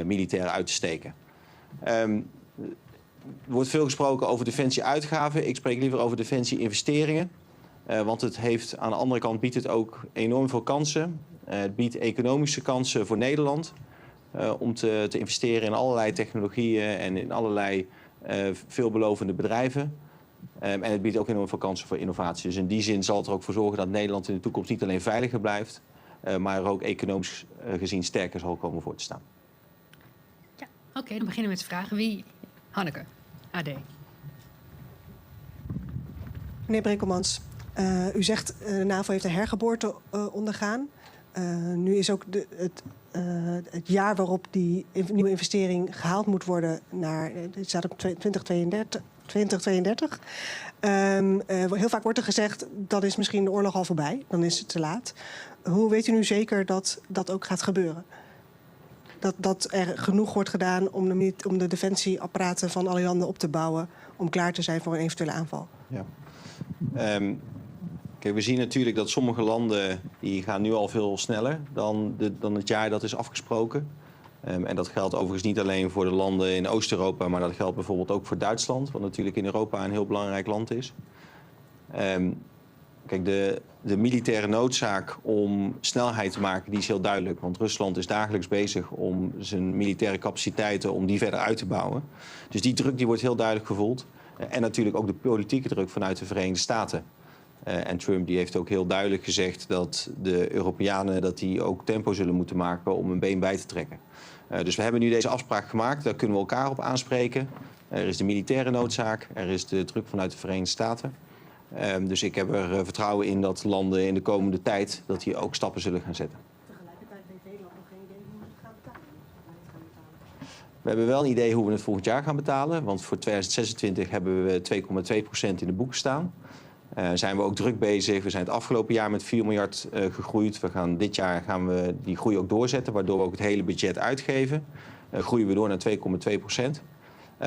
militair uit te steken. Er wordt veel gesproken over defensie-uitgaven. Ik spreek liever over defensie-investeringen. Want het heeft, aan de andere kant biedt het ook enorm veel kansen. Het biedt economische kansen voor Nederland. Om te investeren in allerlei technologieën en in allerlei veelbelovende bedrijven. En het biedt ook enorm veel kansen voor innovatie. Dus in die zin zal het er ook voor zorgen dat Nederland in de toekomst niet alleen veiliger blijft, maar er ook economisch gezien sterker zal komen voor te staan. Ja, oké, dan beginnen we met de vragen. Wie? Hanneke, AD. Meneer Brekelmans, u zegt de NAVO heeft een hergeboorte ondergaan. Nu is ook het jaar waarop die nieuwe investering gehaald moet worden naar, het staat op 2032. Heel vaak wordt er gezegd, dat is misschien de oorlog al voorbij, dan is het te laat. Hoe weet u nu zeker dat dat ook gaat gebeuren? Dat er genoeg wordt gedaan om de defensieapparaten van alle landen op te bouwen, om klaar te zijn voor een eventuele aanval? Ja. Kijk, we zien natuurlijk dat sommige landen die gaan nu al veel sneller dan het jaar dat is afgesproken. En dat geldt overigens niet alleen voor de landen in Oost-Europa, maar dat geldt bijvoorbeeld ook voor Duitsland, wat natuurlijk in Europa een heel belangrijk land is. Kijk, de militaire noodzaak om snelheid te maken, die is heel duidelijk. Want Rusland is dagelijks bezig om zijn militaire capaciteiten om die verder uit te bouwen. Dus die druk die wordt heel duidelijk gevoeld. En natuurlijk ook de politieke druk vanuit de Verenigde Staten. En Trump die heeft ook heel duidelijk gezegd dat de Europeanen dat die ook tempo zullen moeten maken om een been bij te trekken. Dus we hebben nu deze afspraak gemaakt, daar kunnen we elkaar op aanspreken. Er is de militaire noodzaak, er is de druk vanuit de Verenigde Staten. Dus ik heb er vertrouwen in dat landen in de komende tijd dat die ook stappen zullen gaan zetten. Tegelijkertijd heeft Nederland nog geen idee hoe we het gaan betalen. We hebben wel een idee hoe we het volgend jaar gaan betalen. Want voor 2026 hebben we 2,2% in de boeken staan. Zijn we ook druk bezig. We zijn het afgelopen jaar met 4 miljard gegroeid. Dit jaar gaan we die groei ook doorzetten, waardoor we ook het hele budget uitgeven. Groeien we door naar 2,2%.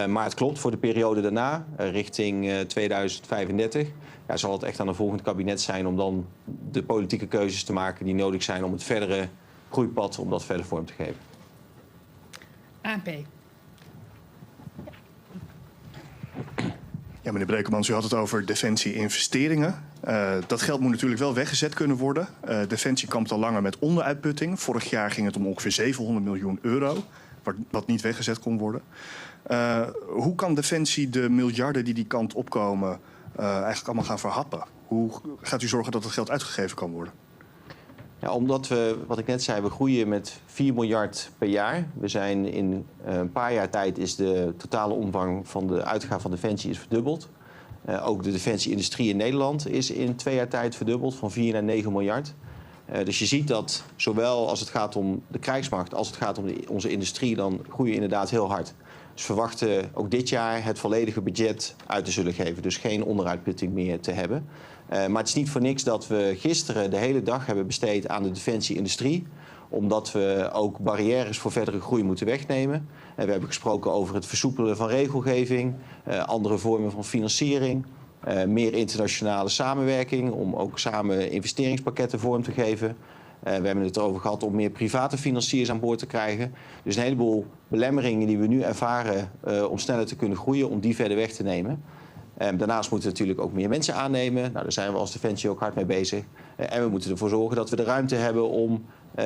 Maar het klopt, voor de periode daarna, richting 2035... Ja, zal het echt aan een volgend kabinet zijn om dan de politieke keuzes te maken die nodig zijn om het verdere groeipad, om dat verder vorm te geven. ANP. Ja, meneer Brekelmans, u had het over defensie-investeringen. Dat geld moet natuurlijk wel weggezet kunnen worden. Defensie kampt al langer met onderuitputting. Vorig jaar ging het om ongeveer 700 miljoen euro, wat niet weggezet kon worden. Hoe kan Defensie de miljarden die kant opkomen eigenlijk allemaal gaan verhappen? Hoe gaat u zorgen dat het geld uitgegeven kan worden? Ja, omdat we, wat ik net zei, we groeien met 4 miljard per jaar. We zijn in een paar jaar tijd is de totale omvang van de uitgaven van Defensie is verdubbeld. Ook de defensieindustrie in Nederland is in 2 jaar tijd verdubbeld, van 4 naar 9 miljard. Dus je ziet dat zowel als het gaat om de krijgsmacht als het gaat om onze industrie, dan groeien inderdaad heel hard. Dus we verwachten ook dit jaar het volledige budget uit te zullen geven. Dus geen onderuitputting meer te hebben. Maar het is niet voor niks dat we gisteren de hele dag hebben besteed aan de defensieindustrie. Omdat we ook barrières voor verdere groei moeten wegnemen. We hebben gesproken over het versoepelen van regelgeving, andere vormen van financiering, meer internationale samenwerking om ook samen investeringspakketten vorm te geven. We hebben het erover gehad om meer private financiers aan boord te krijgen. Dus een heleboel belemmeringen die we nu ervaren om sneller te kunnen groeien, om die verder weg te nemen. Daarnaast moeten we natuurlijk ook meer mensen aannemen. Nou, daar zijn we als Defensie ook hard mee bezig. En we moeten ervoor zorgen dat we de ruimte hebben om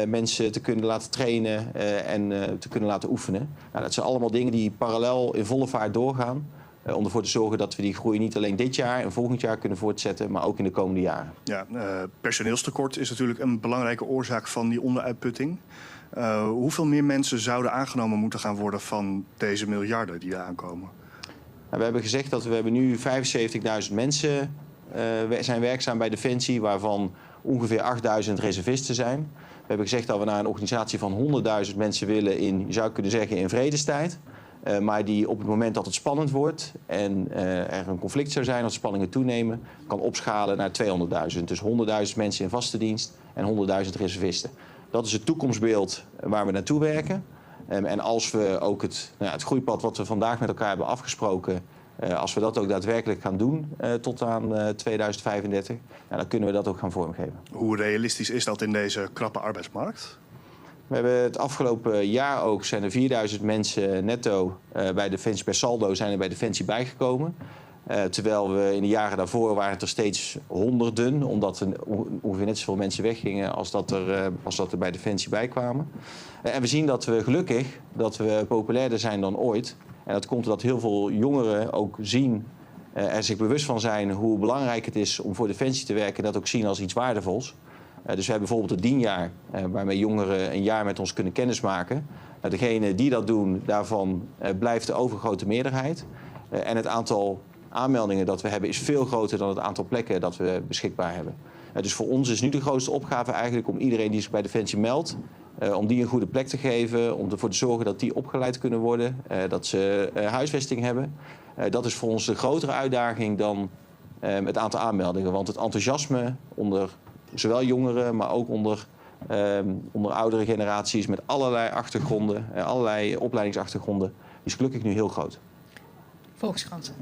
mensen te kunnen laten trainen en te kunnen laten oefenen. Nou, dat zijn allemaal dingen die parallel in volle vaart doorgaan. Om ervoor te zorgen dat we die groei niet alleen dit jaar en volgend jaar kunnen voortzetten, maar ook in de komende jaren. Ja, personeelstekort is natuurlijk een belangrijke oorzaak van die onderuitputting. Hoeveel meer mensen zouden aangenomen moeten gaan worden van deze miljarden die er aankomen? We hebben gezegd dat we hebben nu 75.000 mensen zijn werkzaam bij Defensie, waarvan ongeveer 8.000 reservisten zijn. We hebben gezegd dat we naar een organisatie van 100.000 mensen willen in, je zou kunnen zeggen, in vredestijd. Maar die op het moment dat het spannend wordt en er een conflict zou zijn, als spanningen toenemen, kan opschalen naar 200.000. Dus 100.000 mensen in vaste dienst en 100.000 reservisten. Dat is het toekomstbeeld waar we naartoe werken. En als we ook het groeipad wat we vandaag met elkaar hebben afgesproken, als we dat ook daadwerkelijk gaan doen tot aan 2035, dan kunnen we dat ook gaan vormgeven. Hoe realistisch is dat in deze krappe arbeidsmarkt? We hebben het afgelopen jaar ook, zijn er 4000 mensen netto bij Defensie, per saldo zijn er bij Defensie bijgekomen. Terwijl we in de jaren daarvoor waren het er steeds honderden, omdat er ongeveer net zoveel mensen weggingen als dat er bij Defensie bijkwamen. En we zien dat we gelukkig populairder zijn dan ooit. En dat komt omdat heel veel jongeren ook zien, er zich bewust van zijn hoe belangrijk het is om voor Defensie te werken en dat ook zien als iets waardevols. Dus we hebben bijvoorbeeld het dienjaar, waarmee jongeren een jaar met ons kunnen kennismaken. Degenen die dat doen, daarvan blijft de overgrote meerderheid. En het aantal aanmeldingen dat we hebben is veel groter dan het aantal plekken dat we beschikbaar hebben. Dus voor ons is nu de grootste opgave eigenlijk om iedereen die zich bij Defensie meldt, om die een goede plek te geven, om ervoor te zorgen dat die opgeleid kunnen worden, dat ze huisvesting hebben. Dat is voor ons de grotere uitdaging dan het aantal aanmeldingen. Want het enthousiasme onder zowel jongeren, maar ook onder oudere generaties met allerlei achtergronden, allerlei opleidingsachtergronden, is gelukkig nu heel groot. Volkskrant.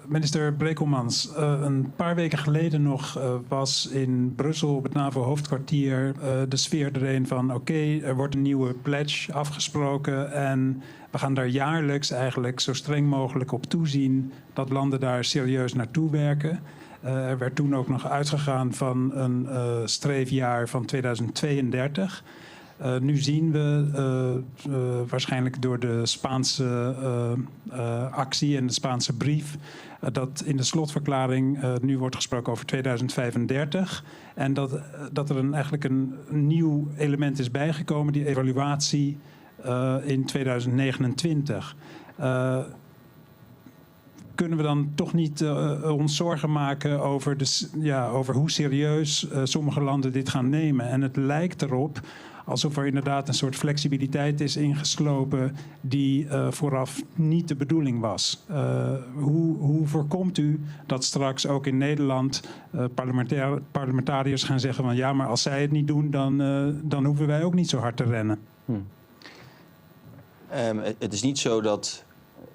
Minister Brekelmans, een paar weken geleden nog was in Brussel op het NAVO-hoofdkwartier de sfeer erin van oké, er wordt een nieuwe pledge afgesproken en we gaan daar jaarlijks eigenlijk zo streng mogelijk op toezien dat landen daar serieus naartoe werken. Er werd toen ook nog uitgegaan van een streefjaar van 2032. Nu zien we waarschijnlijk door de Spaanse actie en de Spaanse brief dat in de slotverklaring nu wordt gesproken over 2035. En dat er eigenlijk een nieuw element is bijgekomen, die evaluatie in 2029. Kunnen we dan toch niet ons zorgen maken over hoe serieus sommige landen dit gaan nemen? En het lijkt erop alsof er inderdaad een soort flexibiliteit is ingeslopen die vooraf niet de bedoeling was. Hoe voorkomt u dat straks ook in Nederland parlementariërs gaan zeggen van ja, maar als zij het niet doen, dan hoeven wij ook niet zo hard te rennen? Het is niet zo dat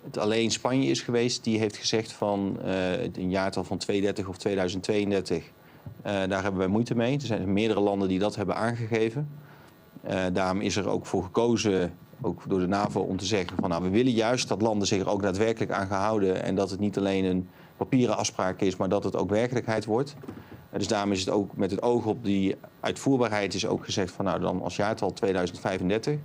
het alleen Spanje is geweest die heeft gezegd van een jaartal van 2030 of 2032. Daar hebben wij moeite mee. Er zijn meerdere landen die dat hebben aangegeven. Daarom is er ook voor gekozen, ook door de NAVO, om te zeggen van nou, we willen juist dat landen zich er ook daadwerkelijk aan gaan houden en dat het niet alleen een papieren afspraak is, maar dat het ook werkelijkheid wordt. Dus daarom is het ook met het oog op die uitvoerbaarheid is ook gezegd van nou dan als jaartal 2035.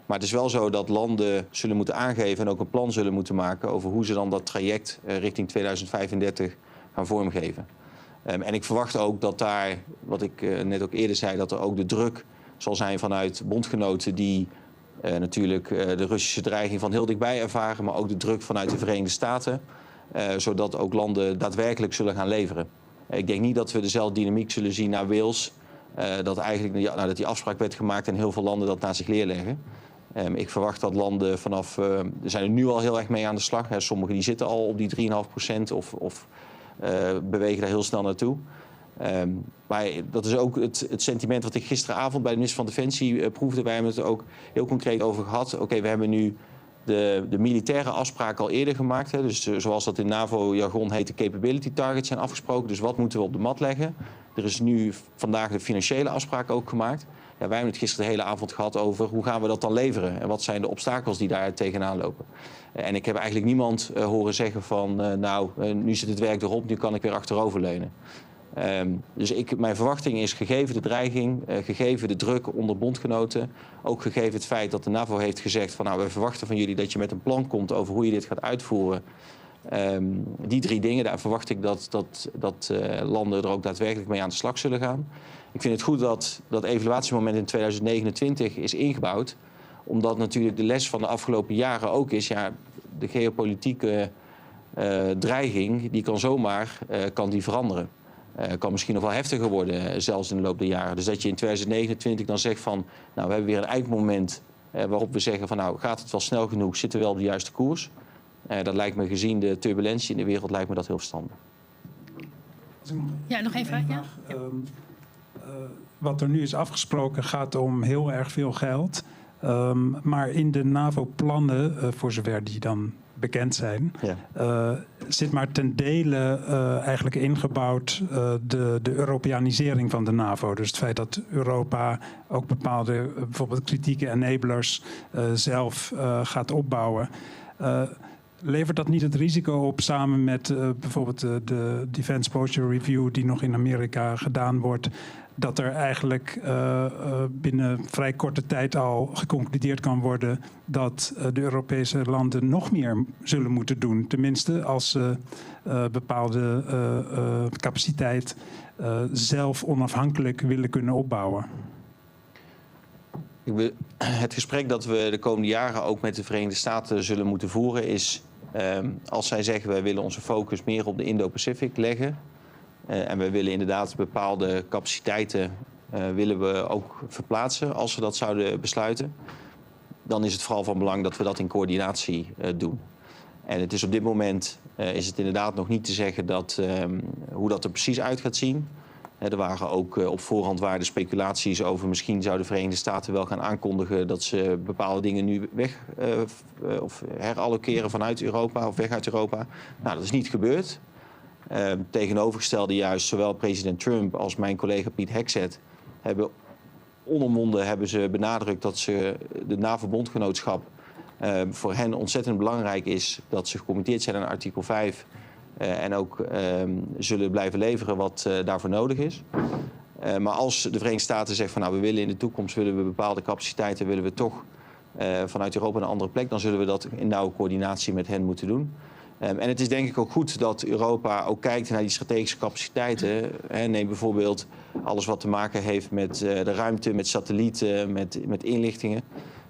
Maar het is wel zo dat landen zullen moeten aangeven en ook een plan zullen moeten maken over hoe ze dan dat traject richting 2035 gaan vormgeven. En ik verwacht ook dat daar, wat ik net ook eerder zei, dat er ook de druk zal zijn vanuit bondgenoten die natuurlijk de Russische dreiging van heel dichtbij ervaren, maar ook de druk vanuit de Verenigde Staten, zodat ook landen daadwerkelijk zullen gaan leveren. Ik denk niet dat we dezelfde dynamiek zullen zien naar Wales, dat eigenlijk nadat die afspraak werd gemaakt en heel veel landen dat naar zich neerleggen. Ik verwacht dat landen er zijn er nu al heel erg mee aan de slag. Sommigen die zitten al op die 3,5% of bewegen daar heel snel naartoe. Maar dat is ook het sentiment wat ik gisteravond bij de minister van Defensie proefde. Wij hebben het er ook heel concreet over gehad. Oké, we hebben nu de militaire afspraken al eerder gemaakt. Dus zoals dat in NAVO-jargon heet, de capability targets zijn afgesproken. Dus wat moeten we op de mat leggen? Er is nu vandaag de financiële afspraak ook gemaakt. Ja, wij hebben het gisteren de hele avond gehad over hoe gaan we dat dan leveren? En wat zijn de obstakels die daar tegenaan lopen? En ik heb eigenlijk niemand horen zeggen van nu zit het werk erop, nu kan ik weer achteroverleunen. Dus mijn verwachting is, gegeven de dreiging, gegeven de druk onder bondgenoten, ook gegeven het feit dat de NAVO heeft gezegd van nou, we verwachten van jullie dat je met een plan komt over hoe je dit gaat uitvoeren. Die 3 dingen, daar verwacht ik dat landen er ook daadwerkelijk mee aan de slag zullen gaan. Ik vind het goed dat dat evaluatiemoment in 2029 is ingebouwd, omdat natuurlijk de les van de afgelopen jaren ook is, ja, de geopolitieke dreiging, die kan zomaar veranderen. Kan misschien nog wel heftiger worden, zelfs in de loop der jaren. Dus dat je in 2029 dan zegt van, nou, we hebben weer een eindmoment waarop we zeggen van, nou, gaat het wel snel genoeg, zitten we wel op de juiste koers? Dat lijkt me, gezien de turbulentie in de wereld, lijkt me dat heel verstandig. Ja, nog één vraag. Ja? Wat er nu is afgesproken gaat om heel erg veel geld. Maar in de NAVO-plannen, voor zover die dan bekend zijn, zit maar ten dele eigenlijk ingebouwd de Europeanisering van de NAVO. Dus het feit dat Europa ook bepaalde bijvoorbeeld kritieke enablers zelf gaat opbouwen. Levert dat niet het risico op, samen met bijvoorbeeld de Defense Posture Review die nog in Amerika gedaan wordt, dat er eigenlijk binnen vrij korte tijd al geconcludeerd kan worden dat de Europese landen nog meer zullen moeten doen. Tenminste, als ze bepaalde capaciteit zelf onafhankelijk willen kunnen opbouwen. Het gesprek dat we de komende jaren ook met de Verenigde Staten zullen moeten voeren is, als zij zeggen wij willen onze focus meer op de Indo-Pacific leggen, en we willen inderdaad bepaalde capaciteiten willen we ook verplaatsen als we dat zouden besluiten, dan is het vooral van belang dat we dat in coördinatie doen. En het is op dit moment is het inderdaad nog niet te zeggen hoe dat er precies uit gaat zien. Er waren ook op voorhand de speculaties over misschien zouden de Verenigde Staten wel gaan aankondigen dat ze bepaalde dingen nu weg of herallokeren vanuit Europa of weg uit Europa. Nou, dat is niet gebeurd. Tegenovergestelde juist, zowel president Trump als mijn collega Piet Hexet hebben onomwonden benadrukt dat ze de NAVO-bondgenootschap voor hen ontzettend belangrijk is, dat ze gecommitteerd zijn aan artikel 5 en ook zullen blijven leveren wat daarvoor nodig is. Maar als de Verenigde Staten zegt van nou, we willen in de toekomst bepaalde capaciteiten willen we toch vanuit Europa naar een andere plek, dan zullen we dat in nauwe coördinatie met hen moeten doen. En het is denk ik ook goed dat Europa ook kijkt naar die strategische capaciteiten. Neem bijvoorbeeld alles wat te maken heeft met de ruimte, met satellieten, met inlichtingen.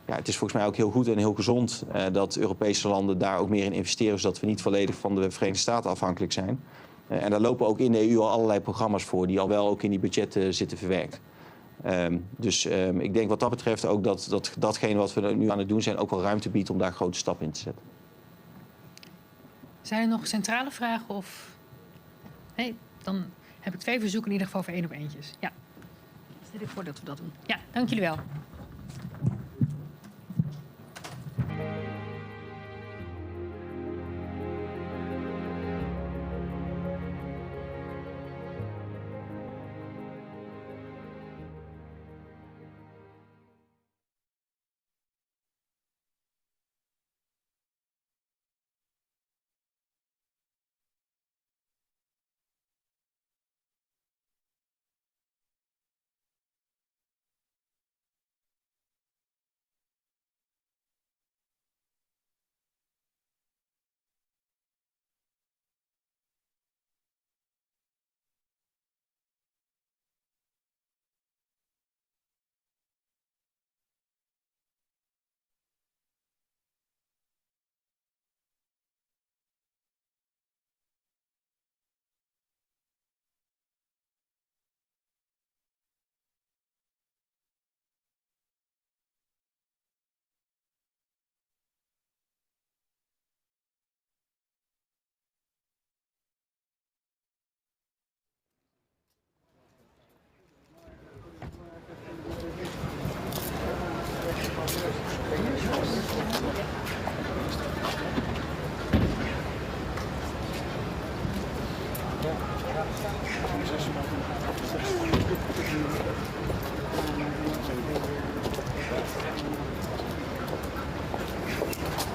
Ja, het is volgens mij ook heel goed en heel gezond dat Europese landen daar ook meer in investeren, zodat we niet volledig van de Verenigde Staten afhankelijk zijn. En daar lopen ook in de EU al allerlei programma's voor die al wel ook in die budgetten zitten verwerkt. Dus ik denk wat dat betreft ook datgene wat we nu aan het doen zijn ook wel ruimte biedt om daar grote stappen in te zetten. Zijn er nog centrale vragen? Of nee, dan heb ik 2 verzoeken in ieder geval voor 1 op 1'tjes. Ja, stel ik voor dat we dat doen. Ja, dank jullie wel.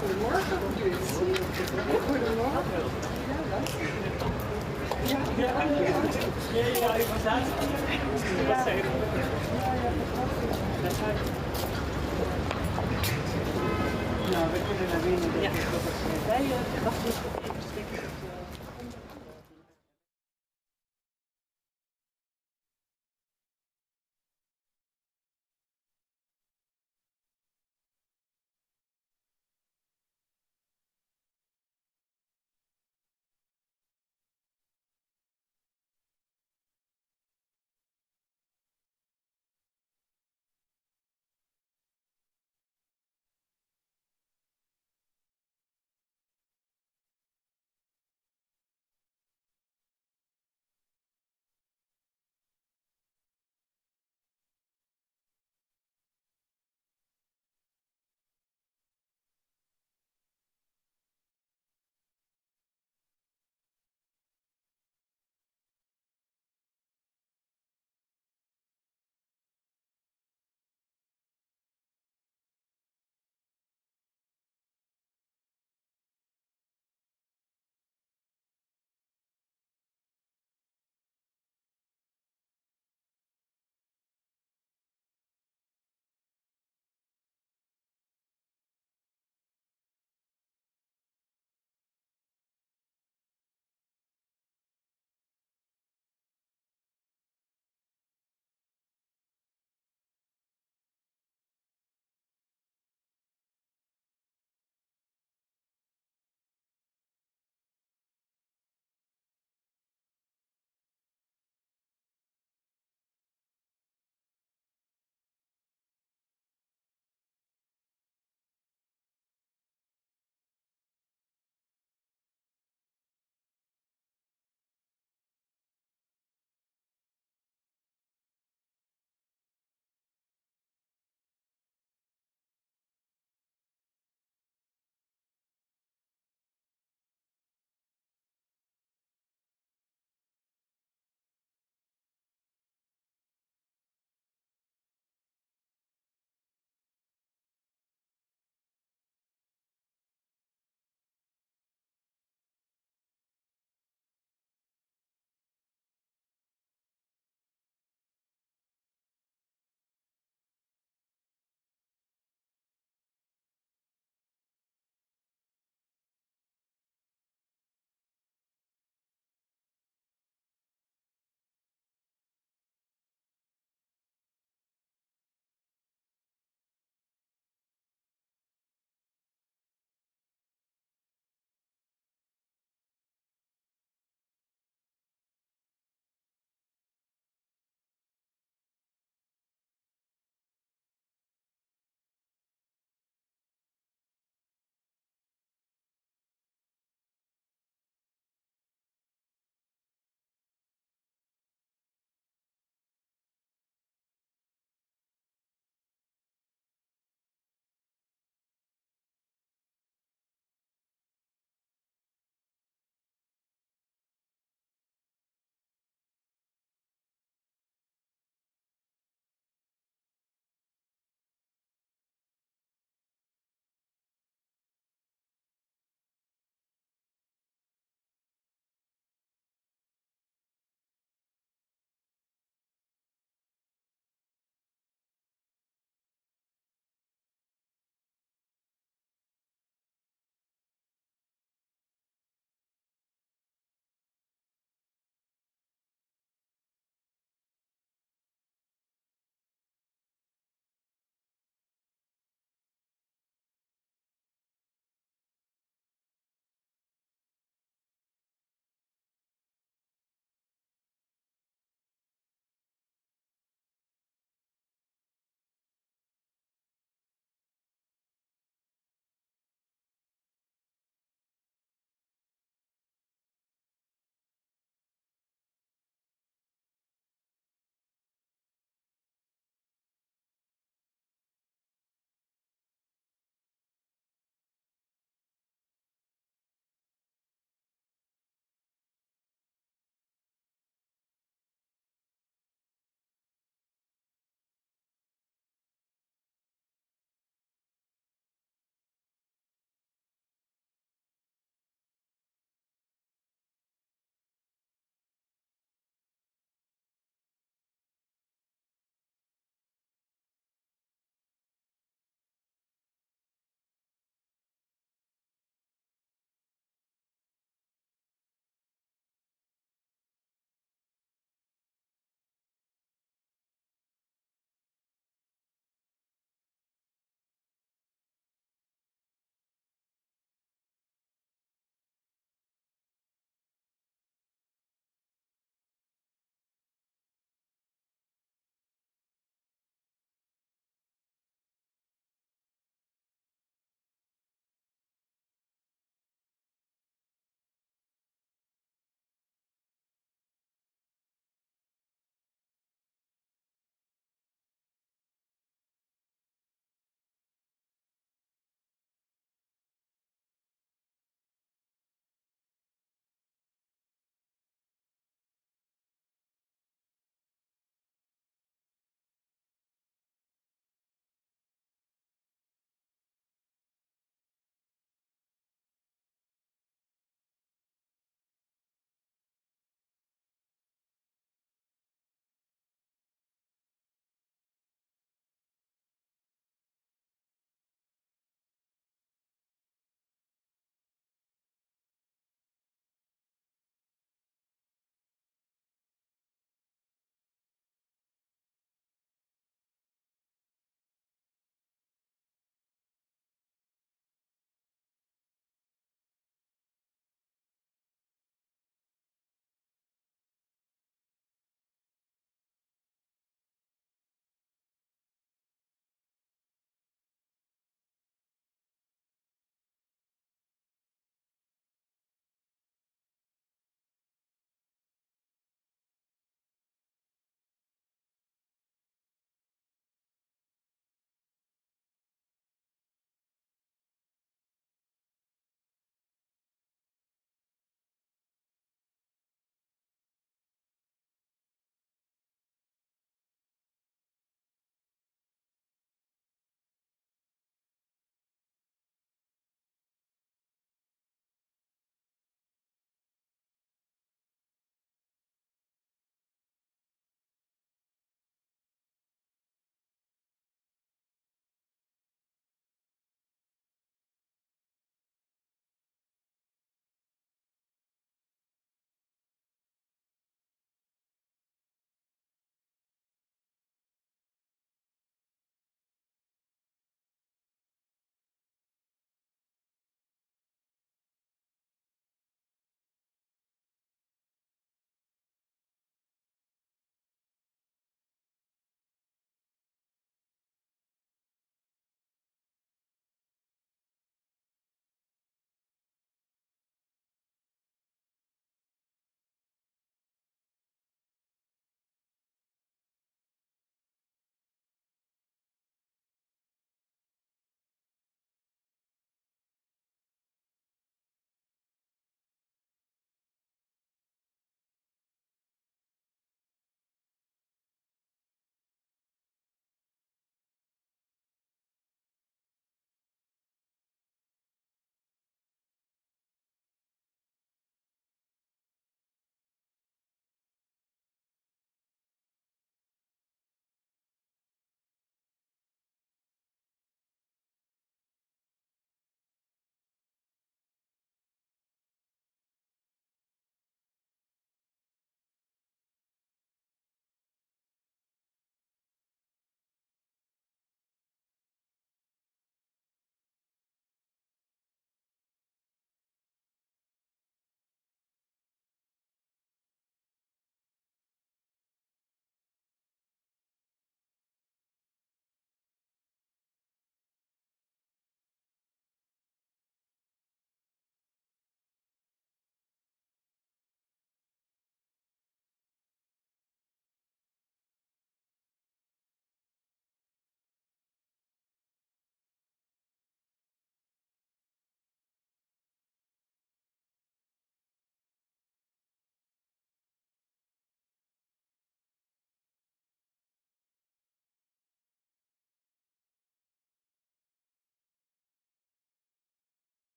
Goedemorgen. Goedemorgen. Nou, we kunnen naar binnen. Ja. Wij wachten even een stukje.